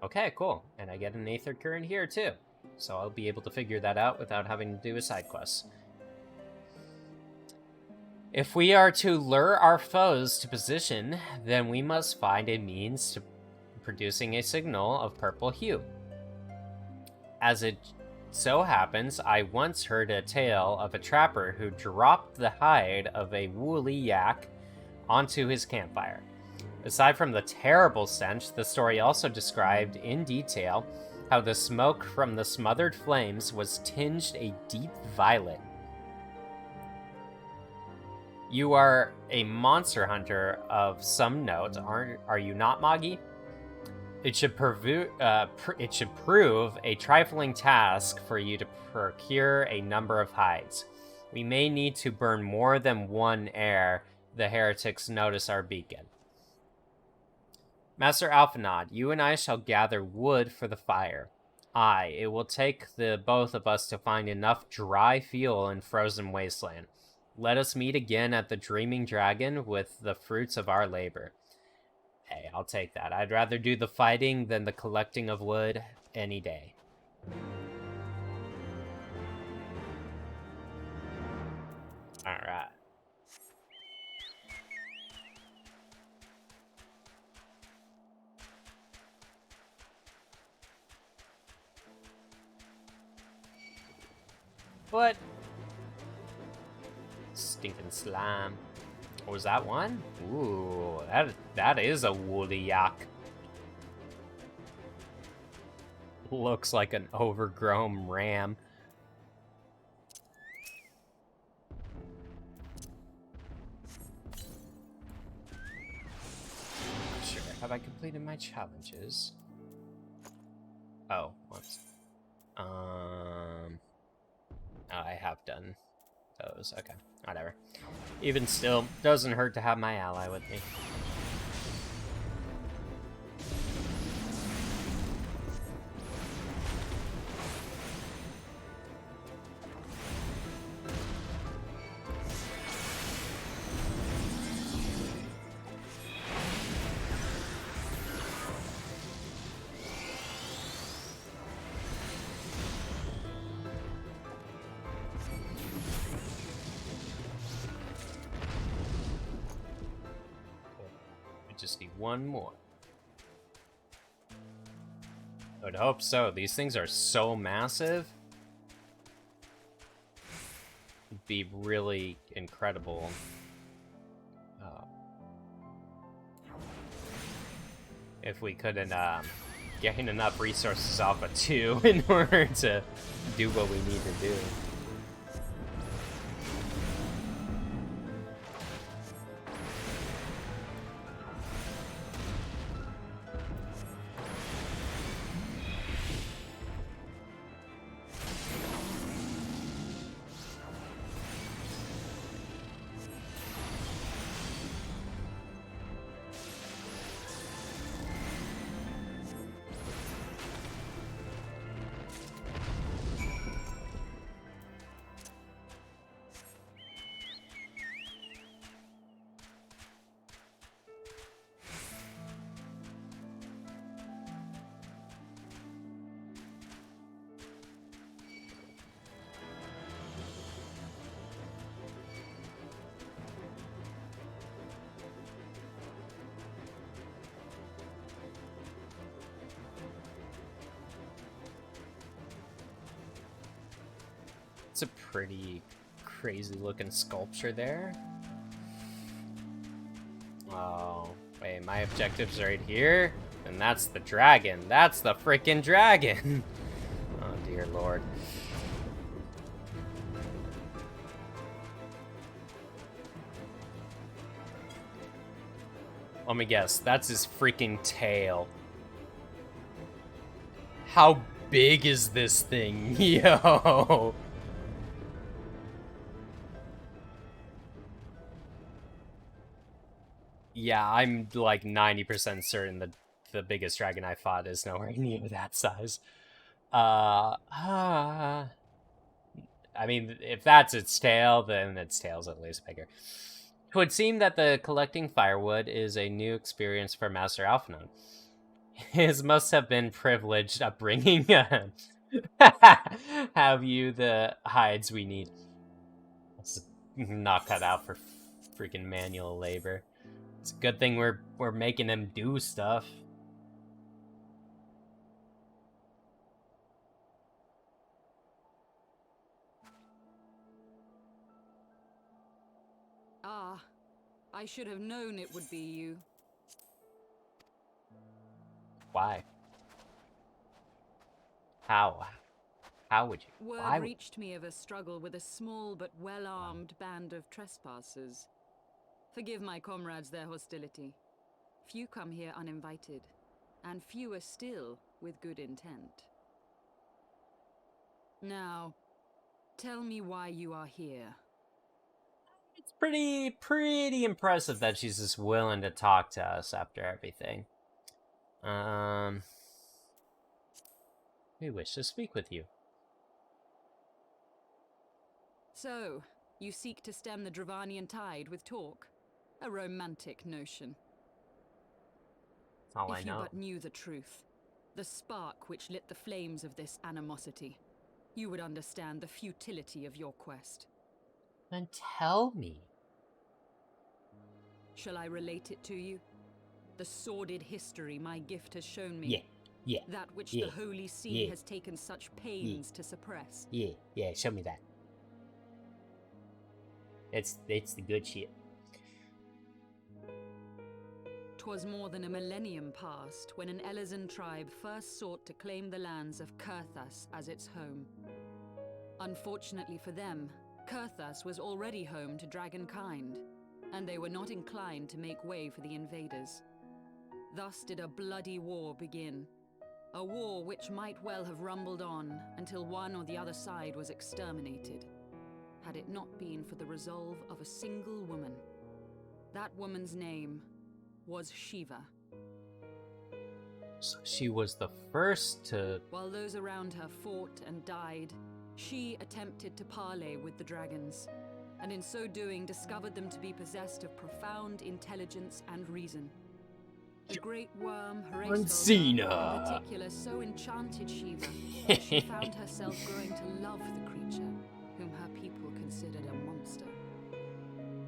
Okay, cool. And I get an Aether Current here, too. So I'll be able to figure that out without having to do a side quest. If we are to lure our foes to position, then we must find a means to producing a signal of purple hue. As it so happens, I once heard a tale of a trapper who dropped the hide of a woolly yak onto his campfire. Aside from the terrible stench, the story also described in detail how the smoke from the smothered flames was tinged a deep violet. You are a monster hunter of some note, are you not, Moggy? It should prove a trifling task for you to procure a number of hides. We may need to burn more than one ere the heretics notice our beacon. Master Alphanod, you and I shall gather wood for the fire. Aye, it will take the both of us to find enough dry fuel in frozen wasteland. Let us meet again at the Dreaming Dragon with the fruits of our labor. Hey, I'll take that. I'd rather do the fighting than the collecting of wood any day. Alright. What? Stinking slime. Oh, was that one? Ooh, that is a woolly yak. Looks like an overgrown ram. Sure. Have I completed my challenges? Oh, once. I have done those. Okay, whatever. Even still, doesn't hurt to have my ally with me. Just need one more. I would hope so. These things are so massive. It'd be really incredible. If we couldn't gain enough resources off of 2 in order to do what we need to do. It's a pretty crazy looking sculpture there. Oh, wait, my objective's right here? And that's the dragon. That's the freaking dragon. Oh, dear Lord. Let me guess, that's his freaking tail. How big is this thing? Yo! Yeah, I'm like 90% certain that the biggest dragon I fought is nowhere near that size. I mean, if that's its tail, then its tail's at least bigger. It would seem that the collecting firewood is a new experience for Master Alphinaud. His must have been privileged upbringing. Have you the hides we need? It's not cut out for freaking manual labor. It's a good thing we're making him do stuff. Ah, I should have known it would be you. Why? How? How would you? Word reached me of a struggle with a small but well-armed band of trespassers. Forgive my comrades their hostility. Few come here uninvited, and fewer still with good intent. Now, tell me why you are here. It's pretty impressive that she's just willing to talk to us after everything. We wish to speak with you. So, You seek to stem the Dravanian tide with talk. A romantic notion. That's all I If you know. but knew the truth, the spark which lit the flames of this animosity, you would understand the futility of your quest. Then tell me. Shall I relate it to you? The sordid history my gift has shown me. Yeah, yeah. That which yeah, the Holy See yeah, has taken such pains to suppress. Yeah, show me that. It's the good shit. 'Twas more than a millennium past when an Elezen tribe first sought to claim the lands of Kurthas as its home. Unfortunately for them, Kurthas was already home to dragonkind, and they were not inclined to make way for the invaders. Thus did a bloody war begin, a war which might well have rumbled on until one or the other side was exterminated, had it not been for the resolve of a single woman. That woman's name was Shiva. So she was the first to... While those around her fought and died, she attempted to parley with the dragons, and in so doing discovered them to be possessed of profound intelligence and reason. The great worm, Heavensward, in particular, so enchanted Shiva that she found herself growing to love the creature, whom her people considered a monster.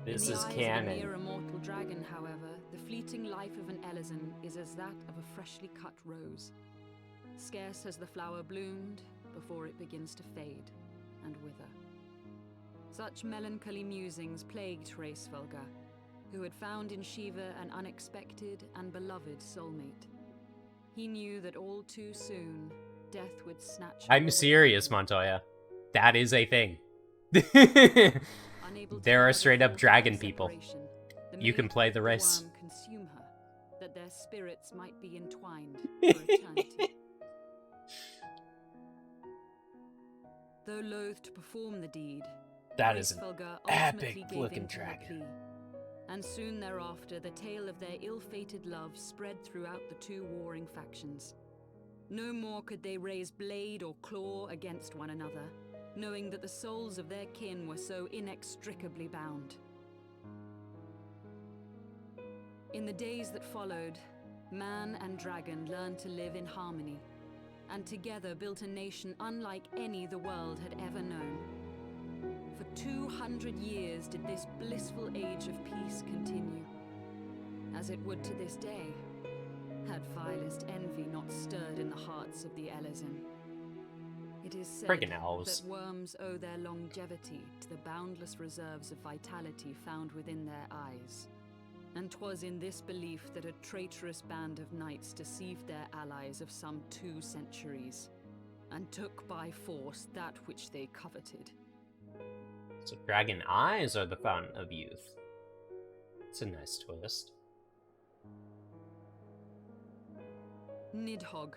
This in is the eyes canon. Of a mere immortal dragon, however, the fleeting life of an Elezen is as that of a freshly cut rose. Scarce has the flower bloomed before it begins to fade and wither. Such melancholy musings plagued Heavensward, who had found in Shiva an unexpected and beloved soulmate. He knew that all too soon, death would snatch her I'm away. serious, Montoya. That is a thing. There are straight up dragon people. You can play the race. Worm consume her, that their spirits might be entwined for eternity. Though loath to perform the deed, That is an Heavensward epic ultimately gave looking in to her dragon. plea, and soon thereafter the tale of their ill-fated love spread throughout the two warring factions. No more could they raise blade or claw against one another, knowing that the souls of their kin were so inextricably bound. In the days that followed, man and dragon learned to live in harmony, and together built a nation unlike any the world had ever known. For 200 years did this blissful age of peace continue, as it would to this day, had vilest envy not stirred in the hearts of the Elezen. It is said Friggin' elves. that worms owe their longevity to the boundless reserves of vitality found within their eyes. And 'twas in this belief that a traitorous band of knights deceived their allies of some 2 centuries, and took by force that which they coveted. So dragon eyes are the fountain of youth. It's a nice twist. Nidhogg,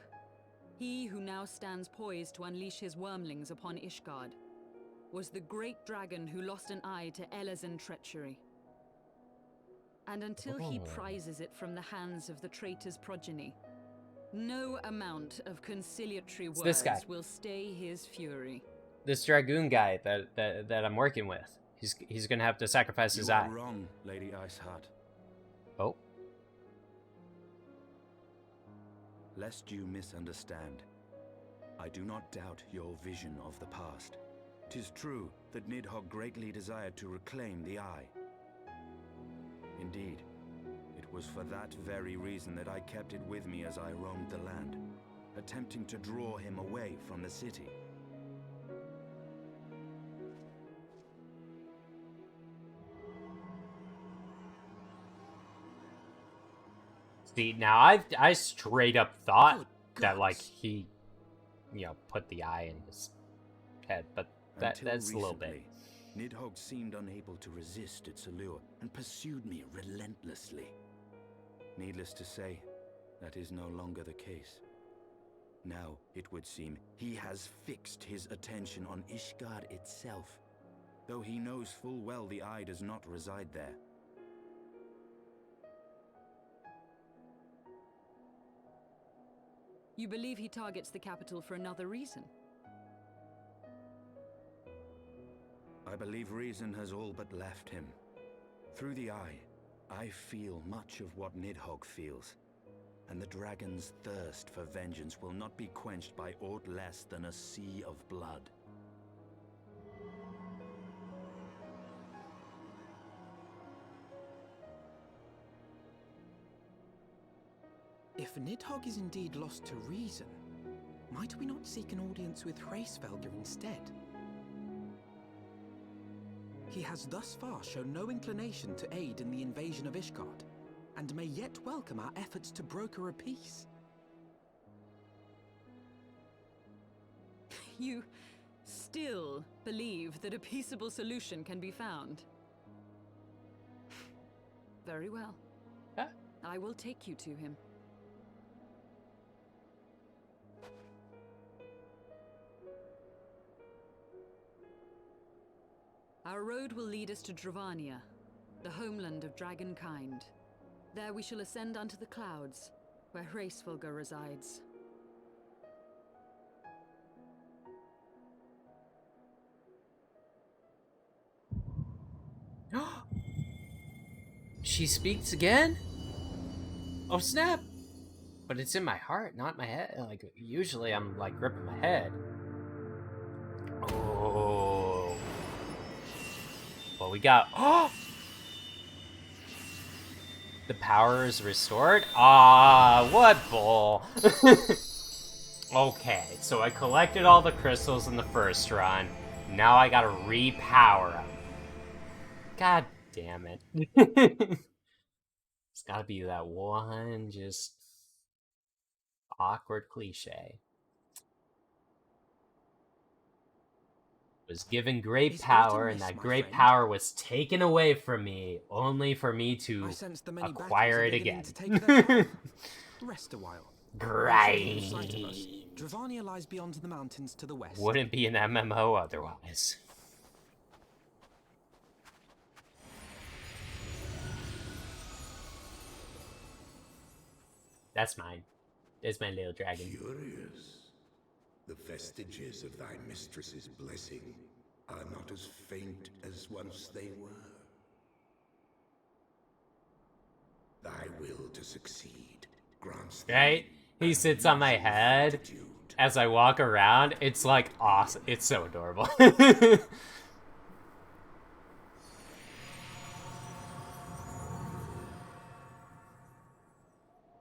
he who now stands poised to unleash his wormlings upon Ishgard, was the great dragon who lost an eye to Elezen treachery. And until he prizes it from the hands of the traitor's progeny, no amount of conciliatory It's words this guy. will stay his fury. This dragoon guy that I'm working with. He's gonna have to sacrifice his eye. You are wrong, Lady Iceheart. Oh. Lest you misunderstand, I do not doubt your vision of the past. 'Tis true that Nidhogg greatly desired to reclaim the eye. Indeed, it was for that very reason that I kept it with me as I roamed the land, attempting to draw him away from the city. See, now I straight up thought that like he, put the eye in his head, but that's a little bit. Nidhogg seemed unable to resist its allure and pursued me relentlessly. Needless to say, that is no longer the case. Now, it would seem, he has fixed his attention on Ishgard itself, though he knows full well the eye does not reside there. You believe he targets the capital for another reason? I believe reason has all but left him. Through the eye, I feel much of what Nidhogg feels. And the dragon's thirst for vengeance will not be quenched by aught less than a sea of blood. If Nidhogg is indeed lost to reason, might we not seek an audience with Hraesvelgr instead? He has thus far shown no inclination to aid in the invasion of Ishgard, and may yet welcome our efforts to broker a peace. You still believe that a peaceable solution can be found? Very well. Huh? I will take you to him. Our road will lead us to Dravania, the homeland of dragonkind. There we shall ascend unto the clouds, where Hraesvelgr resides. She speaks again? Oh snap! But it's in my heart, not my head. Like, usually I'm like gripping my head. Oh. Well, we got... Oh! The power is restored? Ah, what bull. Okay, so I collected all the crystals in the first run. Now I gotta repower them. God damn it. It's gotta be that one just awkward cliche. Was given great power, and that great power was taken away from me, only for me to acquire it again. Rest a while. Great. Dravania lies beyond the mountains to the west. Wouldn't be an MMO otherwise. That's mine. There's my little dragon. Curious. The vestiges of thy mistress's blessing are not as faint as once they were. Thy will to succeed grants thee. Right? He sits on my head as I walk around. It's like awesome. It's so adorable.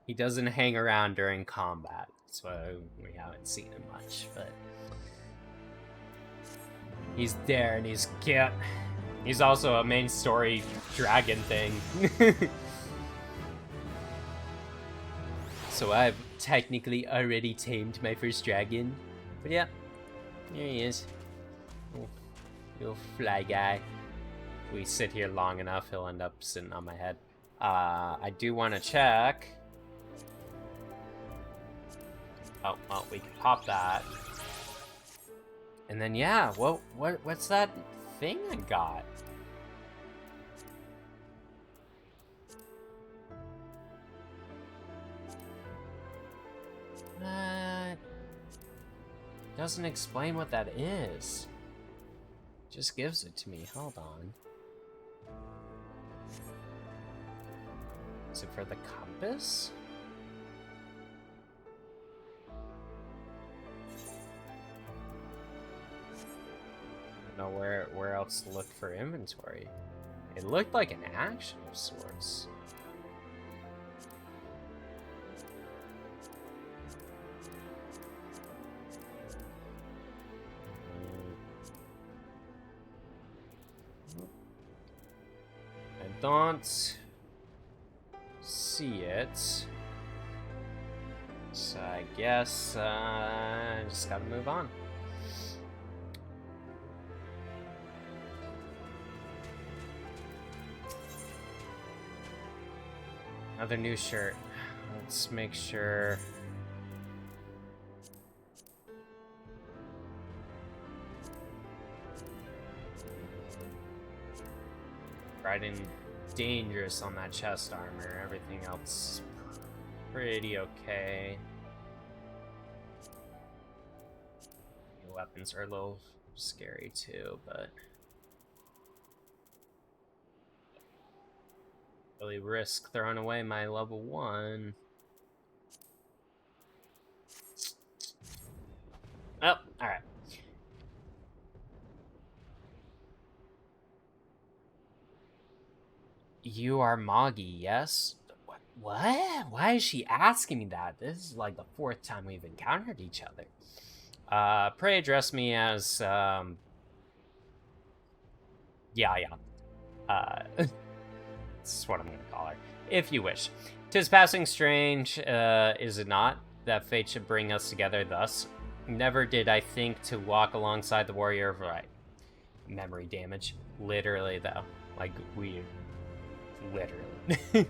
He doesn't hang around during combat. That's why we haven't seen him much, but he's there and he's cute. He's also a main story dragon thing. So I've technically already tamed my first dragon. But yeah, here he is. Little fly guy. If we sit here long enough, he'll end up sitting on my head. I do want to check. Oh, well, we can pop that. And then, yeah, what's that thing I got? Doesn't explain what that is. Just gives it to me. Hold on. Is it for the compass? I don't know where else to look for inventory. It looked like an action of sorts. I don't see it. So I guess I just gotta move on. Another new shirt. Let's make sure. Riding dangerous on that chest armor. Everything else pretty okay. The weapons are a little scary too, but really risk throwing away my level 1. Oh, alright. You are Moggy, yes? What? Why is she asking me that? This is like the 4th time we've encountered each other. Pray address me as, yeah. That's what I'm gonna call her, if you wish. 'Tis passing strange, is it not, that fate should bring us together thus? Never did I think to walk alongside the warrior of right. Memory damage. Literally, though. Like, we... Literally.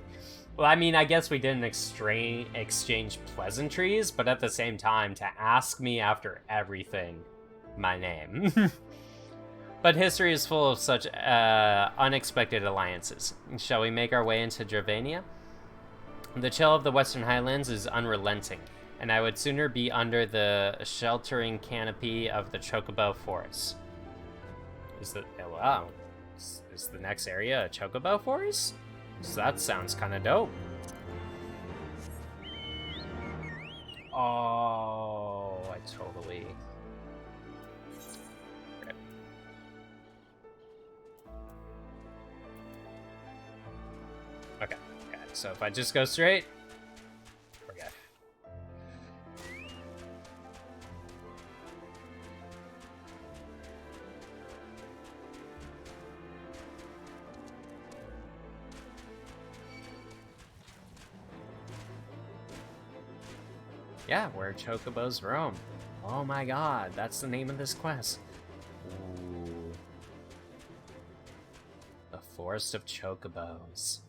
Well, I mean, I guess we didn't exchange pleasantries, but at the same time, to ask me after everything, my name. But history is full of such unexpected alliances. Shall we make our way into Dravania? The chill of the Western Highlands is unrelenting, and I would sooner be under the sheltering canopy of the Chocobo Forest. Is the next area a Chocobo Forest? So that sounds kind of dope. Oh, I totally... Okay, so if I just go straight, we're good. Yeah, where Chocobos roam. Oh my god, that's the name of this quest. Ooh. The Forest of Chocobos.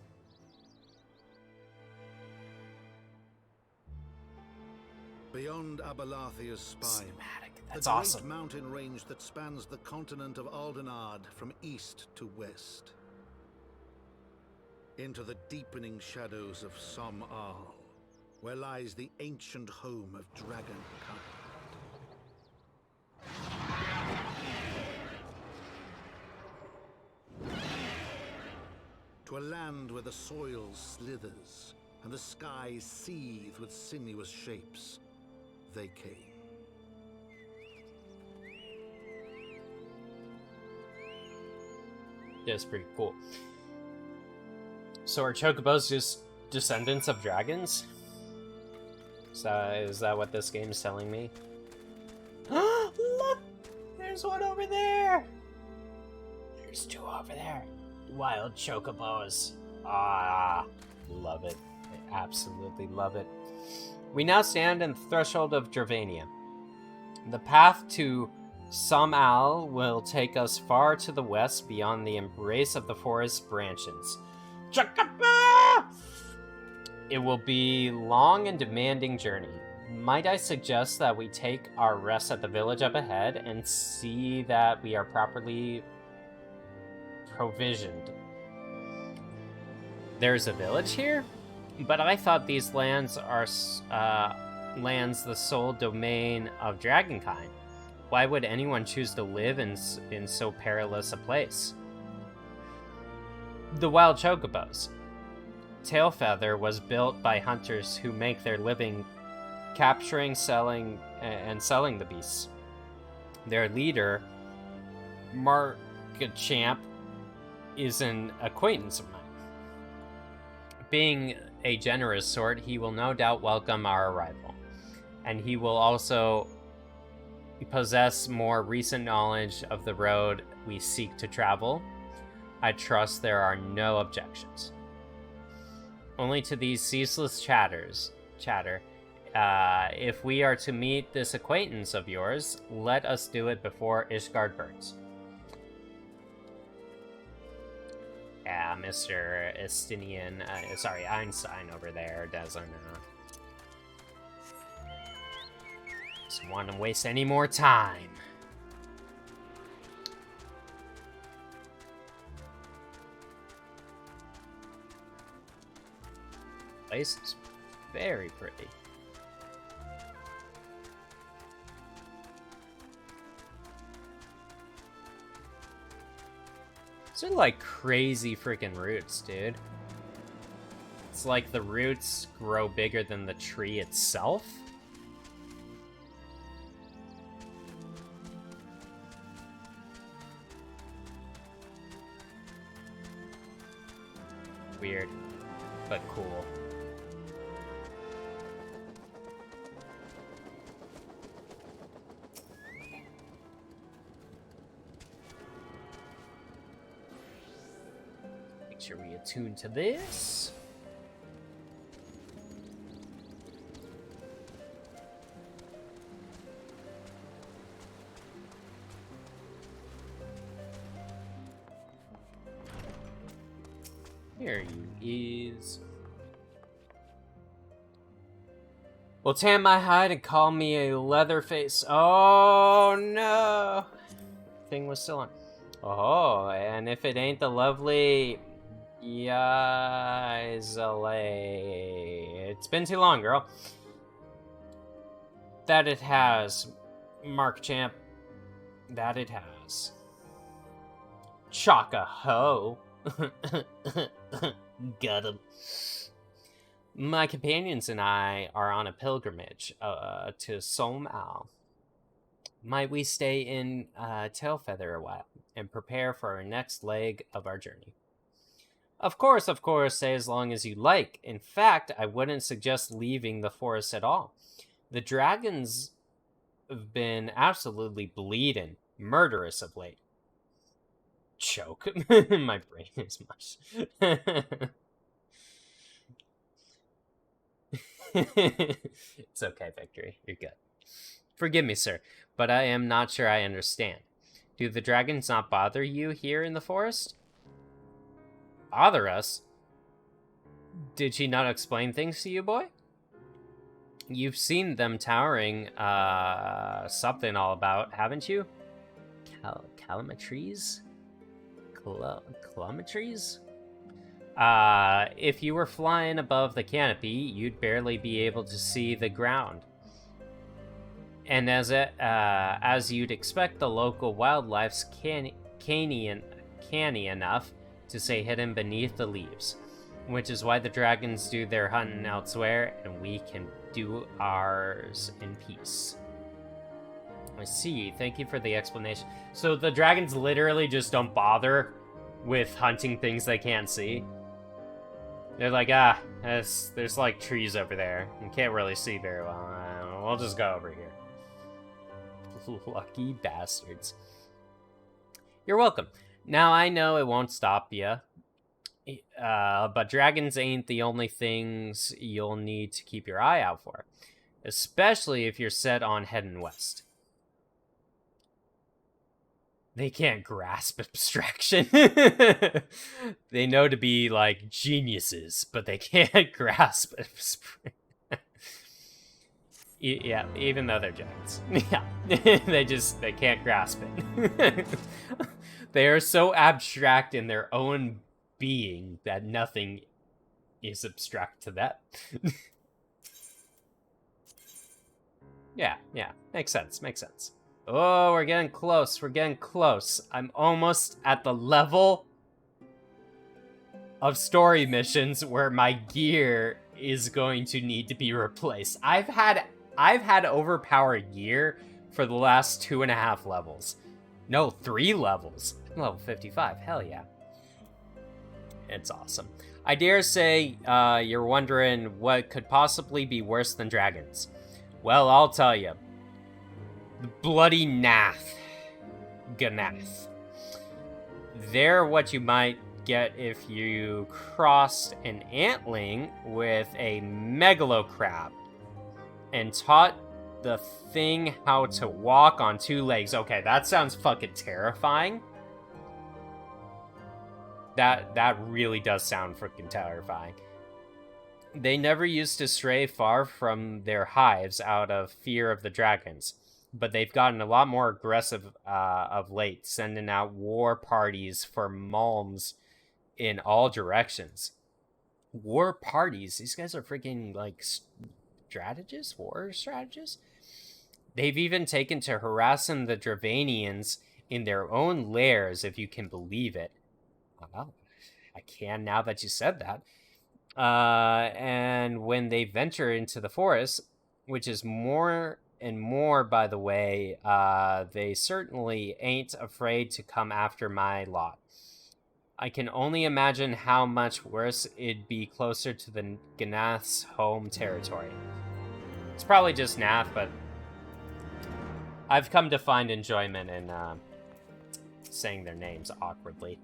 Beyond Abalathia's spine, That's the great awesome. mountain range that spans the continent of Aldenard from east to west. Into the deepening shadows of Som-Al, where lies the ancient home of Dragonkind. To a land where the soil slithers and the skies seethe with sinuous shapes, they came. Yeah, it's pretty cool. So are Chocobos just descendants of dragons? Is that what this game is telling me? Look! There's one over there! There's 2 over there. Wild Chocobos. Ah, love it. I absolutely love it. We now stand in the threshold of Dravania. The path to Som-Al will take us far to the west beyond the embrace of the forest branches. Chocobo! It will be a long and demanding journey. Might I suggest that we take our rest at the village up ahead and see that we are properly provisioned? There's a village here? But I thought these lands are the sole domain of Dragonkind. Why would anyone choose to live in so perilous a place? The Wild Chocobos. Tailfeather was built by hunters who make their living capturing, selling the beasts. Their leader, Markachamp, is an acquaintance of mine. Being a generous sort, he will no doubt welcome our arrival, and he will also possess more recent knowledge of the road we seek to travel. I trust there are no objections. Only to these ceaseless chatter. If we are to meet this acquaintance of yours, let us do it before Ishgard burns. Yeah, Mr. Einstein over there doesn't want to waste any more time. Place is very pretty. These are like crazy freaking roots, dude. It's like the roots grow bigger than the tree itself. Weird, but cool. Make sure we attune to this. Here he is. Well, tan my hide and call me a Leatherface. Oh no! Thing was still on. Oh, and if it ain't the lovely Yazale. It's been too long, girl. That it has, Mark Champ. That it has. Chaka ho. Got him. My companions and I are on a pilgrimage to Solmal. Might we stay in Tailfeather a while and prepare for our next leg of our journey? Of course, stay as long as you like. In fact, I wouldn't suggest leaving the forest at all. The dragons have been absolutely bleeding, murderous of late. Choke. My brain is mush. It's okay, Victory. You're good. Forgive me, sir, but I am not sure I understand. Do the dragons not bother you here in the forest? Bother us? Did she not explain things to you, boy? You've seen them towering, something all about, haven't you? Calamitries? Kilometries? If you were flying above the canopy, you'd barely be able to see the ground. And as you'd expect, the local wildlife's canny enough to stay hidden beneath the leaves, which is why the dragons do their hunting elsewhere, and we can do ours in peace. I see. Thank you for the explanation. So the dragons literally just don't bother with hunting things they can't see. They're like, there's like trees over there. You can't really see very well. We'll just go over here. Lucky bastards. You're welcome. Now, I know it won't stop you. But dragons ain't the only things you'll need to keep your eye out for. Especially if you're set on heading west. They can't grasp abstraction. They know to be, like, geniuses, but they can't grasp abstraction. Yeah, even though they're giants. Yeah, they can't grasp it. They are so abstract in their own being that nothing is abstract to them. Yeah, makes sense. Oh, we're getting close. I'm almost at the level of story missions where my gear is going to need to be replaced. I've had overpowered gear for the last 2.5 levels. No, 3 levels. I'm level 55, hell yeah. It's awesome. I dare say you're wondering what could possibly be worse than dragons. Well, I'll tell you. The bloody Ganath. They're what you might get if you crossed an antling with a megalocrab and taught the thing how to walk on 2 legs. Okay, that sounds fucking terrifying. That really does sound freaking terrifying. They never used to stray far from their hives out of fear of the dragons, but they've gotten a lot more aggressive of late, sending out war parties for malms in all directions. War parties? These guys are freaking, like, strategists? War strategists? They've even taken to harassing the Dravanians in their own lairs, if you can believe it. Well, I can now that you said that. And when they venture into the forest, which is more and more, by the way, they certainly ain't afraid to come after my lot. I can only imagine how much worse it'd be closer to the Ganath's home territory. It's probably just Nath, but I've come to find enjoyment in saying their names awkwardly.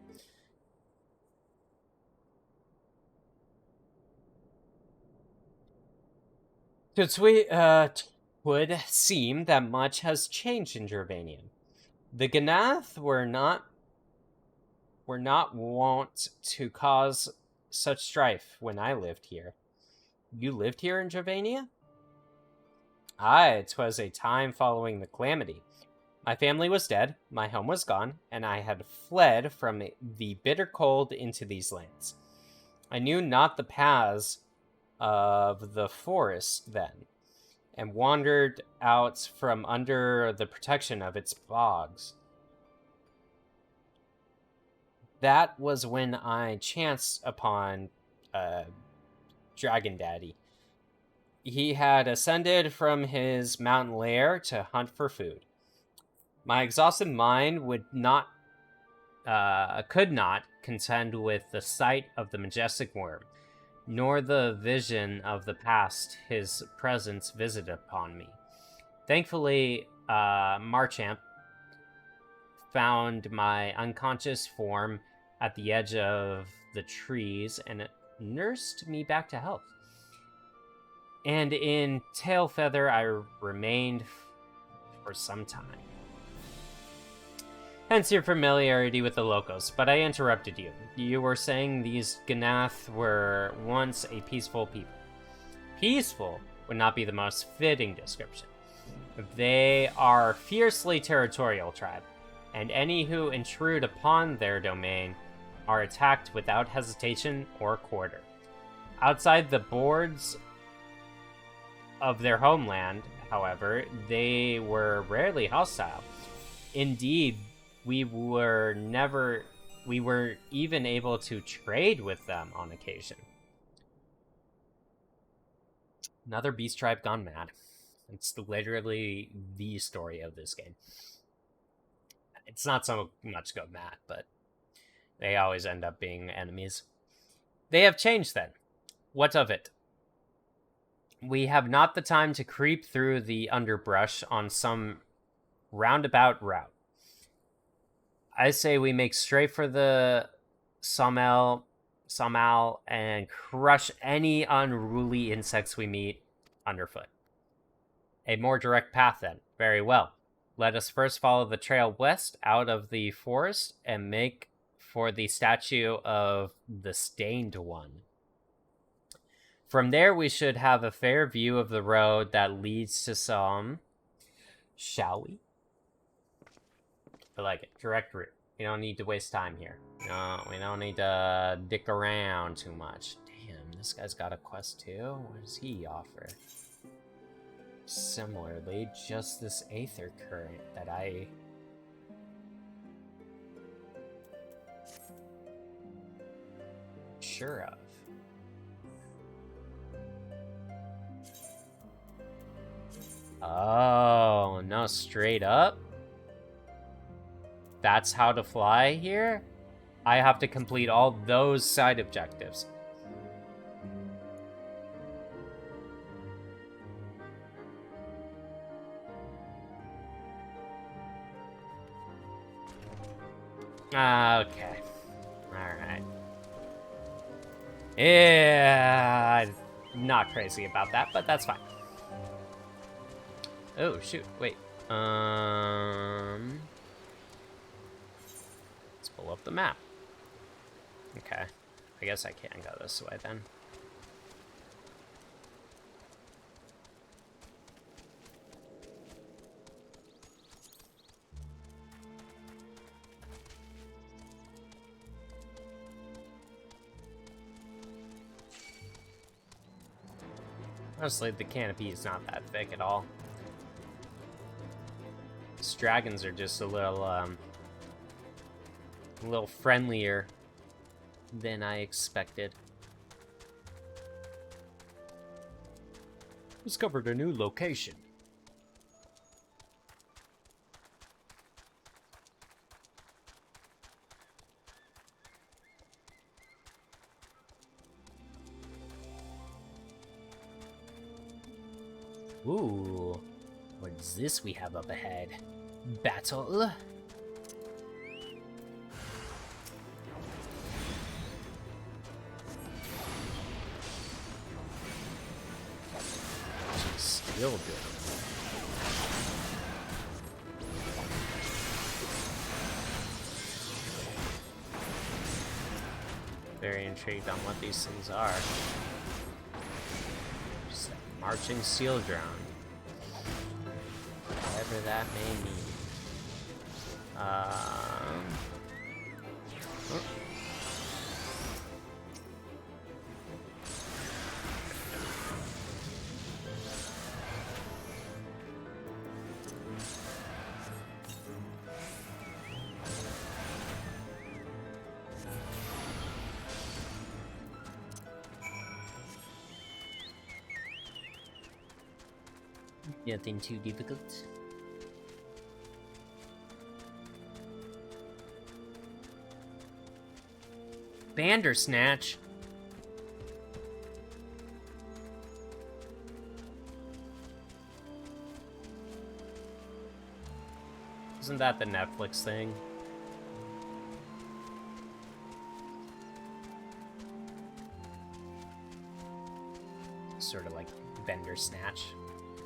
It would seem that much has changed in Gervania. The Ganath were not wont to cause such strife when I lived here. You lived here in Gervania? Aye, 'twas a time following the calamity. My family was dead, my home was gone, and I had fled from the bitter cold into these lands. I knew not the paths of the forest then, and wandered out from under the protection of its bogs. That was when I chanced upon Dragon Daddy. He had ascended from his mountain lair to hunt for food. My exhausted mind could not contend with the sight of the majestic worm, nor the vision of the past his presence visited upon me. Thankfully, Marchamp found my unconscious form at the edge of the trees, and it nursed me back to health. And in Tailfeather, I remained for some time. Hence your familiarity with the locals, but I interrupted you. You were saying these Ganath were once a peaceful people. Peaceful would not be the most fitting description. They are a fiercely territorial tribe, and any who intrude upon their domain are attacked without hesitation or quarter. Outside the boards of their homeland, however, they were rarely hostile. Indeed, we were even able to trade with them on occasion. Another beast tribe gone mad. It's literally the story of this game. It's not so much go mad, but they always end up being enemies. They have changed then. What of it? We have not the time to creep through the underbrush on some roundabout route. I say we make straight for the Samal and crush any unruly insects we meet underfoot. A more direct path then. Very well. Let us first follow the trail west out of the forest and make for the statue of the Stained One. From there, we should have a fair view of the road that leads to some... Shall we? I like it. Direct route. We don't need to waste time here. No, we don't need to dick around too much. Damn, this guy's got a quest too? What does he offer? Similarly, just this Aether Current that I... sure of. Oh, no, straight up? That's how to fly here? I have to complete all those side objectives. Okay. Alright. Yeah, not crazy about that, but that's fine. Oh, shoot. Wait. Let's pull up the map. Okay. I guess I can't go this way then. Honestly, the canopy is not that thick at all. These dragons are just a little friendlier than I expected. Discovered a new location. Ooh, what is this we have up ahead? Battle? Still good. Very intrigued on what these things are. Just a marching seal drone. Whatever that may mean. Oh. Nothing too difficult. Bandersnatch. Isn't that the Netflix thing? Sort of like Bandersnatch,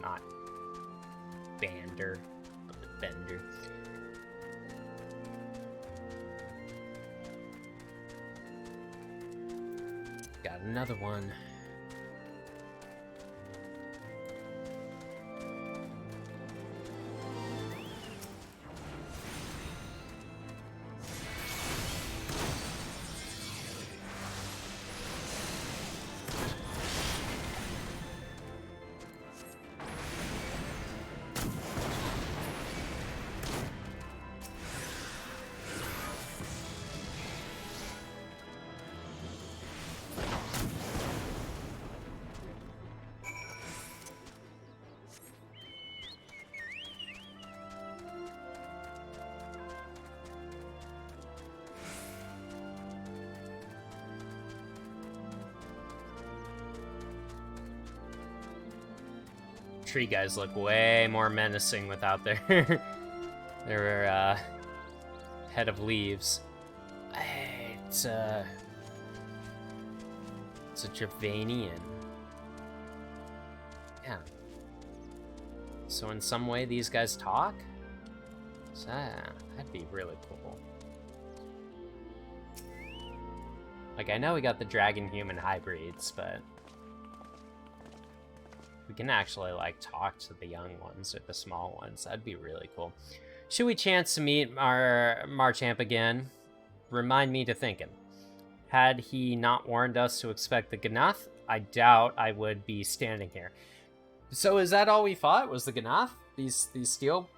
not Bander, but the Bender. Got another one. Tree guys look way more menacing without their their head of leaves. It's a Dravanian. Yeah. So in some way these guys talk? So that'd be really cool. Like, I know we got the dragon human hybrids, but we can actually, like, talk to the young ones or the small ones. That'd be really cool. Should we chance to meet our Marchamp again? Remind me to thinking. Had he not warned us to expect the Ganath, I doubt I would be standing here. So is that all we fought? Was the Ganath? These steel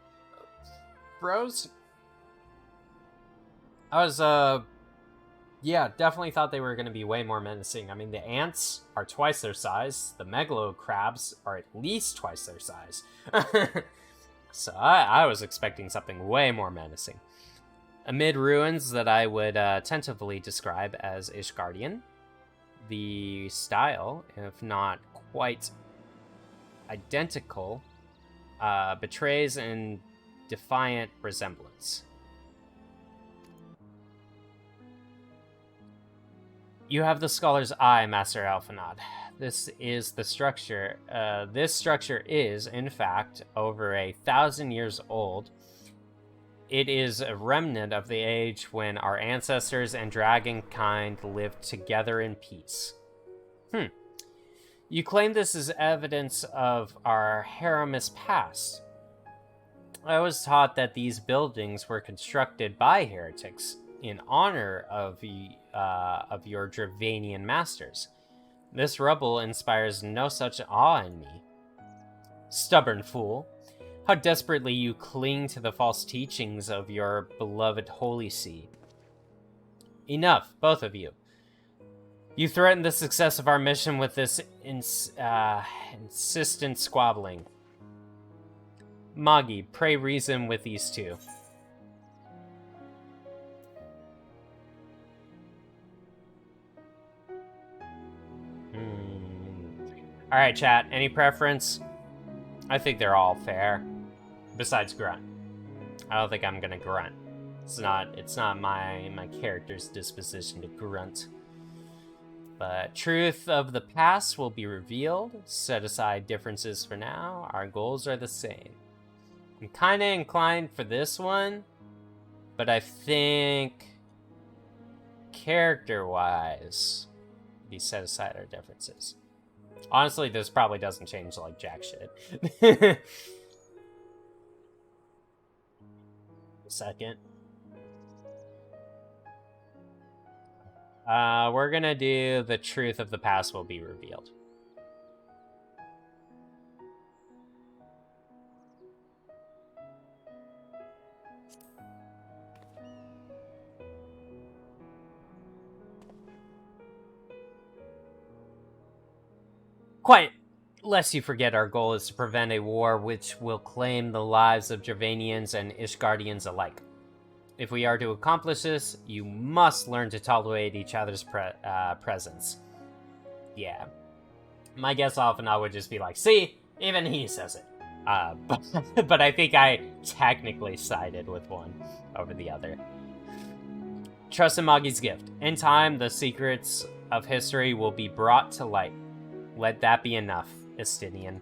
bros? I was, yeah, definitely thought they were going to be way more menacing. I mean, the ants are twice their size. The megalo crabs are at least twice their size. So I was expecting something way more menacing. Amid ruins that I would tentatively describe as Ishgardian, the style, if not quite identical, betrays an defiant resemblance. You have the scholar's eye, Master Alphanod. This is the structure. This structure is, in fact, over 1,000 years old. It is a remnant of the age when our ancestors and dragonkind lived together in peace. You claim this is evidence of our Haramis past. I was taught that these buildings were constructed by heretics in honor of your Dravanian masters. This rubble inspires no such awe in me. Stubborn fool. How desperately you cling to the false teachings of your beloved Holy See. Enough, both of you. You threaten the success of our mission with this insistent squabbling. Magi, pray reason with these two. Alright, chat. Any preference? I think they're all fair. Besides Grunt. I don't think I'm gonna grunt. It's not my character's disposition to grunt. But truth of the past will be revealed. Set aside differences for now. Our goals are the same. I'm kind of inclined for this one, but I think character-wise, we set aside our differences. Honestly, this probably doesn't change like jack shit. Second. We're gonna do the truth of the past will be revealed. Quite. Lest you forget, our goal is to prevent a war which will claim the lives of Dravanians and Ishgardians alike. If we are to accomplish this, you must learn to tolerate each other's presence. Yeah. My guess often I would just be like, see, even he says it. But I think I technically sided with one over the other. Trust in Magi's gift. In time, the secrets of history will be brought to light. Let that be enough, Estinian.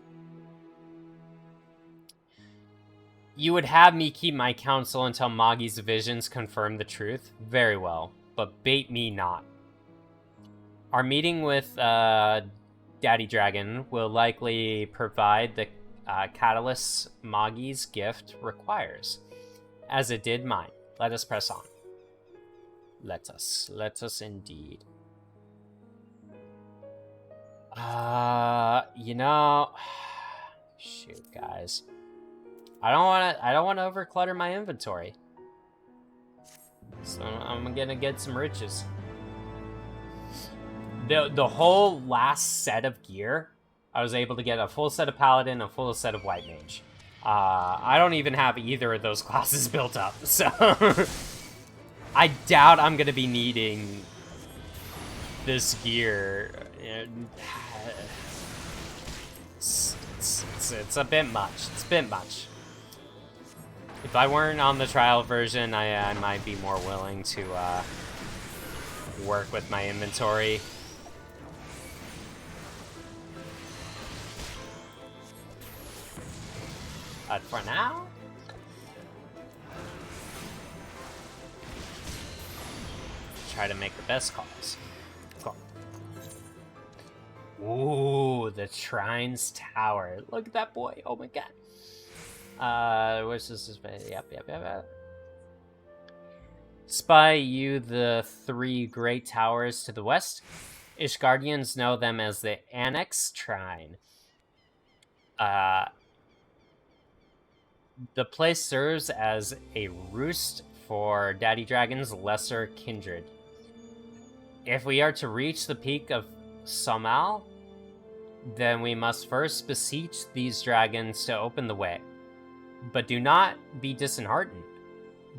You would have me keep my counsel until Magi's visions confirm the truth? Very well, but bait me not. Our meeting with Daddy Dragon will likely provide the catalyst Magi's gift requires, as it did mine. Let us press on. Let us indeed. You know, shoot, guys. I don't want to overclutter my inventory. So I'm gonna get some riches. The whole last set of gear, I was able to get a full set of Paladin, a full set of White Mage. I don't even have either of those classes built up, so I doubt I'm gonna be needing this gear. It's a bit much. It's a bit much. If I weren't on the trial version, I might be more willing to work with my inventory. But for now, try to make the best calls. Cool. Ooh, the Trine's Tower. Look at that boy. Oh my god. Where's this? Yep. Spy you the 3 great towers to the west. Ishgardians know them as the Annex Trine. The place serves as a roost for Daddy Dragon's lesser kindred. If we are to reach the peak of Somal, then we must first beseech these dragons to open the way. But do not be disheartened.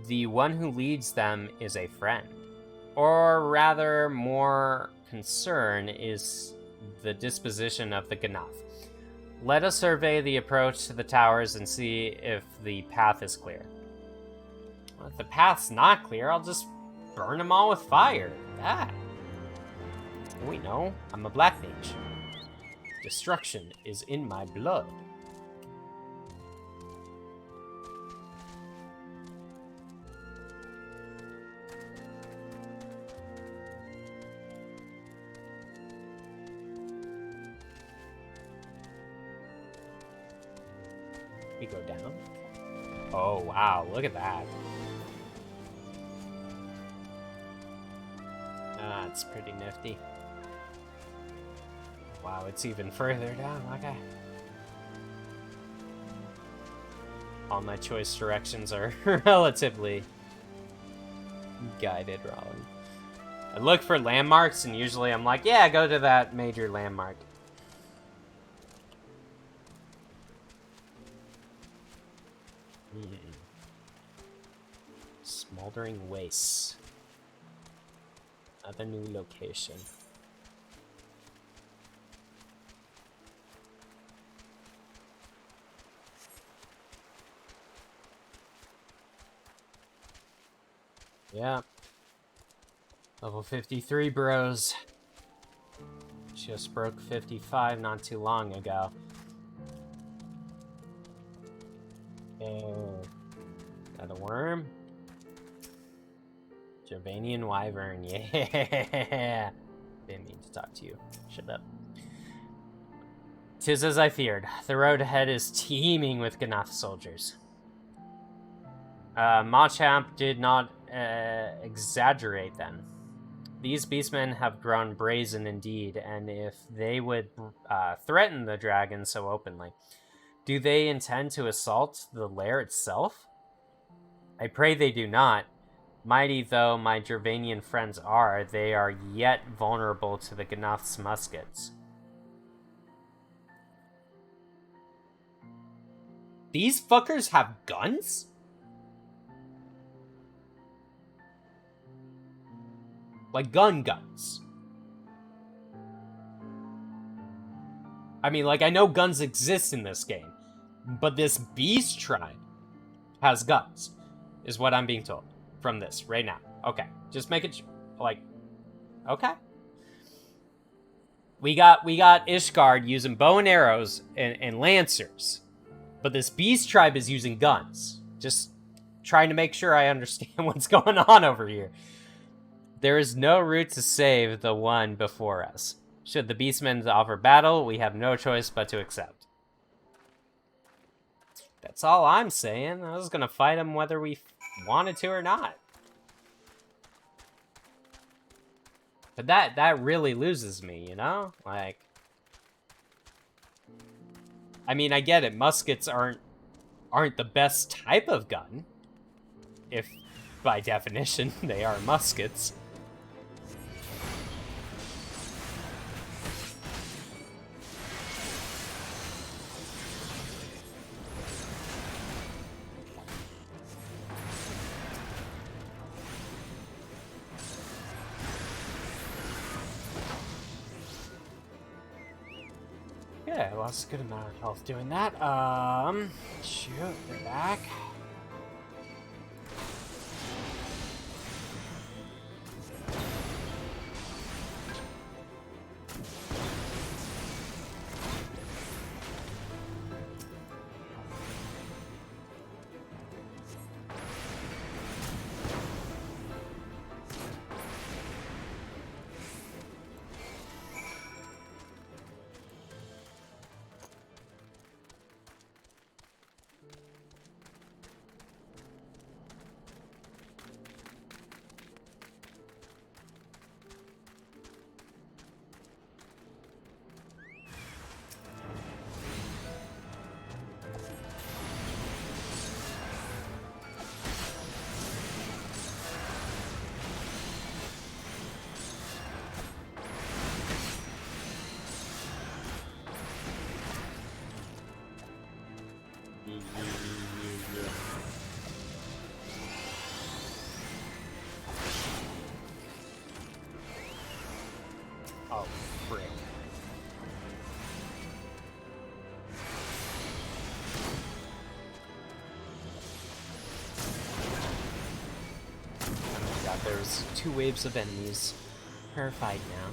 The one who leads them is a friend. Or rather, more concern is the disposition of the Ganath. Let us survey the approach to the towers and see if the path is clear. Well, if the path's not clear, I'll just burn them all with fire. Ah. We know, I'm a black mage. Destruction is in my blood. We go down. Oh, wow. Look at that. That's pretty nifty. Wow, it's even further down. Okay. All my choice directions are relatively guided wrong. I look for landmarks, and usually I'm like, yeah, go to that major landmark. Smoldering Wastes. Another new location. Yeah. Level 53, bros. Just broke 55 not too long ago. Oh. Another worm. Gervanian Wyvern, yeah! Didn't mean to talk to you. Shut up. 'Tis as I feared. The road ahead is teeming with Ganath soldiers. Machamp did not exaggerate then. These beastmen have grown brazen indeed, and if they would threaten the dragon so openly, do they intend to assault the lair itself? I pray they do not. Mighty though my Gervanian friends are, they are yet vulnerable to the Ganath's muskets. These fuckers have guns? Like guns. I mean, like, I know guns exist in this game, but this beast tribe has guns, is what I'm being told from this right now. Okay, just make it, like, okay. We got Ishgard using bow and arrows and lancers, but this beast tribe is using guns. Just trying to make sure I understand what's going on over here. There is no route to save the one before us. Should the beastmen offer battle, we have no choice but to accept. That's all I'm saying. I was gonna fight him whether we wanted to or not. But that really loses me, you know? Like, I mean, I get it. Muskets aren't the best type of gun. If, by definition, they are muskets. Yeah, I lost a good amount of health doing that. Shoot, they're back. Oh, frick. Oh my god, there's 2 waves of enemies. Terrified now.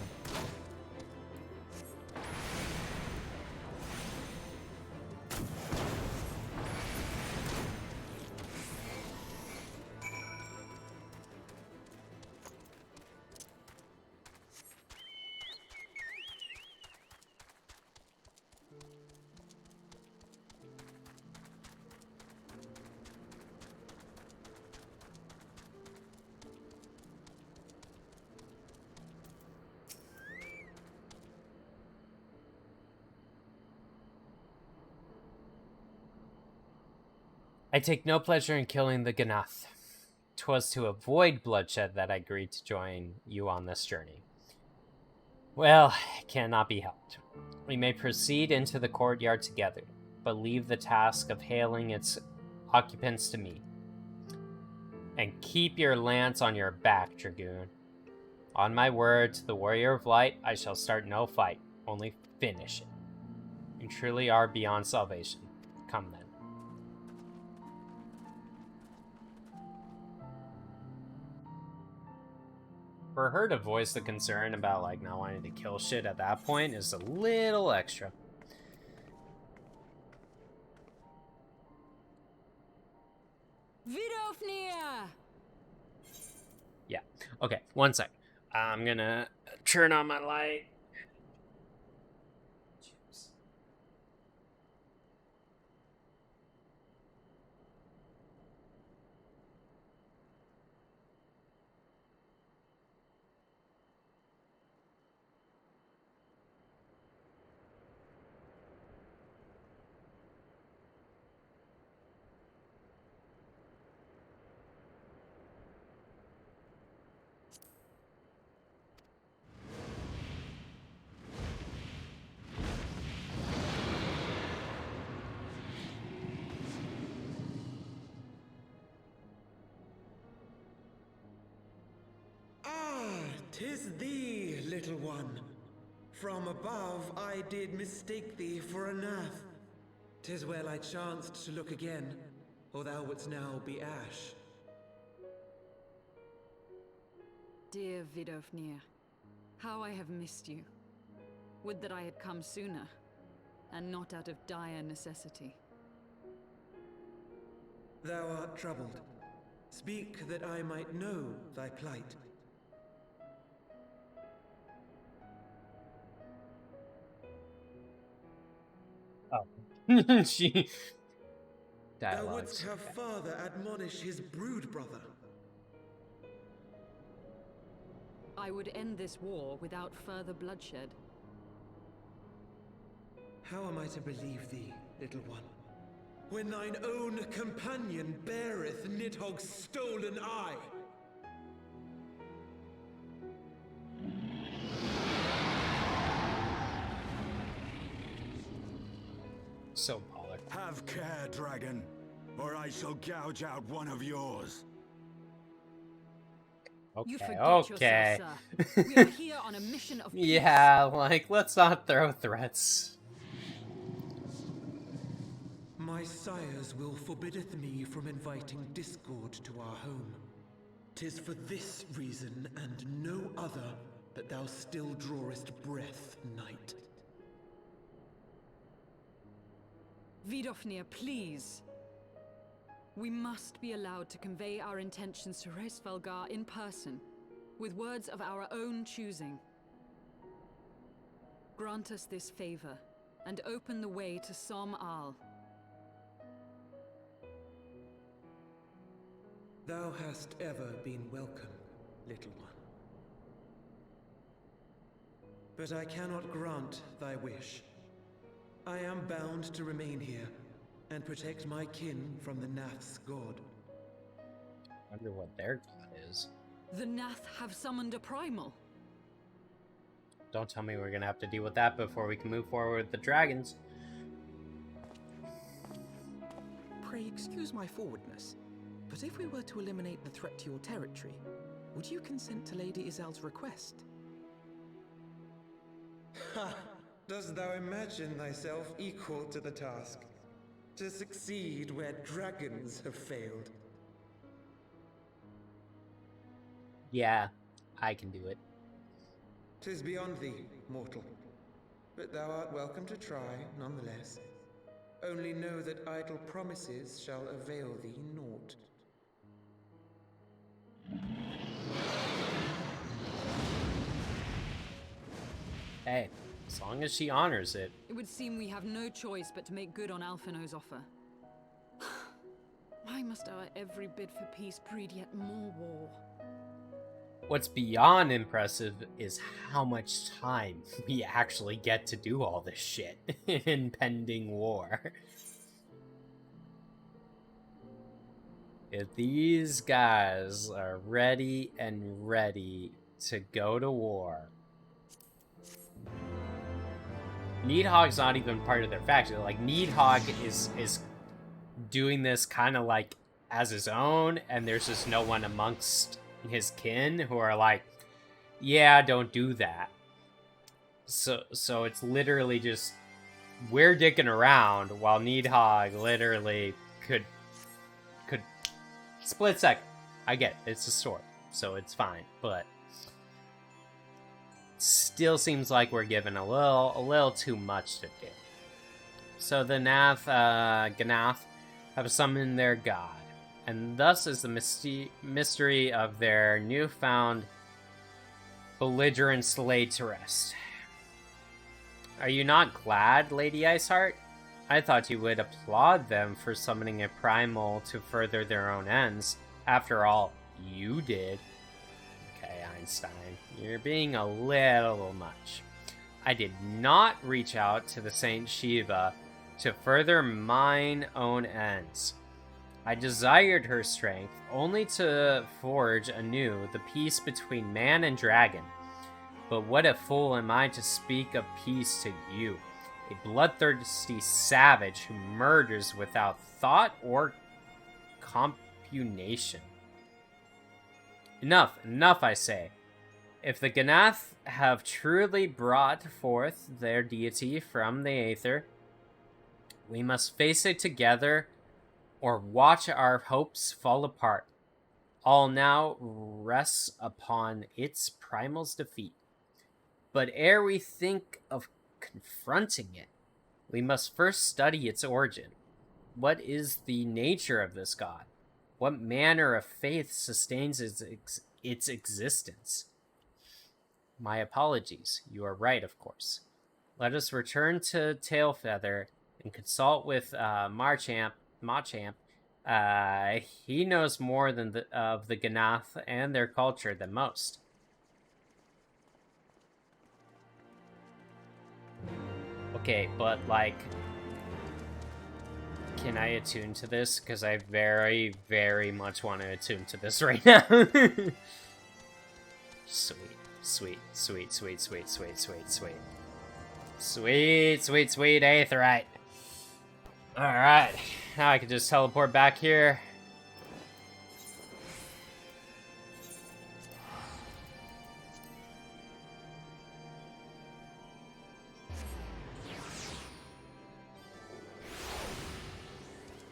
I take no pleasure in killing the Ganath. 'twas to avoid bloodshed that I agreed to join you on this journey. Well, it cannot be helped. We may proceed into the courtyard together, but leave the task of hailing its occupants to me. And keep your lance on your back, Dragoon. On my word to the Warrior of Light, I shall start no fight, only finish it. You truly are beyond salvation. Come then. For her to voice the concern about, like, not wanting to kill shit at that point is a little extra. Vidofnir! Yeah. Okay, one sec. I'm gonna turn on my light. "'Tis thee, little one. From above I did mistake thee for a nath. 'Tis well I chanced to look again, or thou wouldst now be ash." Dear Vidofnir, how I have missed you. Would that I had come sooner, and not out of dire necessity. "Thou art troubled. Speak that I might know thy plight." Oh. She... "Thou wouldst have father admonish his brood brother." I would end this war without further bloodshed. "How am I to believe thee, little one, when thine own companion beareth Nidhogg's stolen eye?" So bothered. Have care, dragon, or I shall gouge out one of yours. Okay, You forget okay. yourself, sir. We are here on a mission of peace. Yeah, like, let's not throw threats. "My sires will forbiddeth me from inviting discord to our home. 'Tis for this reason and no other that thou still drawest breath, knight." Vidofnir, please. We must be allowed to convey our intentions to Hraesvelgar in person, with words of our own choosing. Grant us this favor, and open the way to Som Al. "Thou hast ever been welcome, little one. But I cannot grant thy wish. I am bound to remain here and protect my kin from the Nath's god." Wonder what their god is. The Nath have summoned a primal. Don't tell me we're gonna have to deal with that before we can move forward with the dragons. "Pray excuse my forwardness, but if we were to eliminate the threat to your territory, would you consent to Lady Izel's request?" "Ha! Dost thou imagine thyself equal to the task? To succeed where dragons have failed?" Yeah, I can do it. "'Tis beyond thee, mortal. But thou art welcome to try, nonetheless. Only know that idle promises shall avail thee naught." Hey, as long as she honors it. It would seem we have no choice but to make good on Alphino's offer. Why must our every bid for peace breed yet more war? What's beyond impressive is how much time we actually get to do all this shit in pending war. If these guys are ready to go to war. Needhog's not even part of their faction. Like, Needhog is doing this kind of like as his own, and there's just no one amongst his kin who are like, yeah, don't do that. So it's literally just we're dicking around while Needhog literally could split second. I get it. It's a sword, so it's fine, but still seems like we're given a little too much to do. So the Ganath have summoned their god, and thus is the mystery of their newfound belligerence laid to rest. Are you not glad, Lady Iceheart? I thought you would applaud them for summoning a primal to further their own ends. After all, you did. Okay, Einstein, you're being a little much. I did not reach out to the Saint Shiva to further mine own ends. I desired her strength only to forge anew the peace between man and dragon. But what a fool am I to speak of peace to you, a bloodthirsty savage who murders without thought or compunation. Enough, I say. If the Ganath have truly brought forth their deity from the Aether, we must face it together or watch our hopes fall apart. All now rests upon its primal's defeat. But ere we think of confronting it, we must first study its origin. What is the nature of this god? What manner of faith sustains its existence? My apologies. You are right, of course. Let us return to Tailfeather and consult with Machamp. He knows more of the Ganath and their culture than most. Okay, but like, can I attune to this? Because I very, very much want to attune to this right now. Sweet Aetherite. Alright, now I can just teleport back here.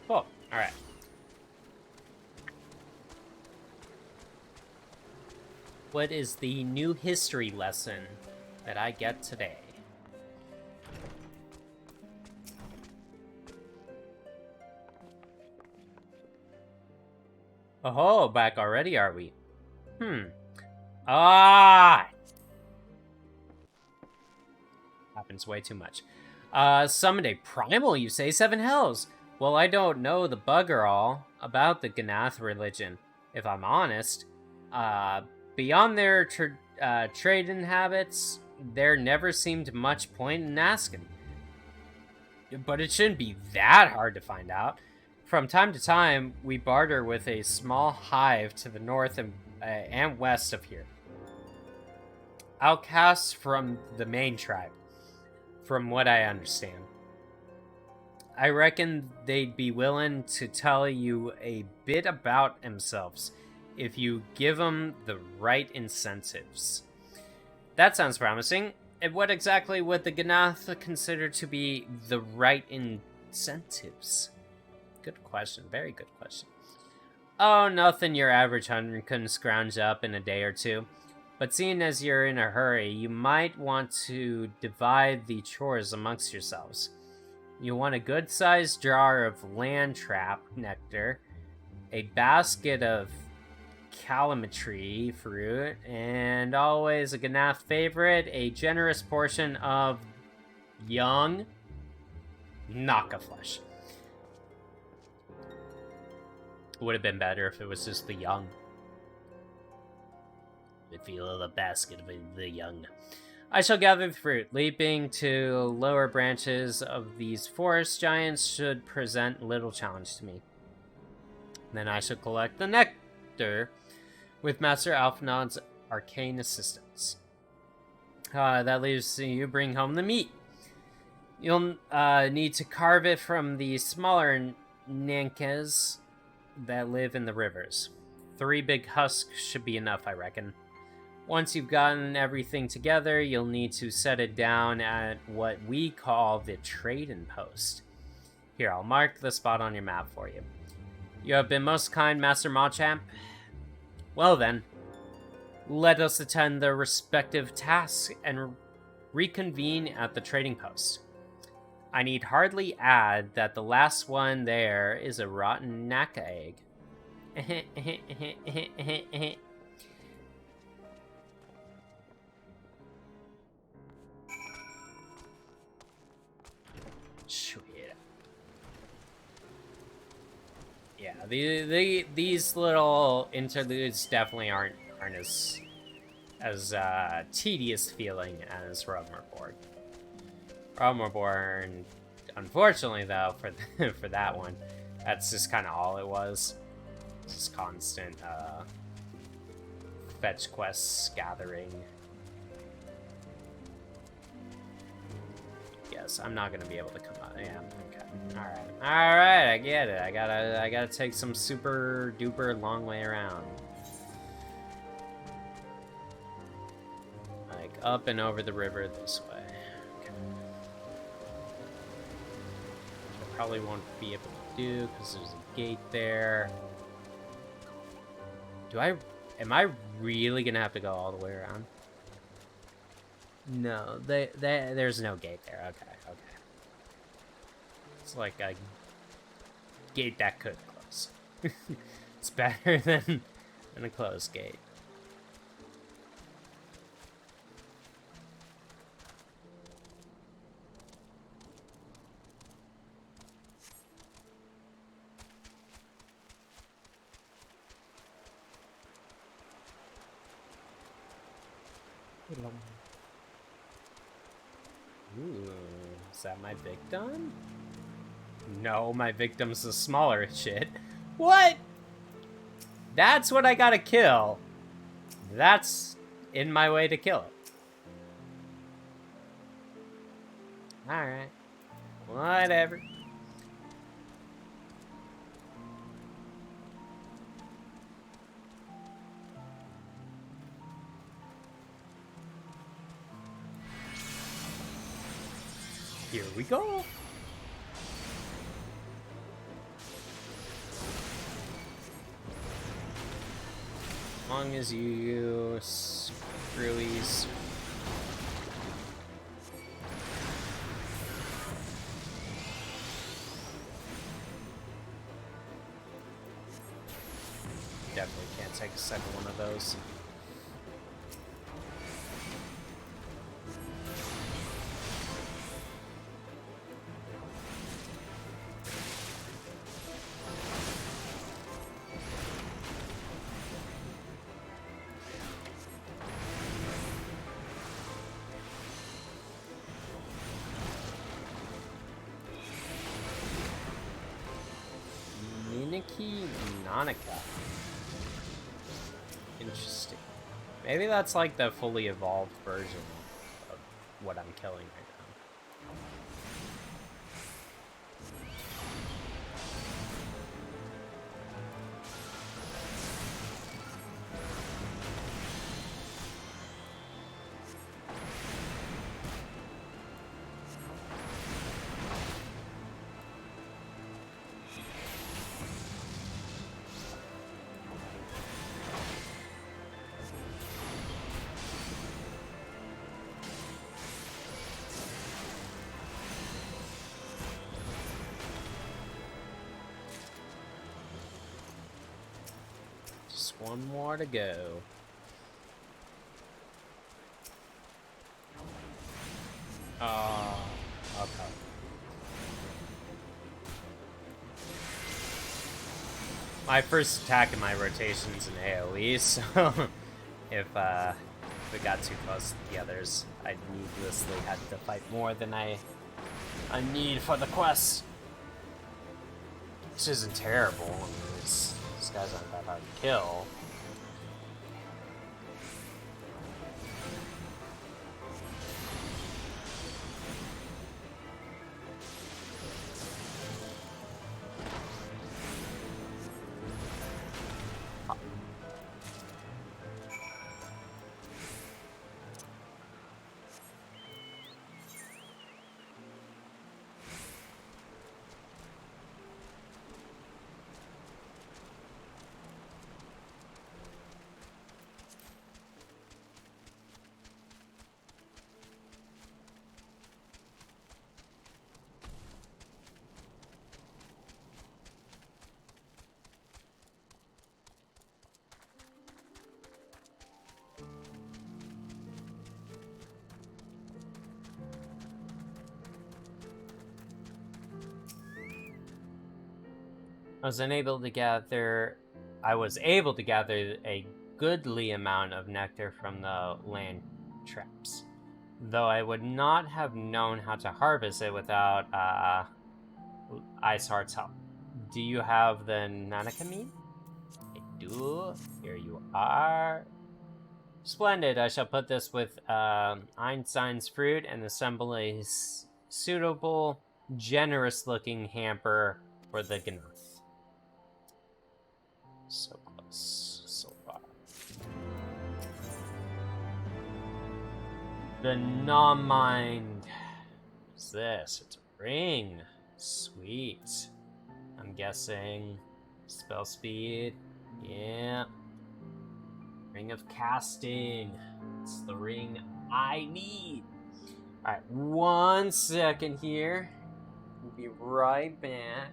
Cool, alright. What is the new history lesson that I get today? Oh, back already, are we? Happens way too much. Summoned a primal, you say? 7 hells! Well, I don't know the bugger all about the Ganath religion, if I'm honest. Beyond their trading habits, there never seemed much point in asking. But it shouldn't be that hard to find out. From time to time, we barter with a small hive to the north and west of here. Outcasts from the main tribe, from what I understand. I reckon they'd be willing to tell you a bit about themselves if you give them the right incentives. That sounds promising. And what exactly would the Ganath consider to be the right incentives? Good question. Very good question. Oh, nothing your average hunter can scrounge up in a day or two. But seeing as you're in a hurry, you might want to divide the chores amongst yourselves. You want a good-sized jar of land trap nectar, a basket of calamitry fruit, and always a Ganath favorite, a generous portion of young Naka flesh. Would have been better if it was just the young. The feel of the basket of the young. I shall gather the fruit. Leaping to lower branches of these forest giants should present little challenge to me. Then I shall collect the nectar with Master Alphanon's arcane assistance. That leaves you bring home the meat. You'll need to carve it from the smaller nankes that live in the rivers. 3 big husks should be enough, I reckon. Once you've gotten everything together, you'll need to set it down at what we call the trading post. Here, I'll mark the spot on your map for you. You have been most kind, Master Machamp. Well then, let us attend the respective tasks and reconvene at the trading post. I need hardly add that the last one there is a rotten Naka egg. Sweet. Yeah, these little interludes definitely aren't as tedious feeling as Realm Reborn. Realm Reborn, unfortunately though, for that one, that's just kind of all it was. Just constant fetch quests gathering. Yes, I'm not gonna be able to come out. Yeah, okay. Alright, I get it. I gotta take some super duper long way around. Like up and over the river this way. Okay. I probably won't be able to do because there's a gate there. Am I really gonna have to go all the way around? No, there's no gate there. Okay. It's like a gate that could close. It's better than a closed gate. Ooh, is that my victim? No, my victim's the smaller shit. What? That's what I gotta kill. That's in my way to kill it. Alright. Whatever. Here we go. As long as you use screwies. Definitely can't take a second one of those. Nanika. Interesting. Maybe that's like the fully evolved version of what I'm killing right now. One more to go. Okay. My first attack in my rotation is an AoE, so if we got too close to the others, I'd needlessly have to fight more than I need for the quest. Which isn't terrible. I mean, it's These guys aren't that hard to kill. I was able to gather a goodly amount of nectar from the land traps, though I would not have known how to harvest it without Iceheart's help. Do you have the Nanakamine? I do. Here you are. Splendid. I shall put this with Einstein's fruit and assemble a suitable, generous-looking hamper for the Gnoth. So close, so far. The non-mind. What's this? It's a ring. Sweet. I'm guessing spell speed. Yeah. Ring of casting. It's the ring I need. Alright, 1 second here. We'll be right back.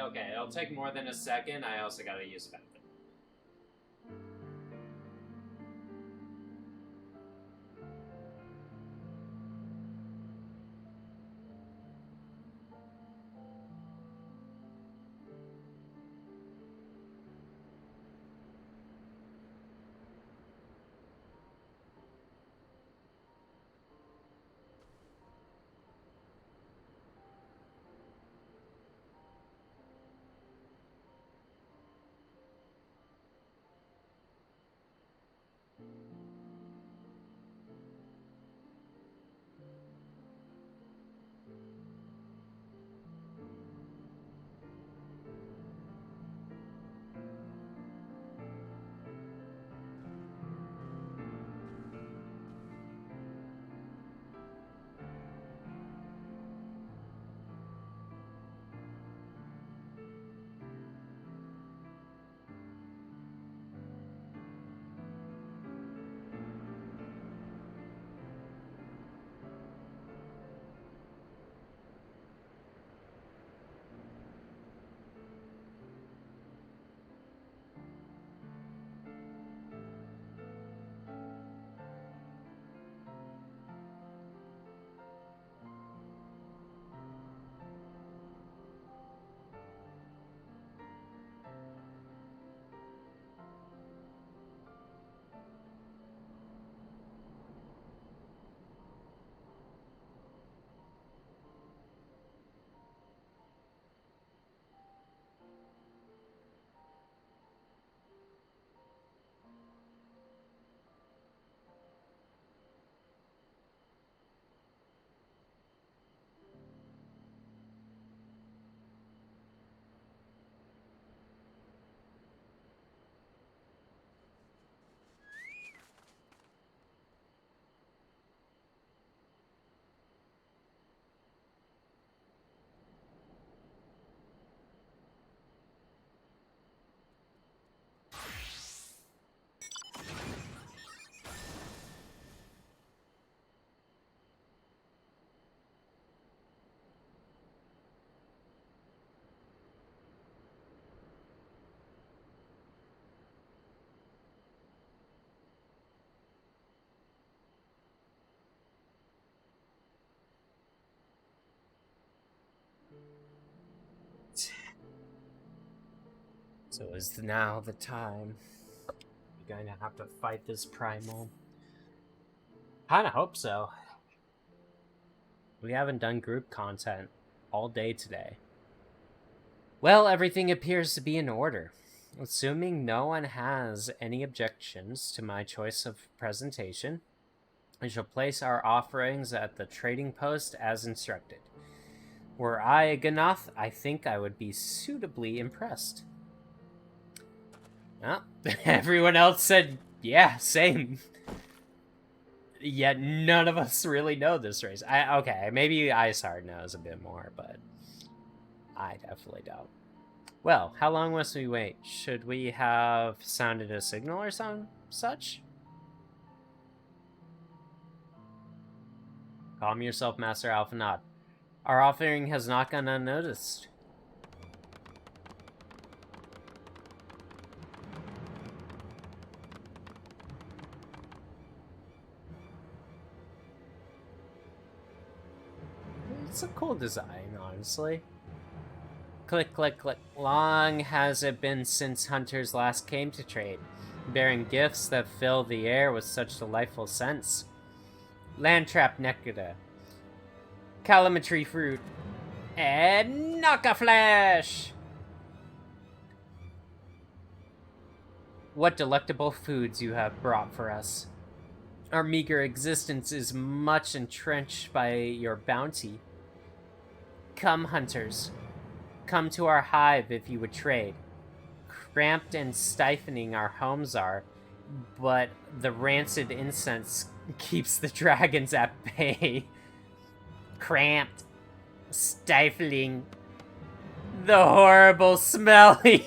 Okay, it'll take more than a second. I also gotta use the bathroom. So is now the time. You're going to have to fight this primal. Kinda hope so. We haven't done group content all day today. Well, everything appears to be in order. Assuming no one has any objections to my choice of presentation, I shall place our offerings at the trading post as instructed. Were I a Ganath, I think I would be suitably impressed. Well, everyone else said, yeah, same. Yet none of us really know this race. Okay, maybe Isard knows a bit more, but I definitely don't. Well, how long must we wait? Should we have sounded a signal or some such? Calm yourself, Master Alphanod. Our offering has not gone unnoticed. It's a cool design, honestly. Click, click, click. Long has it been since hunters last came to trade, bearing gifts that fill the air with such delightful scents. Landtrap nectar, calamitry fruit, and Naka flesh! What delectable foods you have brought for us. Our meager existence is much entrenched by your bounty. Come, hunters. Come to our hive if you would trade. Cramped and stifling our homes are, but the rancid incense keeps the dragons at bay. Cramped, stifling, the horrible smelling.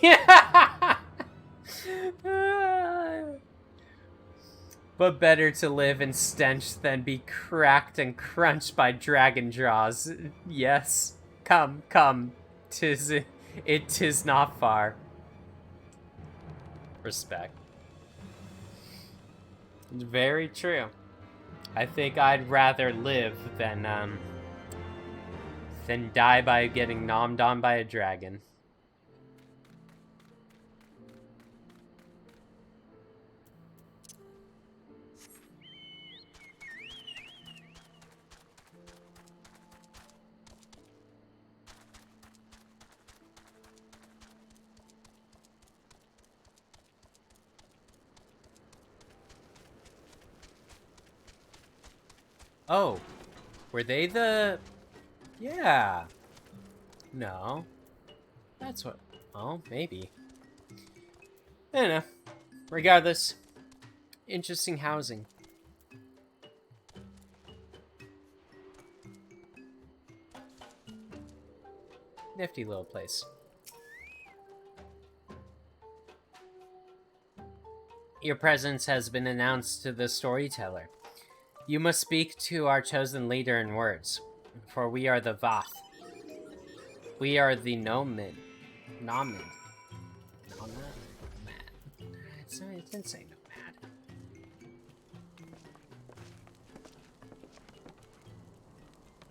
But better to live in stench than be cracked and crunched by dragon jaws. Yes, come, come. Tis not far. Respect. Very true. I think I'd rather live than die by getting nommed on by a dragon. Oh, were they the... Yeah. No. That's what... Oh, maybe. I don't know. Regardless, interesting housing. Nifty little place. Your presence has been announced to the storyteller. You must speak to our chosen leader in words, for we are the Vath. We are the Nomad. Nomad. It didn't say Nomad.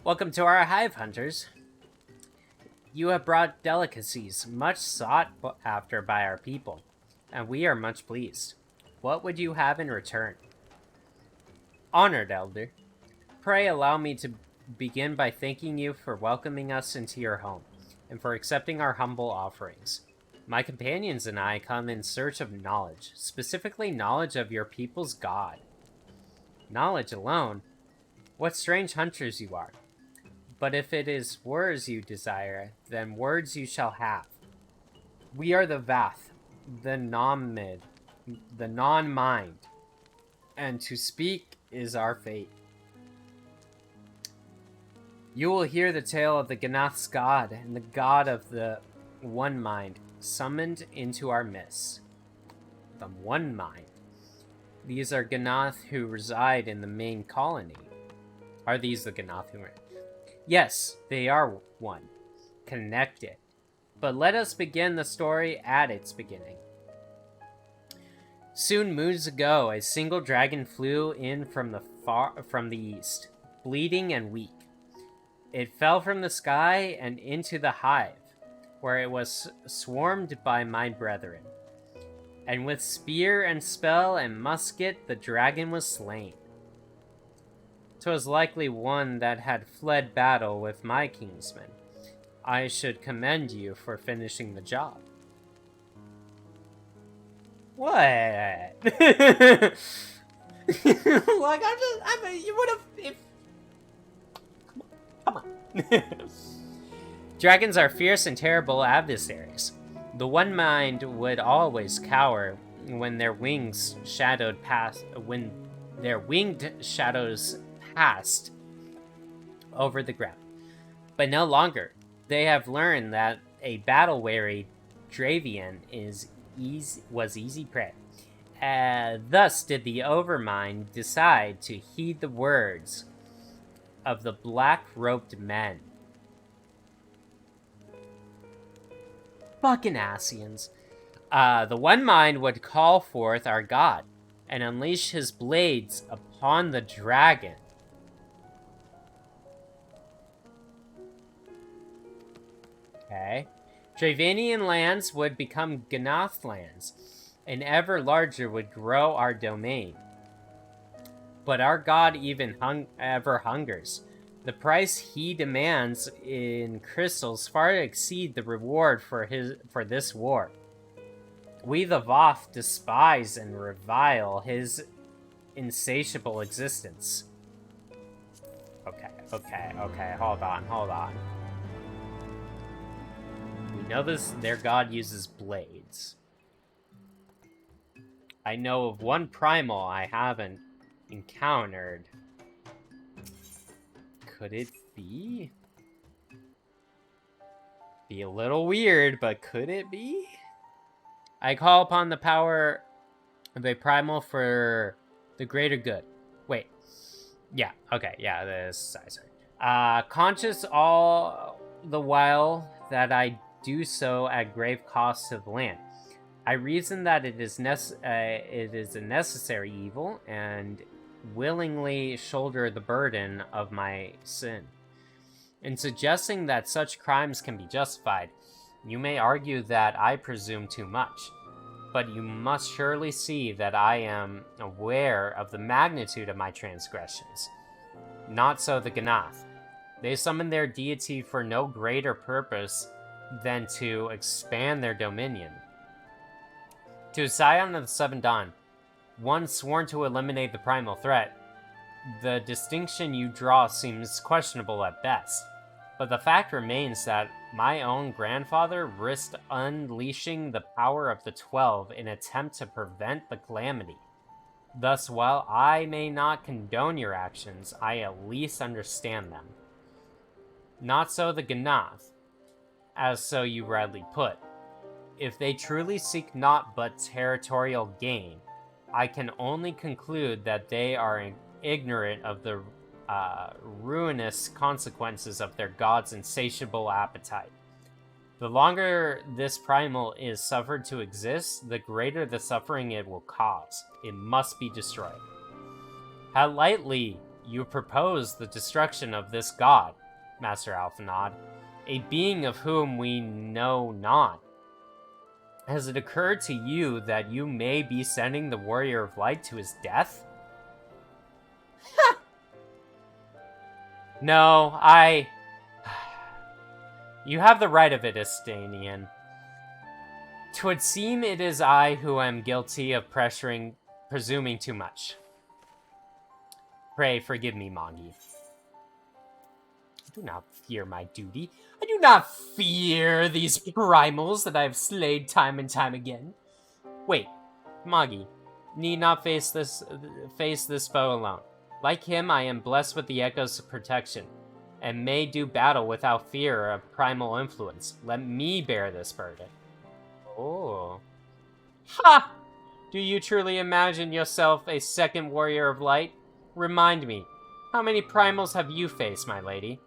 Welcome to our hive, hunters. You have brought delicacies much sought after by our people, and we are much pleased. What would you have in return? Honored Elder, pray allow me to begin by thanking you for welcoming us into your home, and for accepting our humble offerings. My companions and I come in search of knowledge, specifically knowledge of your people's god. Knowledge alone? What strange hunters you are. But if it is words you desire, then words you shall have. We are the Vath, the non-mid, the non-mind, and to speak is our fate. You will hear the tale of the Ganath's god and the god of the One Mind summoned into our midst. The One Mind. These are Ganath who reside in the main colony. Are these the Ganath who are... Yes, they are one. Connected. But let us begin the story at its beginning. Soon moons ago, a single dragon flew in from the east, bleeding and weak. It fell from the sky and into the hive, where it was swarmed by my brethren. And with spear and spell and musket, the dragon was slain. 'Twas likely one that had fled battle with my kingsmen, I should commend you for finishing the job. What? Like, you would have, if... Come on. Dragons are fierce and terrible adversaries. The One Mind would always cower when their winged shadows passed over the ground. But no longer. They have learned that a battle-weary Dravian was easy prey. Thus did the Overmind decide to heed the words of the black-robed men. Fucking Asians. The One Mind would call forth our god and unleash his blades upon the dragon. Okay. Dravanian lands would become Ganath lands, and ever larger would grow our domain. But our god even ever hungers. The price he demands in crystals far exceed the reward for this war. We the Voth despise and revile his insatiable existence. Okay, hold on. We know their god uses blades. I know of one primal I haven't encountered. Could it be? Be a little weird, but could it be? I call upon the power of a primal for the greater good. Wait. Yeah, okay, yeah, sorry. Conscious all the while that I do so at grave cost to the land. I reason that it is a necessary evil, and willingly shoulder the burden of my sin. In suggesting that such crimes can be justified, you may argue that I presume too much, but you must surely see that I am aware of the magnitude of my transgressions. Not so the Ganath. They summon their deity for no greater purpose than to expand their dominion. To Scion of the Seven Dawn, one sworn to eliminate the primal threat, the distinction you draw seems questionable at best. But the fact remains that my own grandfather risked unleashing the power of the 12 in an attempt to prevent the calamity. Thus, while I may not condone your actions, I at least understand them. Not so the Ganath, as so you rightly put. If they truly seek naught but territorial gain, I can only conclude that they are ignorant of the ruinous consequences of their god's insatiable appetite. The longer this primal is suffered to exist, the greater the suffering it will cause. It must be destroyed. How lightly you propose the destruction of this god, Master Alphanod, a being of whom we know not. Has it occurred to you that you may be sending the Warrior of Light to his death? No, You have the right of it, Estanian. 'Twould seem it is I who am guilty of presuming too much. Pray forgive me, Mongi. I do not fear my duty. I do not fear these primals that I have slayed time and time again. Wait, Magi need not face this foe alone. Like him, I am blessed with the echoes of protection, and may do battle without fear of primal influence. Let me bear this burden. Oh. Ha! Do you truly imagine yourself a second warrior of light? Remind me, how many primals have you faced, my lady?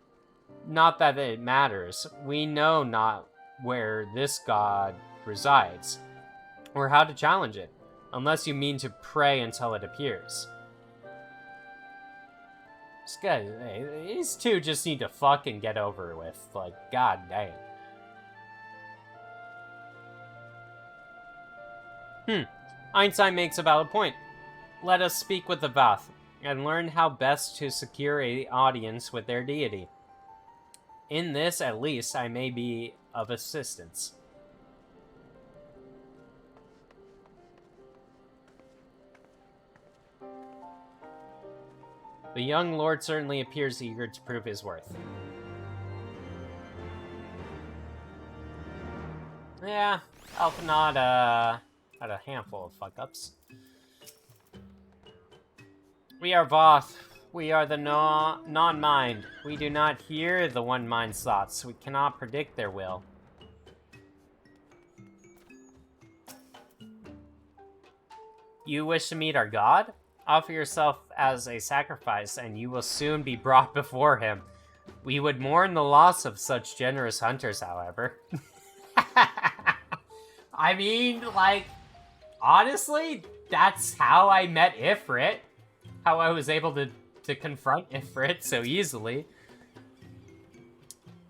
Not that it matters. We know not where this god resides, or how to challenge it, unless you mean to pray until it appears. These two just need to fucking get over with. Like, god damn. Einstein makes a valid point. Let us speak with the Voth, and learn how best to secure an audience with their deity. in this, at least, I may be of assistance. The young lord certainly appears eager to prove his worth. Yeah, Alphanod, had a handful of fuck-ups. We are Voth. We are the non-mind. We do not hear the one mind's thoughts. We cannot predict their will. You wish to meet our god? Offer yourself as a sacrifice, and you will soon be brought before him. We would mourn the loss of such generous hunters, however. I mean, like, honestly, that's how I met Ifrit. How I was able to confront Ifrit so easily.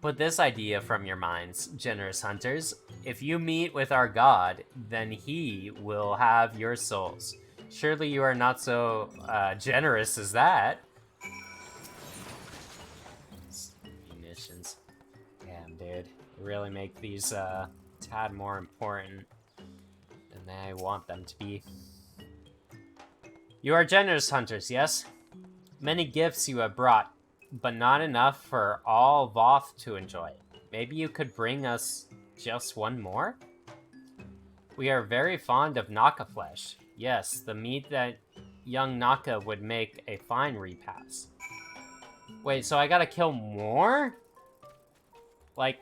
Put this idea from your minds, generous hunters. If you meet with our god, then he will have your souls. Surely you are not so generous as that. Munitions. Damn, dude. You really make these a tad more important than I want them to be. You are generous hunters, yes? Many gifts you have brought, but not enough for all Voth to enjoy. Maybe you could bring us just one more? We are very fond of Naka flesh. Yes, the meat that young Naka would make a fine repast. Wait, so I gotta kill more? Like,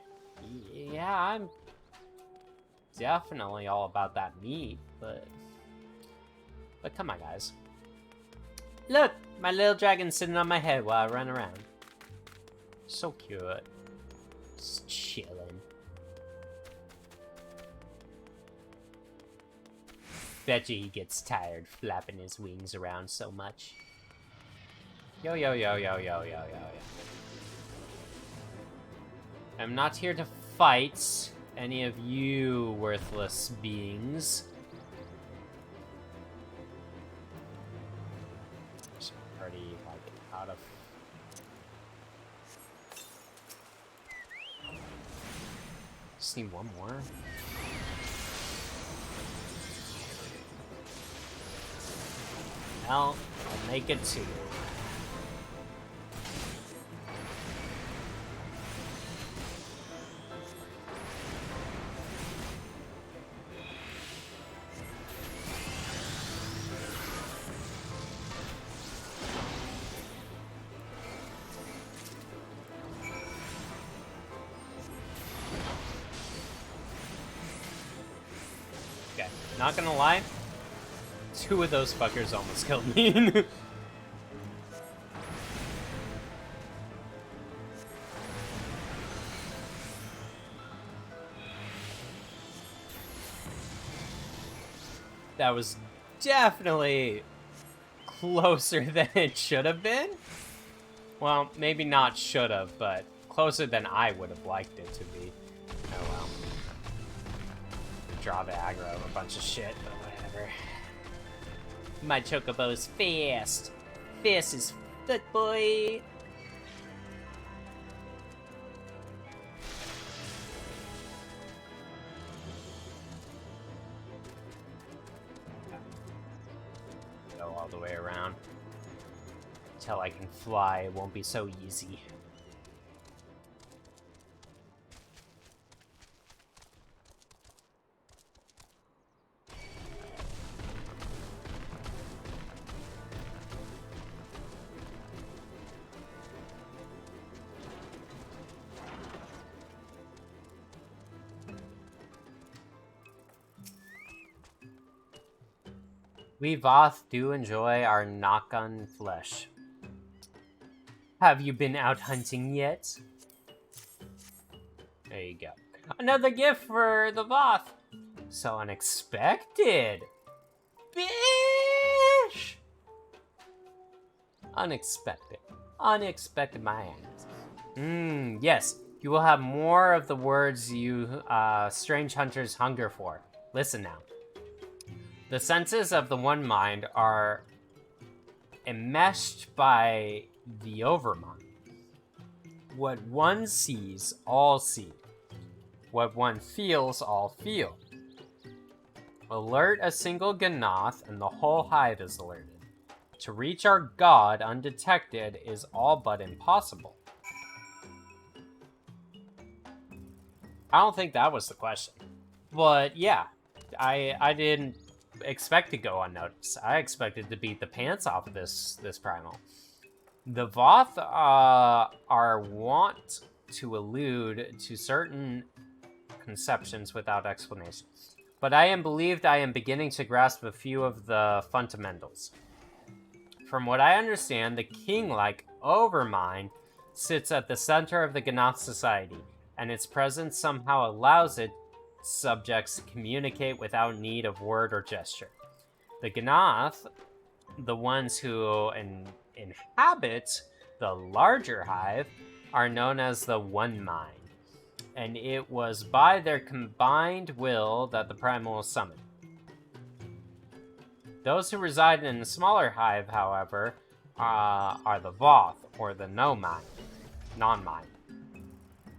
yeah, I'm definitely all about that meat, but come on, guys. Look, my little dragon's sitting on my head while I run around. So cute. Just chilling. Bet you he gets tired flapping his wings around so much. Yo, yo, yo, yo, yo, yo, yo, yo. I'm not here to fight any of you worthless beings. It's already, like, out of... Just need one more. Well, I'll make it two. Okay, not gonna lie. Two of those fuckers almost killed me. That was definitely closer than it should have been. Well, maybe not should have, but closer than I would have liked it to be. Oh well. Draw the aggro of a bunch of shit, but whatever. My chocobo's fast. Fast as fuck, boy. Go all the way around. Until I can fly, it won't be so easy. We Voth do enjoy our knock-on flesh. Have you been out hunting yet? There you go. Another gift for the Voth. So unexpected. Bish! Unexpected. Unexpected my ass. Yes. You will have more of the words you strange hunters hunger for. Listen now. The senses of the one mind are enmeshed by the overmind. What one sees, all see. What one feels, all feel. Alert a single Ganath, and the whole hive is alerted. To reach our god undetected is all but impossible. I don't think that was the question. But yeah, I didn't expect to go unnoticed. I expected to beat the pants off of this primal. The Voth are wont to allude to certain conceptions without explanation. But I am beginning to grasp a few of the fundamentals. From what I understand, the king-like Overmind sits at the center of the Ganath society, and its presence somehow allows its subjects to communicate without need of word or gesture. The Ganath, the ones who inhabit the larger hive, are known as the One Mind, and it was by their combined will that the primal was summoned. Those who reside in the smaller hive, however, are the Voth, or the non-mind,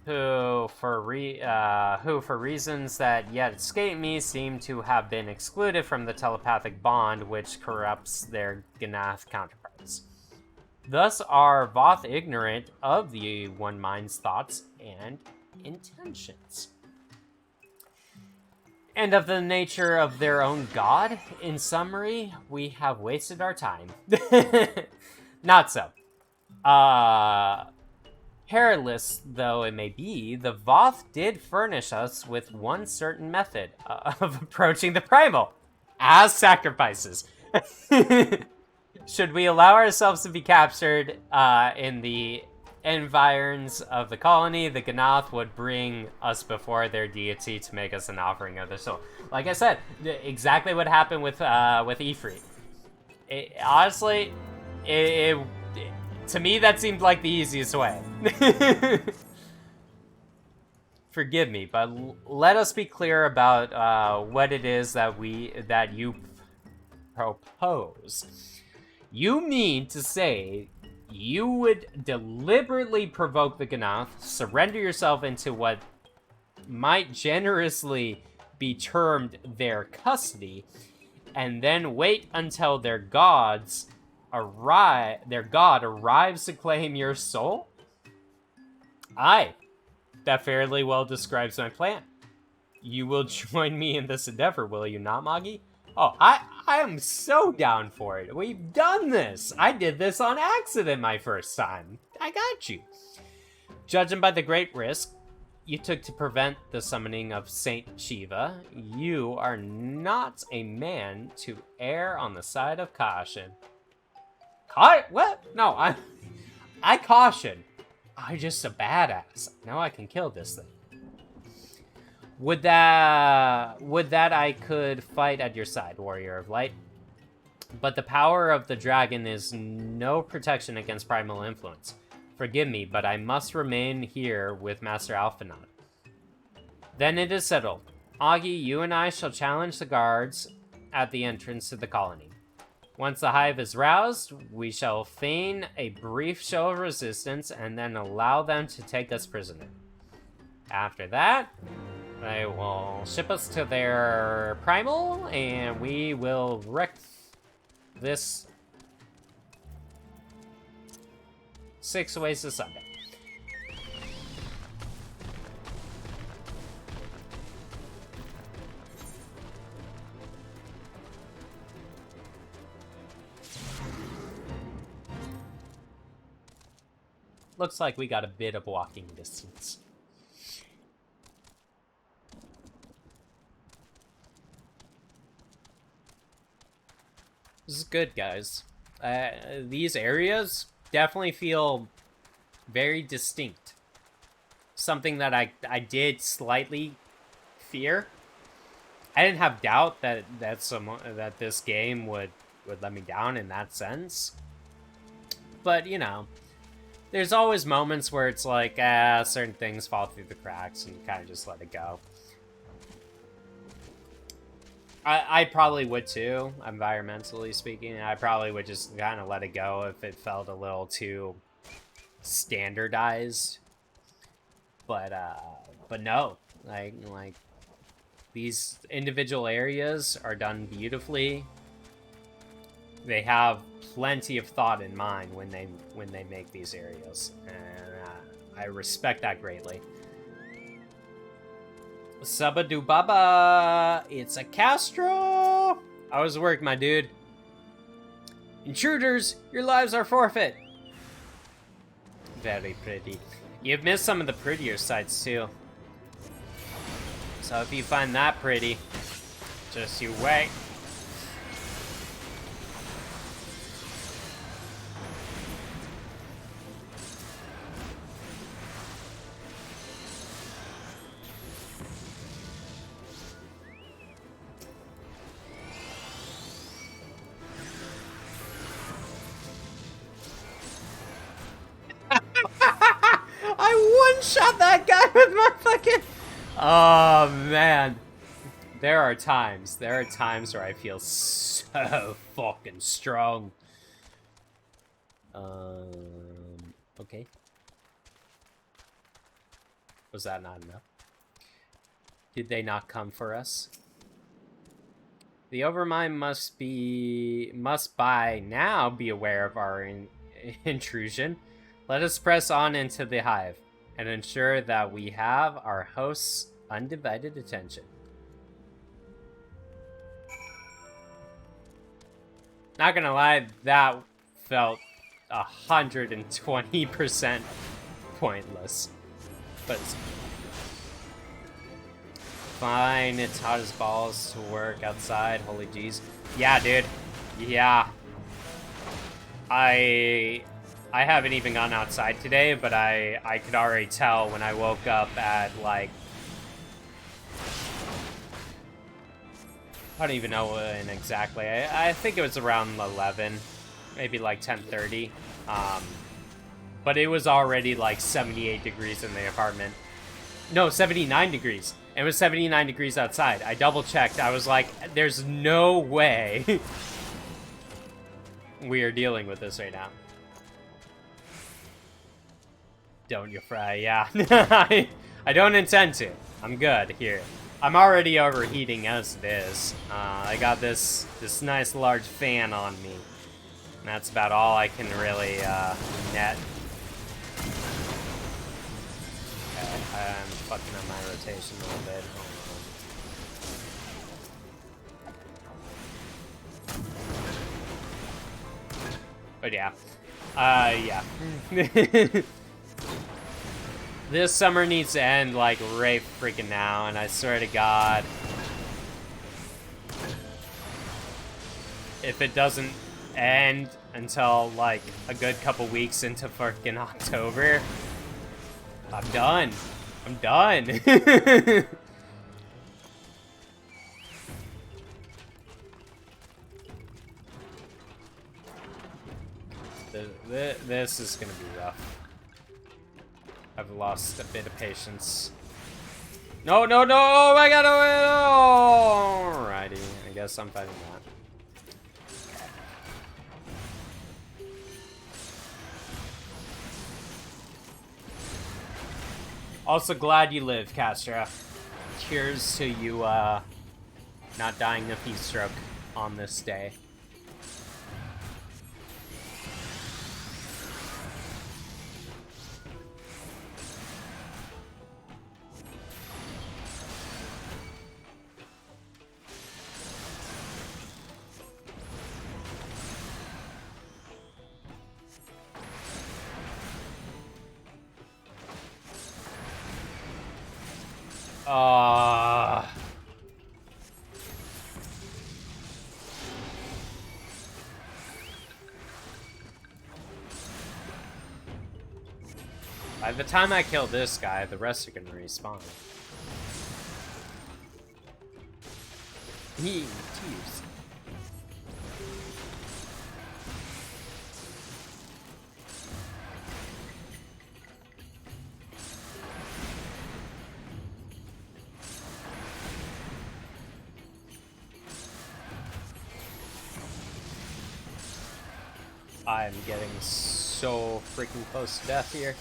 who for reasons that yet escape me, seem to have been excluded from the telepathic bond which corrupts their Ganath counterparts. Thus are Voth ignorant of the One Mind's thoughts and intentions, and of the nature of their own god. In summary, we have wasted our time. Not so. Perilous though it may be, the Voth did furnish us with one certain method of approaching the primal, as sacrifices. Should we allow ourselves to be captured in the environs of the colony, the Ganath would bring us before their deity to make us an offering of their soul. Like I said, exactly what happened with Ifrit. Honestly, to me that seemed like the easiest way. Forgive me, but let us be clear about what it is that you propose. You mean to say you would deliberately provoke the Ganath, surrender yourself into what might generously be termed their custody, and then wait until their god arrives to claim your soul? Aye, that fairly well describes my plan. You will join me in this endeavor, will you not, Magi? Oh, I am so down for it. We've done this. I did this on accident my first time. I got you. Judging by the great risk you took to prevent the summoning of Saint Shiva, you are not a man to err on the side of caution. What? No, I caution. I'm just a badass. Now I can kill this thing. Would that I could fight at your side, Warrior of Light. But the power of the dragon is no protection against primal influence. Forgive me, but I must remain here with Master Alphanod. Then it is settled. Augie, you and I shall challenge the guards at the entrance to the colony. Once the hive is roused, we shall feign a brief show of resistance and then allow them to take us prisoner. After that, they will ship us to their primal, and we will wreck this 6 ways to Sunday. Looks like we got a bit of walking distance. This is good, guys. These areas definitely feel very distinct. Something that I did slightly fear. I didn't have doubt that this game would let me down in that sense. But, you know, there's always moments where it's like, certain things fall through the cracks and you kind of just let it go. I probably would too, environmentally speaking. I probably would just kind of let it go if it felt a little too standardized But no, like these individual areas are done beautifully. They have plenty of thought in mind when they make these areas, and I respect that greatly. Sabadubaba, it's a Castro. How's work, my dude? Intruders, your lives are forfeit. Very pretty. You've missed some of the prettier sights too. So if you find that pretty, just you wait. I one-shot that guy with my fucking... Oh, man. There are times where I feel so fucking strong. Okay. Was that not enough? Did they not come for us? The Overmind must by now be aware of our intrusion. Let us press on into the hive and ensure that we have our host's undivided attention. Not gonna lie, that felt 120% pointless. But it's fine, it's hot as balls to work outside, holy jeez. Yeah, dude. Yeah. I haven't even gone outside today, but I could already tell when I woke up at, like... I don't even know when exactly. I think it was around 11, maybe like 10:30. But it was already like 78 degrees in the apartment. No, 79 degrees. It was 79 degrees outside. I double checked. I was like, there's no way we are dealing with this right now. Don't you fry? Yeah. I don't intend to. I'm good here. I'm already overheating as it is. I got this nice large fan on me. And that's about all I can really net. Okay, I'm fucking up my rotation a little bit. But yeah. Yeah. This summer needs to end, like, right freaking now, and I swear to God, if it doesn't end until, like, a good couple weeks into freaking October, I'm done. I'm done. This is gonna be rough. I've lost a bit of patience. No, no, no! Oh my God! Oh, alrighty, I guess I'm fighting that. Also glad you live, Castra. Cheers to you, not dying of heat stroke on this day. By the time I kill this guy, the rest are gonna respawn. Tears. I'm getting so freaking close to death here.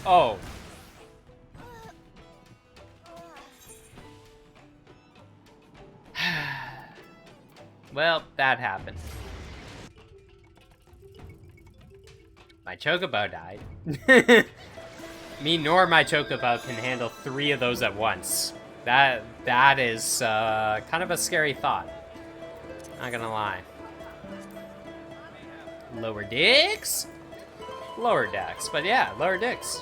Oh. Well, that happened. My chocobo died. Me nor my chocobo can handle 3 of those at once. That is kind of a scary thought. Not gonna lie. Lower dicks? Lower decks, but yeah, lower dicks.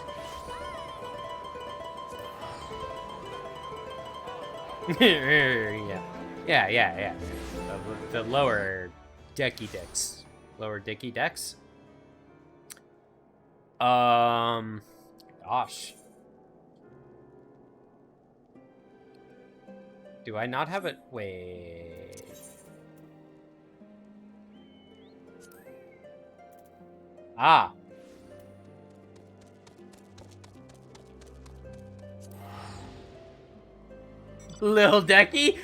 Yeah. The lower decky dicks. Lower dicky decks? Gosh. Do I not have it? Wait. Ah. Lil Decky?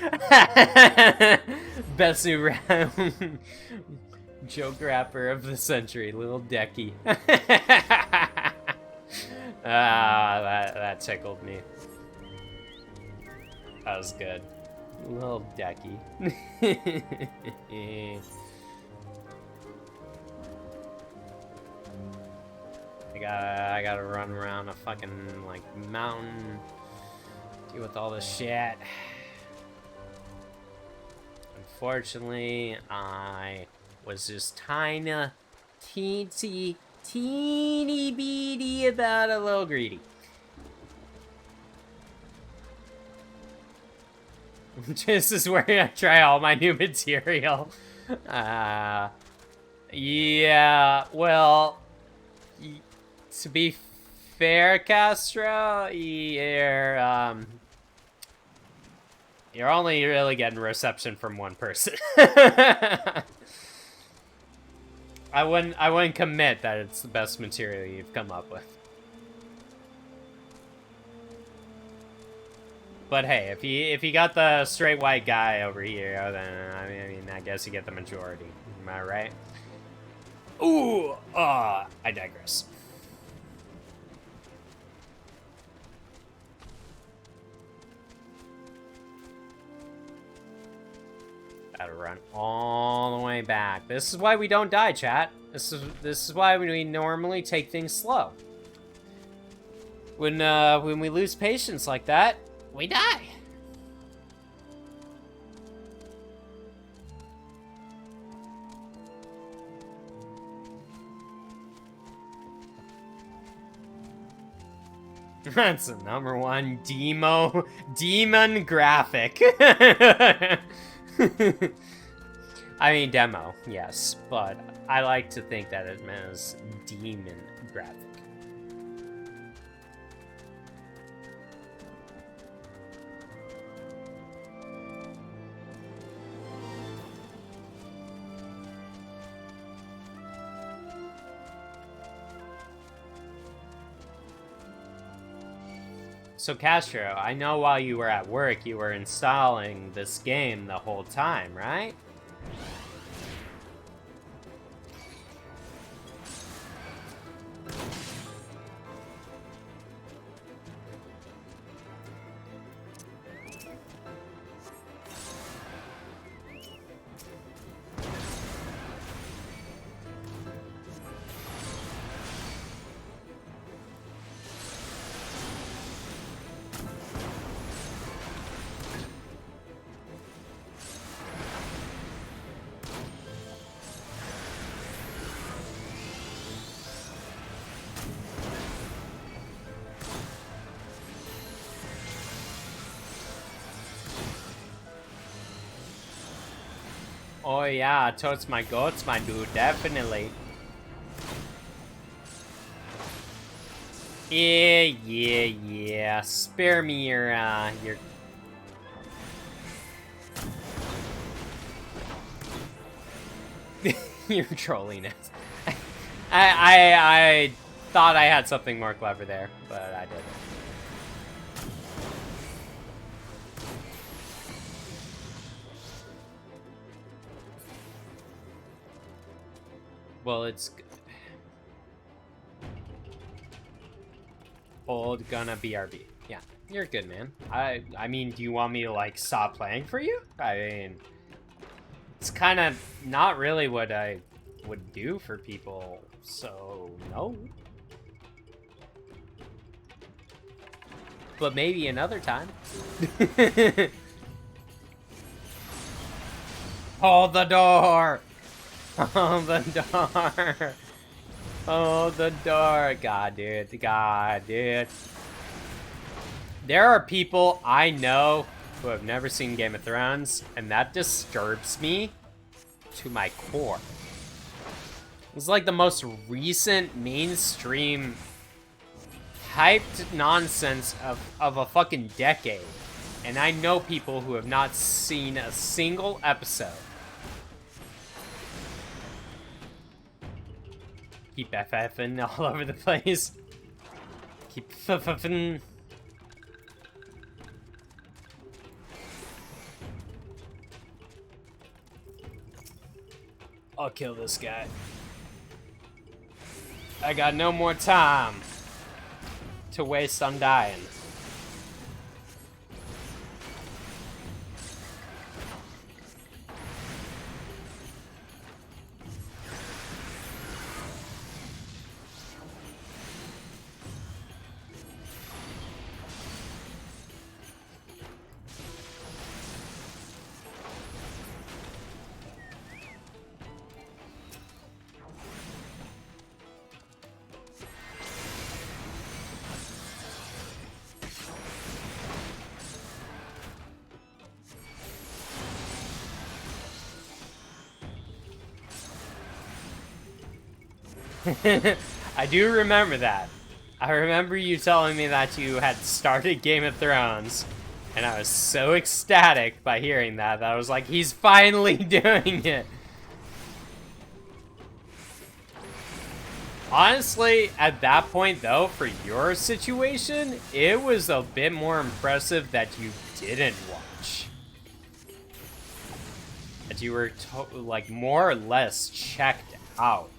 Best new rap. Joke rapper of the century, Lil Decky. That tickled me. That was good. Lil Decky. I gotta run around a fucking, like, mountain. Deal with all this shit. Unfortunately, I was just kinda teeny beady about a little greedy. This is where I try all my new material. Yeah, well, to be fair, Castro, you're only really getting reception from one person. I wouldn't commit that it's the best material you've come up with. But hey, if you got the straight white guy over here, then I mean I guess you get the majority. Am I right? Ooh, I digress. Gotta run all the way back. This is why we don't die, chat. This is why we normally take things slow. When we lose patience like that, we die. That's the #1 demon graphic. I mean demo, yes, but I like to think that it means demon graphic. So Castro, I know while you were at work, you were installing this game the whole time, right? Oh yeah, totes my goats, my dude, definitely. Yeah. Spare me your your trolliness. I thought I had something more clever there, but I didn't. Well, it's... Old gonna BRB. Yeah, you're good, man. I mean, do you want me to, like, stop playing for you? I mean, it's kind of not really what I would do for people, so no. But maybe another time. Hold the door! Hold the door! Hold the door! God, dude. God, dude. There are people I know who have never seen Game of Thrones, and that disturbs me to my core. It's like the most recent mainstream hyped nonsense of a fucking decade. And I know people who have not seen a single episode. Keep FFing all over the place. Keep FFing. I'll kill this guy. I got no more time to waste on dying. I do remember that. I remember you telling me that you had started Game of Thrones, and I was so ecstatic by hearing that I was like, he's finally doing it. Honestly, at that point though, for your situation, it was a bit more impressive that you didn't watch. That you were like more or less checked out.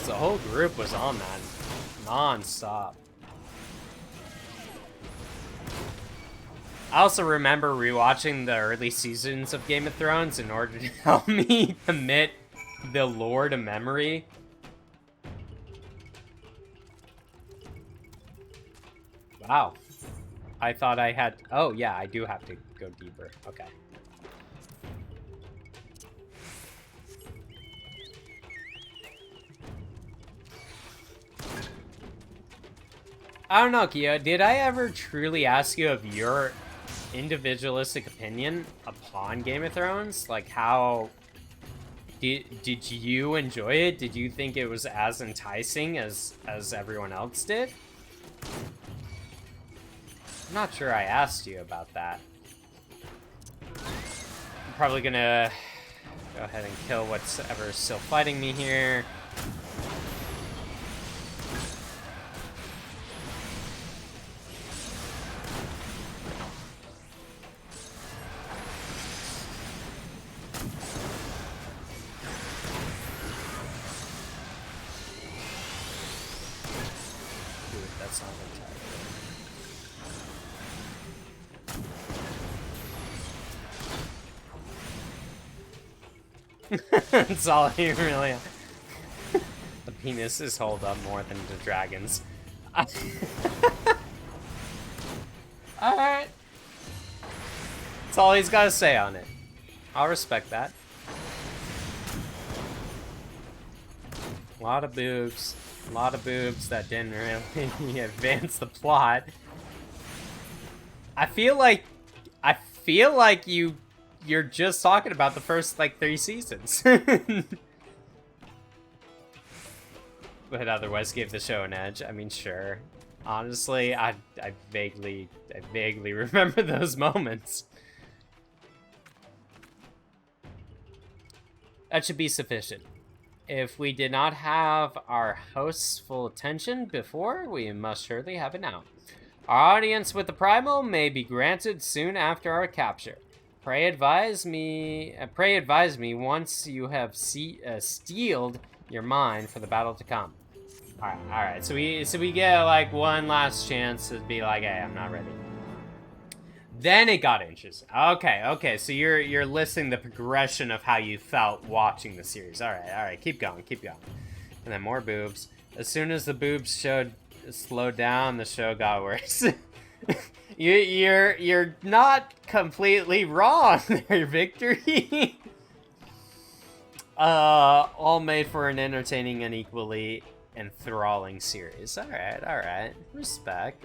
The whole group was on that non-stop. I also remember rewatching the early seasons of Game of Thrones in order to help me commit the lore to memory. Wow. I thought I had... Oh, yeah, I do have to go deeper. Okay. I don't know, Kia. Did I ever truly ask you of your individualistic opinion upon Game of Thrones? Like, how... Did you enjoy it? Did you think it was as enticing as everyone else did? I'm not sure I asked you about that. I'm probably gonna go ahead and kill what's ever still fighting me here. That's all he really... The penises hold up more than the dragons. Alright. That's all he's got to say on it. I'll respect that. A lot of boobs. A lot of boobs that didn't really advance the plot. I feel like you're just talking about the first, like, 3 seasons. But otherwise give the show an edge. I mean, sure. Honestly, I vaguely remember those moments. That should be sufficient. If we did not have our host's full attention before, we must surely have it now. Our audience with the primal may be granted soon after our capture. Pray advise me once you have steeled your mind for the battle to come. Alright, so we get like one last chance to be like, hey, I'm not ready. Then it got interesting. Okay, so you're listing the progression of how you felt watching the series. Alright, keep going. And then more boobs. As soon as the boobs slowed down, the show got worse. You're not completely wrong there, Victory. All made for an entertaining and equally enthralling series. Alright. Respect.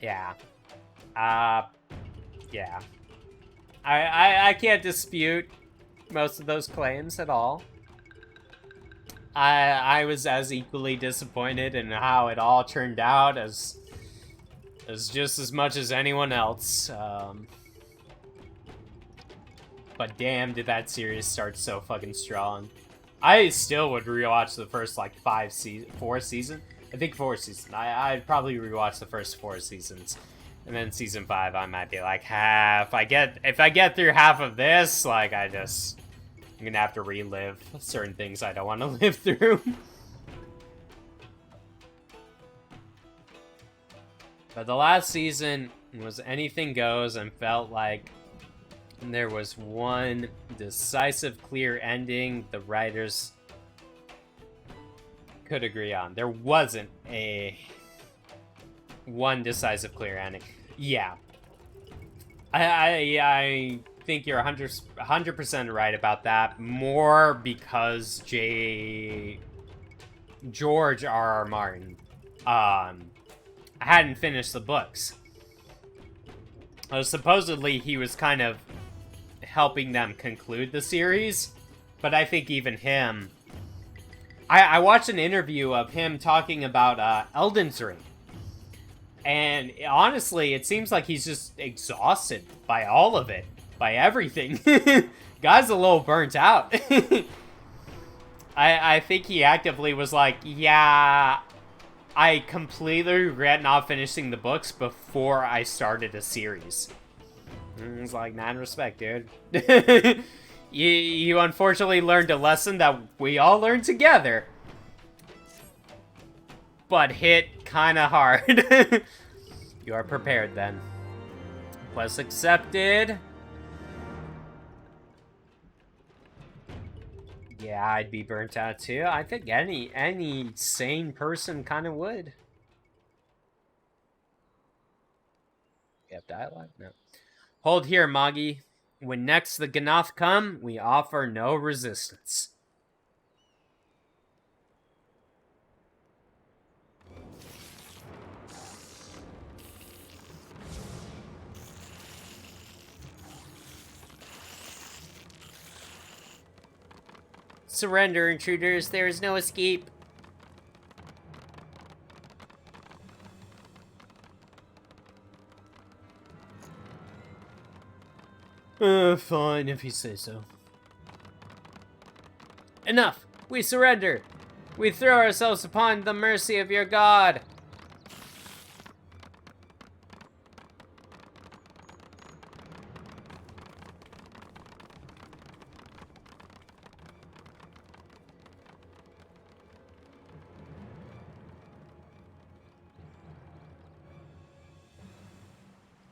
Yeah. Yeah. I can't dispute most of those claims at all. I was as equally disappointed in how it all turned out as just as much as anyone else. But damn, did that series start so fucking strong. I still would rewatch the first like 4 seasons. I think 4 seasons. I'd probably rewatch the first 4 seasons. And then season 5 I might be like, if I get through half of this, like I'm gonna have to relive certain things I don't want to live through. But the last season was anything goes and felt like there was one decisive, clear ending the writers could agree on. There wasn't one decisive, clear ending. Yeah. I think you're 100% right about that. More because George R.R. Martin hadn't finished the books. Supposedly he was kind of helping them conclude the series, but I think even him... I watched an interview of him talking about Elden's Ring, and honestly, it seems like he's just exhausted by all of it, by everything. Guy's a little burnt out. I think he actively was like, yeah, I completely regret not finishing the books before I started a series. It's like, man, respect, dude. You unfortunately learned a lesson that we all learned together. But hit kinda hard. You are prepared then. Quest accepted. Yeah, I'd be burnt out too. I think any sane person kinda would. You have dialogue? No. Hold here, Magi. When next the Ganath come, we offer no resistance. Surrender, intruders. There is no escape. Fine, if you say so. Enough! We surrender! We throw ourselves upon the mercy of your god!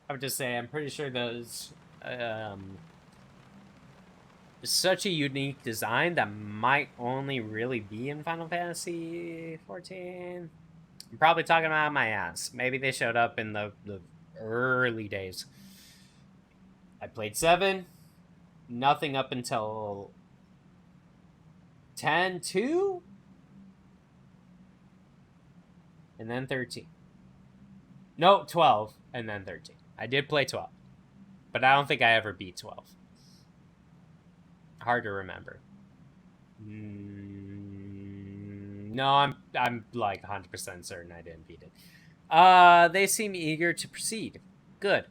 I would just say, I'm pretty sure those... such a unique design that might only really be in Final Fantasy 14. I'm probably talking about my ass. Maybe they showed up in the early days. I played 7. Nothing up until 10-2? And then 13. No, 12, and then 13. I did play 12. But I don't think I ever beat 12. Hard to remember. No, I'm like 100% certain I didn't beat it. They seem eager to proceed. Good.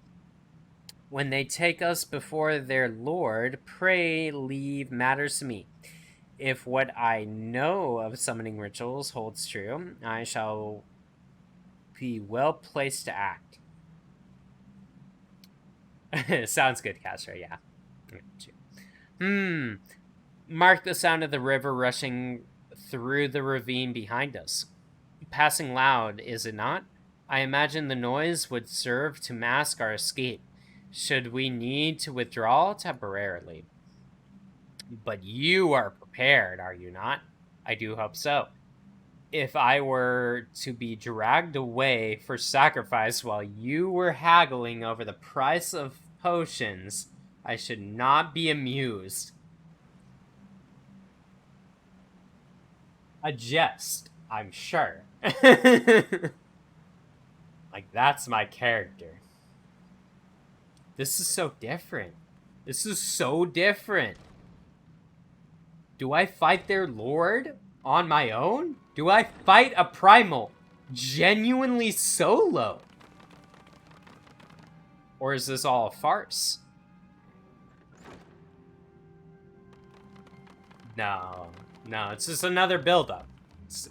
When they take us before their lord, pray leave matters to me. If what I know of summoning rituals holds true, I shall be well placed to act. Sounds good, Castro, yeah. Mark the sound of the river rushing through the ravine behind us. Passing loud, is it not? I imagine the noise would serve to mask our escape, should we need to withdraw temporarily. But you are prepared, are you not? I do hope so. If I were to be dragged away for sacrifice while you were haggling over the price of potions, I should not be amused. A jest, I'm sure. Like, that's my character. This is so different. This is so different. Do I fight their lord on my own? Do I fight a primal genuinely solo? Or is this all a farce? No, it's just another build-up.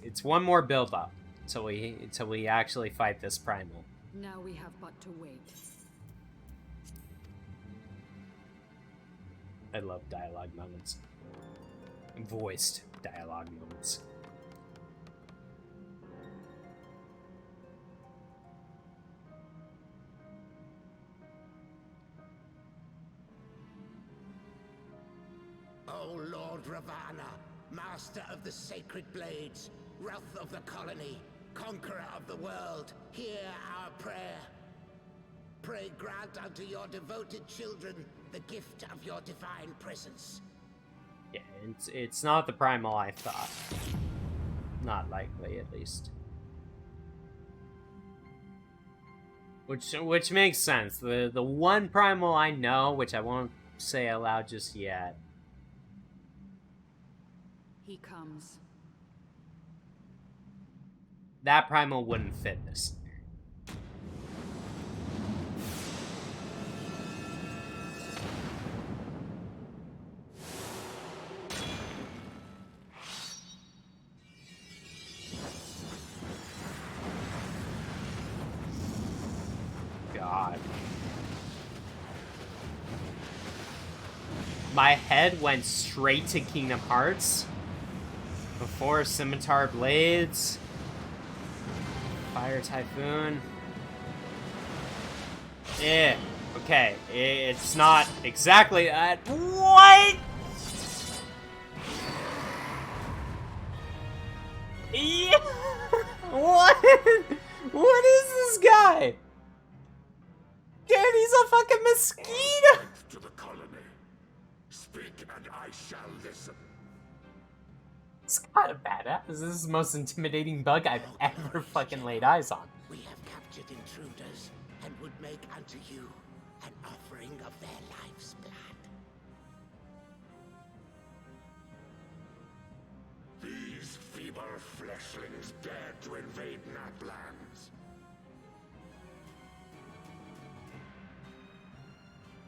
It's one more build-up until we actually fight this primal. Now we have but to wait. I love dialogue moments. Voiced dialogue moments. O Lord Ravana, master of the sacred blades, wrath of the colony, conqueror of the world, hear our prayer. Pray grant unto your devoted children the gift of your divine presence. Yeah, it's not the primal I thought. Not likely, at least. Which makes sense. The one primal I know, which I won't say aloud just yet. He comes. That primal wouldn't fit this. God. My head went straight to Kingdom Hearts. Before Scimitar Blades. Fire Typhoon. Yeah. Okay. It's not exactly that. What? Yeah. What? What is this guy? Dude, he's a fucking mosquito. To the colony. Speak and I shall listen. It's kind of badass. This is the most intimidating bug I've ever fucking laid eyes on. We have captured intruders and would make unto you an offering of their life's blood. These feeble fleshlings dared to invade Naplands.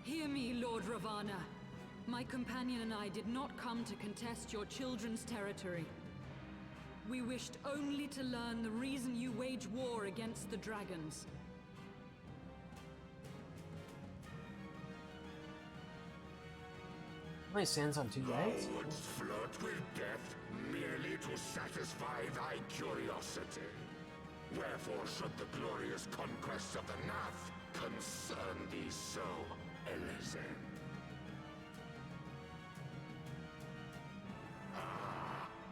Hear me, Lord Ravana. My companion and I did not come to contest your children's territory. We wished only to learn the reason you wage war against the dragons. My stands on two legs? Thou wouldst flirt with death merely to satisfy thy curiosity. Wherefore should the glorious conquests of the Nath concern thee so, Elezen?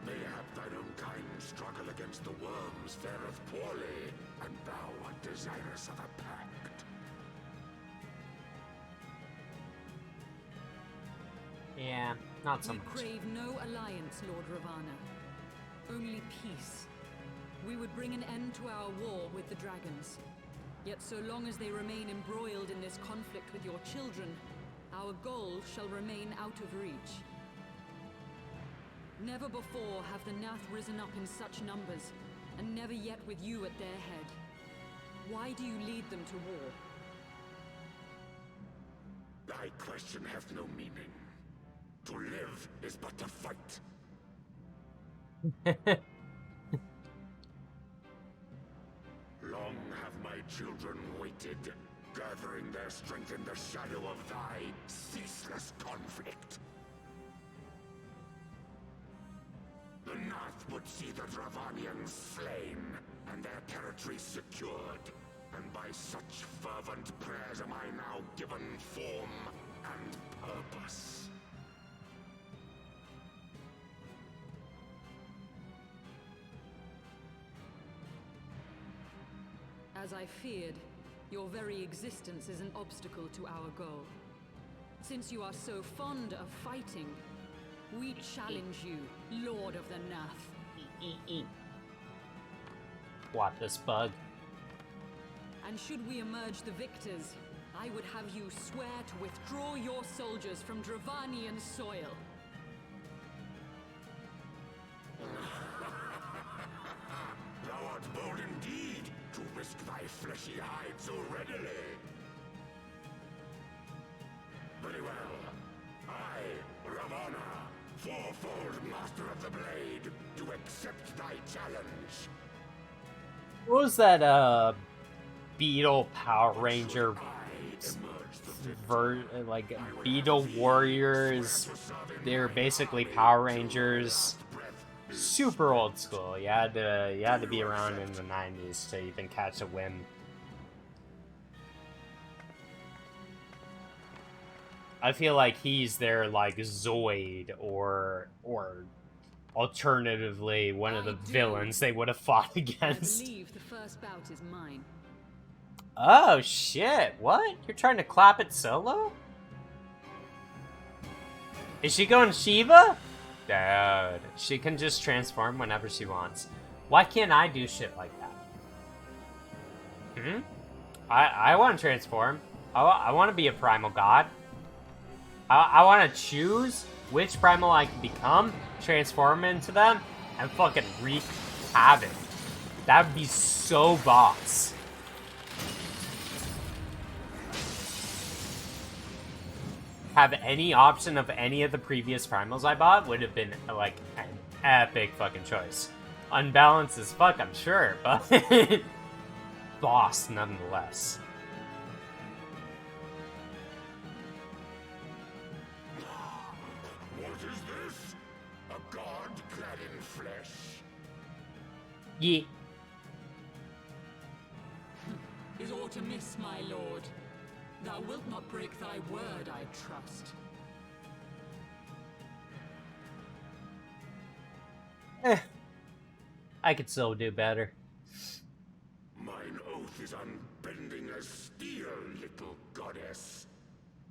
Mayhap thine own kind struggle against the worms fareth poorly, and thou art desirous of a pact. Yeah, not so We much. crave no alliance, Lord Ravana. Only peace. We would bring an end to our war with the dragons. Yet so long as they remain embroiled in this conflict with your children, our goal shall remain out of reach. Never before have the Nath risen up in such numbers, and never yet with you at their head. Why do you lead them to war? Thy question hath no meaning. To live is but to fight. Long have my children waited gathering their strength in the shadow of thy ceaseless conflict. The Nath would see the Dravanians slain, and their territory secured. And by such fervent prayers am I now given form and purpose. As I feared, your very existence is an obstacle to our goal. Since you are so fond of fighting, we challenge you, Lord of the Nath. What, this bug? And should we emerge the victors, I would have you swear to withdraw your soldiers from Dravanian soil. Thou art bold indeed to risk thy fleshy hide so readily. Very well. I, Ravana, fourfold master of the blade, do accept thy challenge. What was that, Beetle Power Ranger like Beetle Warriors? They're basically Power Rangers. Super old school. You had to be around in the 90s to even catch a whim. I feel like he's their like Zoid or alternatively one of the villains they would have fought against. I believe the first bout is mine. Oh shit, what? You're trying to clap it solo? Is she going Shiva? Dude, she can just transform whenever she wants. Why can't I do shit like that? I want to transform. I want to be a primal god. I want to choose which primal I can become, transform into them, and fucking wreak havoc. That would be so boss. Have any option of any of the previous primals I bought would have been like an epic fucking choice. Unbalanced as fuck, I'm sure, but boss nonetheless. What is this? A god clad in flesh? Yeah. Is aught amiss, my lord? Thou wilt not break thy word, I trust. I could still do better. Mine oath is unbending as steel, little goddess.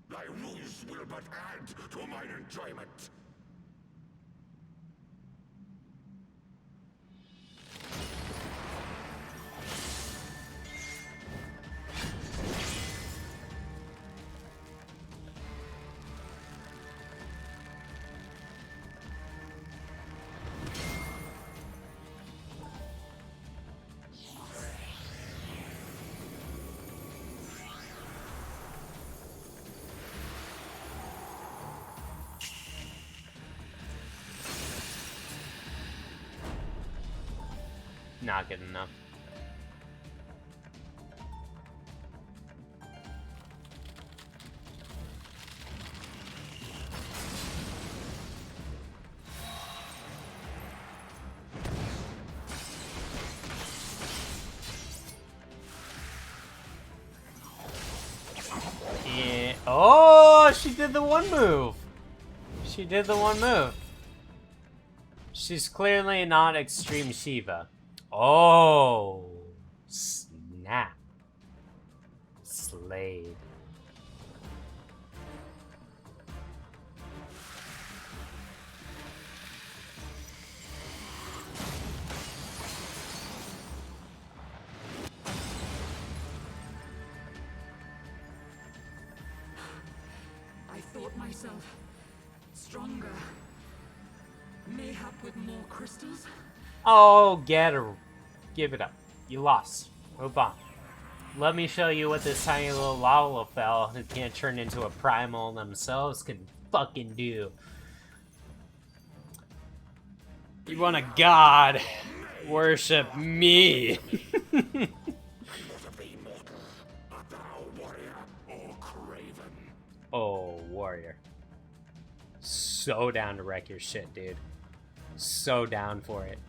Thy ruse will but add to mine enjoyment. Not good enough. Yeah. Oh, she did the one move. She did the one move. She's clearly not Extreme Shiva. Oh, snap. Slade. I thought myself stronger. Mayhap with more crystals? Oh, get her. Give it up. You lost. Move on. Let me show you what this tiny little Lalafell who can't turn into a primal themselves can fucking do. You want a god? Worship me. Oh, warrior. So down to wreck your shit, dude. So down for it.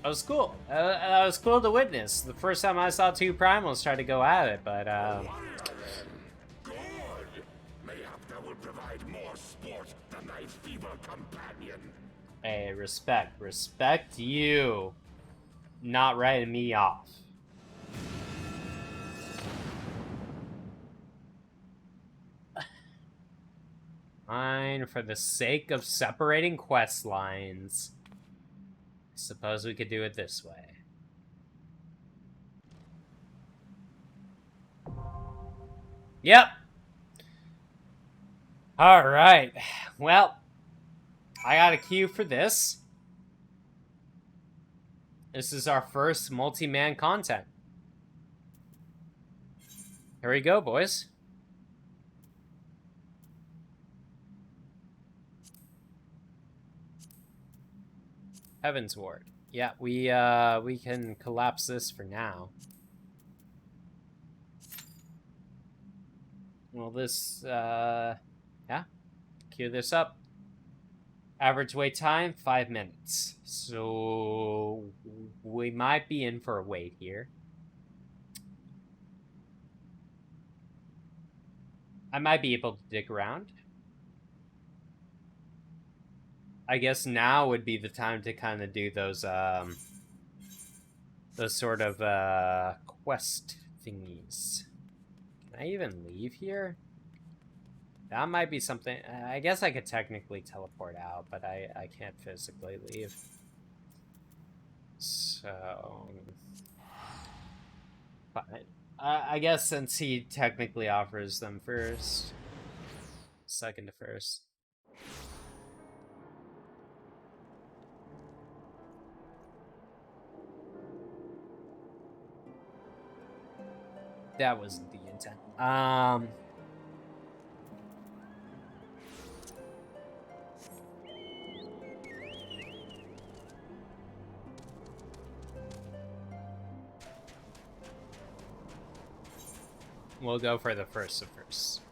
That was cool. That was cool to witness. The first time I saw two primals try to go at it, but Good. Mayhap thou will provide more sport than thy feeble companion. Hey, respect. Respect you. Not writing me off. Fine, for the sake of separating quest lines. I suppose we could do it this way. Yep. Alright. Well, I got a queue for this. This is our first multi-man content. Here we go, boys. Heavensward. Yeah, we can collapse this for now. Well, this, yeah. Queue this up. Average wait time, 5 minutes. So, we might be in for a wait here. I might be able to dig around. I guess now would be the time to kind of do those sort of, quest thingies. Can I even leave here? That might be something. I guess I could technically teleport out, but I can't physically leave. So, fine. I guess since he technically offers them first, second to first. That wasn't the intent. We'll go for the first of first.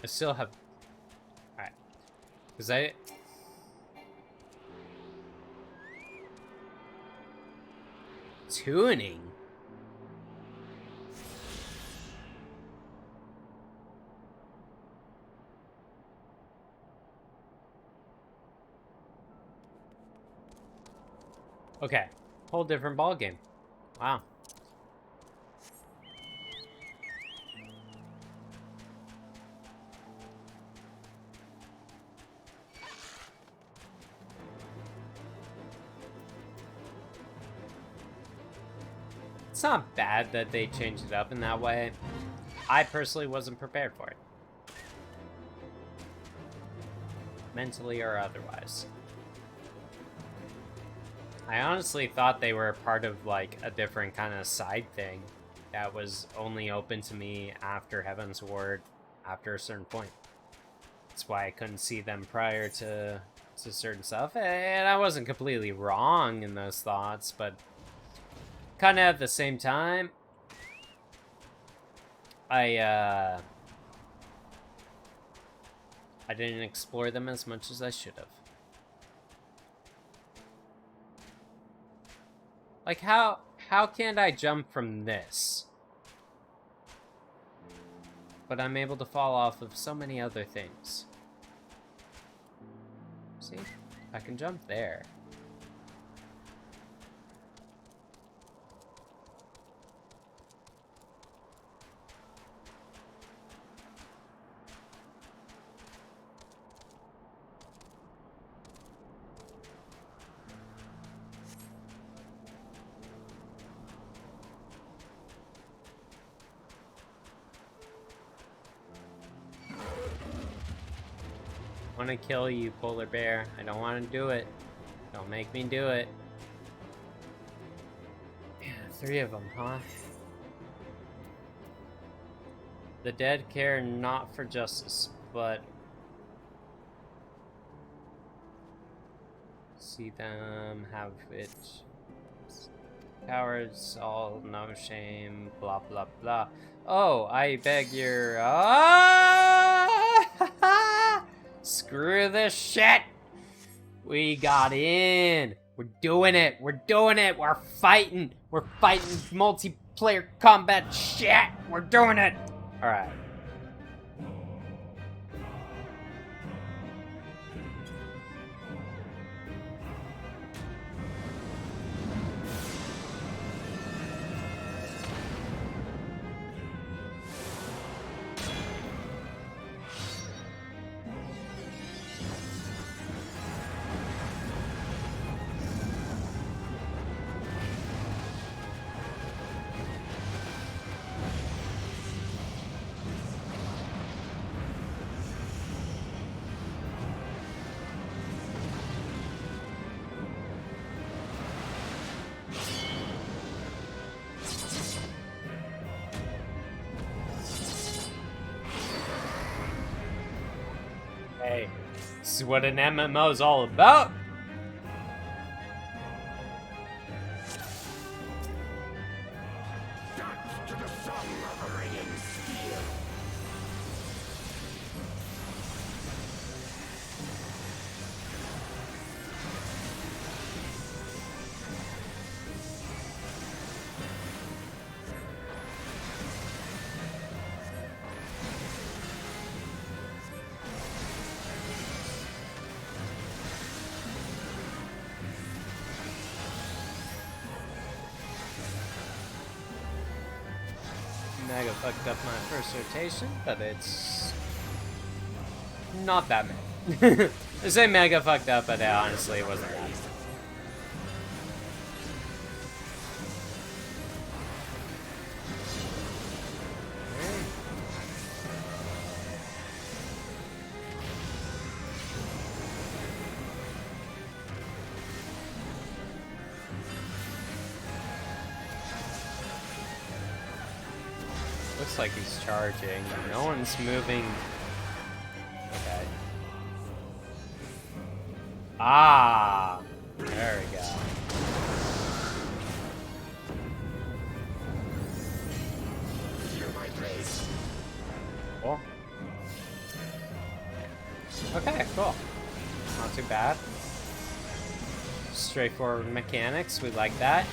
I still have... Alright. Because I... Tuning? Okay, whole different ball game. Wow. It's not bad that they changed it up in that way. I personally wasn't prepared for it. Mentally or otherwise. I honestly thought they were part of, like, a different kind of side thing that was only open to me after Heavensward, after a certain point. That's why I couldn't see them prior to certain stuff. And I wasn't completely wrong in those thoughts, but kind of at the same time, I didn't explore them as much as I should have. Like, how can't I jump from this? But I'm able to fall off of so many other things. See? I can jump there. I want to kill you, polar bear. I don't want to do it. Don't make me do it. Yeah, 3 of them, huh? The dead care not for justice, but See them have it. Cowards, all no shame, blah blah blah. Oh, I beg your. Screw this shit! We got in! We're doing it! We're doing it! We're fighting! We're fighting multiplayer combat shit! We're doing it! Alright. Hey, this is what an MMO is all about. To the song of ringing steel. Mega fucked up my first rotation, but it's not that many. I say mega fucked up, but honestly it wasn't that. Looks like he's charging. No one's moving. Okay. Ah! There we go. Cool. Okay, cool. Not too bad. Straightforward mechanics, we like that.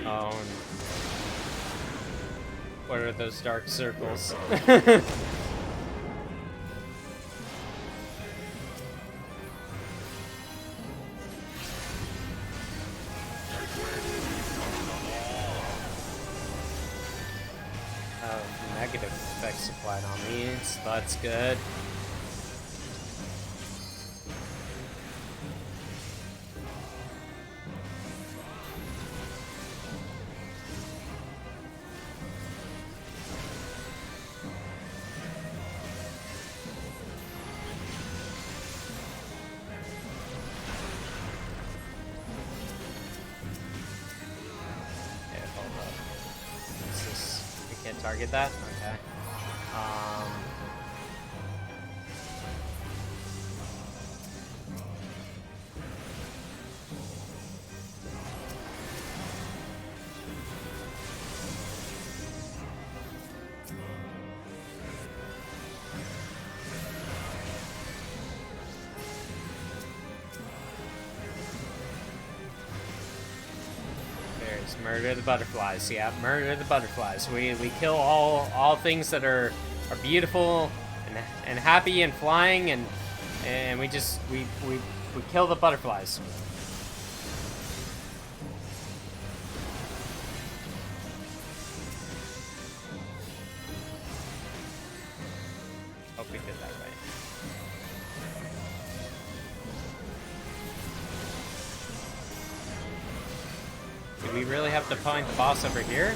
Oh, what are those dark circles? Negative effects applied on me, so that's good. Target that? Okay. Murder the butterflies. Yeah, murder the butterflies. We kill all things that are beautiful and happy and flying, and we just we kill the butterflies. Hope we did that right. Do we really have to find the boss over here?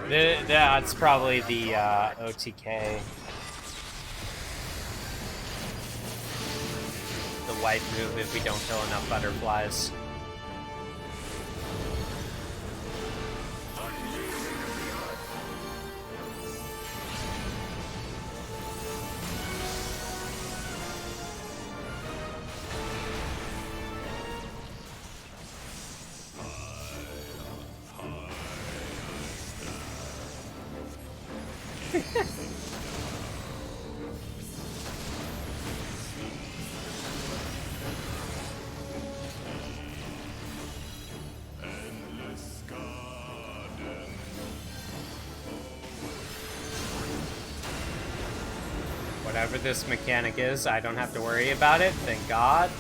That's probably the OTK. The white move if we don't kill enough butterflies. Whatever this mechanic is, I don't have to worry about it, thank God.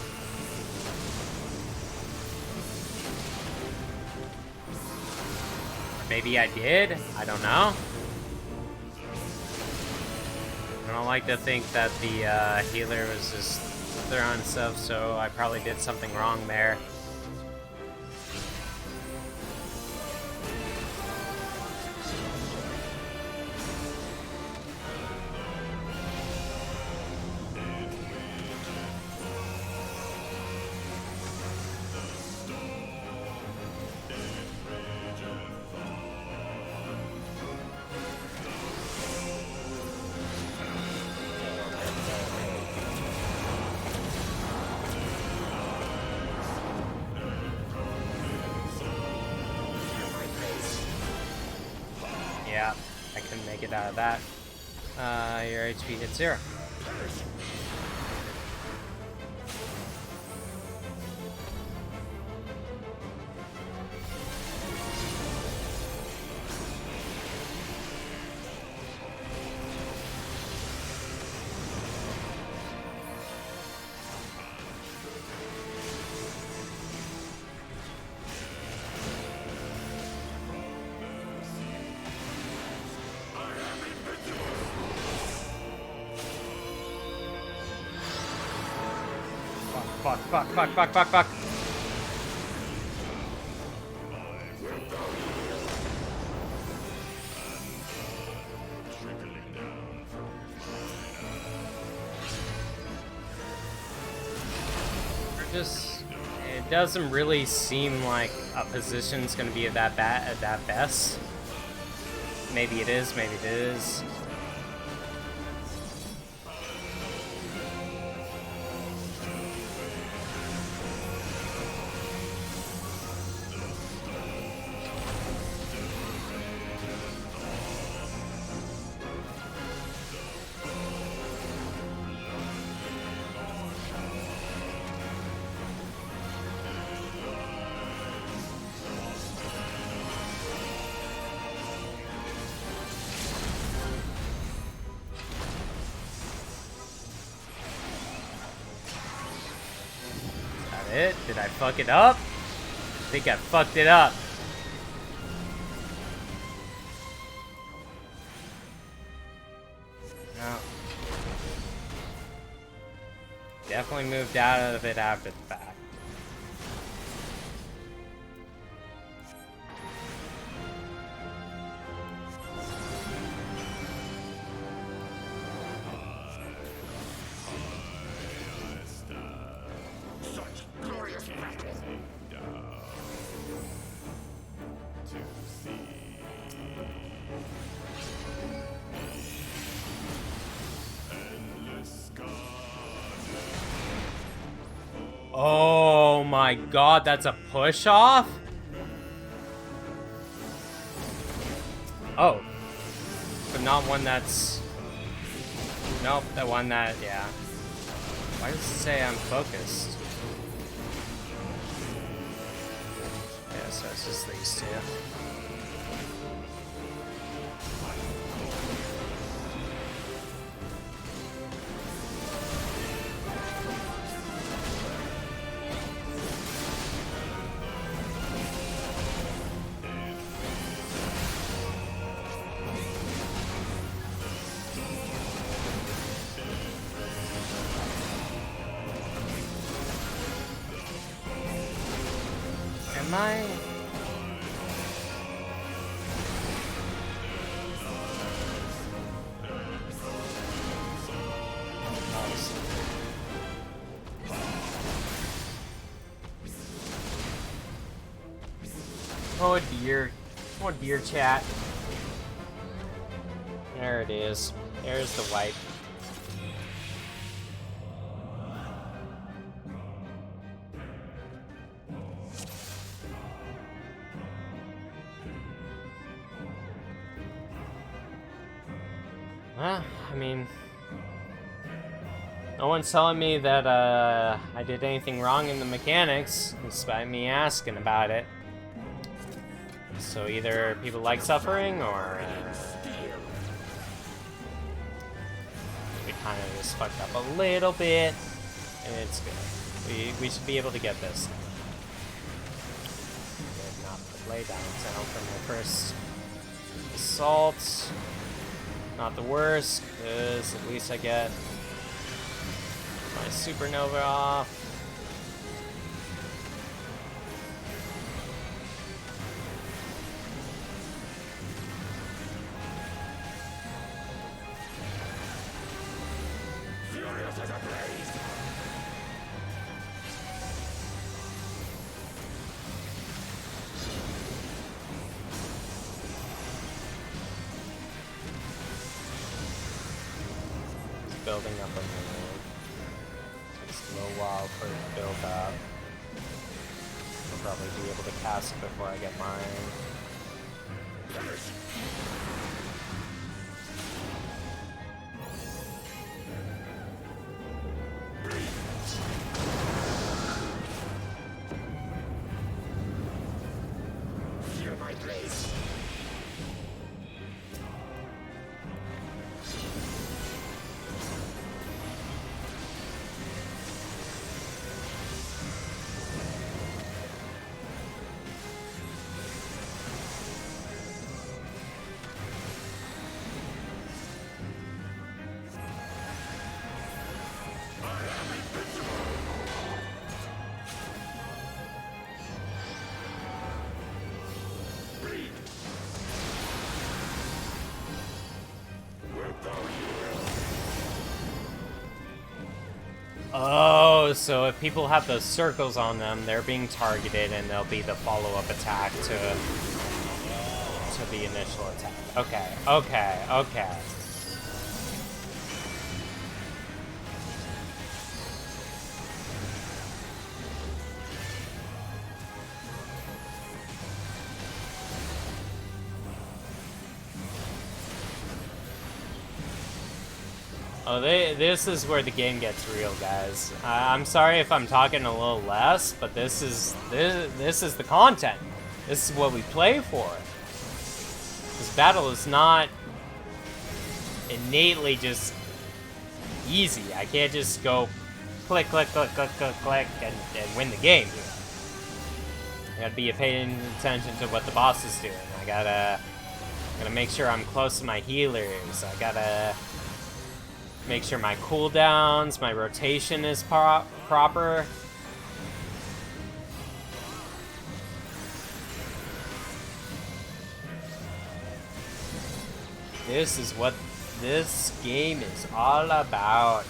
Maybe I did? I don't know. I don't like to think that the healer was just throwing stuff, so I probably did something wrong there. Yeah, I couldn't make it out of that. Your HP hit 0. Fuck. It doesn't really seem like a position's gonna be that bad at that best. Maybe it is, maybe it is. It? Did I fuck it up? I think I fucked it up. No. Definitely moved out of it after the fact. Oh my God, that's a push off? Oh. But not one that's... Nope, the one that, yeah. Why does it say I'm focused? Yeah, so it's just these two. Oh dear chat. There it is. There's the wipe. Well, I mean, no one's telling me that I did anything wrong in the mechanics, despite me asking about it. So either people like suffering, or we kind of just fucked up a little bit, and it's good. We should be able to get this. Did not put lay down sound for my first assault. Not the worst, because at least I get my supernova off. Furious as a blaze. Building up a move. Takes a little while for it to build up. I'll probably be able to cast it before I get mine. Feel my blaze. Oh, so if people have those circles on them, they're being targeted, and they'll be the follow-up attack to the initial attack. Okay, okay, okay. Oh, this is where the game gets real, guys. I'm sorry if I'm talking a little less, but this is the content. This is what we play for. This battle is not innately just easy. I can't just go click, click, click, click, click, click, and win the game here. I gotta be paying attention to what the boss is doing. I gotta make sure I'm close to my healers. I gotta make sure my cooldowns, my rotation is proper. This is what this game is all about.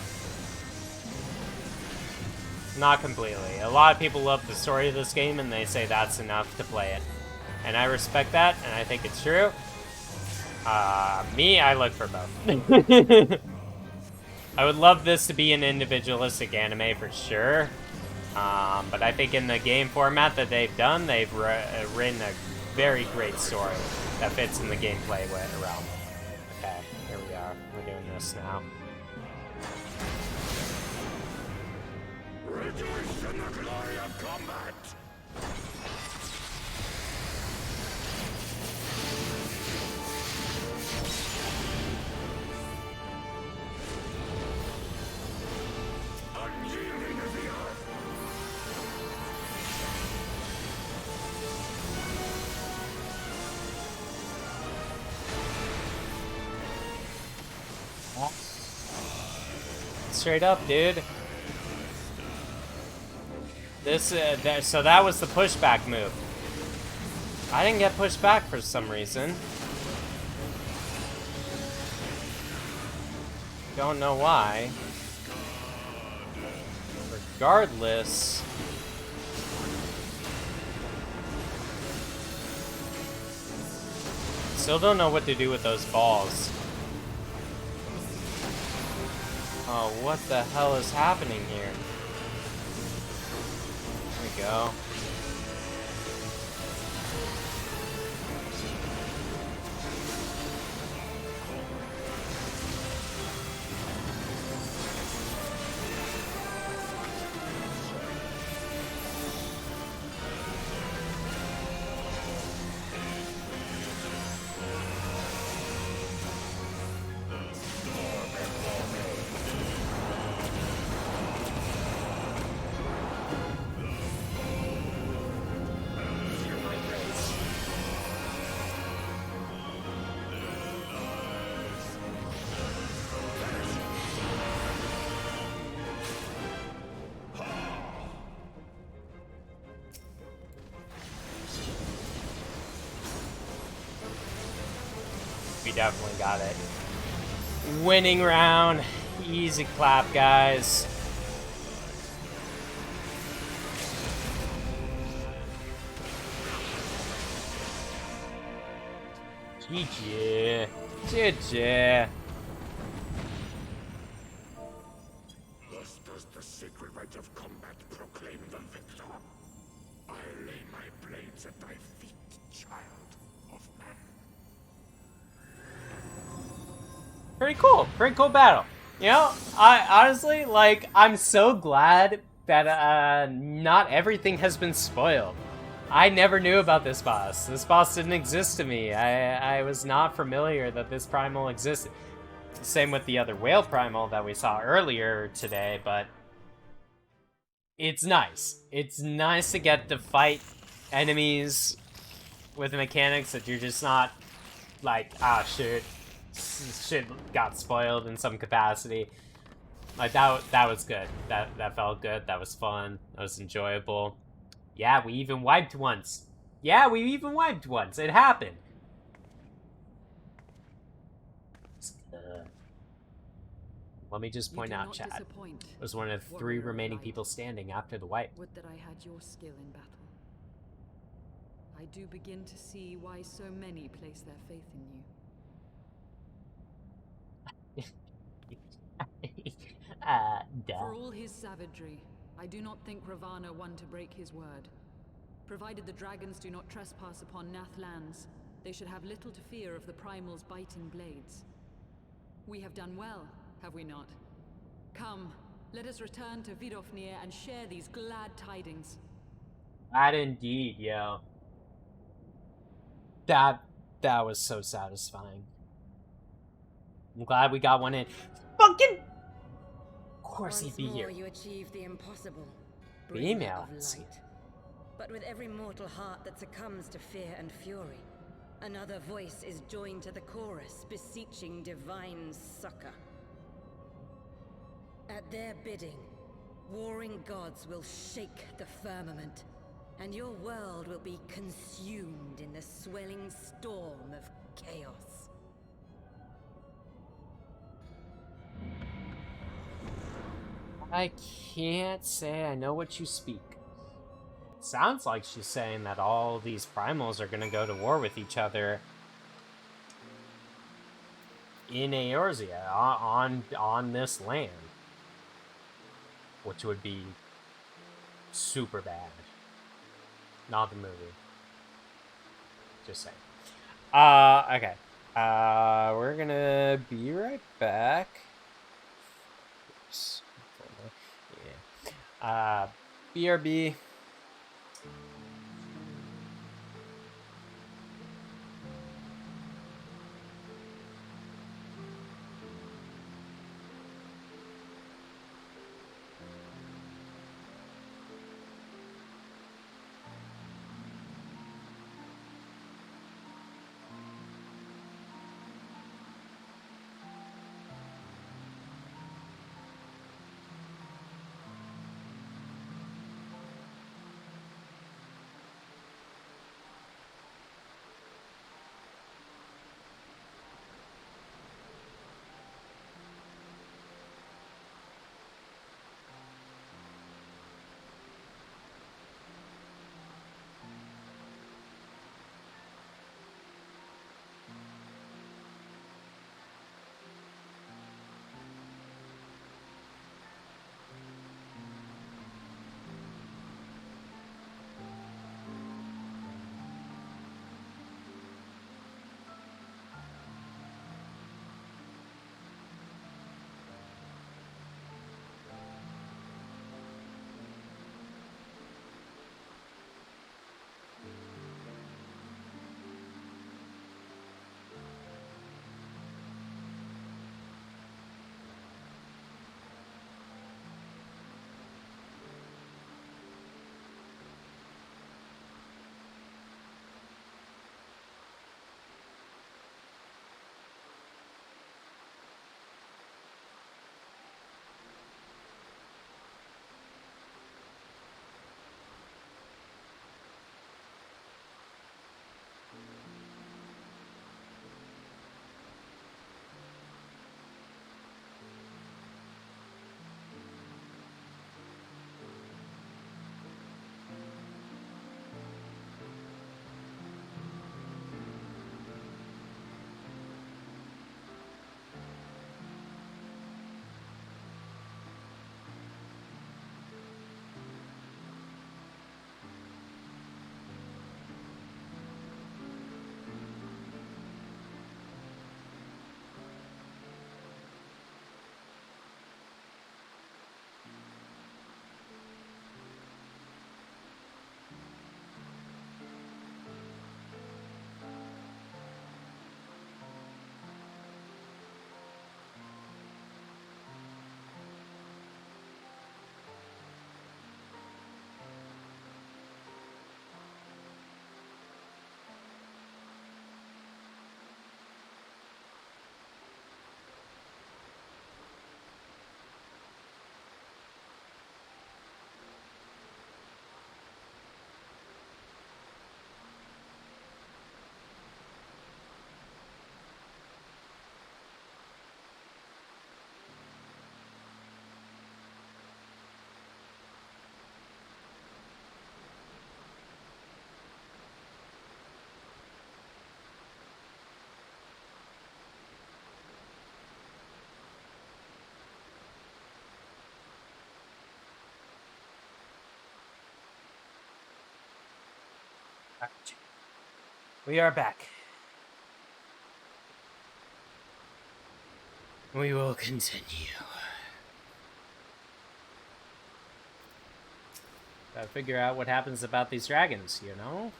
Not completely. A lot of people love the story of this game, and they say that's enough to play it. And I respect that, and I think it's true. Me, I look for both. I would love this to be an individualistic anime for sure, but I think in the game format that they've done, they've written a very great story that fits in the gameplay realm. Okay, here we are. We're doing this now. Rejoice in the glory of combat! Unyielding as the earth! Straight up, dude. So that was the pushback move. I didn't get pushed back for some reason. Don't know why. Regardless. Still don't know what to do with those balls. Oh, what the hell is happening here? There we go. We definitely got it. Winning round. Easy clap, guys. GG. GG. Thus does the sacred rite of combat proclaim the victor. I lay my blades at thy feet, child of man. Pretty cool battle. You know, I honestly, like, I'm so glad that not everything has been spoiled. I never knew about this boss. This boss didn't exist to me. I was not familiar that this primal existed. Same with the other whale primal that we saw earlier today, but it's nice. It's nice to get to fight enemies with mechanics that you're just not like, ah, shit got spoiled in some capacity. Like, that was good. That felt good. That was fun. That was enjoyable. Yeah, we even wiped once. It happened. Let me just point out, Chad was one of 3 remaining people standing after the wipe. Would that I had your skill in battle. I do begin to see why so many place their faith in you. For all his savagery, I do not think Ravana one to break his word. Provided the dragons do not trespass upon Nath lands, they should have little to fear of the primal's biting blades. We have done well, have we not? Come, let us return to Vidofnir and share these glad tidings. That indeed, yo. That was so satisfying. I'm glad we got one in. Fucking! Of course he'd be here. You achieve the impossible. Female. Of light. But with every mortal heart that succumbs to fear and fury, another voice is joined to the chorus, beseeching divine succor. At their bidding, warring gods will shake the firmament, and your world will be consumed in the swelling storm of chaos. I can't say I know what you speak. Sounds like she's saying that all these primals are gonna go to war with each other in Eorzea, on this land. Which would be super bad. Not the movie. Just saying. Okay. We're gonna be right back. Oops. Yeah. BRB. We are back. We will continue. Gotta figure out what happens about these dragons, you know?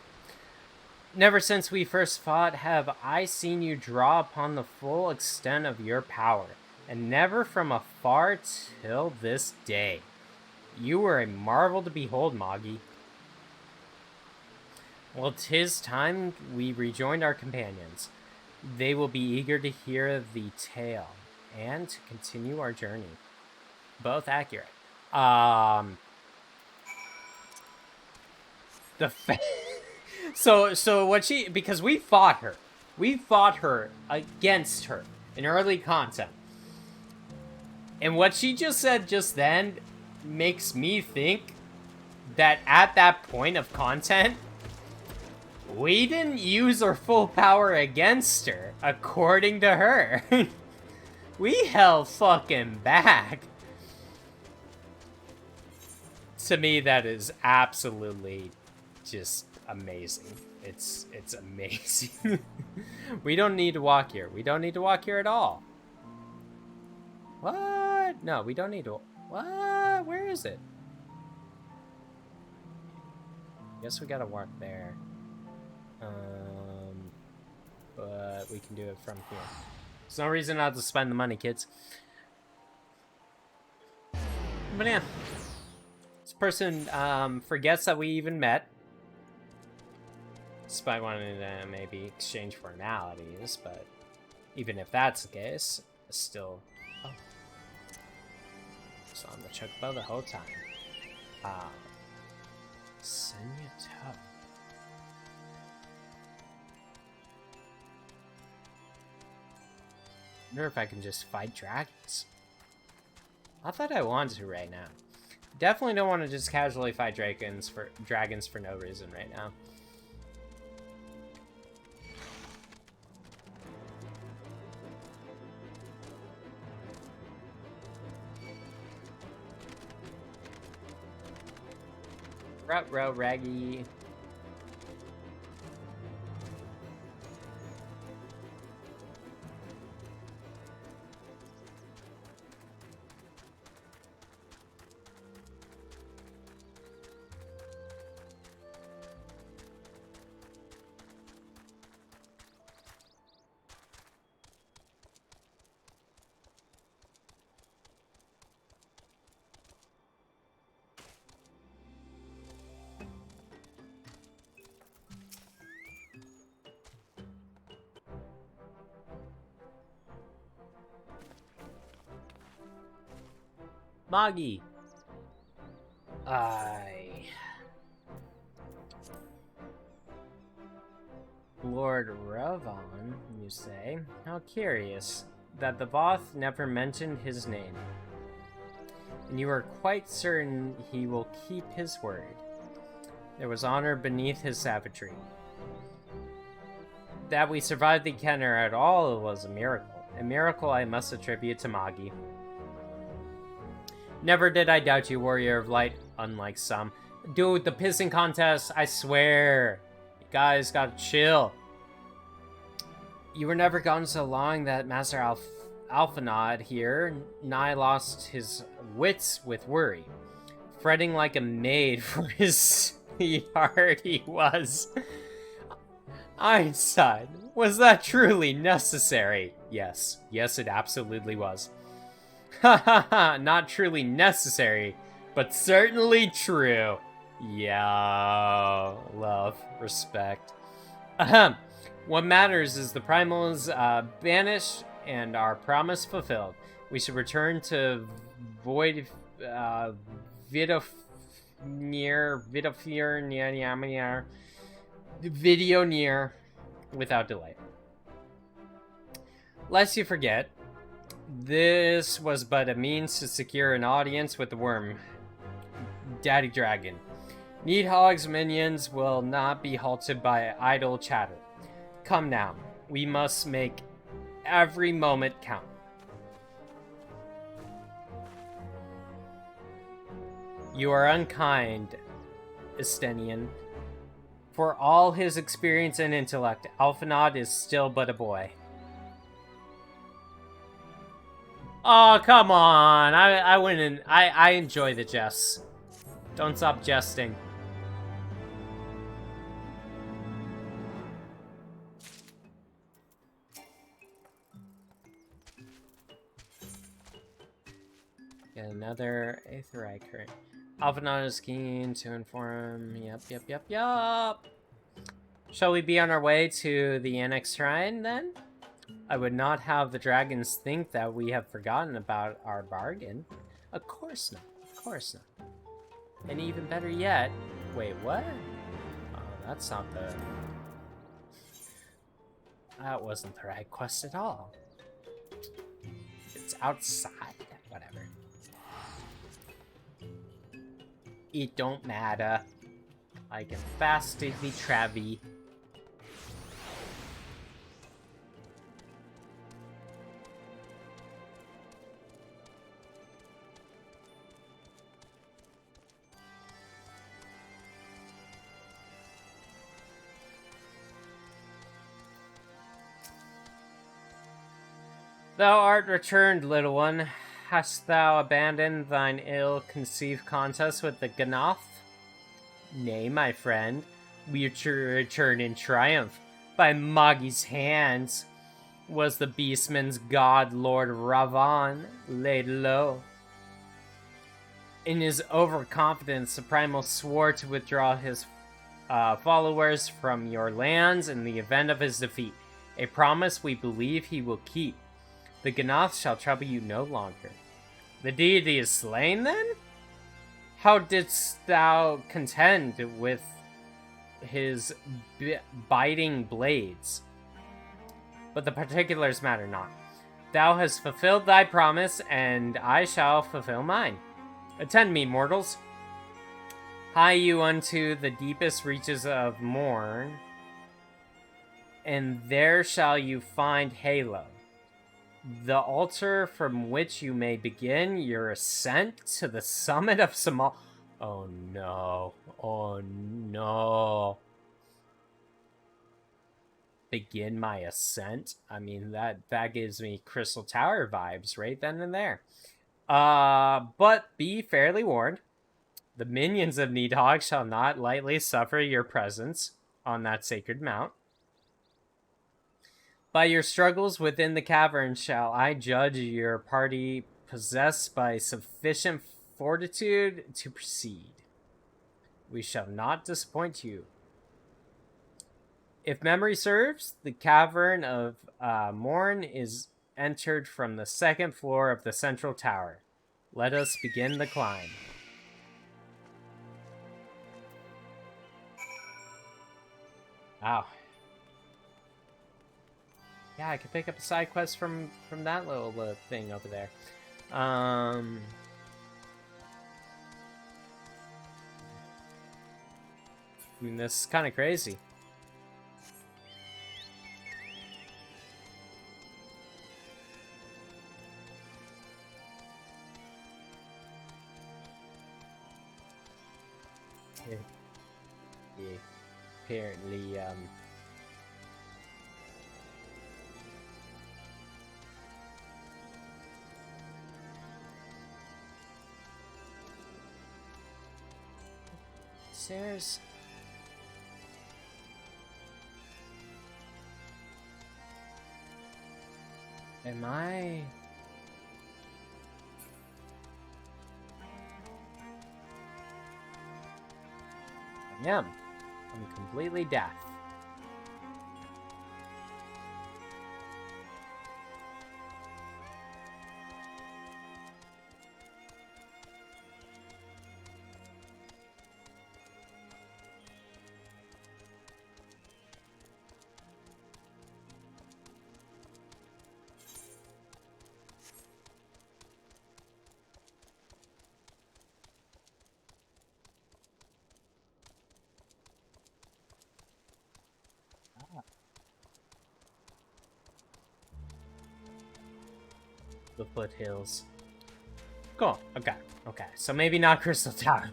Never since we first fought have I seen you draw upon the full extent of your power, and never from afar till this day. You were a marvel to behold, Magi. Well, 'tis time we rejoined our companions. They will be eager to hear the tale and to continue our journey. Both accurate. So what she, because we fought her against her in early content, and what she just said just then makes me think that at that point of content, we didn't use our full power against her, according to her. We held fucking back. To me, that is absolutely just amazing. It's amazing. We don't need to walk here. We don't need to walk here at all. What? No, we don't need to. What? Where is it? Guess we gotta walk there. But we can do it from here. There's no reason not to spend the money, kids. But yeah. This person forgets that we even met. Despite wanting to maybe exchange formalities, but even if that's the case, it's still... Oh. It's on the chocobo the whole time. Senyato. I wonder if I can just fight dragons. I thought I wanted to right now. Definitely don't want to just casually fight dragons for no reason right now. Ruh-roh, Raggy. Magi. Lord Ravon, you say? How curious that the Voth never mentioned his name. And you are quite certain he will keep his word. There was honor beneath his savagery. That we survived the encounter at all was a miracle. A miracle I must attribute to Magi. Never did I doubt you, Warrior of Light, unlike some. Dude, the pissing contest, I swear. You guys gotta chill. You were never gone so long that Master Alphanod here nigh lost his wits with worry. Fretting like a maid for his sweetheart he was. Einstein, was that truly necessary? Yes, it absolutely was. Ha ha ha, not truly necessary, but certainly true. Yeah, love, respect. Ahem. What matters is the primals banished and our promise fulfilled. We should return to Vidofnir without delay. Lest you forget, this was but a means to secure an audience with the worm, Daddy Dragon. Needhog's minions will not be halted by idle chatter. Come now, we must make every moment count. You are unkind, Estenian. For all his experience and intellect, Alphinaud is still but a boy. Oh, come on. I wouldn't. I enjoy the jests. Don't stop jesting. Get another Aetherai current. Alphinaud is keen to inform. Yup. Shall we be on our way to the Annex Shrine, then? I would not have the dragons think that we have forgotten about our bargain. Of course not. Of course not. And even better yet... Wait, what? Oh, that's not the... That wasn't the right quest at all. It's outside. Whatever. It don't matter. I can fastidly travel. Thou art returned, little one. Hast thou abandoned thine ill-conceived contest with the Ganoth? Nay, my friend, we return in triumph. By Moggy's hands was the beastman's god Lord Ravan laid low. In his overconfidence, the Primal swore to withdraw his followers from your lands in the event of his defeat, a promise we believe he will keep. The Ganoth shall trouble you no longer. The deity is slain, then? How didst thou contend with his biting blades? But the particulars matter not. Thou hast fulfilled thy promise, and I shall fulfill mine. Attend me, mortals. Hie you unto the deepest reaches of Morn, and there shall you find Halo, the altar from which you may begin your ascent to the summit of Samal. Oh no. Oh no. Begin my ascent? I mean, that gives me Crystal Tower vibes right then and there. But be fairly warned. The minions of Nidhogg shall not lightly suffer your presence on that sacred mount. By your struggles within the cavern shall I judge your party possessed by sufficient fortitude to proceed. We shall not disappoint you. If memory serves, the cavern of Morn is entered from the second floor of the central tower. Let us begin the climb. Wow. Yeah, I could pick up a side quest from that little thing over there. I mean, this is kind of crazy. Yeah. Apparently, stairs. Am I? I am. I'm completely deaf. The foothills. Cool. Okay. So maybe not Crystal Tower.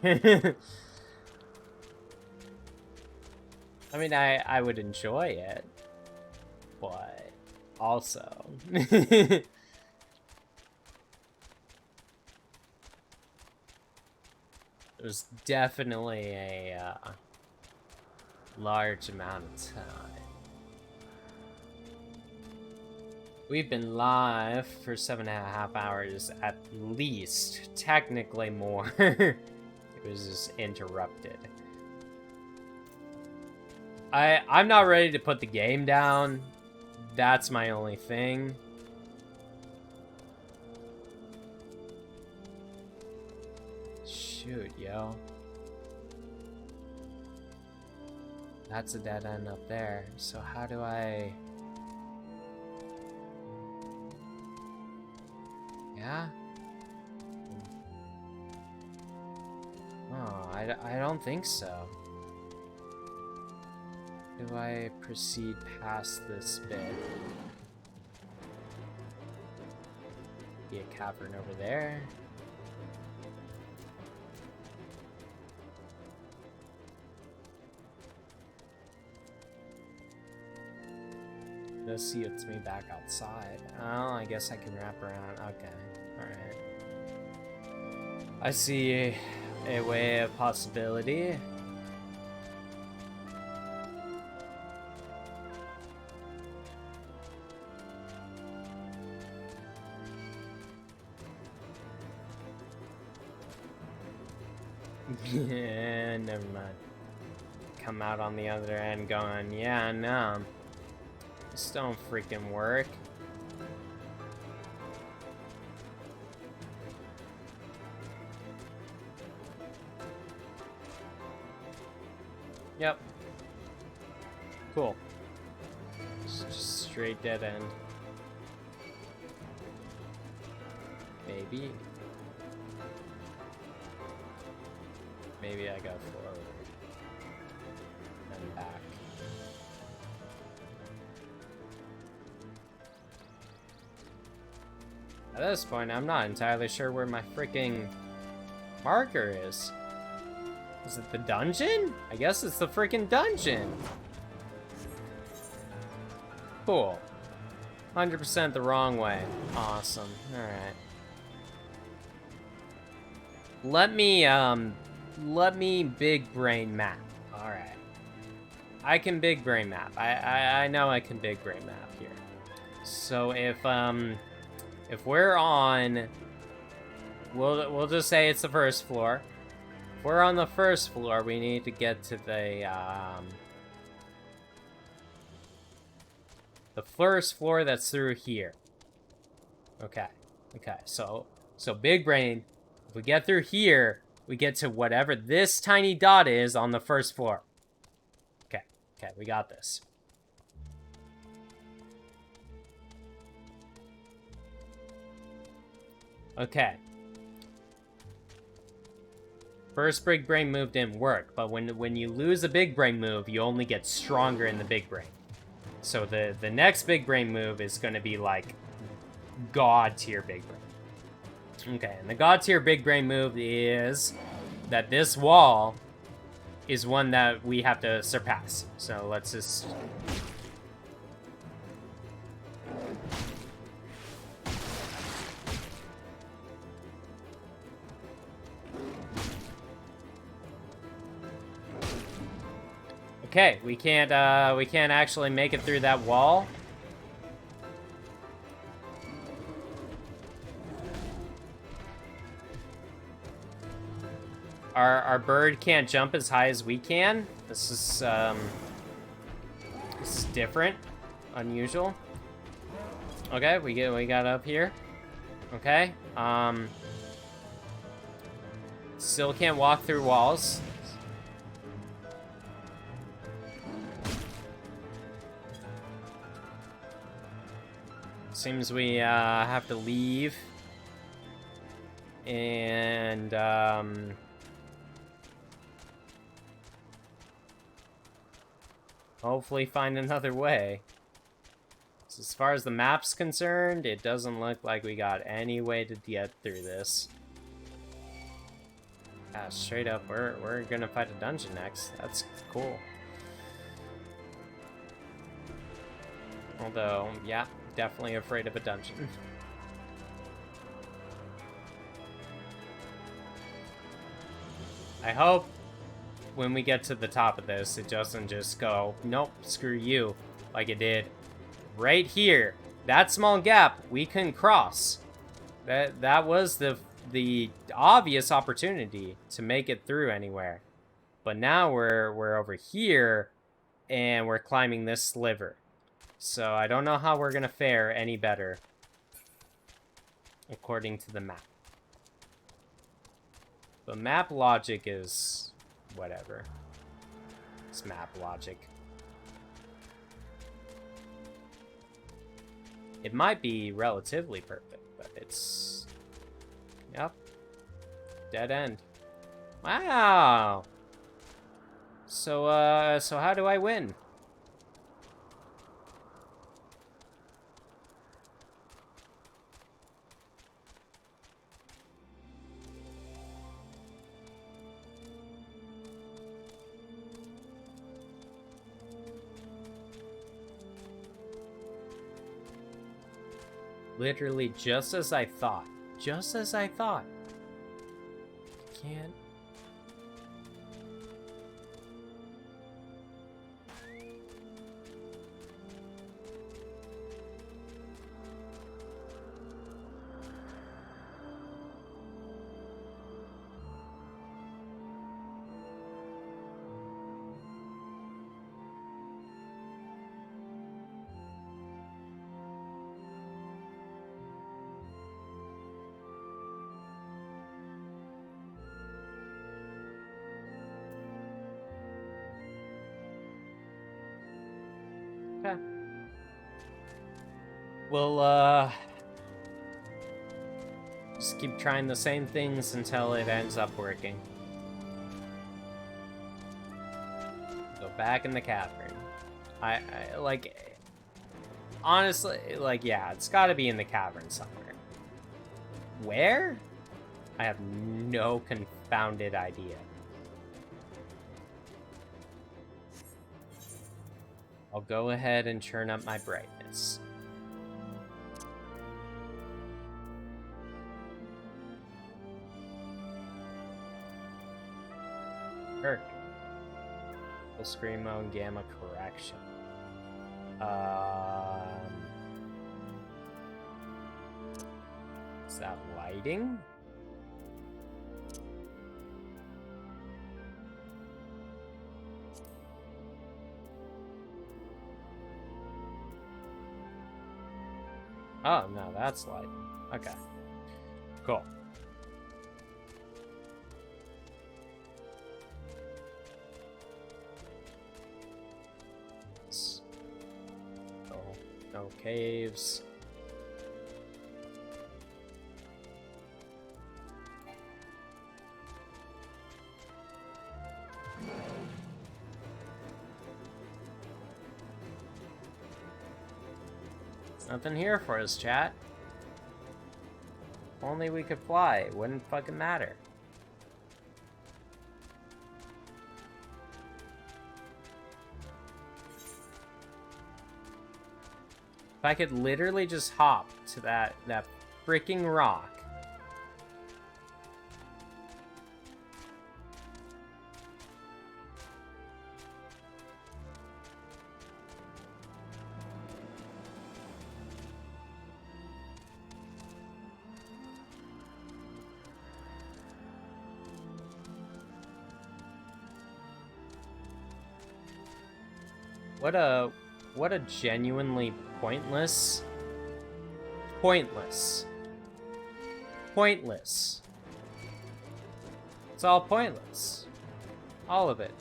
I mean, I would enjoy it, but also... There's definitely a large amount of time. We've been live for 7.5 hours at least, technically more. It was just interrupted. I'm not ready to put the game down. That's my only thing. Shoot, yo. That's a dead end up there. So how do I... Yeah? Oh, I don't think so. Do I proceed past this bit? Be a cavern over there. This gets me back outside. Oh, I guess I can wrap around. Okay, alright. I see a way of possibility. Yeah, never mind. Come out on the other end going, yeah, no. This don't freaking work. Yep. Cool. Just straight dead end. Maybe. Maybe I go forward. Then back. At this point, I'm not entirely sure where my freaking marker is. Is it the dungeon? I guess it's the freaking dungeon. Cool. 100% the wrong way. Awesome. Alright. Let me big brain map. Alright. I can big brain map. I know I can big brain map here. So if we're on, we'll just say it's the first floor. If we're on the first floor, we need to get to the first floor that's through here. Okay. Okay. So big brain. If we get through here, we get to whatever this tiny dot is on the first floor. Okay. Okay. We got this. Okay. First big brain move didn't work, but when you lose a big brain move, you only get stronger in the big brain. So the next big brain move is going to be like God tier big brain. Okay, and the God tier big brain move is that this wall is one that we have to surpass. So let's just... Okay, we can't actually make it through that wall. Our bird can't jump as high as we can. This is different, unusual. Okay, we got up here. Okay, still can't walk through walls. Seems we have to leave and hopefully find another way. So as far as the map's concerned, it doesn't look like we got any way to get through this. Straight up, we're gonna fight a dungeon next. That's cool. Although, yeah, definitely afraid of a dungeon. I hope when we get to the top of this, it doesn't just go, nope, screw you, like it did right here. That small gap we couldn't cross. That was the obvious opportunity to make it through anywhere. But now we're over here and we're climbing this sliver. So I don't know how we're gonna fare any better according to the map. But map logic is whatever. It's map logic. It might be relatively perfect, but it's... Yep. Dead end. Wow! So how do I win? Literally just as I thought. Just as I thought. Can't. Okay. We'll, just keep trying the same things until it ends up working. Go back in the cavern. I like, honestly, like, yeah, it's gotta be in the cavern somewhere. Where? I have no confounded idea. I'll go ahead and turn up my brightness. Perfect. Full screen mode, gamma correction. Is that lighting? Oh, no, that's lighting. Okay. Cool. Oh, no caves. Nothing here for us, chat. If only we could fly, it wouldn't fucking matter. If I could literally just hop to that freaking rock. What a genuinely pointless. It's all pointless. All of it.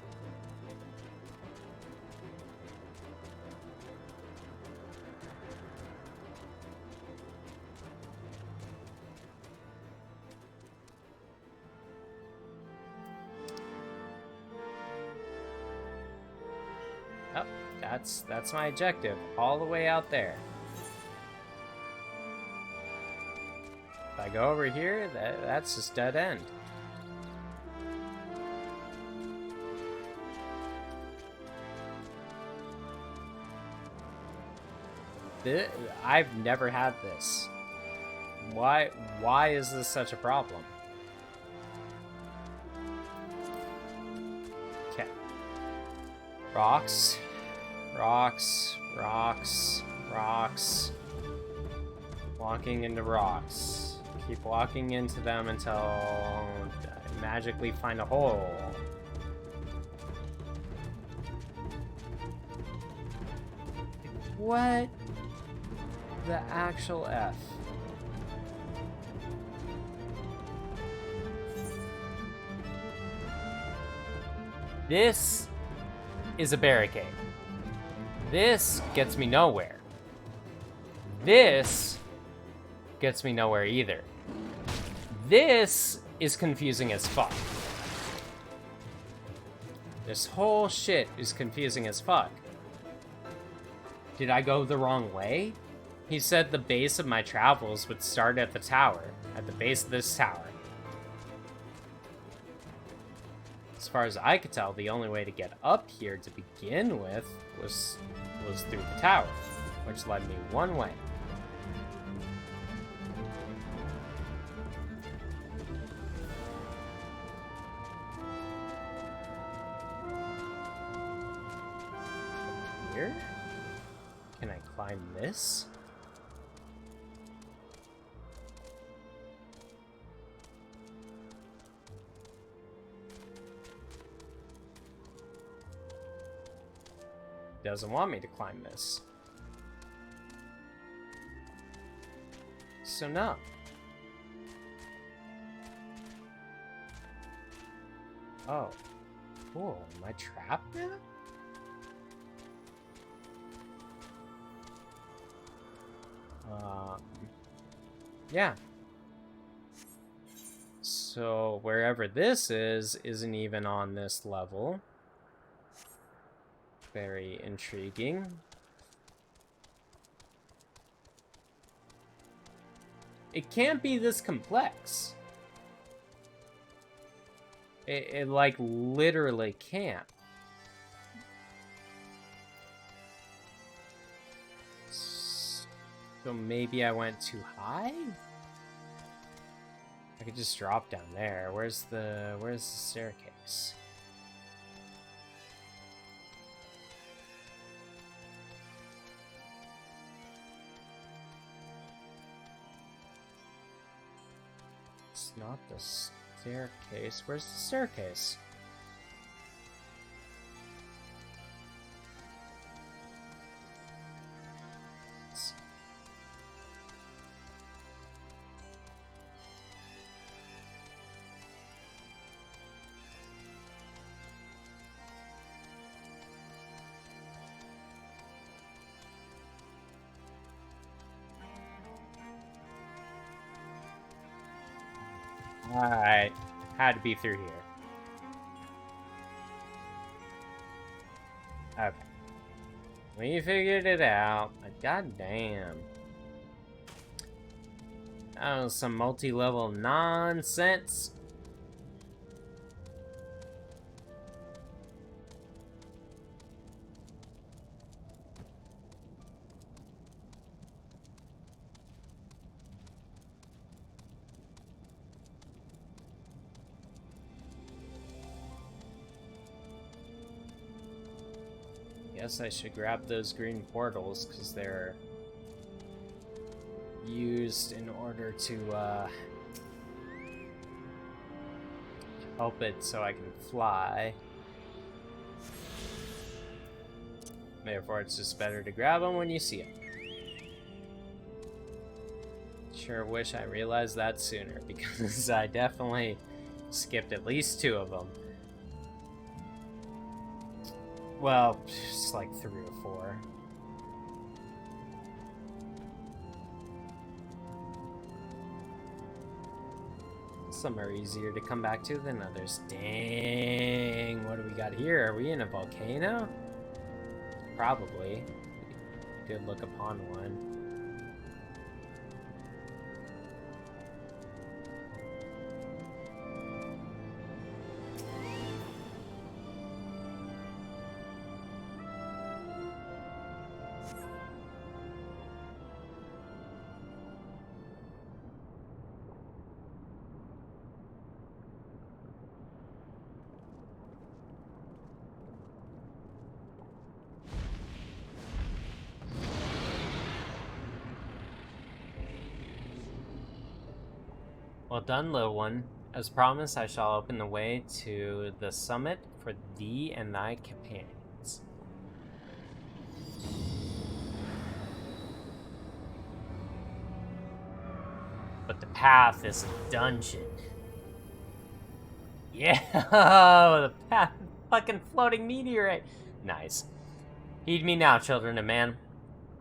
Oh, that's my objective, all the way out there. If I go over here, that's just dead end. I've never had this. Why is this such a problem? Okay. Rocks. Rocks. Rocks. Rocks. Walking into rocks. Keep walking into them until I magically find a hole. What the actual F? This is a barricade. This gets me nowhere. This gets me nowhere either. This is confusing as fuck. This whole shit is confusing as fuck. Did I go the wrong way? He said the base of my travels would start at the tower, at the base of this tower. As far as I could tell, the only way to get up here to begin with was through the tower, which led me one way. Here? Can I climb this? Doesn't want me to climb this. So no. Oh. Cool. Am I trapped now? Yeah. So wherever this is, isn't even on this level. Very intriguing. It can't be this complex. It like literally can't. So maybe I went too high? I could just drop down there. Where's the staircase? It's not the staircase. Where's the staircase? Alright, had to be through here. Okay. We figured it out, but goddamn. That was some multi-level nonsense. Guess I should grab those green portals because they're used in order to help it so I can fly. Therefore, it's just better to grab them when you see them. Sure wish I realized that sooner because I definitely skipped at least 2 of them. Well, just like 3 or 4. Some are easier to come back to than others. Dang, what do we got here? Are we in a volcano? Probably. Good look upon one. Well done, little one. As promised, I shall open the way to the summit for thee and thy companions. But the path is a dungeon. Yeah, the path, fucking floating meteorite. Nice. Heed me now, children of man.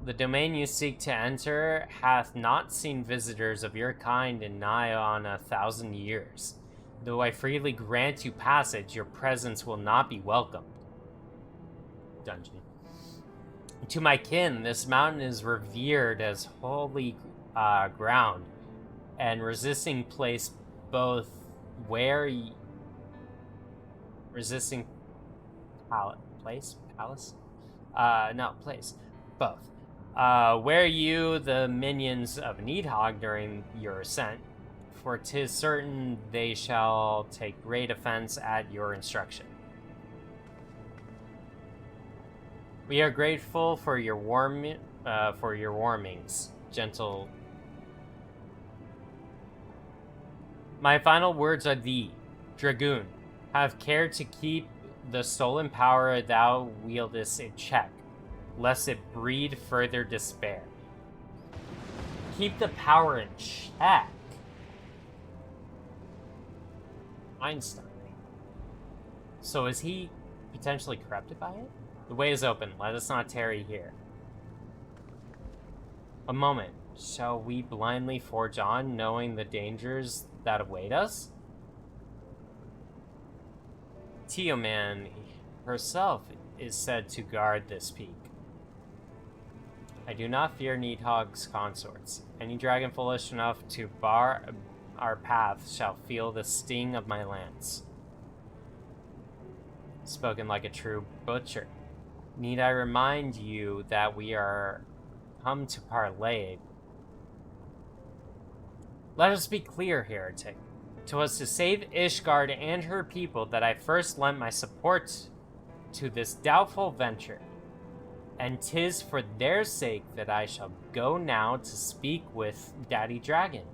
The domain you seek to enter hath not seen visitors of your kind in nigh on 1,000 years. Though I freely grant you passage, your presence will not be welcomed. Dungeon. To my kin, this mountain is revered as holy ground, and resisting place both where resisting place? No, place. Both. Where you, the minions of Needhog, during your ascent, for 'tis certain they shall take great offense at your instruction. We are grateful for your warmings, gentle. My final words are thee, Dragoon. Have care to keep the stolen power thou wieldest in check, lest it breed further despair. Keep the power in check. Einstein. So is he potentially corrupted by it? The way is open. Let us not tarry here. A moment. Shall we blindly forge on, knowing the dangers that await us? Tioman herself is said to guard this peak. I do not fear Needhog's consorts. Any dragon foolish enough to bar our path shall feel the sting of my lance. Spoken like a true butcher. Need I remind you that we are come to parley? Let us be clear, heretic. 'Twas to save Ishgard and her people that I first lent my support to this doubtful venture. And 'tis for their sake that I shall go now to speak with Daddy Dragon.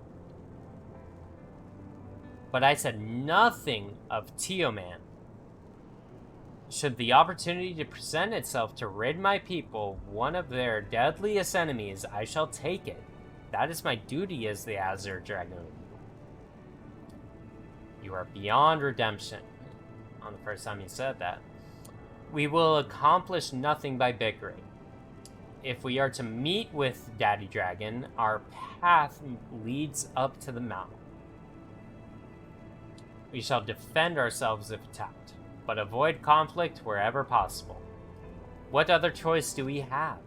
But I said nothing of Tioman. Should the opportunity to present itself to rid my people one of their deadliest enemies, I shall take it. That is my duty as the Azure Dragoon. You are beyond redemption. On the first time you said that. We will accomplish nothing by bickering. If we are to meet with Daddy Dragon, our path leads up to the mountain. We shall defend ourselves if attacked, but avoid conflict wherever possible. What other choice do we have?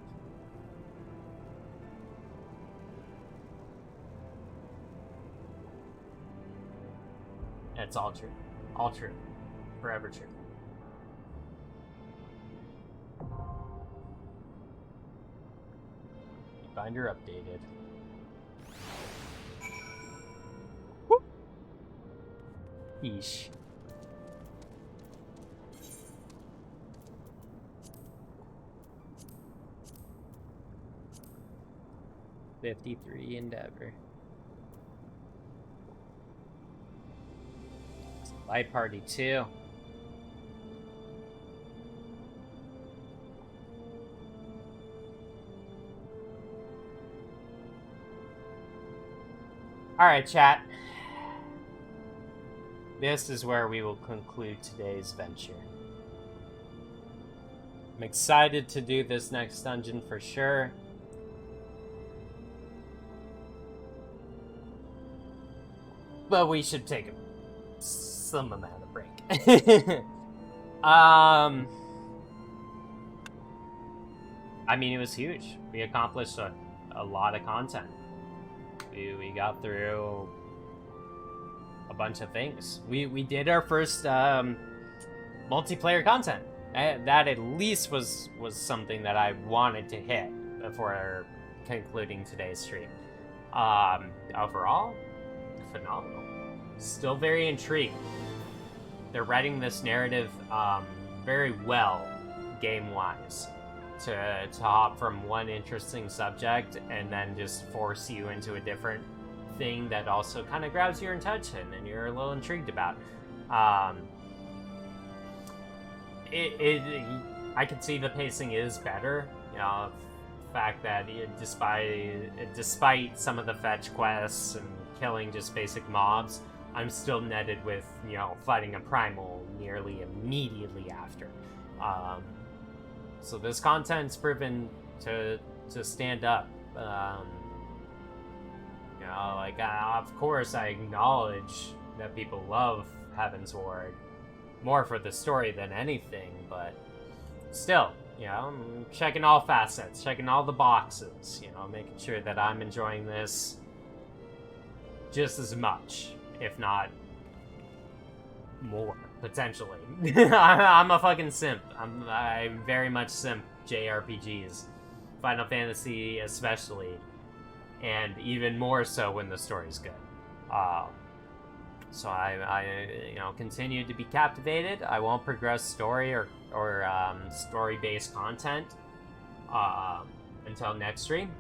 It's all true. All true. Forever true. Binder updated. Whoop. Yeesh. $53 Endeavor. Light Party 2. Alright, chat. This is where we will conclude today's venture. I'm excited to do this next dungeon for sure. But we should take some amount of break. I mean, it was huge. We accomplished a lot of content. We got through a bunch of things. We did our first multiplayer content. That at least was something that I wanted to hit before concluding today's stream. Overall, phenomenal. Still very intrigued. They're writing this narrative very well, game-wise, to hop from one interesting subject and then just force you into a different thing that also kind of grabs your attention and you're a little intrigued about. I can see the pacing is better. You know, the fact that despite some of the fetch quests and killing just basic mobs, I'm still netted with, you know, fighting a primal nearly immediately after. So this content's proven to stand up. You know, like, of course I acknowledge that people love Heavensward more for the story than anything, but still, you know, I'm checking all facets, checking all the boxes, you know, making sure that I'm enjoying this just as much, if not more, potentially. I'm a fucking simp. I very much simp JRPGs. Final Fantasy especially, and even more so when the story's good. So I you know, continue to be captivated. I won't progress story or story-based content until next stream.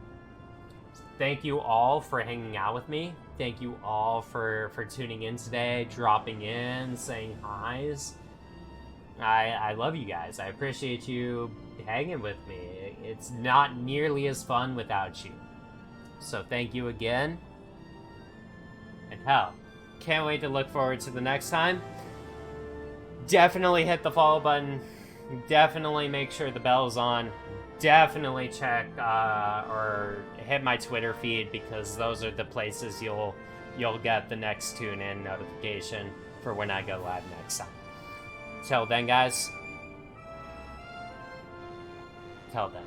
Thank you all for hanging out with me. Thank you all for tuning in today, dropping in, saying hi's. I love you guys. I appreciate you hanging with me. It's not nearly as fun without you. So thank you again. And hell, can't wait to look forward to the next time. Definitely hit the follow button. Definitely make sure the bell's on. Definitely check or hit my Twitter feed, because those are the places you'll get the next tune-in notification for when I go live next time. Till then, guys. Till then.